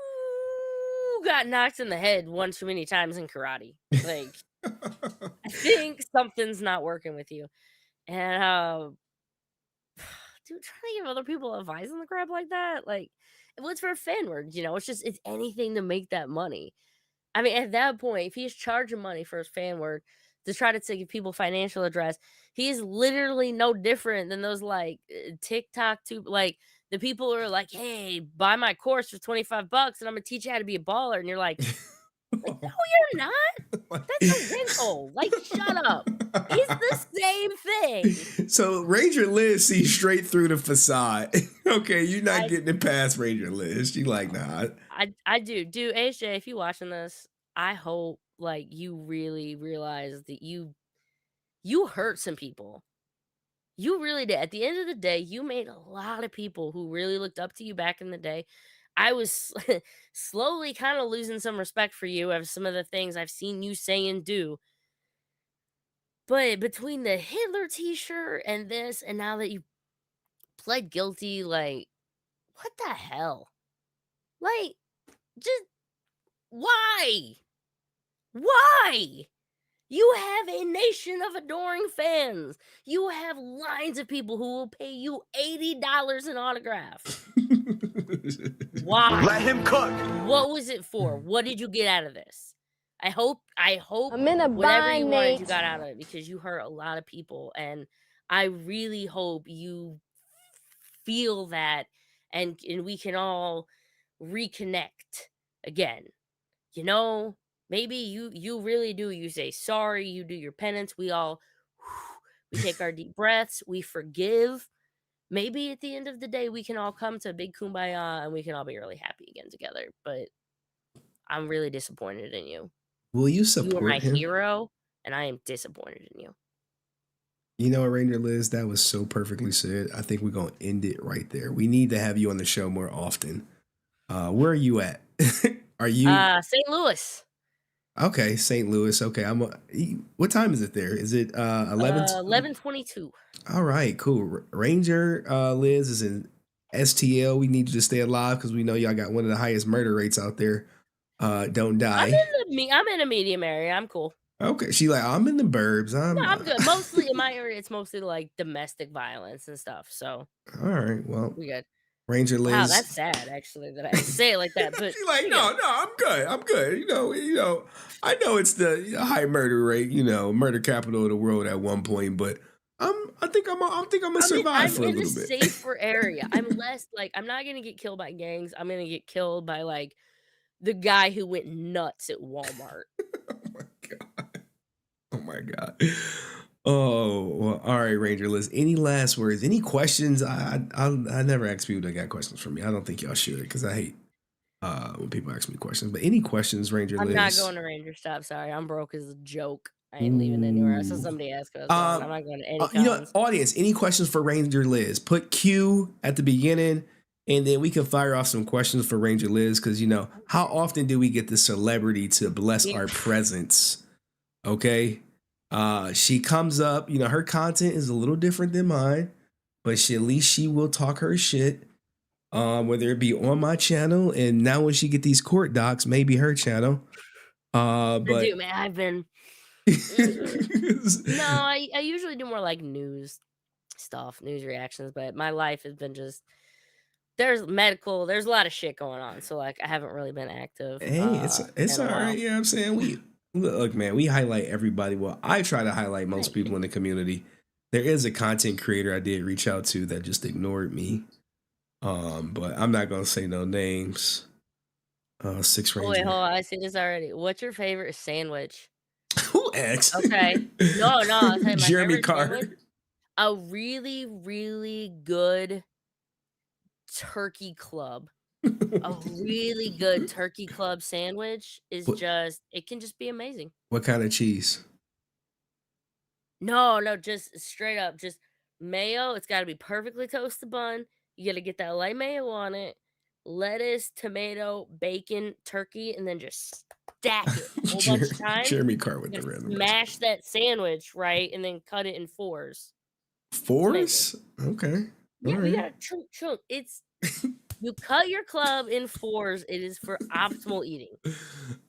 got knocked in the head one too many times in karate. Like, I think something's not working with you. And dude, trying to give other people advice on the crap like that, like, what's for Fanward? It's anything to make that money. I mean, at that point, if he's charging money for his Fanward to try to give people financial address, he's literally no different than those like TikTok like the people who are like, hey, buy my course for $25 and I'm gonna teach you how to be a baller, and you're like, no, you're not. That's a rental. Like, shut up. It's the same thing. So Ranger Liz sees straight through the facade. Okay, you're not getting it past Ranger Liz. She like, nah. I do. Dude, AJ, if you're watching this, I hope like you really realize that you hurt some people. You really did. At the end of the day, you made a lot of people who really looked up to you back in the day. I was slowly kind of losing some respect for you of some of the things I've seen you say and do. But between the Hitler t-shirt and this, and now that you pled guilty, like, what the hell? Like, just why? Why? You have a nation of adoring fans. You have lines of people who will pay you $80 an autograph. Why? Let him cook. What was it for? What did you get out of this? I hope I'm in a whatever you bind, wanted Nate. you got out of it, because you hurt a lot of people, and I really hope you feel that, and we can all reconnect again. You know, maybe you really do. You say sorry, you do your penance. We all we take our deep breaths, we forgive. Maybe at the end of the day, we can all come to a big kumbaya and we can all be really happy again together. But I'm really disappointed in you. Will you You were my support him? hero, and I am disappointed in you. You know what, RangerLiz, that was so perfectly said. I think we're gonna end it right there. We need to have you on the show more often. Where are you at? Are you St. Louis. okay? St. Louis. Okay, what time is it there? Is it 11? 11:22. All right, cool. Ranger Liz is in STL. We need you to stay alive because we know y'all got one of the highest murder rates out there. Don't die. I'm in a medium area. I'm cool. Okay, she like, I'm in the burbs. I'm good. Mostly in my area, it's mostly like domestic violence and stuff. So all right. Well, we good. Ranger Liz. Wow, that's sad actually that I say it like that. But she's like, no, I'm good. I'm good. You know, I know it's the high murder rate, murder capital of the world at one point, but I think I'm gonna survive for a little bit. I'm in a safer area. I'm less like, I'm not gonna get killed by gangs. I'm gonna get killed by like the guy who went nuts at Walmart. Oh my god. Oh, well, all right, Ranger Liz. Any last words? Any questions? I never ask people that got questions from me. I don't think y'all should, because I hate when people ask me questions. But any questions, Ranger Liz? I'm not going to Ranger Stop. Sorry, I'm broke as a joke. I ain't leaving anywhere. So somebody asked us. I'm not going to any cons. Audience, any questions for Ranger Liz? Put Q at the beginning, and then we can fire off some questions for Ranger Liz, because how often do we get the celebrity to bless our presence? Okay. She comes up, her content is a little different than mine, but at least she will talk her shit, whether it be on my channel, and now when she get these court docs, maybe her channel. But dude, man, I've been no, I usually do more like news stuff, news reactions, but my life has been just there's a lot of shit going on, so like I haven't really been active. Hey, it's all right. You know what I'm saying? Look, man, we highlight everybody. Well, I try to highlight most people in the community. There is a content creator I did reach out to that just ignored me. But I'm not gonna say no names. Six Ranger. Oh, wait, hold on. I see this already. What's your favorite sandwich? Who asked? Okay. No, I'll tell you my Jeremy favorite Carr. sandwich, a really, really good turkey club. A really good turkey club sandwich is it can just be amazing. What kind of cheese? No, just straight up, just mayo. It's got to be perfectly toasted bun. You got to get that light mayo on it, lettuce, tomato, bacon, turkey, and then just stack it a whole bunch of times. Jeremy Carr with the random. Smash that sandwich, right, and then cut it in fours. Fours? Okay. Yeah, we got chunk. It's you cut your club in fours. It is for optimal eating.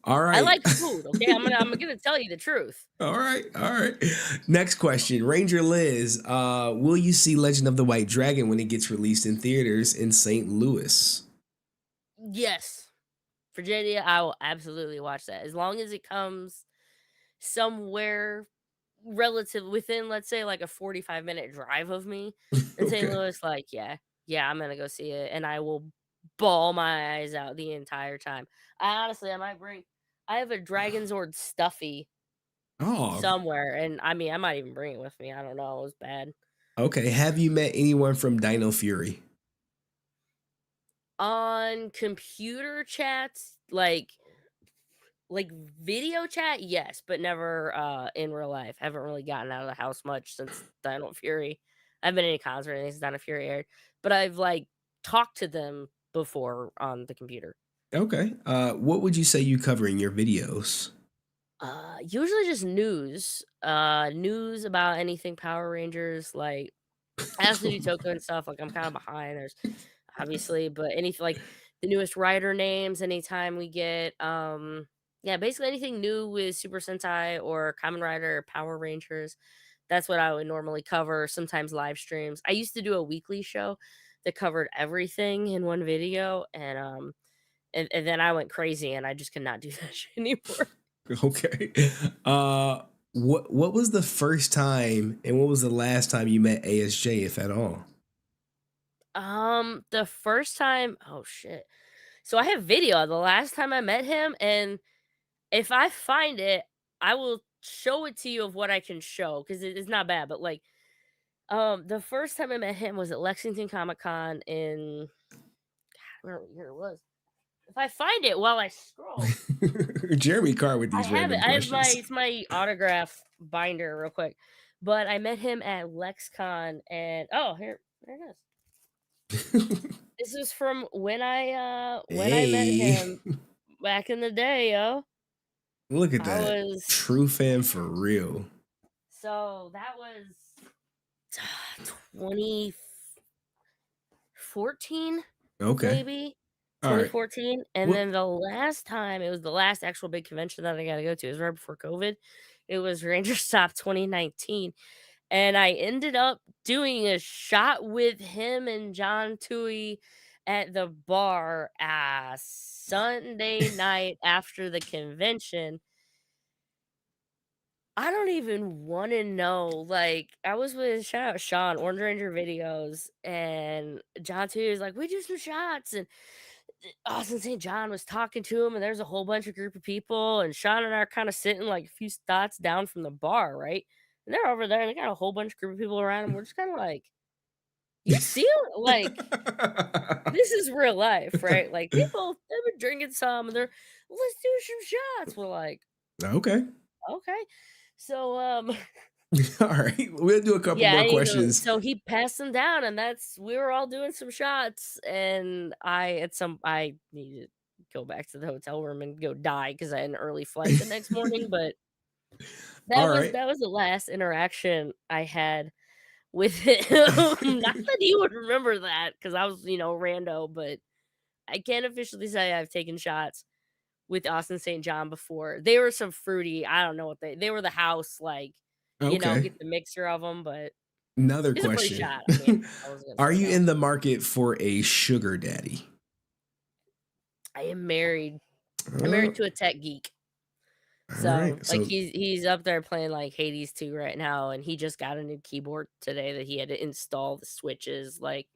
All right. I like food. Okay, I'm gonna tell you the truth. All right. Next question, Ranger Liz. Will you see Legend of the White Dragon when it gets released in theaters in St. Louis? Yes, for JDF, I will absolutely watch that as long as it comes somewhere relative within, let's say, like a 45-minute drive of me in St. Louis. Like, yeah, I'm gonna go see it, and I will bawl my eyes out the entire time. I have a Dragonzord stuffy somewhere, and I might even bring it with me. I don't know. It was bad. Okay. Have you met anyone from Dino Fury? On computer chats, like video chat, yes, but never in real life. Haven't really gotten out of the house much since Dino Fury. I haven't been to any concert or anything since Dino Fury aired, but I've like talked to them before on the computer. Okay. What would you say you cover in your videos? Usually just news. News about anything Power Rangers. Like I also do Toko and stuff. Like I'm kind of behind. There's obviously, but anything like the newest writer names. Anytime we get, yeah, basically anything new with Super Sentai or Kamen Rider or Power Rangers. That's what I would normally cover. Sometimes live streams. I used to do a weekly show that covered everything in one video, and then I went crazy and I just could not do that shit anymore. Okay. What was the first time and what was the last time you met ASJ, if at all? The first time, oh shit. So I have video of the last time I met him, and if I find it, I will show it to you of what I can show because it's not bad. But like, the first time I met him was at Lexington Comic Con in, God, I don't remember what year it was. If I find it while I scroll, Jeremy Carr with I these have random it. I have questions. it's my autograph binder real quick. But I met him at LexCon, and oh, there it is. This is from when I met him back in the day, yo. Look at I that. was True fan for real. so that was 2014, Okay. maybe All right. 2014, and Well- then the last time it was the last actual big convention that I got to go to. It was right before COVID. It was Ranger Stop 2019. And I ended up doing a shot with him and John Tui at the bar Sunday night after the convention. I don't even want to know. Like, I was with shout out Shawn, Orange Ranger Videos, and John Tui was like, we do some shots. And Austin St. John was talking to him, and there's a whole bunch of group of people, and Shawn and I are kind of sitting like a few spots down from the bar, right? And they're over there, and they got a whole bunch of group of people around them. We're just kind of like, you see them? Like, this is real life, right? Like, they've been drinking some, and they're, let's do some shots. We're like, Okay. okay. So, All right. We'll do a couple yeah, more questions. so he passed them down, and we were all doing some shots, and I needed to go back to the hotel room and go die because I had an early flight the next morning. But All right. that was the last interaction I had with him. Not that he would remember that because I was, rando, but I can't officially say I've taken shots with Austin St. John before. They were some fruity. I don't know what they were the house, like, Okay. get the mixture of them, but Another it's a free question. shot. I mean, I wasn't gonna Are say you no. in the market for a sugar daddy? I am married. I'm married to a tech geek. So, right, like, so- he's up there playing like Hades 2 right now, and he just got a new keyboard today that he had to install the switches. Like,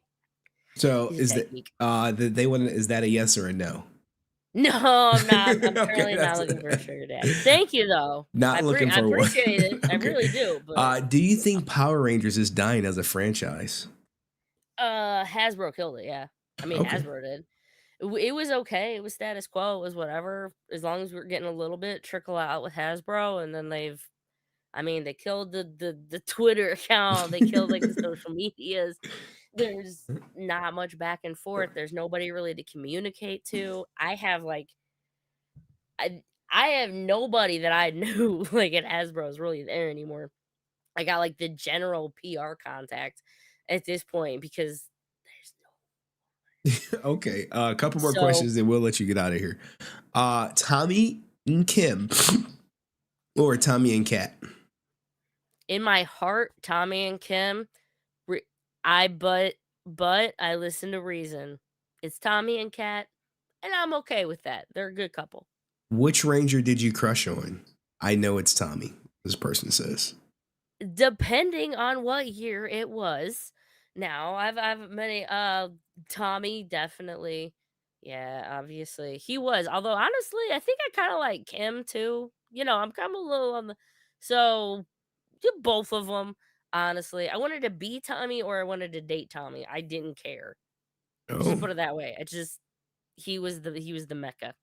So he's a is tech that geek. is that a yes or a no? No, I'm not. I'm Okay, currently not that's- looking for a sugar daddy. Thank you, though. Not looking I for one. appreciate it. I Okay. really do. But Do you think Power Rangers is dying as a franchise? Hasbro killed it. Yeah, I mean Okay. Hasbro did. It was okay. It was status quo. It was whatever. As long as we're getting a little bit trickle out with Hasbro, and then they killed the Twitter account. They killed like the social medias. There's not much back and forth. There's nobody really to communicate to. I have nobody that I knew like at Hasbro is really there anymore. I got like the general PR contact at this point because Okay. A couple more So- questions, and we'll let you get out of here. Tommy and Kim, or Tommy and Kat? in my heart, Tommy and Kim, but I listen to reason. It's Tommy and Kat, and I'm okay with that. They're a good couple. Which Ranger did you crush on? I know it's Tommy. This person says. Depending on what year it was. Now, I've many Tommy definitely. Yeah, obviously. He was. Although honestly, I think I kind of like Kim too. I'm kind of a little on the so do both of them. Honestly, I wanted to be Tommy or I wanted to date Tommy. I didn't care. Oh, Just put it that way. He was the Mecca.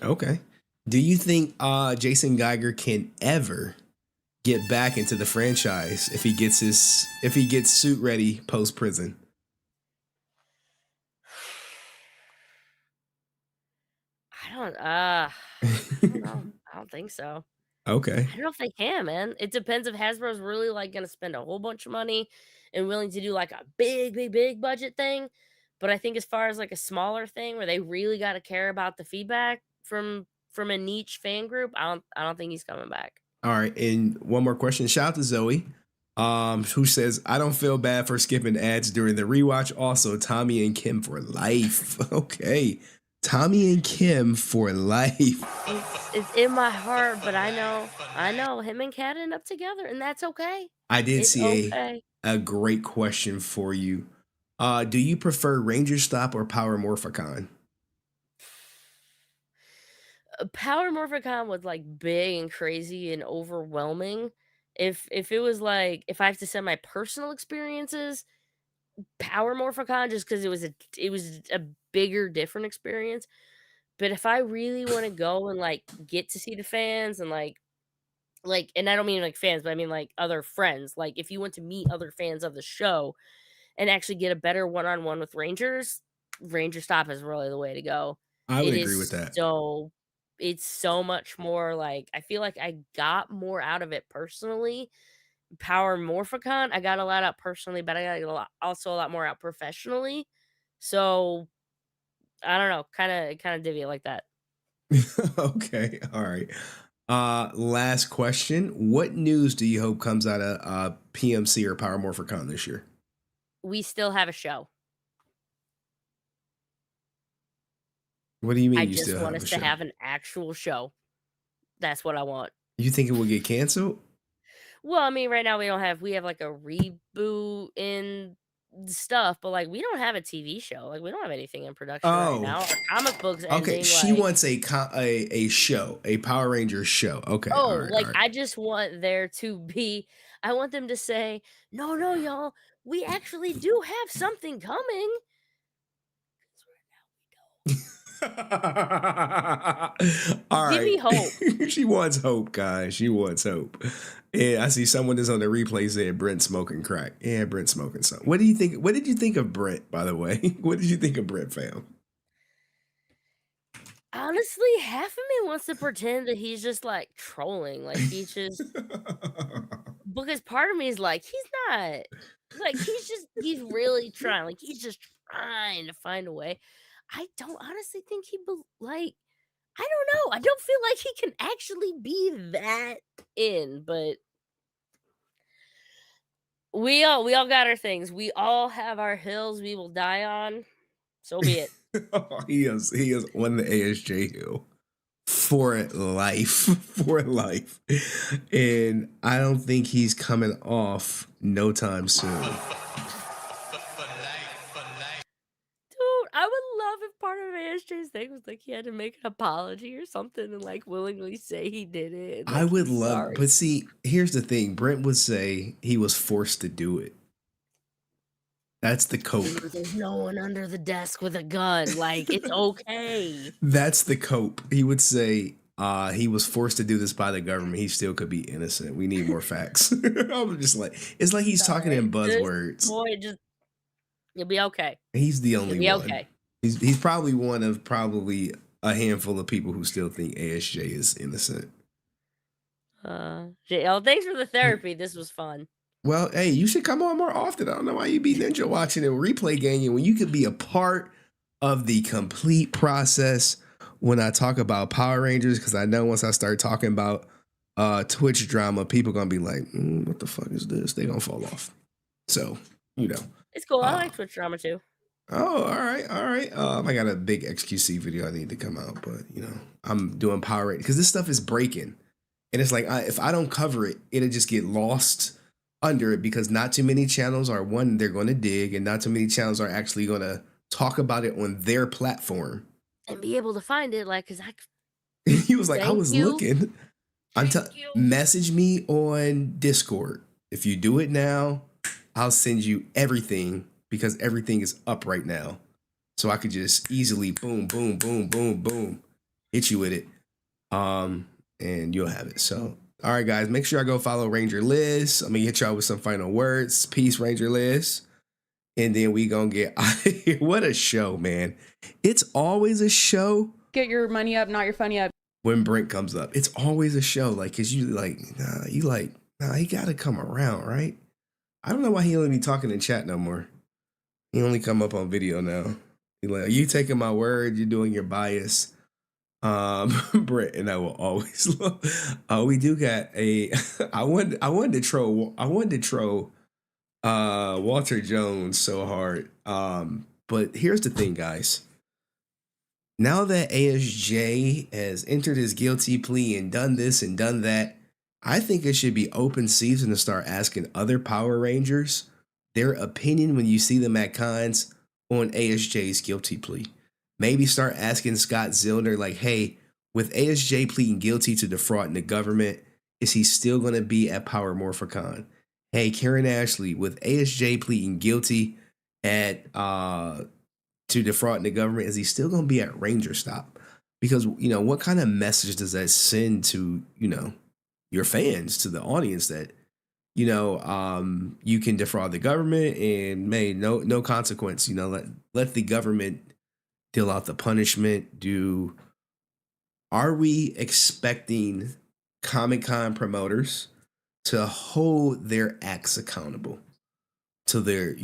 okay. Do you think Jason Geiger can ever get back into the franchise if he gets suit ready post prison? don't know. I don't think so. Okay. I don't know if they can, man. It depends if Hasbro's really like gonna spend a whole bunch of money and willing to do like a big budget thing. But I think as far as like a smaller thing where they really got to care about the feedback from a niche fan group, I don't think he's coming back. All right, and one more question. Shout out to Zoe, who says, I don't feel bad for skipping ads during the rewatch. Also, Tommy and Kim for life. Okay. Tommy and Kim for life. It's in my heart, but I know him and Kat end up together, and that's okay. I did It's see okay. a great question for you. Do you prefer Ranger Stop or Power Morphicon? Power Morphicon was like big and crazy and overwhelming. If it was like if I have to send my personal experiences, Power Morphicon just because it was a bigger, different experience. But if I really want to go and like get to see the fans and like and I don't mean like fans, but I mean like other friends. Like if you want to meet other fans of the show and actually get a better one-on-one with Rangers, Ranger Stop is really the way to go. I would It agree is with that. it's so much more like I feel like I got more out of it personally. Power Morphicon, I got a lot out personally, but I got also a lot more out professionally. So I don't know, kind of divvy it like that. Okay. All right. Last question. What news do you hope comes out of PMC or Power Morphicon this year? We still have a show. What do you mean I you just still want have a us show? to have an actual show. That's what I want. You think it will get canceled? Well, I mean, right now we have like a reboot in stuff, but like we don't have a TV show. Like we don't have anything in production right now. Our comic books ending. Okay, she like, wants a show, a Power Rangers show. Okay. Oh, all right, like all right. I just want there to be. I want them to say, "No, y'all, we actually do have something coming." All Give me right. hope. She wants hope, guys. She wants hope. And I see someone that's on the replay said Brent smoking crack. Yeah, Brent smoking something. What do you think? What did you think of Brent, by the way? What did you think of Brent, fam? Honestly, half of me wants to pretend that he's just like trolling. Like he's just because part of me is like, he's not like he's really trying. Like he's just trying to find a way. I don't honestly think like I don't know. I don't feel like he can actually be that in, but we all got our things. We all have our hills we will die on. So be it. He is on the ASJ hill for life. For life. And I don't think he's coming off no time soon. I would love if part of ASJ's thing was like he had to make an apology or something and like willingly say he did it. And, like, I would he's love, sorry. but see, here's the thing. Brent would say he was forced to do it. That's the cope. There's no one under the desk with a gun. Like, it's okay. That's the cope. He would say he was forced to do this by the government. He still could be innocent. We need more facts. I'm just like, it's like he's talking in buzzwords. Boy, you'll be okay. He's the only You'll one. be okay. He's probably one of probably a handful of people who still think ASJ is innocent. JL, thanks for the therapy. This was fun. Well, hey, you should come on more often. I don't know why you be ninja watching and replay gaming when you could be a part of the complete process when I talk about Power Rangers, because I know once I start talking about Twitch drama, people going to be like, what the fuck is this? They're going to fall off. So, you know. It's cool. I like Twitch drama too. Oh, all right. All right. I got a big XQC video I need to come out, but, you know, I'm doing Power Rangers because this stuff is breaking. And it's like, if I don't cover it, it'll just get lost under it because not too many channels are they're going to dig, and not too many channels are actually going to talk about it on their platform and be able to find it. Like, cause he was like, I was looking. Message me on Discord. If you do it now, I'll send you everything because everything is up right now. So I could just easily boom, boom, boom, boom, boom, hit you with it. And you'll have it. So, all right, guys, make sure I go follow RangerLiz. I'm going to hit y'all with some final words. Peace, RangerLiz. And then we going to get out of here. What a show, man. It's always a show get your money up, not your funny up. When Brent comes up, it's always a show. Like, cause you like, nah, he gotta come around, right? I don't know why he only be talking in chat no more. He only come up on video now. He like, are you taking my word? You're doing your bias. Brent and I will always love. We do got a. I wanted to troll Walter Jones so hard. But here's the thing, guys. Now that ASJ has entered his guilty plea and done this and done that, I think it should be open season to start asking other Power Rangers their opinion when you see them at cons on ASJ's guilty plea. Maybe start asking Scott Zillner, like, hey, with ASJ pleading guilty to defrauding the government, is he still going to be at Power Morphicon? Hey, Karen Ashley, with ASJ pleading guilty at to defrauding the government, is he still going to be at Ranger Stop? Because, what kind of message does that send to, your fans, to the audience that, you can defraud the government and no consequence, let the government deal out the punishment. Are we expecting Comic-Con promoters to hold their acts accountable to their,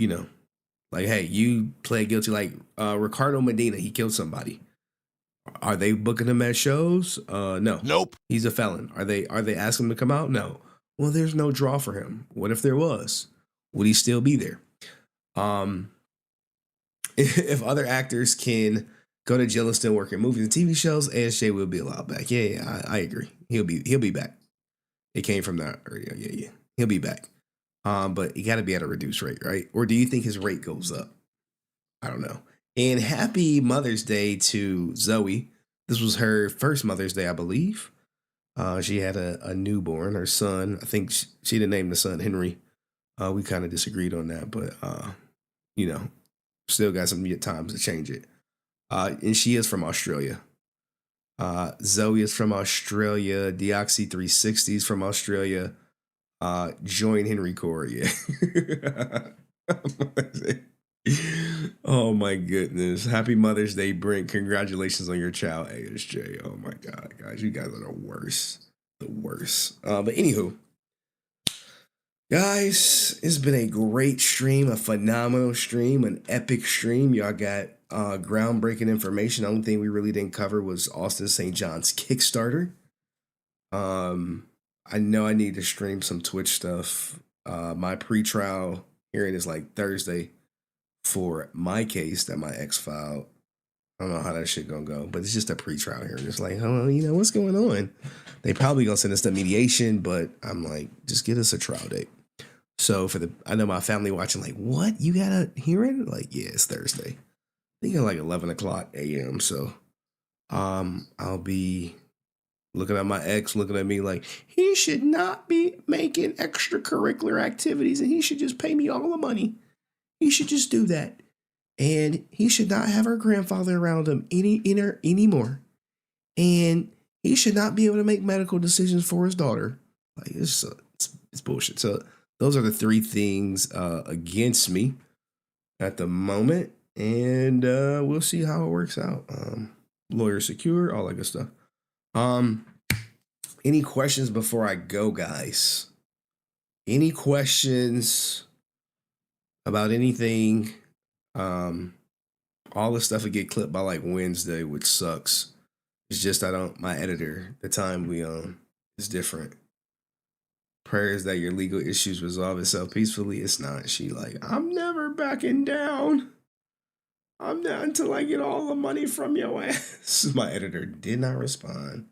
like, hey, you pled guilty, like Ricardo Medina, he killed somebody. Are they booking him at shows? No. Nope. He's a felon. Are they asking him to come out? No. Well, there's no draw for him. What if there was? Would he still be there? If other actors can go to jail and still work in movies and TV shows, ASJ will be allowed back. Yeah, I agree. He'll be back. It came from that earlier. Yeah. He'll be back. But he got to be at a reduced rate, right? Or do you think his rate goes up? I don't know. And happy Mother's Day to Zoe. This was her first Mother's Day, I believe. She had a newborn, her son. I think she didn't name the son Henry. We kind of disagreed on that, but still got some times to change it. And she is from Australia. Zoe is from Australia. Deoxy 360 is from Australia. Join Henry Corey. Yeah. Oh my goodness. Happy Mother's Day, Brent. Congratulations on your child, ASJ. Oh my God, guys. You guys are the worst. The worst. But anywho, guys, it's been a great stream, a phenomenal stream, an epic stream. Y'all got groundbreaking information. The only thing we really didn't cover was Austin St. John's Kickstarter. I know I need to stream some Twitch stuff. My pre-trial hearing is like Thursday for my case that my ex filed. I don't know how that shit gonna go, but it's just a pre-trial hearing. It's like, oh, what's going on? They probably gonna send us to mediation, but I'm like, just get us a trial date. So I know my family watching like, what? You got a hearing? Like, yeah, it's Thursday. I think at like 11 o'clock a.m. So I'll be looking at my ex, looking at me like, he should not be making extracurricular activities and he should just pay me all the money. He should just do that. And he should not have her grandfather around him anymore. And he should not be able to make medical decisions for his daughter. Like, it's bullshit. So those are the three things against me at the moment. And we'll see how it works out. Lawyer secure, all that good stuff. Any questions before I go, guys? Any questions about anything? All the stuff would get clipped by like Wednesday, which sucks. It's just my editor, the time we own is different. Prayers that your legal issues resolve itself peacefully. It's not. She like, I'm never backing down. I'm not until I get all the money from your ass. My editor did not respond.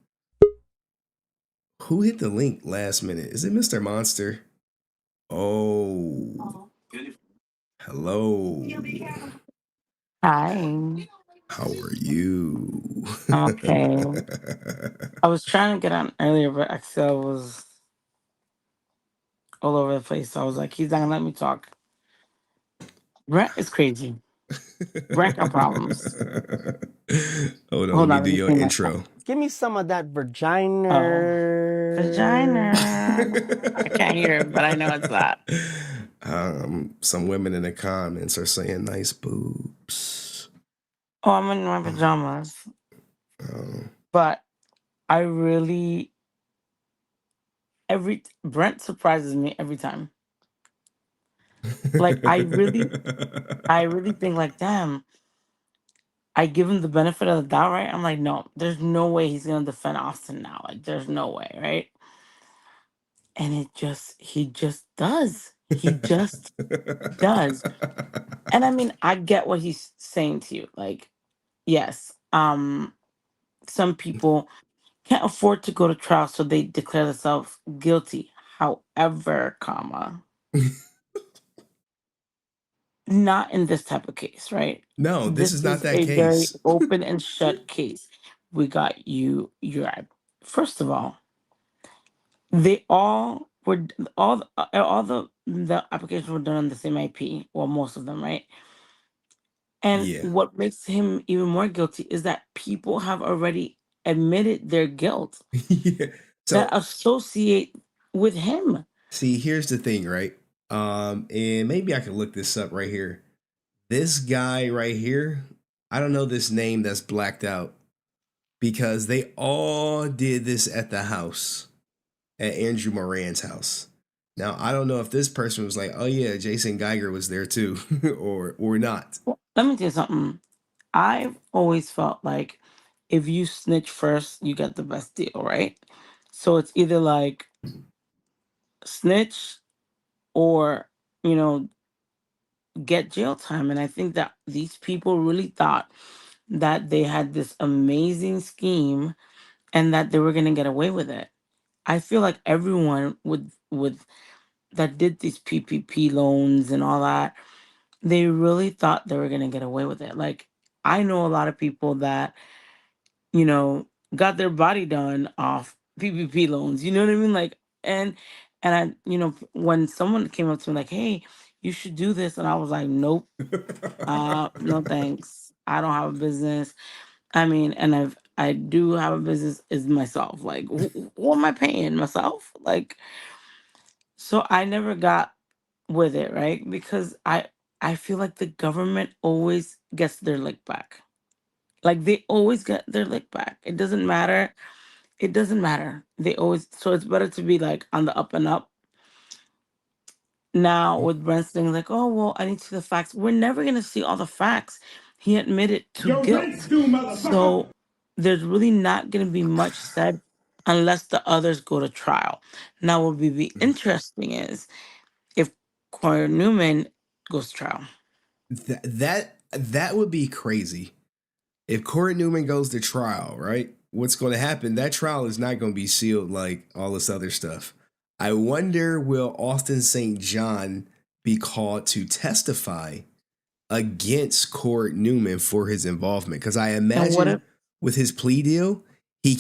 Who hit the link last minute? Is it Mr. Monster? Oh. Hello. Hi. How are you? Okay. I was trying to get on earlier, but Excel was all over the place. So I was like, he's not gonna let me talk. Brent is crazy. Brent got problems. Hold on, let me do your intro. Give me some of that vagina. Vagina. I can't hear it, but I know it's that. Some women in the comments are saying nice boobs. Oh, I'm in my pajamas. But I really Brent surprises me every time. Like I really think like, damn, I give him the benefit of the doubt, right? I'm like, no, there's no way he's gonna defend Austin now. Like, there's no way, right? And he just does. He just does. And I mean, I get what he's saying to you. Like, yes, some people can't afford to go to trial, so they declare themselves guilty. However, comma, not in this type of case, right? No, this is not that a very case. open and shut case. We got you. You're right. First of all, they all were all the applications were done on the same IP, or most of them, right? And Yeah. what makes him even more guilty is that people have already admitted their guilt So that associate with him. see, here's the thing, right? And maybe I can look this up right here. This guy right here, I don't know this name that's blacked out because they all did this at the house, at Andrew Moran's house. Now, I don't know if this person was like, oh yeah, Jason Geiger was there too, or not. Well, let me tell you something. I've always felt like if you snitch first, you get the best deal, right? So it's either like snitch or, you know, get jail time. And I think that these people really thought that they had this amazing scheme and that they were going to get away with it. I feel like everyone with that did these PPP loans and all that, they really thought they were going to get away with it. Like I know a lot of people that, you know, got their body done off PPP loans. You know what I mean? Like, and I, you know, when someone came up to me like, "Hey, you should do this," and I was like, "Nope, no thanks. I don't have a business. I mean, and I do have a business is myself. Like, who am I paying myself? Like, so I never got with it, right? Because I feel like the government always gets their lick back. Like they always get their lick back. It doesn't matter. It doesn't matter. They always so it's better to be like on the up and up. Now with Brent's thing, like, oh well, I need to see the facts. We're never gonna see all the facts. He admitted to guilt. So there's really not gonna be much said unless the others go to trial. Now what would be interesting is if Corey Newman goes to trial. That would be crazy. If Corey Newman goes to trial, right? What's going to happen? That trial is not going to be sealed like all this other stuff. I wonder, will Austin St. John be called to testify against Corey Newman for his involvement? Because I imagine with his plea deal, he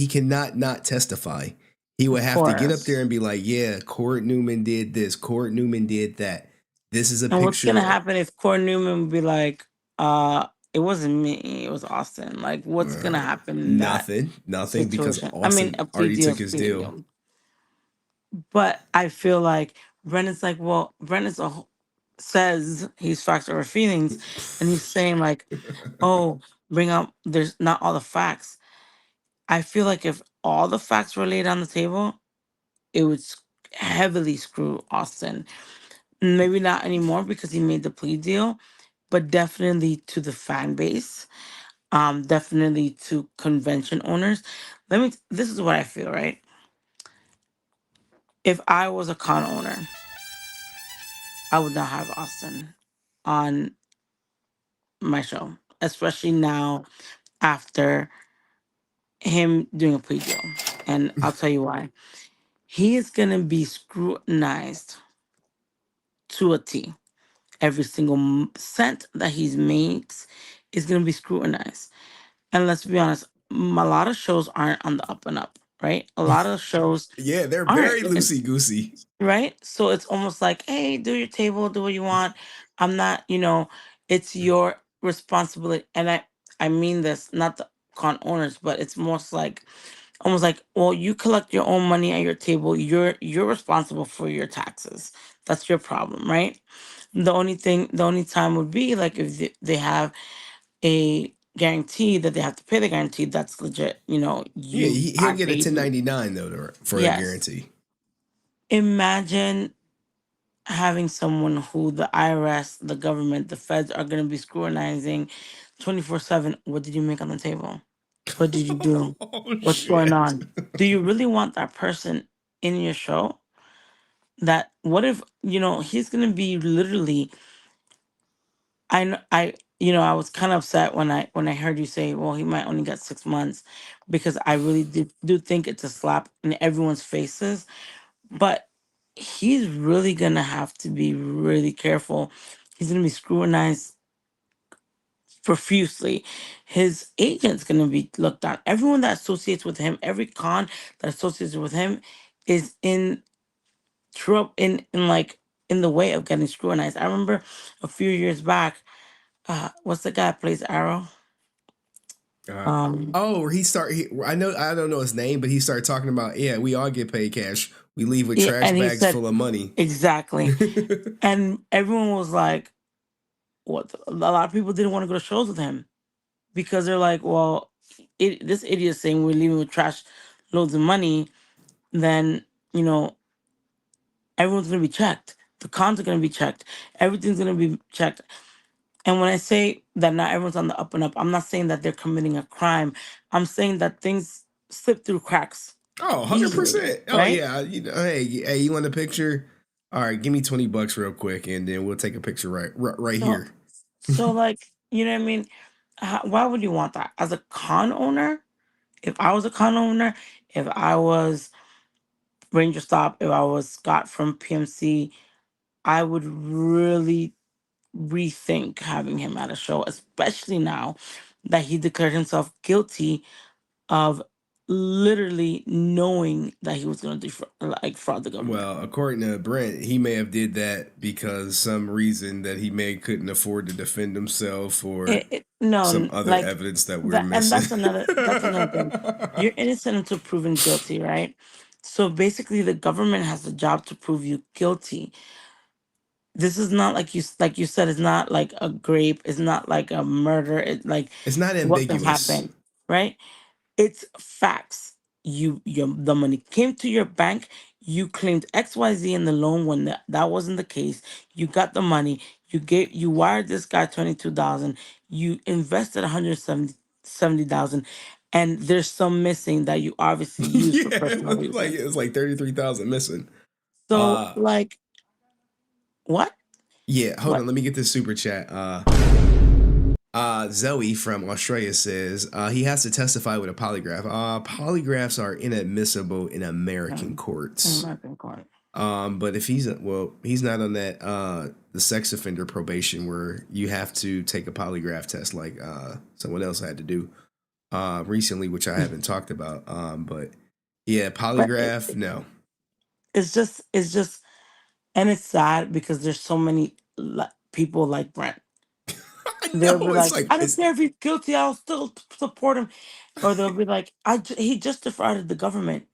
cannot not testify. He would have to get up there and be like, yeah, Corey Newman did this. Corey Newman did that. This is a and picture. What's gonna happen if Corey Newman would be like, it wasn't me, it was Austin. Like, what's gonna happen in nothing because situation? Austin a plea already deal took his deal. But I feel like Brennan's like, well, says he's facts over feelings, and he's saying like, oh, bring up there's not all the facts. I feel like if all the facts were laid on the table, it would heavily screw Austin. Maybe not anymore because he made the plea deal, but definitely to the fan base, definitely to convention owners. This is what I feel, right? If I was a con owner, I would not have Austin on my show, especially now after him doing a plea deal. And I'll tell you why. He is going to be scrutinized to a T. Every single cent that he makes is going to be scrutinized. And let's be honest, a lot of shows aren't on the up and up, right? A lot of shows yeah, they're aren't. very loosey-goosey. Right? So it's almost like, hey, do your table, do what you want. I'm not, it's your responsibility. And I mean this, not the con owners, but it's almost like, well, you collect your own money at your table. You're responsible for your taxes. That's your problem, right? The only time would be like if they have a guarantee that they have to pay the guarantee, that's legit. You know, Yeah, you he'll I get a paid you. 1099 though for a Yes. guarantee. Imagine having someone who the IRS, the government, the feds are going to be scrutinizing 24/7. What did you make on the table? What did you do? What's going on? Do you really want that person in your show? That what if, you know, he's going to be literally I was kind of upset when I heard you say, well, he might only get 6 months, because I really do think it's a slap in everyone's faces. But he's really gonna have to be really careful. He's gonna be scrutinized profusely. His agent's gonna be looked at. Everyone that associates with him, every con that associates with him, is in trouble, in the way of getting scrutinized. I remember a few years back. What's the guy that plays Arrow? I don't know his name, but he started talking about, yeah, we all get paid cash. We leave with Yeah, trash and he bags said full of money. exactly, and everyone was like, "What?" A lot of people didn't want to go to shows with him because they're like, "Well, this idiot saying we're leaving with trash loads of money, then you know everyone's gonna be checked. The cons are gonna be checked. Everything's gonna be checked." And when I say that not everyone's on the up and up, I'm not saying that they're committing a crime. I'm saying that things slip through cracks. Oh, Easily, 100%. Oh, right? yeah. Hey, you want a picture? All right, give me $20 real quick, and then we'll take a picture right So, here. so like, you know what I mean? Why would you want that? As a con owner, if I was a con owner, if I was Ranger Stop, if I was Scott from PMC, I would really rethink having him at a show, especially now that he declared himself guilty of literally knowing that he was going to fraud the government. Well, according to Brent, he may have did that because some reason that he couldn't afford to defend himself, or some other Like evidence that we're that, and missing. that's another thing. You're innocent until proven guilty, right? So basically, the government has the job to prove you guilty. This is not like you said. It's not like a grape. It's not like a murder. It's like It's not what can ambiguous. happen, right? It's facts. The money came to your bank. You claimed XYZ in the loan when that wasn't the case. You got the money. You wired this guy 22,000. You invested 170,000, and there's some missing that you obviously used for Yeah, personal reasons. it's like 33,000 missing. So like, what? Yeah, hold What? on. Let me get this super chat. Zoe from Australia says he has to testify with a polygraph. Polygraphs are inadmissible in American courts. American court. But if he's not on that the sex offender probation where you have to take a polygraph test like someone else had to do recently, which I haven't talked about. But yeah, polygraph, no. It's just, and it's sad because there's so many people like Brent. They'll be like, I don't care if he's guilty, I'll still support him. Or they'll be like, he just defrauded the government.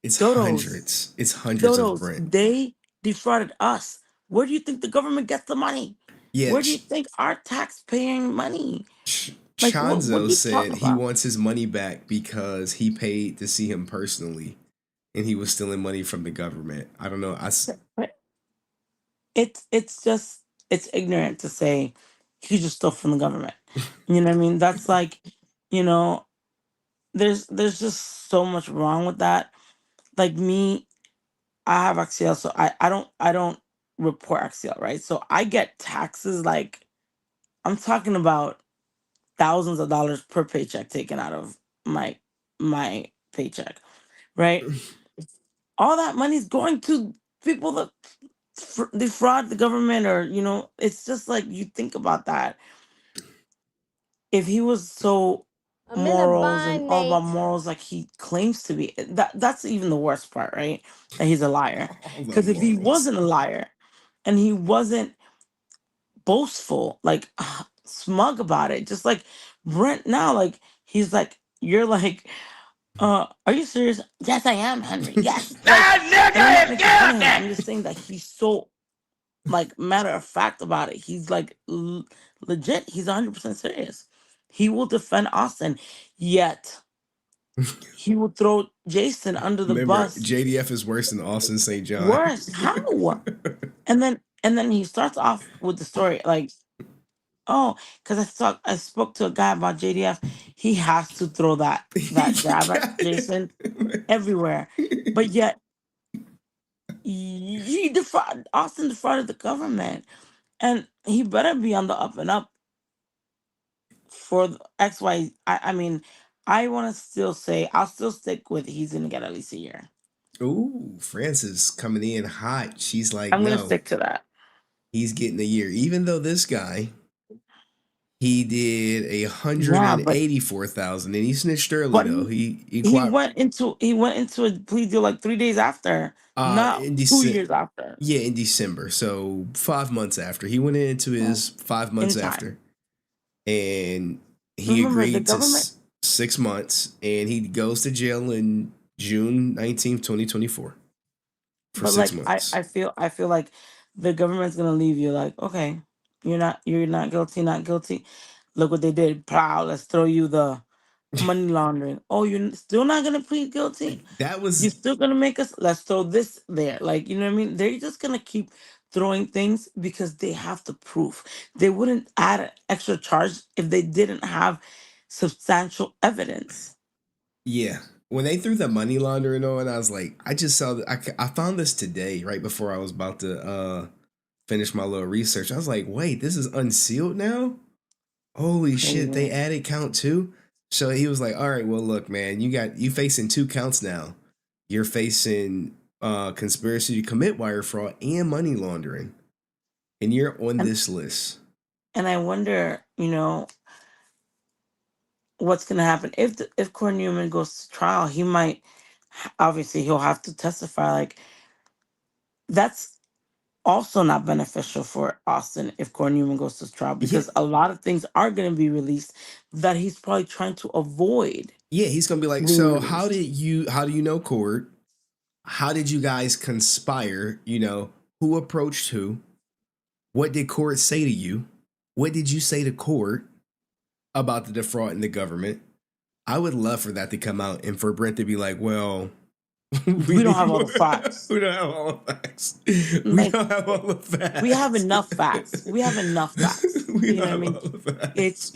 It's Dodos. hundreds. It's hundreds of Brent. They defrauded us. Where do you think the government gets the money? Yeah, Where do you think our tax-paying money? Like, what are Chanzo you said talking he about? wants his money back because he paid to see him personally, and he was stealing money from the government. I don't know. It's ignorant to say he just stole from the government. You know what I mean? That's like, you know, there's just so much wrong with that. Like me, I have Axial, so I don't report Axial, right? So I get taxes like I'm talking about thousands of dollars per paycheck taken out of my paycheck, right? All that money's going to people that defraud the government, or it's just like you think about that. If he was so morals and all about morals like he claims to be, that's even the worst part, right? That he's a liar. Because if he wasn't a liar and he wasn't boastful, like smug about it, just like Brent now, like he's like, you're like, are you serious? Yes, I am, Henry. Yes. Like, and I'm not making fun of him. I'm just saying that he's so like matter of fact about it. He's like legit. He's 100% serious. He will defend Austin, yet he will throw Jason under the Remember, bus. JDF is worse than Austin St. John. Worse, how? And then he starts off with the story like, oh, because I spoke to a guy about JDF. He has to throw that jab at Jason everywhere, but yet Austin defrauded the government, and he better be on the up and up for X Y. I mean, I want to still say I'll still stick with he's gonna get at least a year. Ooh, Francis coming in hot. She's like, I'm gonna no, stick to that. he's getting a year, even though this guy. He did Yeah, but 184,000, and he snitched early though. he went into a plea deal like 3 days after, not in 2 years after. Yeah, in December. So 5 months after. He went into his 5 months In time. after. And he Remember, the agreed to government- 6 months, and he goes to jail in June 19th, 2024. For But 6 like months. I feel like the government's gonna leave you like, okay, you're not guilty, not guilty. Look what they did. Pow, let's throw you the money laundering. Oh, you're still not gonna plead guilty? That was You're still gonna make us let's throw this there. Like, you know what I mean? They're just gonna keep throwing things because they have the proof. They wouldn't add an extra charge if they didn't have substantial evidence. Yeah. When they threw the money laundering on, I was like, I just saw that. I found this today, right before I was about to finish my little research. I was like, wait, this is Unsealed now? Holy shit, they added count 2? So he was like, all right, well, look, man, you facing 2 counts now. You're facing conspiracy to commit wire fraud and money laundering. And you're on this list. And I wonder, what's going to happen if Corey Newman goes to trial. He might, obviously, he'll have to testify. Like, that's also not beneficial for Austin if Corey Newman goes to trial, because a lot of things are going to be released that he's probably trying to avoid. Yeah, he's gonna be like, so how do you know Court? How did you guys conspire? Who approached who? What did Court say to you? What did you say to Court about the defrauding the government? I would love for that to come out and for Brent to be like, well, we don't have all the facts. We don't have all the facts. We don't have all the facts. We have enough facts. You know what I mean? It's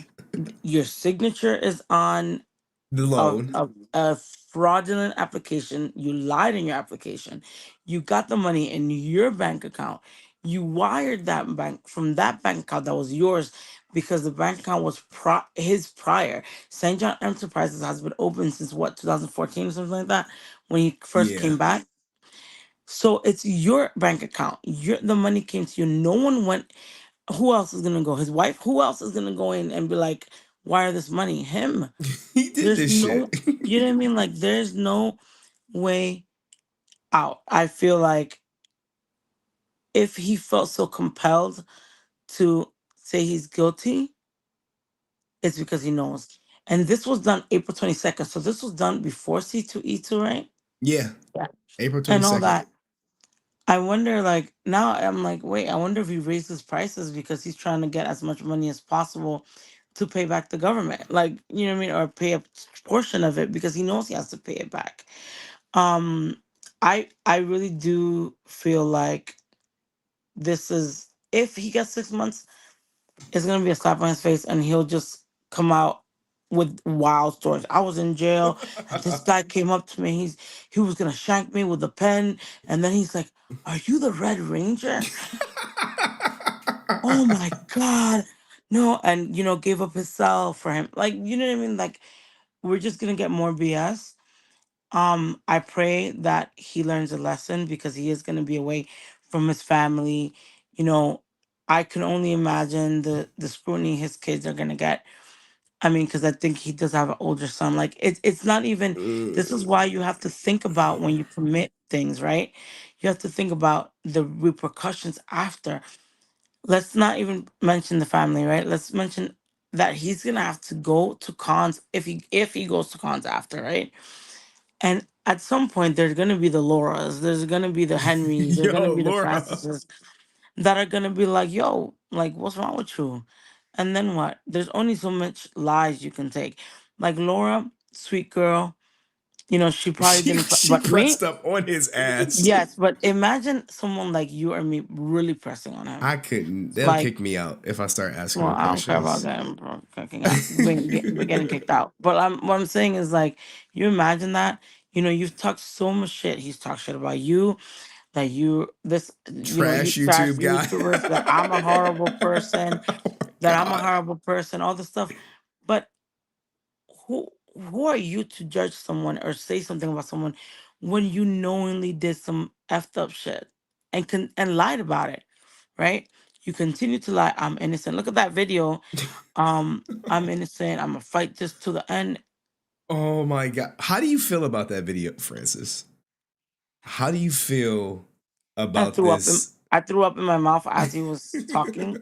your signature is on the loan. A fraudulent application. You lied in your application. You got the money in your bank account. You wired that bank from that bank account that was yours because the bank account was his prior. St. John Enterprises has been open since 2014 or something like that, when he first came back. So it's your bank account. The money came to you. No one went. Who else is gonna go? His wife? Who else is gonna go in and be like, wire this money? Him. He did this shit. You know what I mean? Like, there's no way out. I feel like if he felt so compelled to say he's guilty, it's because he knows. And this was done April 22nd. So this was done before C2E2, right? Yeah. April 22nd. And all that. I wonder, like, now I'm like, wait, I wonder if he raised his prices because he's trying to get as much money as possible to pay back the government. Like, you know what I mean? Or pay a portion of it because he knows he has to pay it back. I really do feel like this is, if he gets 6 months, it's gonna be a slap on his face and he'll just come out with wild stories. I was in jail and this guy came up to me. He was gonna shank me with a pen, and then he's like, "Are you the Red Ranger?" Oh my God. No, and gave up his cell for him. Like, you know what I mean? Like, we're just gonna get more BS. I pray that he learns a lesson because he is gonna be away from his family. I can only imagine the scrutiny his kids are gonna get. I mean, because I think he does have an older son. Like, it's not even. This is why you have to think about when you commit things, right? You have to think about the repercussions after. Let's not even mention the family, right? Let's mention that he's gonna have to go to cons if he goes to cons after, right? And at some point, there's gonna be the Lauras, there's gonna be the Henrys, there's gonna be the Laura. Francises that are gonna be like, "Yo, like, what's wrong with you?" And then what? There's only so much lies you can take. Like Laura, sweet girl, you know, she probably didn't. She But me, pressed up on his ass. yes. But imagine someone like you or me really pressing on him. I couldn't. They'll Like, kick me out if I start asking well, her I don't care about questions. getting kicking out, getting kicked out. But what I'm saying is like, you imagine that. You know, you've talked so much shit. He's talked shit about you. That you you Trash trash YouTube guy. YouTubers. That I'm a horrible person. That I'm a horrible person. All this stuff. But who who are you to judge someone or say something about someone when you knowingly did some effed up shit and lied about it, right? You continue to lie. I'm innocent. Look at that video. I'm innocent. I'm gonna fight this to the end. Oh my God. How do you feel about that video, Francis? How do you feel about this? I threw up in my mouth as he was talking.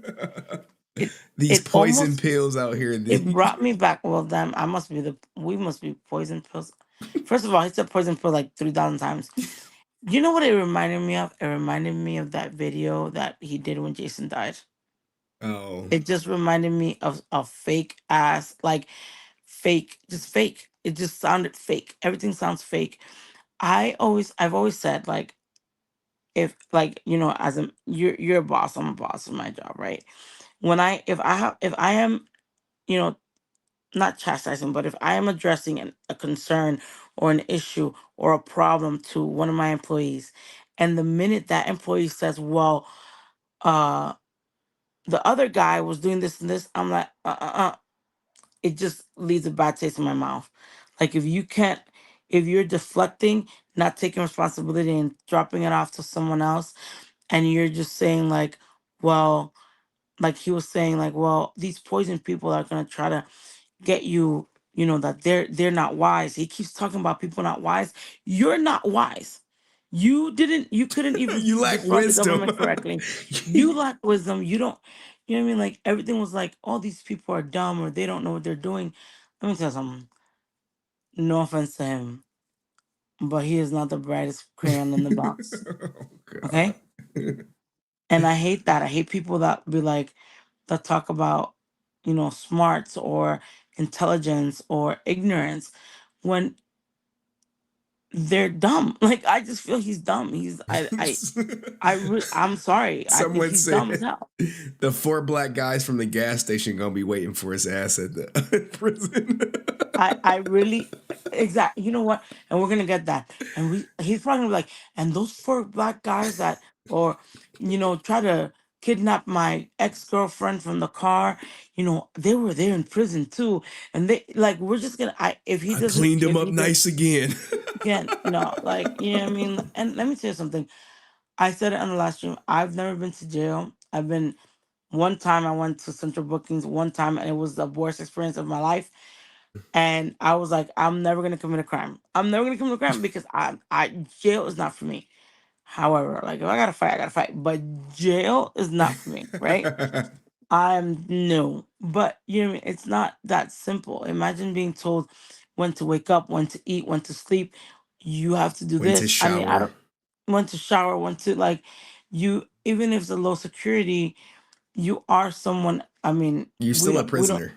These It poison almost pills out here. it brought me back. Well, damn, we must be poison pills. First of all, he said poison pill like 3,000 times. You know what it reminded me of? It reminded me of that video that he did when Jason died. Oh. It just reminded me of a fake ass, like fake, just fake. It just sounded fake. Everything sounds fake. I've always said like, if like, you know, as a you're a boss, I'm a boss in my job, right? If I am, you know, not chastising, but if I am addressing a concern or an issue or a problem to one of my employees, and the minute that employee says, well, uh, the other guy was doing this and this, I'm like, it just leaves a bad taste in my mouth. Like if you're deflecting, not taking responsibility and dropping it off to someone else, and you're just saying like, well, like he was saying like, well, these poison people are gonna try to get you, you know, that they're not wise. He keeps talking about people not wise. You're not wise. You couldn't even You lack defraud the wisdom. government correctly. You lack wisdom. You don't, you know what I mean? Like everything was like, all these people are dumb or they don't know what they're doing. Let me tell you something. No offense to him, but he is not the brightest crayon in the box. Okay? And I hate that. I hate people that be like, that talk about, you know, smarts or intelligence or ignorance when they're dumb. Like I just feel he's dumb. I'm sorry. I think Someone he's dumb as said hell. the 4 black guys from the gas station gonna be waiting for his ass at the prison. I really exactly. You know what? And we're gonna get that. And he's probably gonna be like, and those 4 black guys that, or you know, try to kidnap my ex-girlfriend from the car, you know, they were there in prison too. And they like we're just gonna if he I doesn't cleaned him up nice again. again, no, like you know what I mean? And let me tell you something. I said it on the last stream. I've never been to jail. I've been one time I went to central bookings one time and it was the worst experience of my life. And I was like, I'm never gonna commit a crime. I'm never gonna commit a crime because I jail is not for me. However, like if I gotta fight, I gotta fight. But jail is not for me, right? I'm no. But you know what I mean? It's not that simple. Imagine being told when to wake up, when to eat, when to sleep. You have to do When to this. I mean, I shower. don't when to shower, when to like you even if it's a low security, you are someone. I mean, You're still a we don't prisoner.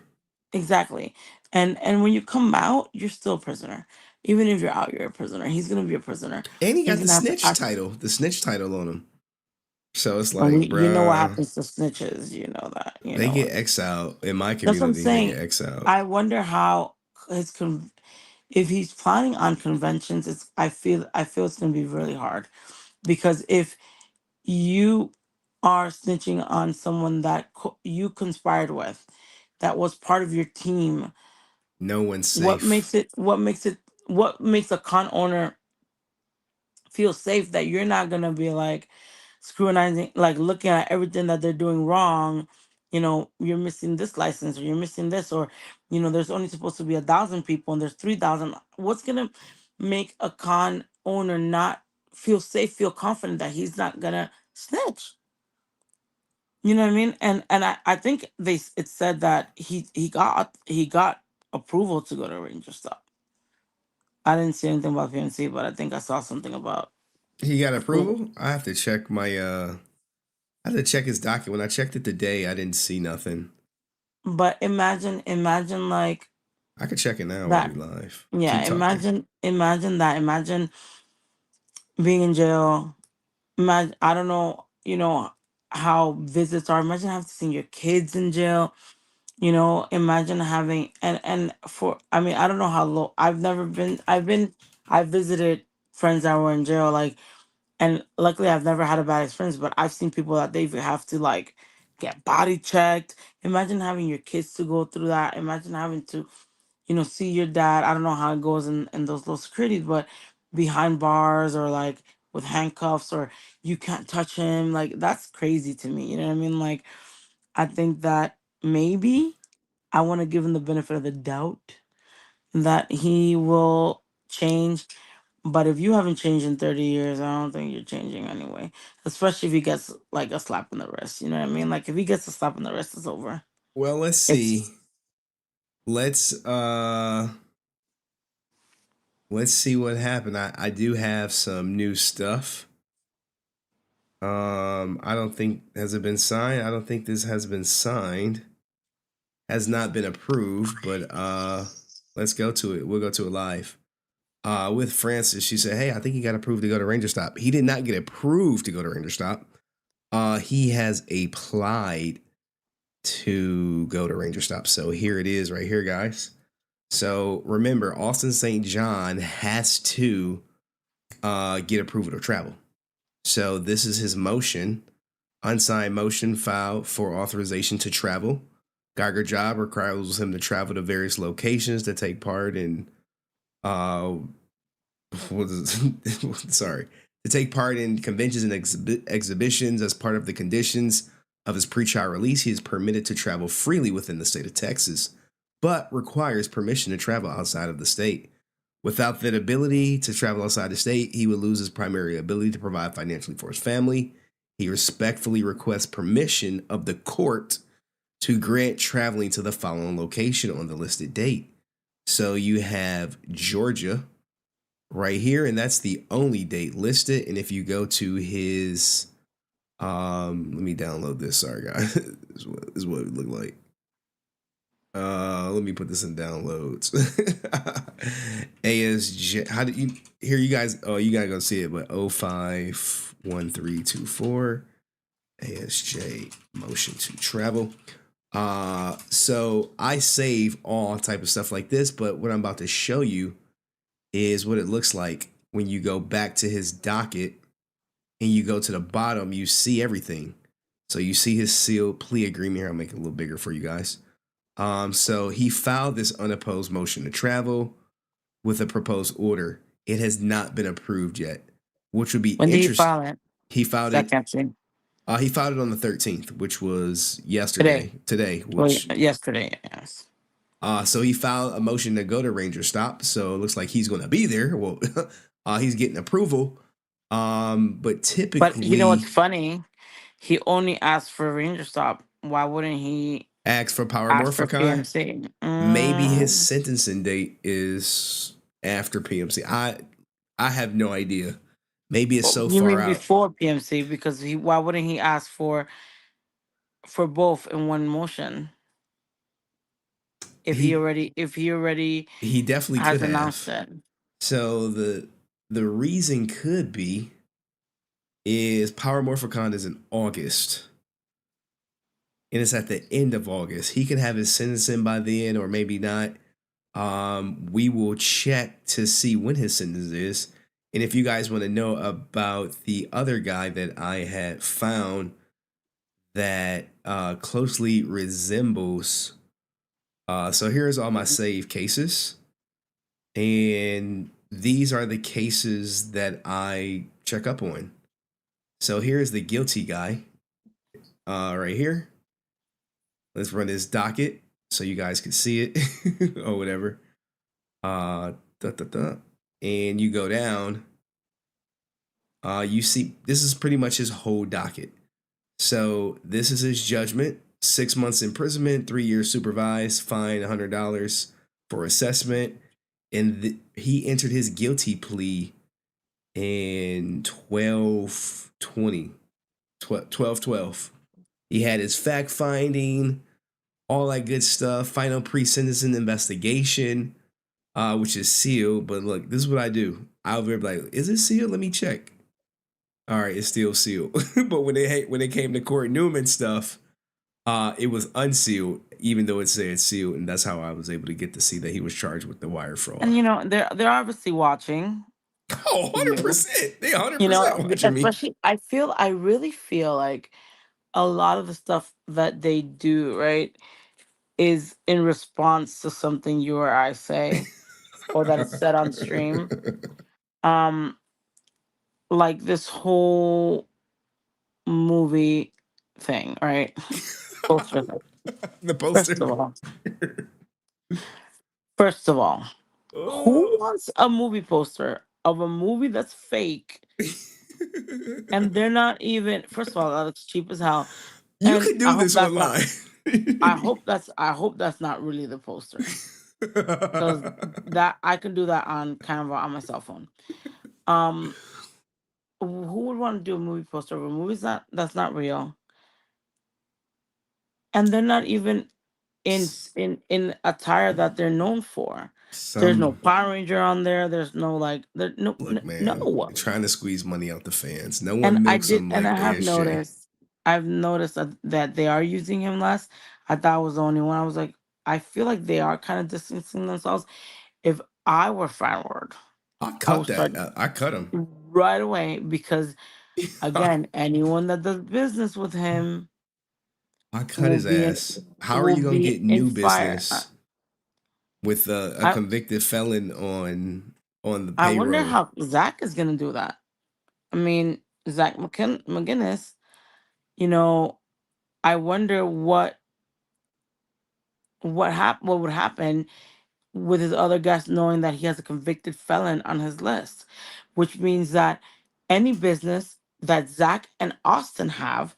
exactly. And when you come out, you're still a prisoner. Even if you're out, you're a prisoner. He's gonna be a prisoner. And he He's got the gonna have to snitch act. title. The snitch title on him. So it's And like, you know what bruh, happens to snitches. You know that. You they know get what. exiled. In my That's what I'm community, they get saying. exiled. I wonder how his if he's planning on conventions. I feel it's gonna be really hard because if you are snitching on someone that you conspired with, that was part of your team. No one's What safe. makes it? What makes a con owner feel safe that you're not gonna be like scrutinizing, like looking at everything that they're doing wrong? You know, you're missing this license, or you're missing this, or you know, there's only supposed to be 1,000 people and there's 3,000. What's gonna make a con owner not feel safe, feel confident that he's not gonna snitch? You know what I mean? And I think it said that he got approval to go to Ranger stuff. I didn't see anything about PNC, but I think I saw something about He got approval. approval? I have to check my I have to check his docket. When I checked it today, I didn't see nothing. But imagine like I could check it now while that. we live. Yeah, Keep talking. imagine that. Imagine being in jail. Imagine, I don't know, how visits are. Imagine having to see your kids in jail. Imagine having and for I mean, I don't know how low. I've never been. I visited friends that were in jail, like, and luckily I've never had a bad experience. But I've seen people that they have to like get body checked. Imagine having your kids to go through that. Imagine having to see your dad. I don't know how it goes in those low securities, but behind bars or like with handcuffs, or you can't touch him. Like, that's crazy to me. You know what I mean? Like, I think that maybe I want to give him the benefit of the doubt that he will change. But if you haven't changed in 30 years, I don't think you're changing anyway. Especially if he gets like a slap in the wrist. You know what I mean? Like, if he gets a slap in the wrist, it's over. Well, let's see. Let's see what happened. I do have some new stuff. I don't think, has it been signed? I don't think this has been signed. Has not been approved, but let's go to it. We'll go to it live. With Francis, she said, "Hey, I think he got approved to go to Ranger Stop." He did not get approved to go to Ranger Stop. He has applied to go to Ranger Stop. So here it is right here, guys. So remember, Austin St. John has to get approval to travel. So this is his motion, unsigned motion filed for authorization to travel. Geiger job requires him to travel to various locations to take part in to take part in conventions and exhibitions. As part of the conditions of his pre-trial release, he is permitted to travel freely within the state of Texas, but requires permission to travel outside of the state. Without that ability to travel outside the state, he would lose his primary ability to provide financially for his family. He respectfully requests permission of the court to grant traveling to the following location on the listed date. So you have Georgia right here, and that's the only date listed. And if you go to his, let me download this. Sorry, guys. This is what it looked like. Let me put this in downloads. ASJ. How did you here? You guys, oh, you gotta go see it, but 051324 ASJ motion to travel. So I save all type of stuff like this, but what I'm about to show you is what it looks like when you go back to his docket and you go to the bottom. You see everything. So you see his sealed plea agreement here. I'll make it a little bigger for you guys. So he filed this unopposed motion to travel with a proposed order. It has not been approved yet, which would be When did he interesting. file it? He filed So I it. can't see. He filed it on the 13th, which was yesterday. Today, which yesterday, yes. So he filed a motion to go to Ranger Stop. So it looks like he's going to be there. Well, he's getting approval. But typically, But you know what's funny? He only asked for Ranger Stop. Why wouldn't he ask for Power ask for Morphicon? PMC? Maybe his sentencing date is after PMC. I have no idea. Maybe it's so You far mean out. before PMC? Because why wouldn't he ask for both in one motion? If he already He definitely has could announced have. it. So the reason could be is Power Morphicon is in August. And it's at the end of August. He could have his sentence in by then, or maybe not. We will check to see when his sentence is. And if you guys want to know about the other guy that I had found that closely resembles, so here's all my saved cases. And these are the cases that I check up on. So here's the guilty guy right here. Let's run this docket so you guys can see it or whatever. And you go down. You see, this is pretty much his whole docket. So this is his judgment: 6 months imprisonment, 3 years supervised, fine $100 for assessment. And he entered his guilty plea in 12/12. He had his fact finding all that good stuff. Final pre-sentencing investigation, which is sealed. But look, this is what I do. I'll be like, is it sealed? Let me check. All right, it's still sealed. But when it came to court Newman stuff, it was unsealed, even though it said sealed, and that's how I was able to get to see that he was charged with the wire fraud. And they're obviously watching. Oh, 100%. They 100% watching me. Especially I really feel like a lot of the stuff that they do, right, is in response to something you or I say or that is said on stream. Like this whole movie thing, right? Poster thing. The poster. First of all, who wants a movie poster of a movie that's fake? And they're not even. First of all, that's cheap as hell. You could do this online. I hope that's not really the poster, because that I can do that on Canva on my cell phone. Who would want to do a movie poster of a movie that's not real? And they're not even in attire that they're known for. There's no Power Ranger on there. There's no Look, man, no. Trying to squeeze money out the fans. No one milks them like I've noticed that they are using him less. I thought I was the only one. I was like, I feel like they are kind of distancing themselves. If I were Fanward, I cut that. I cut him right away, because again, anyone that does business with him, I cut his ass. How are you gonna get new business with a convicted felon on the payroll? I wonder how Zach is gonna do that. I mean, Zach McGinnis, I wonder what would happen with his other guests knowing that he has a convicted felon on his list, which means that any business that Zach and Austin have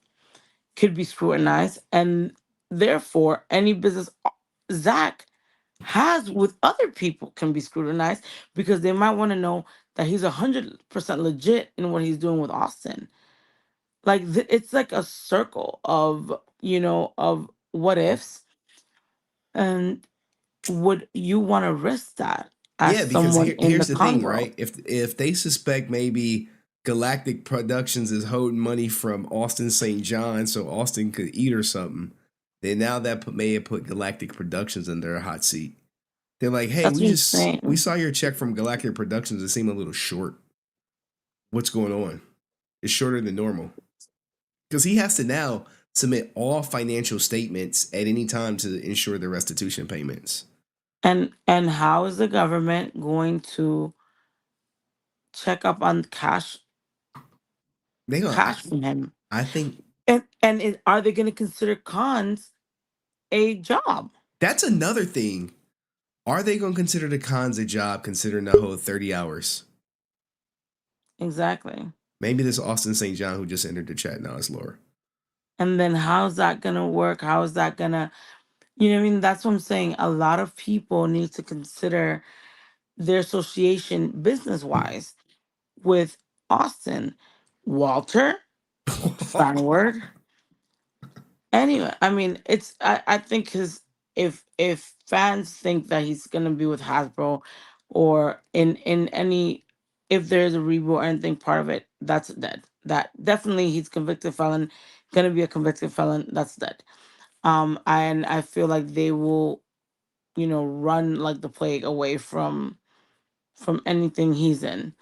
could be scrutinized, and therefore any business Zach has with other people can be scrutinized, because they might want to know that he's 100% legit in what he's doing with Austin. Like it's like a circle of of what ifs. And would you want to risk that as because someone here's the thing, Convo? right? If they suspect maybe Galactic Productions is holding money from Austin St. John so Austin could eat or something, then now that may have put Galactic Productions in their hot seat. They're like, hey, we saw your check from Galactic Productions. It seemed a little short. What's going on? It's shorter than normal. Because he has to now submit all financial statements at any time to ensure the restitution payments. And how is the government going to check up on cash from him? I think. And are they going to consider cons a job? That's another thing. Are they going to consider the cons a job, considering the whole 30 hours? Exactly. Maybe this Austin St. John who just entered the chat now is Laura. And then how's that going to work? How is that going to, what I mean? That's what I'm saying. A lot of people need to consider their association business-wise with Austin. Walter, Fanward. Anyway, I mean, I think because if fans think that he's gonna be with Hasbro or in any, if there's a reboot or anything part of it, that's dead. That definitely he's convicted felon, gonna be a convicted felon, that's dead. And I feel like they will, run like the plague away from anything he's in.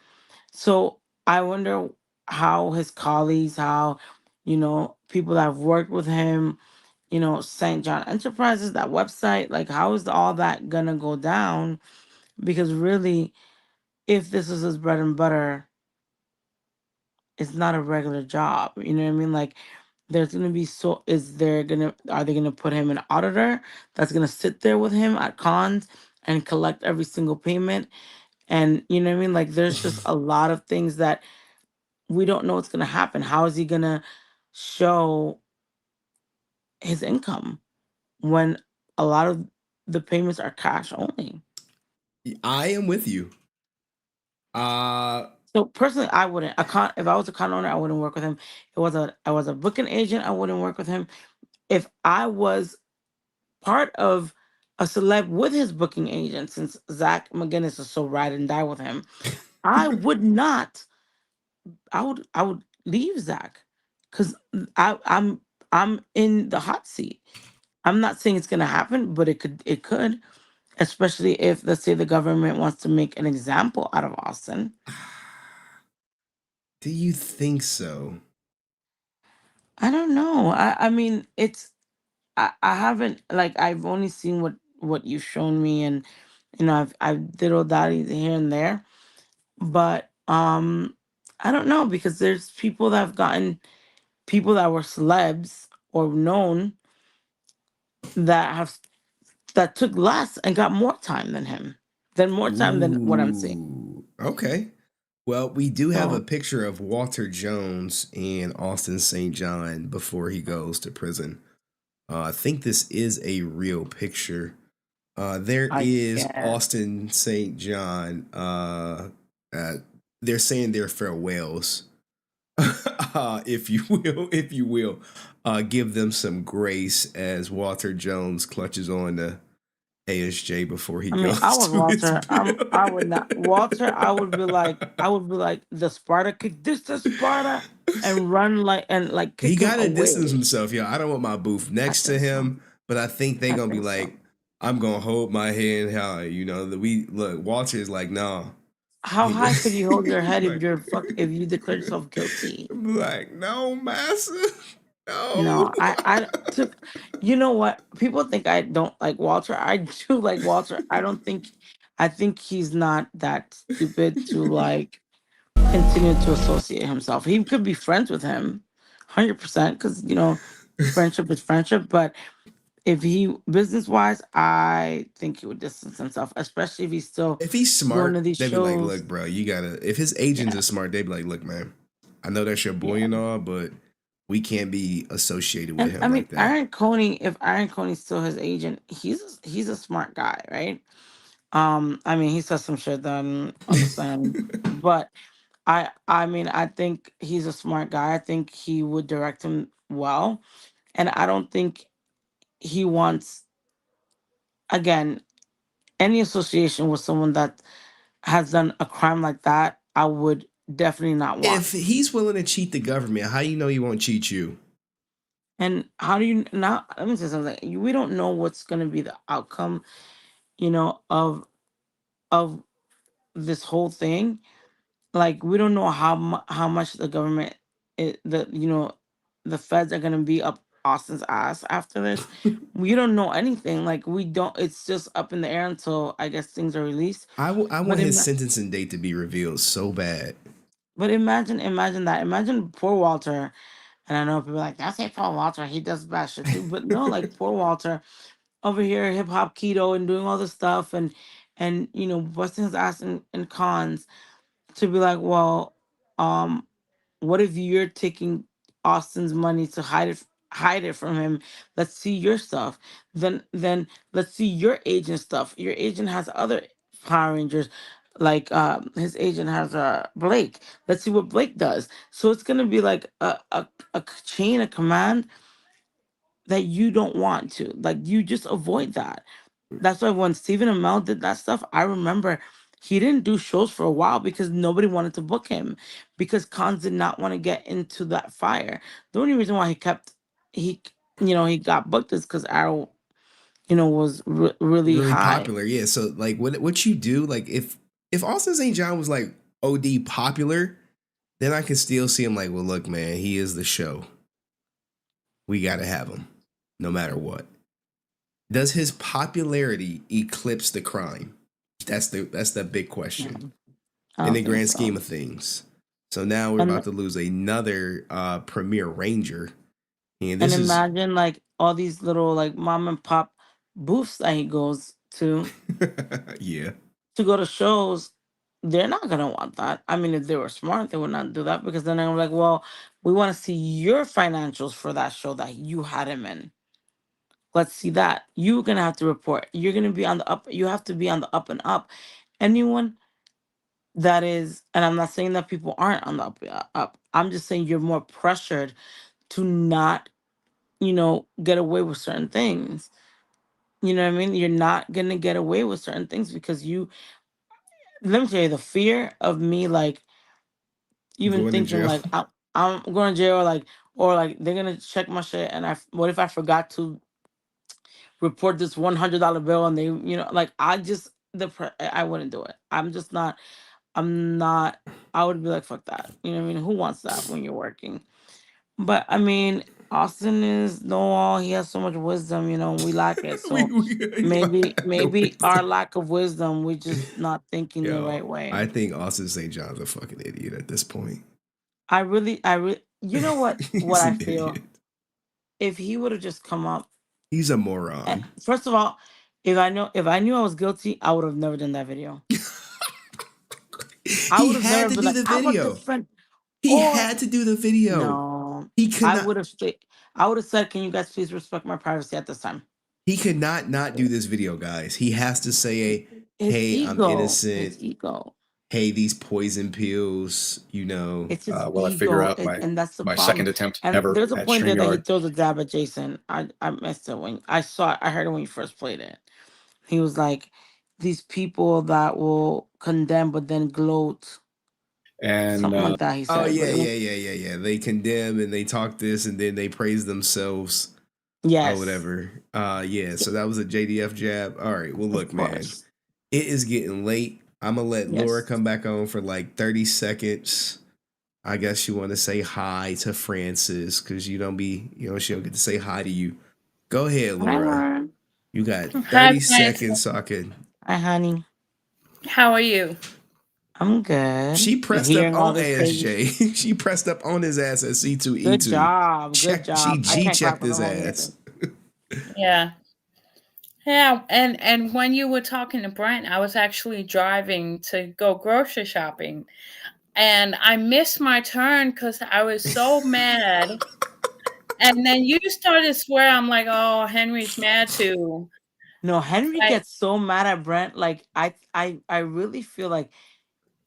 So I wonder how his colleagues, how people that have worked with him, St. John Enterprises, that website, like how is all that gonna go down? Because really, if this is his bread and butter, it's not a regular job. You know what I mean? Like there's gonna be are they gonna put him an auditor that's gonna sit there with him at cons and collect every single payment? And you know what I mean? Like there's just a lot of things that we don't know what's gonna happen. How is he gonna show his income when a lot of the payments are cash only? I am with you. So personally, I wouldn't. If I was a con owner, I wouldn't work with him. I was a booking agent, I wouldn't work with him. If I was part of a celeb with his booking agent, since Zach McGinnis is so ride and die with him, I would not. I would leave Zach because I'm in the hot seat. I'm not saying it's gonna happen, but it could, especially if, let's say, the government wants to make an example out of Austin. Do you think so? I don't know. I mean, I haven't, like, I've only seen what you've shown me, and I've diddled that here and there, but I don't know, because there's people that have gotten, people that were celebs or known, that took less and got more time than him, more time than what I'm seeing. Okay. Well, we do have a So picture of Walter Jones and Austin St. John before he goes to prison. I think this is a real picture. There I is guess. Austin St. John. They're saying their farewells. If you will, give them some grace as Walter Jones clutches on to ASJ before he I mean, goes I was to his Walter. I would not Walter. I would be like the Sparta kick. This the Sparta, and run like He kick him gotta distance away. himself, yo. I don't want my booth next to him, but I think they gonna be like, I'm gonna hold my head high. You know, Walter is like, no. How high could you hold your head Like, if you declare yourself guilty? like, no, master. No, No. I took. You know what? People think I don't like Walter. I do like Walter. I don't think. I think he's not that stupid to like continue to associate himself. He could be friends with him, 100%, because friendship is friendship. But if he business wise, I think he would distance himself, especially if he's still If he's going to smart, these they'd be like, shows. look, bro, you gotta. If his agents Yeah, are smart, they'd be like, look, man, I know that's your boy yeah. and all, but we can't be associated with And I him mean, like that. If Aaron Coney's still his agent, he's a smart guy, right? I mean, he says some shit that I don't understand, but I mean, I think he's a smart guy. I think he would direct him well, and I don't think he wants, again, any association with someone that has done a crime like that. I would definitely not want. If he's willing to cheat the government, how you know he won't cheat you? And how do you now? Let me say something. We don't know what's going to be the outcome, of this whole thing. Like, we don't know how much the government, the feds are going to be up Austin's ass after this. We don't know anything. Like, we don't. It's just up in the air until, I guess, things are released. I But want his sentencing date to be revealed so bad. but imagine that. Imagine poor Walter. And I know people are like, that's it, poor Walter. He does bad shit too. But no, like, poor Walter over here, hip hop keto and doing all this stuff, and busting his ass in cons, to be like, well, um, what if you're taking Austin's money to hide it from him? Let's see your stuff. Then let's see your agent stuff. Your agent has other Power Rangers, like his agent has Blake. Let's see what Blake does. So it's gonna be like a chain of command that you don't want to. Like, you just avoid that. That's why when Stephen Amell did that stuff, I remember he didn't do shows for a while because nobody wanted to book him, because cons did not want to get into that fire. The only reason why he got booked is because Arrow, was really Really high. popular, yeah. So like, what you do, like, if Austin St. John was like OD popular, then I can still see him like, well, look, man, he is the show. We got to have him, no matter what. Does his popularity eclipse the crime? That's the big question I in don't the think grand so. scheme of things. So now we're And about to lose another premier ranger, and and this is imagine, like, all these little, like, mom and pop booths that he goes to yeah. to go to shows. They're not gonna want that. I mean, if they were smart, they would not do that, because then they're like, well, we want to see your financials for that show that you had him in. Let's see that. You're gonna have to report. You're gonna be on the up. You have to be on the up and up. Anyone that is, and I'm not saying that people aren't on the up. I'm just saying you're more pressured to not, get away with certain things. You know what I mean? You're not gonna get away with certain things because you. Let me tell you, the fear of me like even Going to thinking jail. like I'm going to jail, or like they're gonna check my shit, and what if I forgot to report this $100 bill, and they, like I wouldn't do it. I'm just not. I'm not. I would be like, fuck that. You know what I mean? Who wants that when you're working? But I mean, Austin is know-all. He has so much wisdom, and we lack it. So maybe our lack of wisdom, we're just not thinking the right Yo, way. I think Austin St. John's a fucking idiot at this point. I really, you know what? He's What I an feel, idiot. if he would have just come up. He's a moron. First of all, if I knew I was guilty, I would have never done that video. I He would have had never to been do like, the I'm a video. defend. He Or had to do the video. no, He could I not. would have said, can you guys please respect my privacy at this time? He could not do this video, guys. He has to say, His "Hey, I'm ego. innocent. His ego. Hey, these poison pills, It's his Will I figure ego, out and that's the my problem. second attempt And ever there's a at point there that he StreamYard? throws a jab at Jason. I missed it when I saw it. I heard it when you first played it. He was like, these people that will condemn but then gloat. And Something like that he Oh said. But yeah. They condemn and they talk this and then they praise themselves. Yes. Or whatever. Yeah. So that was a JDF jab. All right. Well, look, man, it is getting late. I'm gonna let Laura come back on for like 30 seconds. I guess you want to say hi to Francis because she don't get to say hi to you. Go ahead, Hi, Laura. Laura. You got Hi, 30 Francis. seconds so I can. Hi, honey. How are you? I'm good. She pressed Hearing up all on this crazy. ASJ. She pressed up on his ass at C2E2. Good job. Check, Good job. She I can't clap G-checked for his no one ass. Yeah. Yeah, and when you were talking to Brent, I was actually driving to go grocery shopping, and I missed my turn because I was so mad. And then you started to swear. I'm like, oh, Henry's mad too. No, Henry gets so mad at Brent. Like I really feel like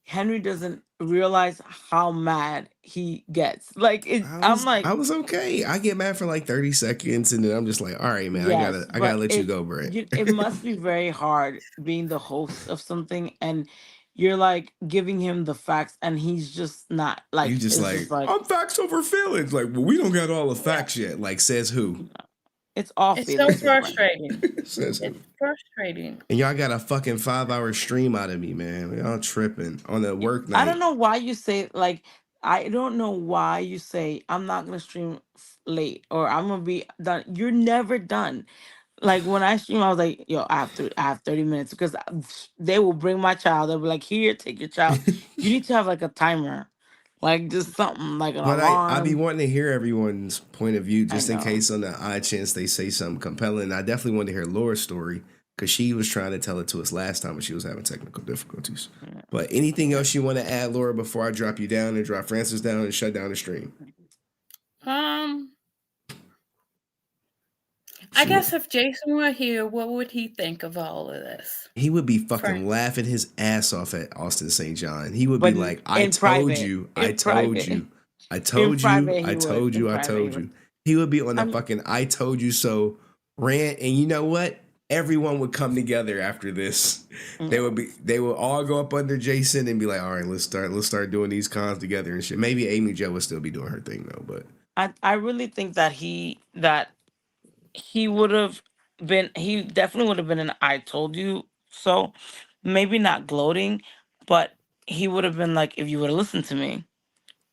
Henry doesn't realize how mad he gets. Like I was okay. I get mad for like 30 seconds and then I'm just like, all right, man, yes, I gotta but let you go, Brent. it must be very hard being the host of something and you're like giving him the facts and he's just not like You just I'm facts over feelings. Like, well, we don't got all the facts yet. Like, says who? It's all It's so feelings. frustrating. Says who? It's frustrating. And y'all got a fucking 5-hour stream out of me, man. Y'all tripping on a work night. I don't know why you say like I don't know why you say I'm not gonna stream late or I'm gonna be done. You're never done. Like when I stream, I was like, yo, I have 30 minutes because they will bring my child. They'll be like, here, take your child. You need to have like a timer, like just something like an But alarm. I be wanting to hear everyone's point of view just in know. case on the odd chance they say something compelling. I definitely want to hear Laura's story because she was trying to tell it to us last time when she was having technical difficulties. Yeah. But anything else you want to add, Laura, before I drop you down and drop Francis down and shut down the stream? I guess if Jason were here, what would he think of all of this? He would be fucking laughing his ass off at Austin St. John. He would be like, I told you. He would be on the fucking I told you so rant. And you know what? Everyone would come together after this. They would all go up under Jason and be like, all right, let's start doing these cons together and shit. Maybe Amy Jo would still be doing her thing though, but I really think that he would have been, he definitely would have been an I told you so, maybe not gloating, but he would have been like, if you would have listened to me,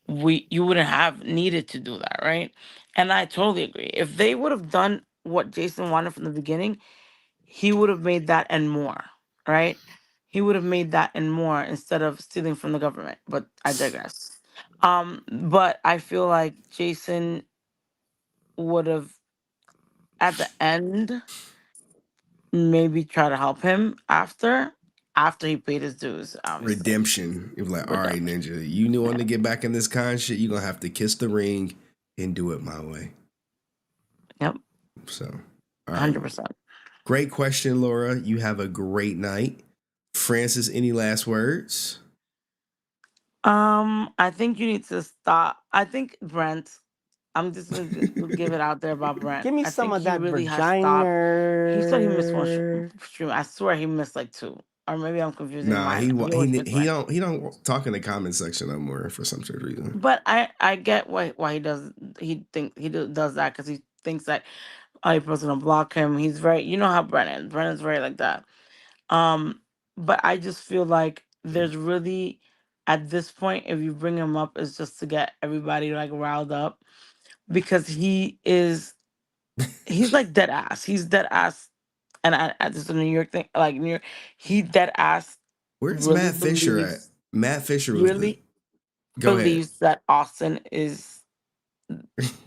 you wouldn't have needed to do that, right? And I totally agree. If they would have done what Jason wanted from the beginning, he would have made that and more, right? He would have made that and more instead of stealing from the government. But I digress. But I feel like Jason would have at the end maybe try to help him after he paid his dues. Obviously. redemption. It was like, all right, Ninja, you knew wanting to get back in this con shit, you're gonna have to kiss the ring and do it my way. Yep. So 100%. Great question, Laura. You have a great night. Francis, any last words? I think you need to stop. I think Brent, I'm just gonna give it out there about Brent. Give me I some think of he that really has stopped. He said he missed one vagina. stream. I swear he missed like 2, or maybe I'm confusing Nah, mine. He always missed he mine. don't talk in the comment section no more for some strange reason. But I get why he does. He does that because he thinks that other person's gonna block him. He's very, you know how Brent is. Brent is very like that. But I just feel like there's really, at this point, if you bring him up, it's just to get everybody like riled up, because he's like dead ass. He's dead ass, and this is a New York thing, like New York. He dead ass. Where's Really Matt Fisher at? Matt Fisher was really Go ahead. believes that Austin is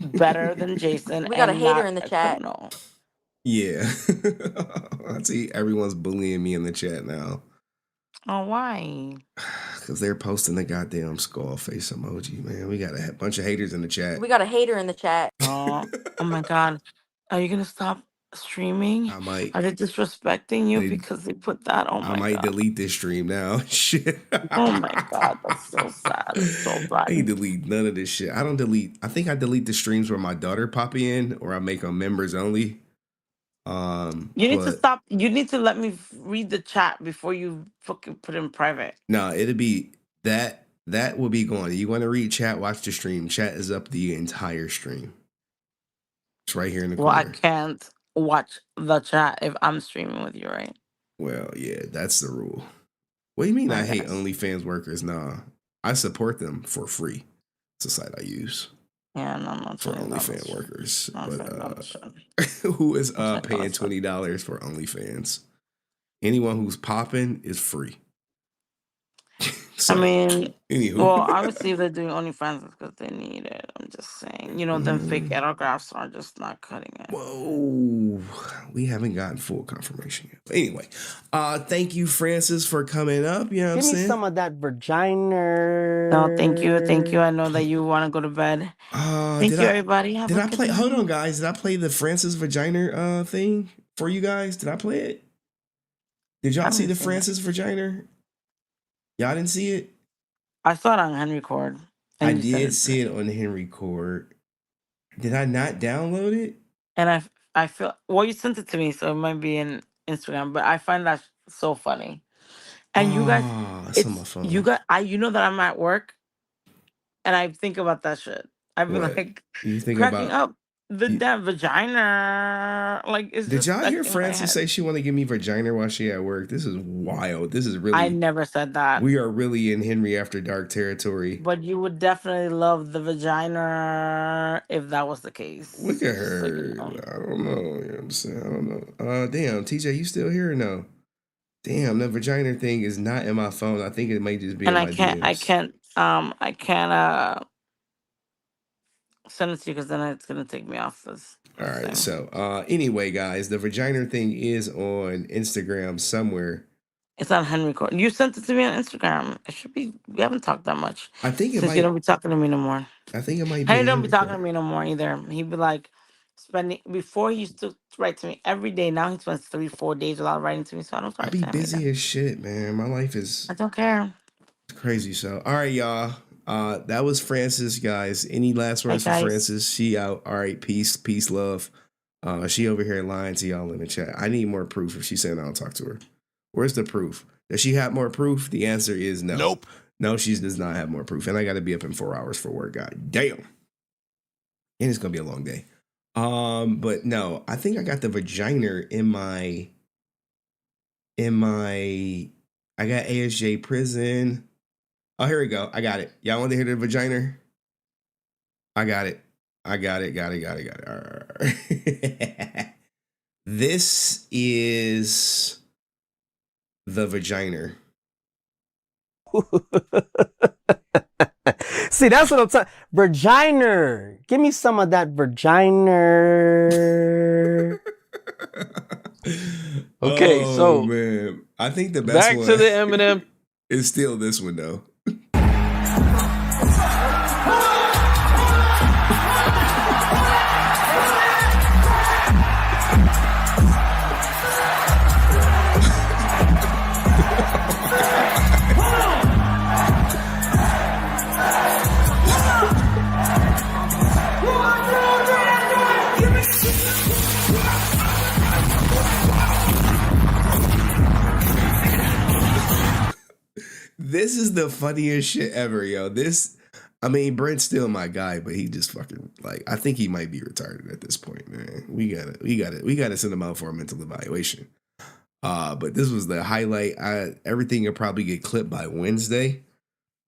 better than Jason. We got a and hater not in the a chat. criminal. Yeah. I see everyone's bullying me in the chat now. Oh, why? Because they're posting the goddamn skull face emoji, man. We got a bunch of haters in the chat. We got a hater in the chat. Oh my God. Are you going to stop streaming? I might. Are they disrespecting you because they put that? Oh I my might God. delete this stream now. Shit. Oh my God. That's so sad. That's so I bad. ain't delete none of this shit. I don't delete. I think I delete the streams where my daughter pop in, or I make them members only. You need to stop. You need to let me read the chat before you fucking put it in private. No, it'll be that will be going. You want to read chat? Watch the stream. Chat is up the entire stream. It's right here in the Well, I corner. can't watch the chat if I'm streaming with you, right? Well, yeah, that's the rule. What do you mean I hate guess. OnlyFans workers? Nah, I support them for free. It's a site I use. Yeah, no, I'm not for saying that OnlyFans was- workers. I'm But saying that was who is I'm saying that paying was $20 for OnlyFans? Anyone who's popping is free. I mean, anywho. well, obviously if they're doing OnlyFans, it's because they need it. I'm just saying, you know, them fake autographs are just not cutting it. Whoa, we haven't gotten full confirmation yet. But anyway, thank you, Francis, for coming up. You know what I'm Give me saying? some of that vagina. No, thank you. I know that you want to go to bed. Thank you, everybody. Have Did a I good play? Hold night. on, guys. Did I play the Francis vagina thing for you guys? Did I play it? Did y'all see the Francis vagina? Y'all didn't see it? I saw it on Henry Cord. I did see it on Henry Cord. Did I not download it? And I feel, well, you sent it to me, so it might be in Instagram, but I find that so funny. And you guys, it's on my phone. you know that I'm at work, and I think about that shit. I've been What? like You think cracking about up. That vagina, like, is Did y'all hear Francis Francis say she want to give me vagina while she at work? This is wild. This is really. I never said that. We are really in Henry After Dark territory. But you would definitely love the vagina if that was the case. Look at her. I don't know. You know what I'm saying? I don't know. Damn, TJ, you still here or no? Damn, the vagina thing is not in my phone. I think it might just be And in I my can't DMs. send it to you because then it's gonna take me off this. All right. So anyway, guys, the vagina thing is on Instagram somewhere. It's on Henry Cord. You sent it to me on Instagram. It should be. We haven't talked that much. I think it since might. you don't be talking to me no more. I think it might be. Henry in don't be Henry talking to me no more either. He'd be like spending before he used to write to me every day. Now he spends 3-4 days without writing to me. So I don't. I be busy as shit, man. My life is. I don't care. Crazy. So, all right, y'all. That was Francis, guys. Any last words for guys. Francis? She out. All right, peace, love. She over here lying to y'all in the chat. I need more proof if she's saying I don't talk to her. Where's the proof? Does she have more proof? The answer is no. Nope. No, she does not have more proof. And I got to be up in 4 hours for work. God damn. And it's gonna be a long day. But no, I think I got the vagina in my. I got ASJ prison. Oh, here we go. I got it. Y'all want to hear the vagina? I got it. Got it. All right. This is the vagina. See, that's what I'm talking. Vagina. Give me some of that vagina. Okay, Oh, so man, I think the best back one to the Eminem. is still this one though. This is the funniest shit ever, yo. I mean, Brent's still my guy, but he just fucking like, I think he might be retarded at this point, man. We gotta send him out for a mental evaluation. But this was the highlight. Everything will probably get clipped by Wednesday.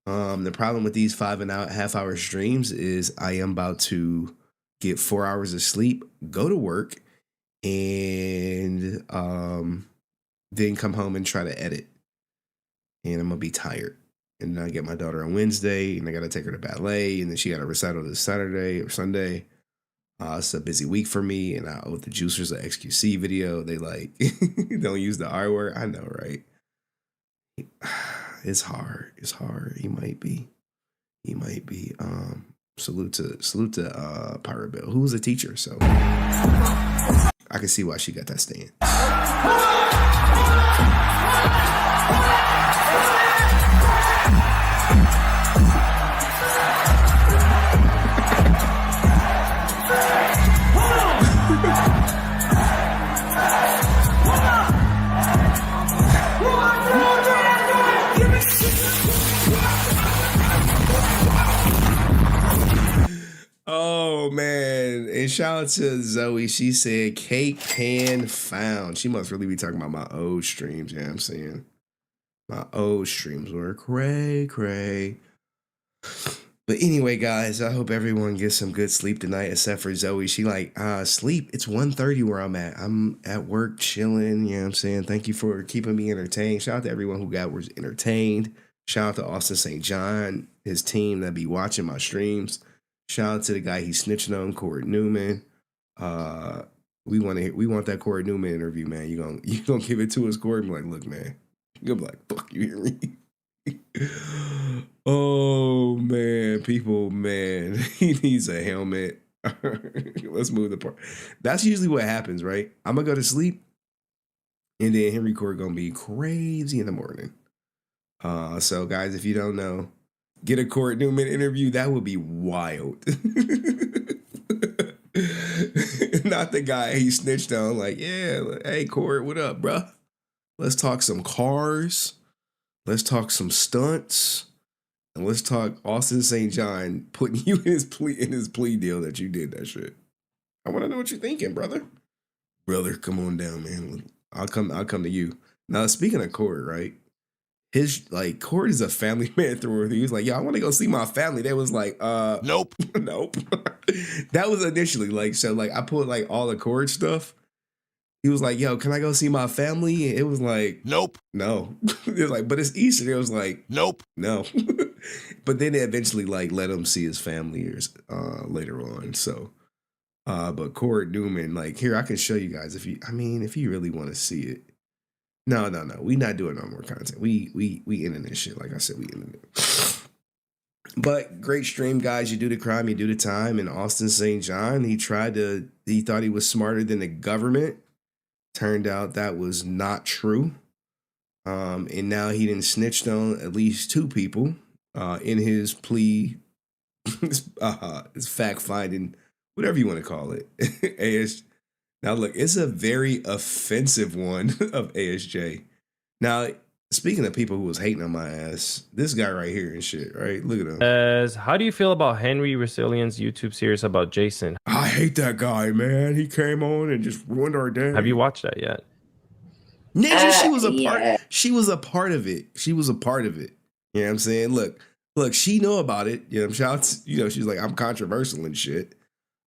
The problem with these 5.5 hour streams is I am about to get 4 hours of sleep, go to work, and then come home and try to edit. And I'm gonna be tired. And then I get my daughter on Wednesday, and I gotta take her to ballet, and then she got a recital this Saturday or Sunday. It's a busy week for me, and I owe the juicers an XQC video. They like don't use the R word. I know, right? It's hard. It's hard. He might be. Salute to Pirate Bill, who was a teacher, so I can see why she got that stand. Oh man, and shout out to Zoe. She said cake pan found. She must really be talking about my old streams. Yeah, I'm saying my old streams were cray. But anyway, guys, I hope everyone gets some good sleep tonight, except for Zoe. She like, sleep. It's 1:30 where I'm at. I'm at work chilling. You know what I'm saying? Thank you for keeping me entertained. Shout out to everyone who was entertained. Shout out to Austin St. John, his team that be watching my streams. Shout out to the guy he snitched on, Corey Newman. We want that Corey Newman interview, man. You gonna give it to us, Corey? Be like, look, man. You'll be like, fuck, you hear me? Oh man, people, man. He needs a helmet. Let's move the part. That's usually what happens, right? I'm gonna go to sleep, and then Henry Court gonna be crazy in the morning. So guys, if you don't know, get a Court Newman interview. That would be wild. Not the guy he snitched on. Like, yeah, hey Court, what up, bro? Let's talk some cars. Let's talk some stunts. And let's talk Austin St. John putting you in his plea deal that you did that shit. I want to know what you're thinking, brother. Brother, come on down, man. I'll come to you. Now, speaking of Court, right? Court is a family man through. He was like, yo, I want to go see my family. They was like, nope. Nope. That was initially I put like all the Court stuff. He was like, yo, can I go see my family? And it was like, nope. No. It was like, but it's Easter. It was like, nope. No. But then they eventually like let him see his family later on. So, but Court Newman, like, here, I can show you guys if you really want to see it. No. We not doing no more content. We ending this shit. Like I said, we ending it. But great stream, guys. You do the crime, you do the time. And Austin St. John, he thought he was smarter than the government. Turned out that was not true. And now he done snitched on at least 2 people in his plea, his fact finding, whatever you want to call it. Now look, it's a very offensive one of ASJ. Now, speaking of people who was hating on my ass, this guy right here and shit, right? Look at him. How do you feel about Henry Resilien's YouTube series about Jason? I hate that guy, man. He came on and just ruined our day. Have you watched that yet? Ninja, she was a part. She was a part of it. She was a part of it. You know what I'm saying? Look, she know about it. You know, she's like, I'm controversial and shit.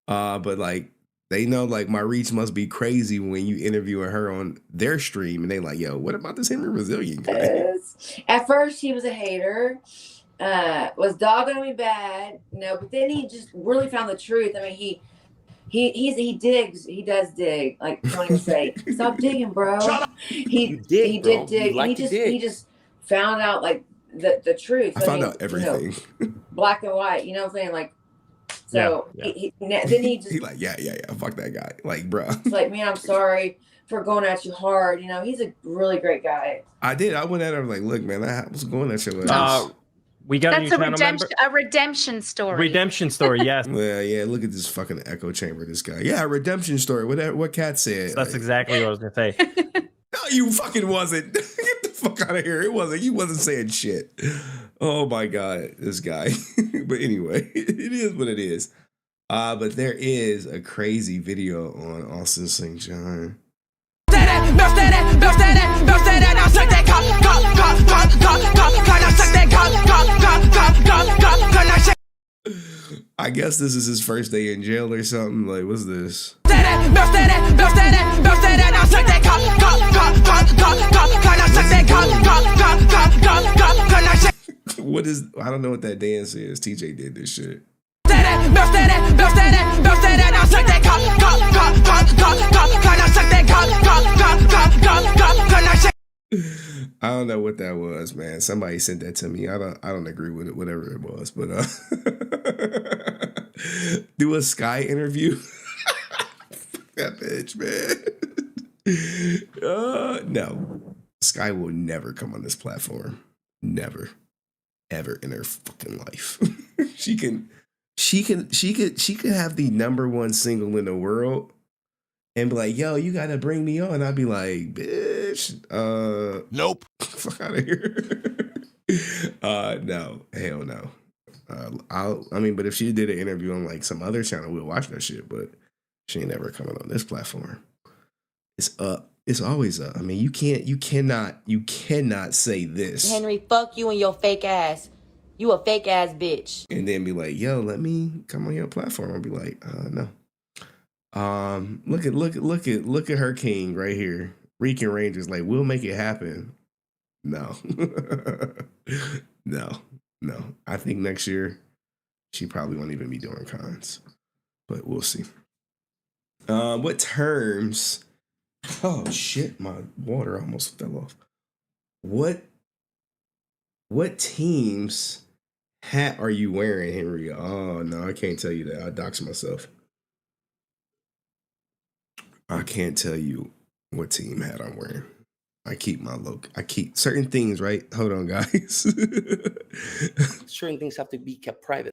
But like, they know like my reach must be crazy when you interviewing her on their stream, and they like, yo, what about this Henry Resilient guy? At first, he was a hater. Was dogging me bad. No, but then he just really found the truth. I mean, he digs. He does dig. Like Tony say, stop digging, bro. He did dig. Like he just found out like the truth. I found out everything. Black and white. You know what I'm saying? Like, so yeah. Then he just like, yeah, fuck that guy. Like, bro. It's like, man, I'm sorry for going at you hard. You know, he's a really great guy. I did. I went at her like, look, man, I was going at your ass. We got That's a redemption story. Redemption story, yes. Well, yeah, look at this fucking echo chamber, this guy. Yeah, redemption story. What Kat said. That's exactly what I was going to say. No, you fucking wasn't. Get the Fuck out of here. You wasn't saying shit. Oh my God, this guy. But anyway, it is what it is. But there is a crazy video on Austin St. John. I guess this is his first day in jail or something. Like, what's this? What is? I don't know what that dance is. TJ did this shit. I don't know what that was, man. Somebody sent that to me. I don't agree with it, whatever it was. But do a Sky interview. That bitch, man. No. Sky will never come on this platform. Never. Ever in her fucking life. She could have the #1 single in the world and be like, yo, you gotta bring me on. I'd be like, bitch, nope. Fuck out of here. No, hell no. But if she did an interview on like some other channel, we'll watch that shit, but she ain't never coming on this platform. It's up. It's always up. I mean, you cannot say this. Henry, fuck you and your fake ass. You a fake ass bitch. And then be like, yo, let me come on your platform. I'll be like, no. Look at her king right here. Rican Rangers, like, we'll make it happen. No. No. I think next year she probably won't even be doing cons. But we'll see. What terms? Oh shit, my water almost fell off. What team's hat are you wearing, Henry? Oh no, I can't tell you that. I'll dox myself. I can't tell you what team hat I'm wearing. I keep certain things, right? Hold on, guys. Certain things have to be kept private.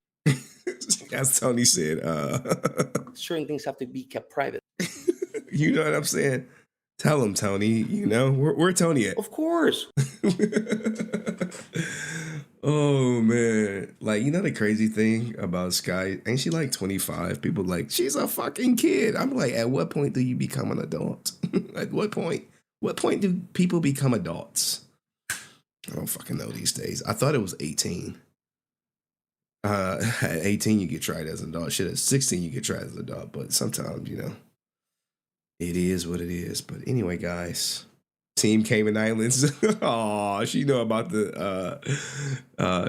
As Tony said, Certain things have to be kept private. You know what I'm saying? Tell him, Tony. You know, where Tony at? Of course. Oh man, like, you know the crazy thing about Sky? Ain't she like 25? People like, she's a fucking kid. I'm like, at what point do you become an adult? At what point? What point do people become adults? I don't fucking know these days. I thought it was 18. At 18 you get tried as an adult. Shit, at 16 you get tried as an adult. But sometimes, you know, it is what it is. But anyway, guys, Team Cayman Islands. Oh, she know about the about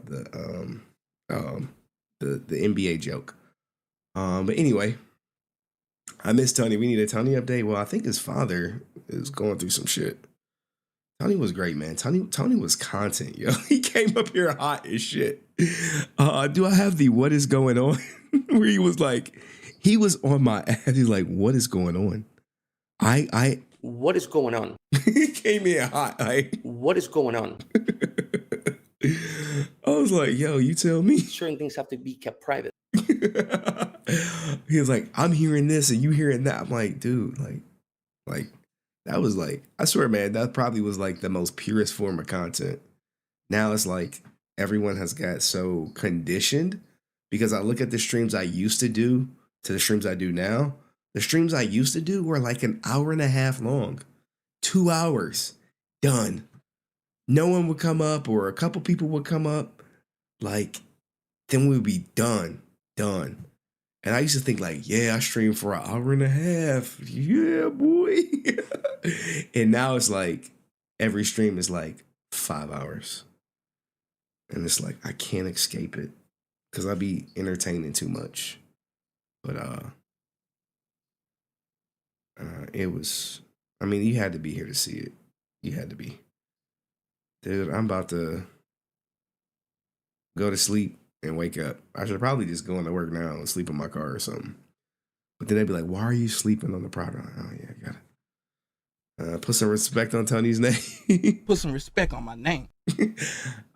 the NBA joke. But anyway, I miss Tony. We need a Tony update. Well, I think his father is going through some shit. Tony was great, man. Tony was content, yo. He came up here hot as shit. Do I have the what is going on? Where he was on my ass. He's like, what is going on? What is going on? He came in hot. What is going on? I was like, yo, you tell me. Certain things have to be kept private. He was like, I'm hearing this and you hearing that. I'm like, dude, like that was like, I swear, man, that probably was like the most purest form of content. Now it's like everyone has got so conditioned because I look at the streams I used to do to the streams I do now. The streams I used to do were like an hour and a half long, 2 hours, done. No one would come up or a couple people would come up. Like, then we'd be done. And I used to think like, yeah, I streamed for an hour and a half. Yeah, boy. And now it's like every stream is like 5 hours. And it's like, I can't escape it because I be entertaining too much. But it was, I mean, you had to be here to see it. You had to be. Dude, I'm about to go to sleep and wake up. I should probably just go into work now and sleep in my car or something. But then they'd be like, why are you sleeping on the product? Oh, yeah, I gotta put some respect on Tony's name. Put some respect on my name.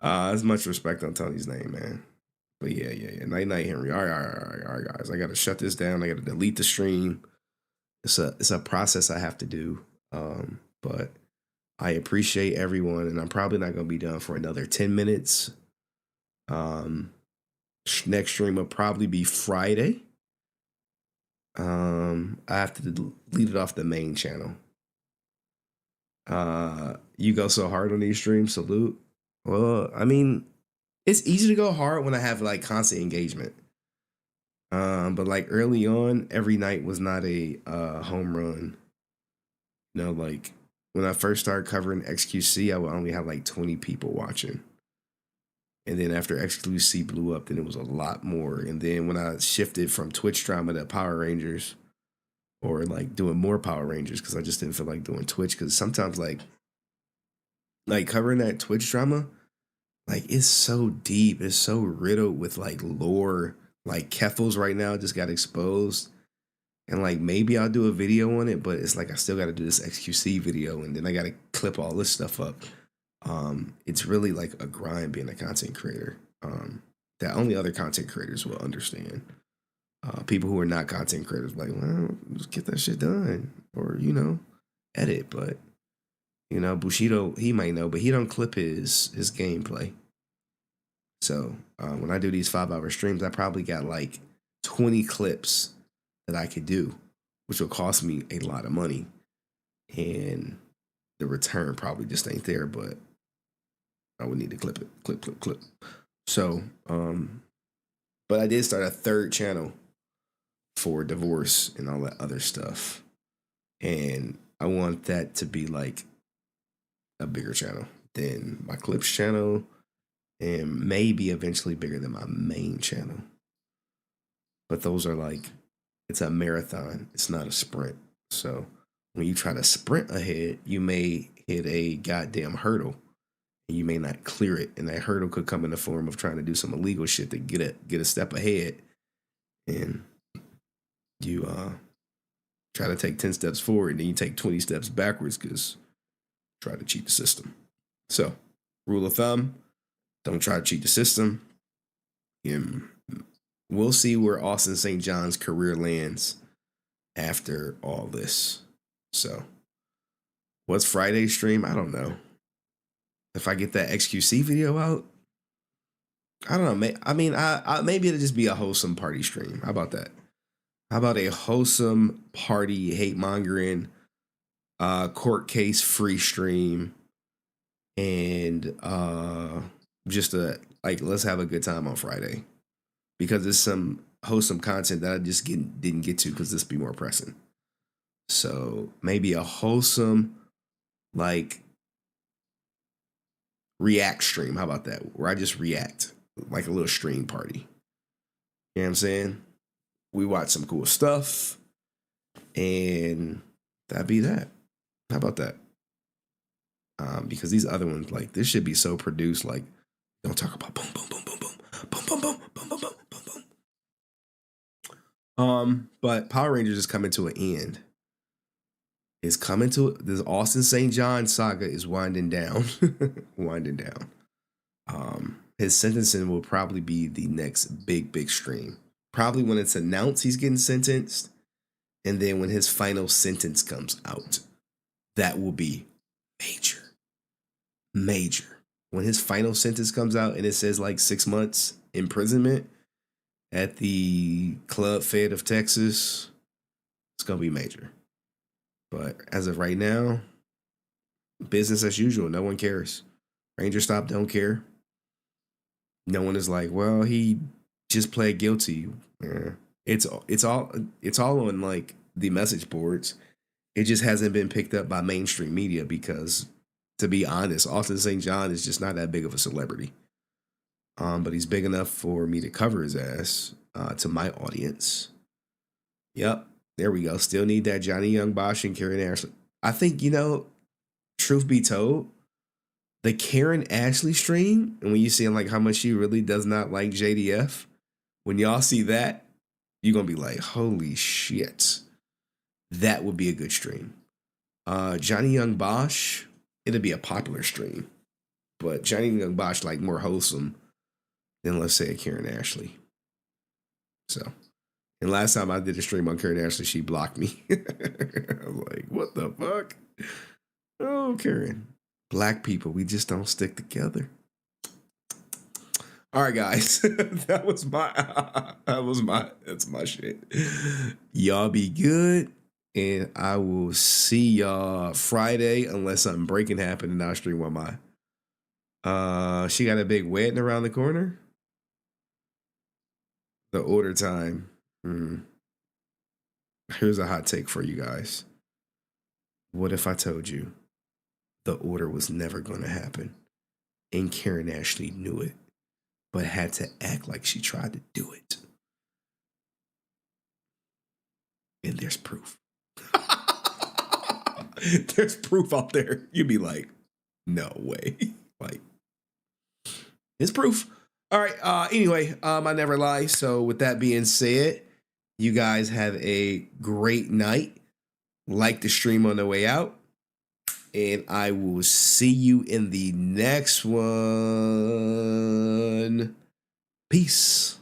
As much respect on Tony's name, man. But yeah. Night, Henry. All right, guys. I gotta shut this down. I gotta delete the stream. It's a process I have to do. But I appreciate everyone, and I'm probably not going to be done for another 10 minutes. Next stream will probably be Friday. I have to delete it off the main channel. You go so hard on these streams, salute. Well, I mean, it's easy to go hard when I have like constant engagement. But like early on, every night was not a home run. You know, like when I first started covering XQC, I would only have like 20 people watching. And then after XQC blew up, then it was a lot more. And then when I shifted from Twitch drama to Power Rangers, or like doing more Power Rangers, because I just didn't feel like doing Twitch, because sometimes like covering that Twitch drama, like it's so deep, it's so riddled with like lore. Like Keffels right now just got exposed, and like maybe I'll do a video on it, but it's like I still got to do this XQC video, and then I got to clip all this stuff up. It's really like a grind being a content creator that only other content creators will understand. People who are not content creators like, well, just get that shit done, or you know, edit. But you know, Bushido, he might know, but he don't clip his gameplay. So when I do these 5-hour streams, I probably got like 20 clips that I could do, which will cost me a lot of money, and the return probably just ain't there. But I would need to clip it, clip. So, but I did start a third channel for divorce and all that other stuff, and I want that to be like a bigger channel than my clips channel, and maybe eventually bigger than my main channel. But those are like, it's a marathon, it's not a sprint. So when you try to sprint ahead, you may hit a goddamn hurdle, and you may not clear it, and that hurdle could come in the form of trying to do some illegal shit to get a step ahead, and you try to take 10 steps forward, and then you take 20 steps backwards because try to cheat the system. So, rule of thumb, don't try to cheat the system. And we'll see where Austin St. John's career lands after all this. So, what's Friday's stream? I don't know. If I get that XQC video out, I don't know. I mean, maybe it'll just be a wholesome party stream. How about that? How about a wholesome party, hate mongering, court case free stream, and just let's have a good time on Friday, because there's some wholesome content that I just didn't get to because this be more pressing. So maybe a wholesome like react stream. How about that? Where I just react, like a little stream party. You know what I'm saying? We watch some cool stuff, and that'd be that. How about that? Because these other ones, like, this should be so produced, like, don't talk about boom, boom, boom, boom, boom, boom, boom, boom, boom, boom, boom, boom, boom. But Power Rangers is coming to an end. It's coming to this Austin St. John saga is winding down. Winding down. His sentencing will probably be the next big stream. Probably when it's announced he's getting sentenced, and then when his final sentence comes out, that will be major. When his final sentence comes out and it says like 6 months imprisonment at the Club Fed of Texas, it's gonna be major. But as of right now, business as usual. No one cares. Ranger Stop don't care. No one is like, well, he just pled guilty. Yeah. It's all on like the message boards. It just hasn't been picked up by mainstream media because, to be honest, Austin St. John is just not that big of a celebrity. But he's big enough for me to cover his ass to my audience. Yep, there we go. Still need that Johnny Young Bosch and Karen Ashley. I think, you know, truth be told, the Karen Ashley stream, and when you see like how much she really does not like JDF, when y'all see that, you're gonna be like, holy shit. That would be a good stream. Johnny Young Bosch, it'll be a popular stream. But Johnny Young Bosch, like, more wholesome than, let's say, a Karen Ashley. So, and last time I did a stream on Karen Ashley, she blocked me. I was like, what the fuck? Oh, Karen. Black people, we just don't stick together. All right, guys. That's my shit. Y'all be good. And I will see y'all Friday unless something breaking happened and I'll stream on my. She got a big wedding around the corner. The order time. Here's a hot take for you guys. What if I told you the order was never going to happen and Karen Ashley knew it, but had to act like she tried to do it? And there's proof. There's proof out there. You'd be like, no way. Like, it's proof. All right. Anyway, I never lie. So with that being said, you guys have a great night. Like the stream on the way out. And I will see you in the next one. Peace.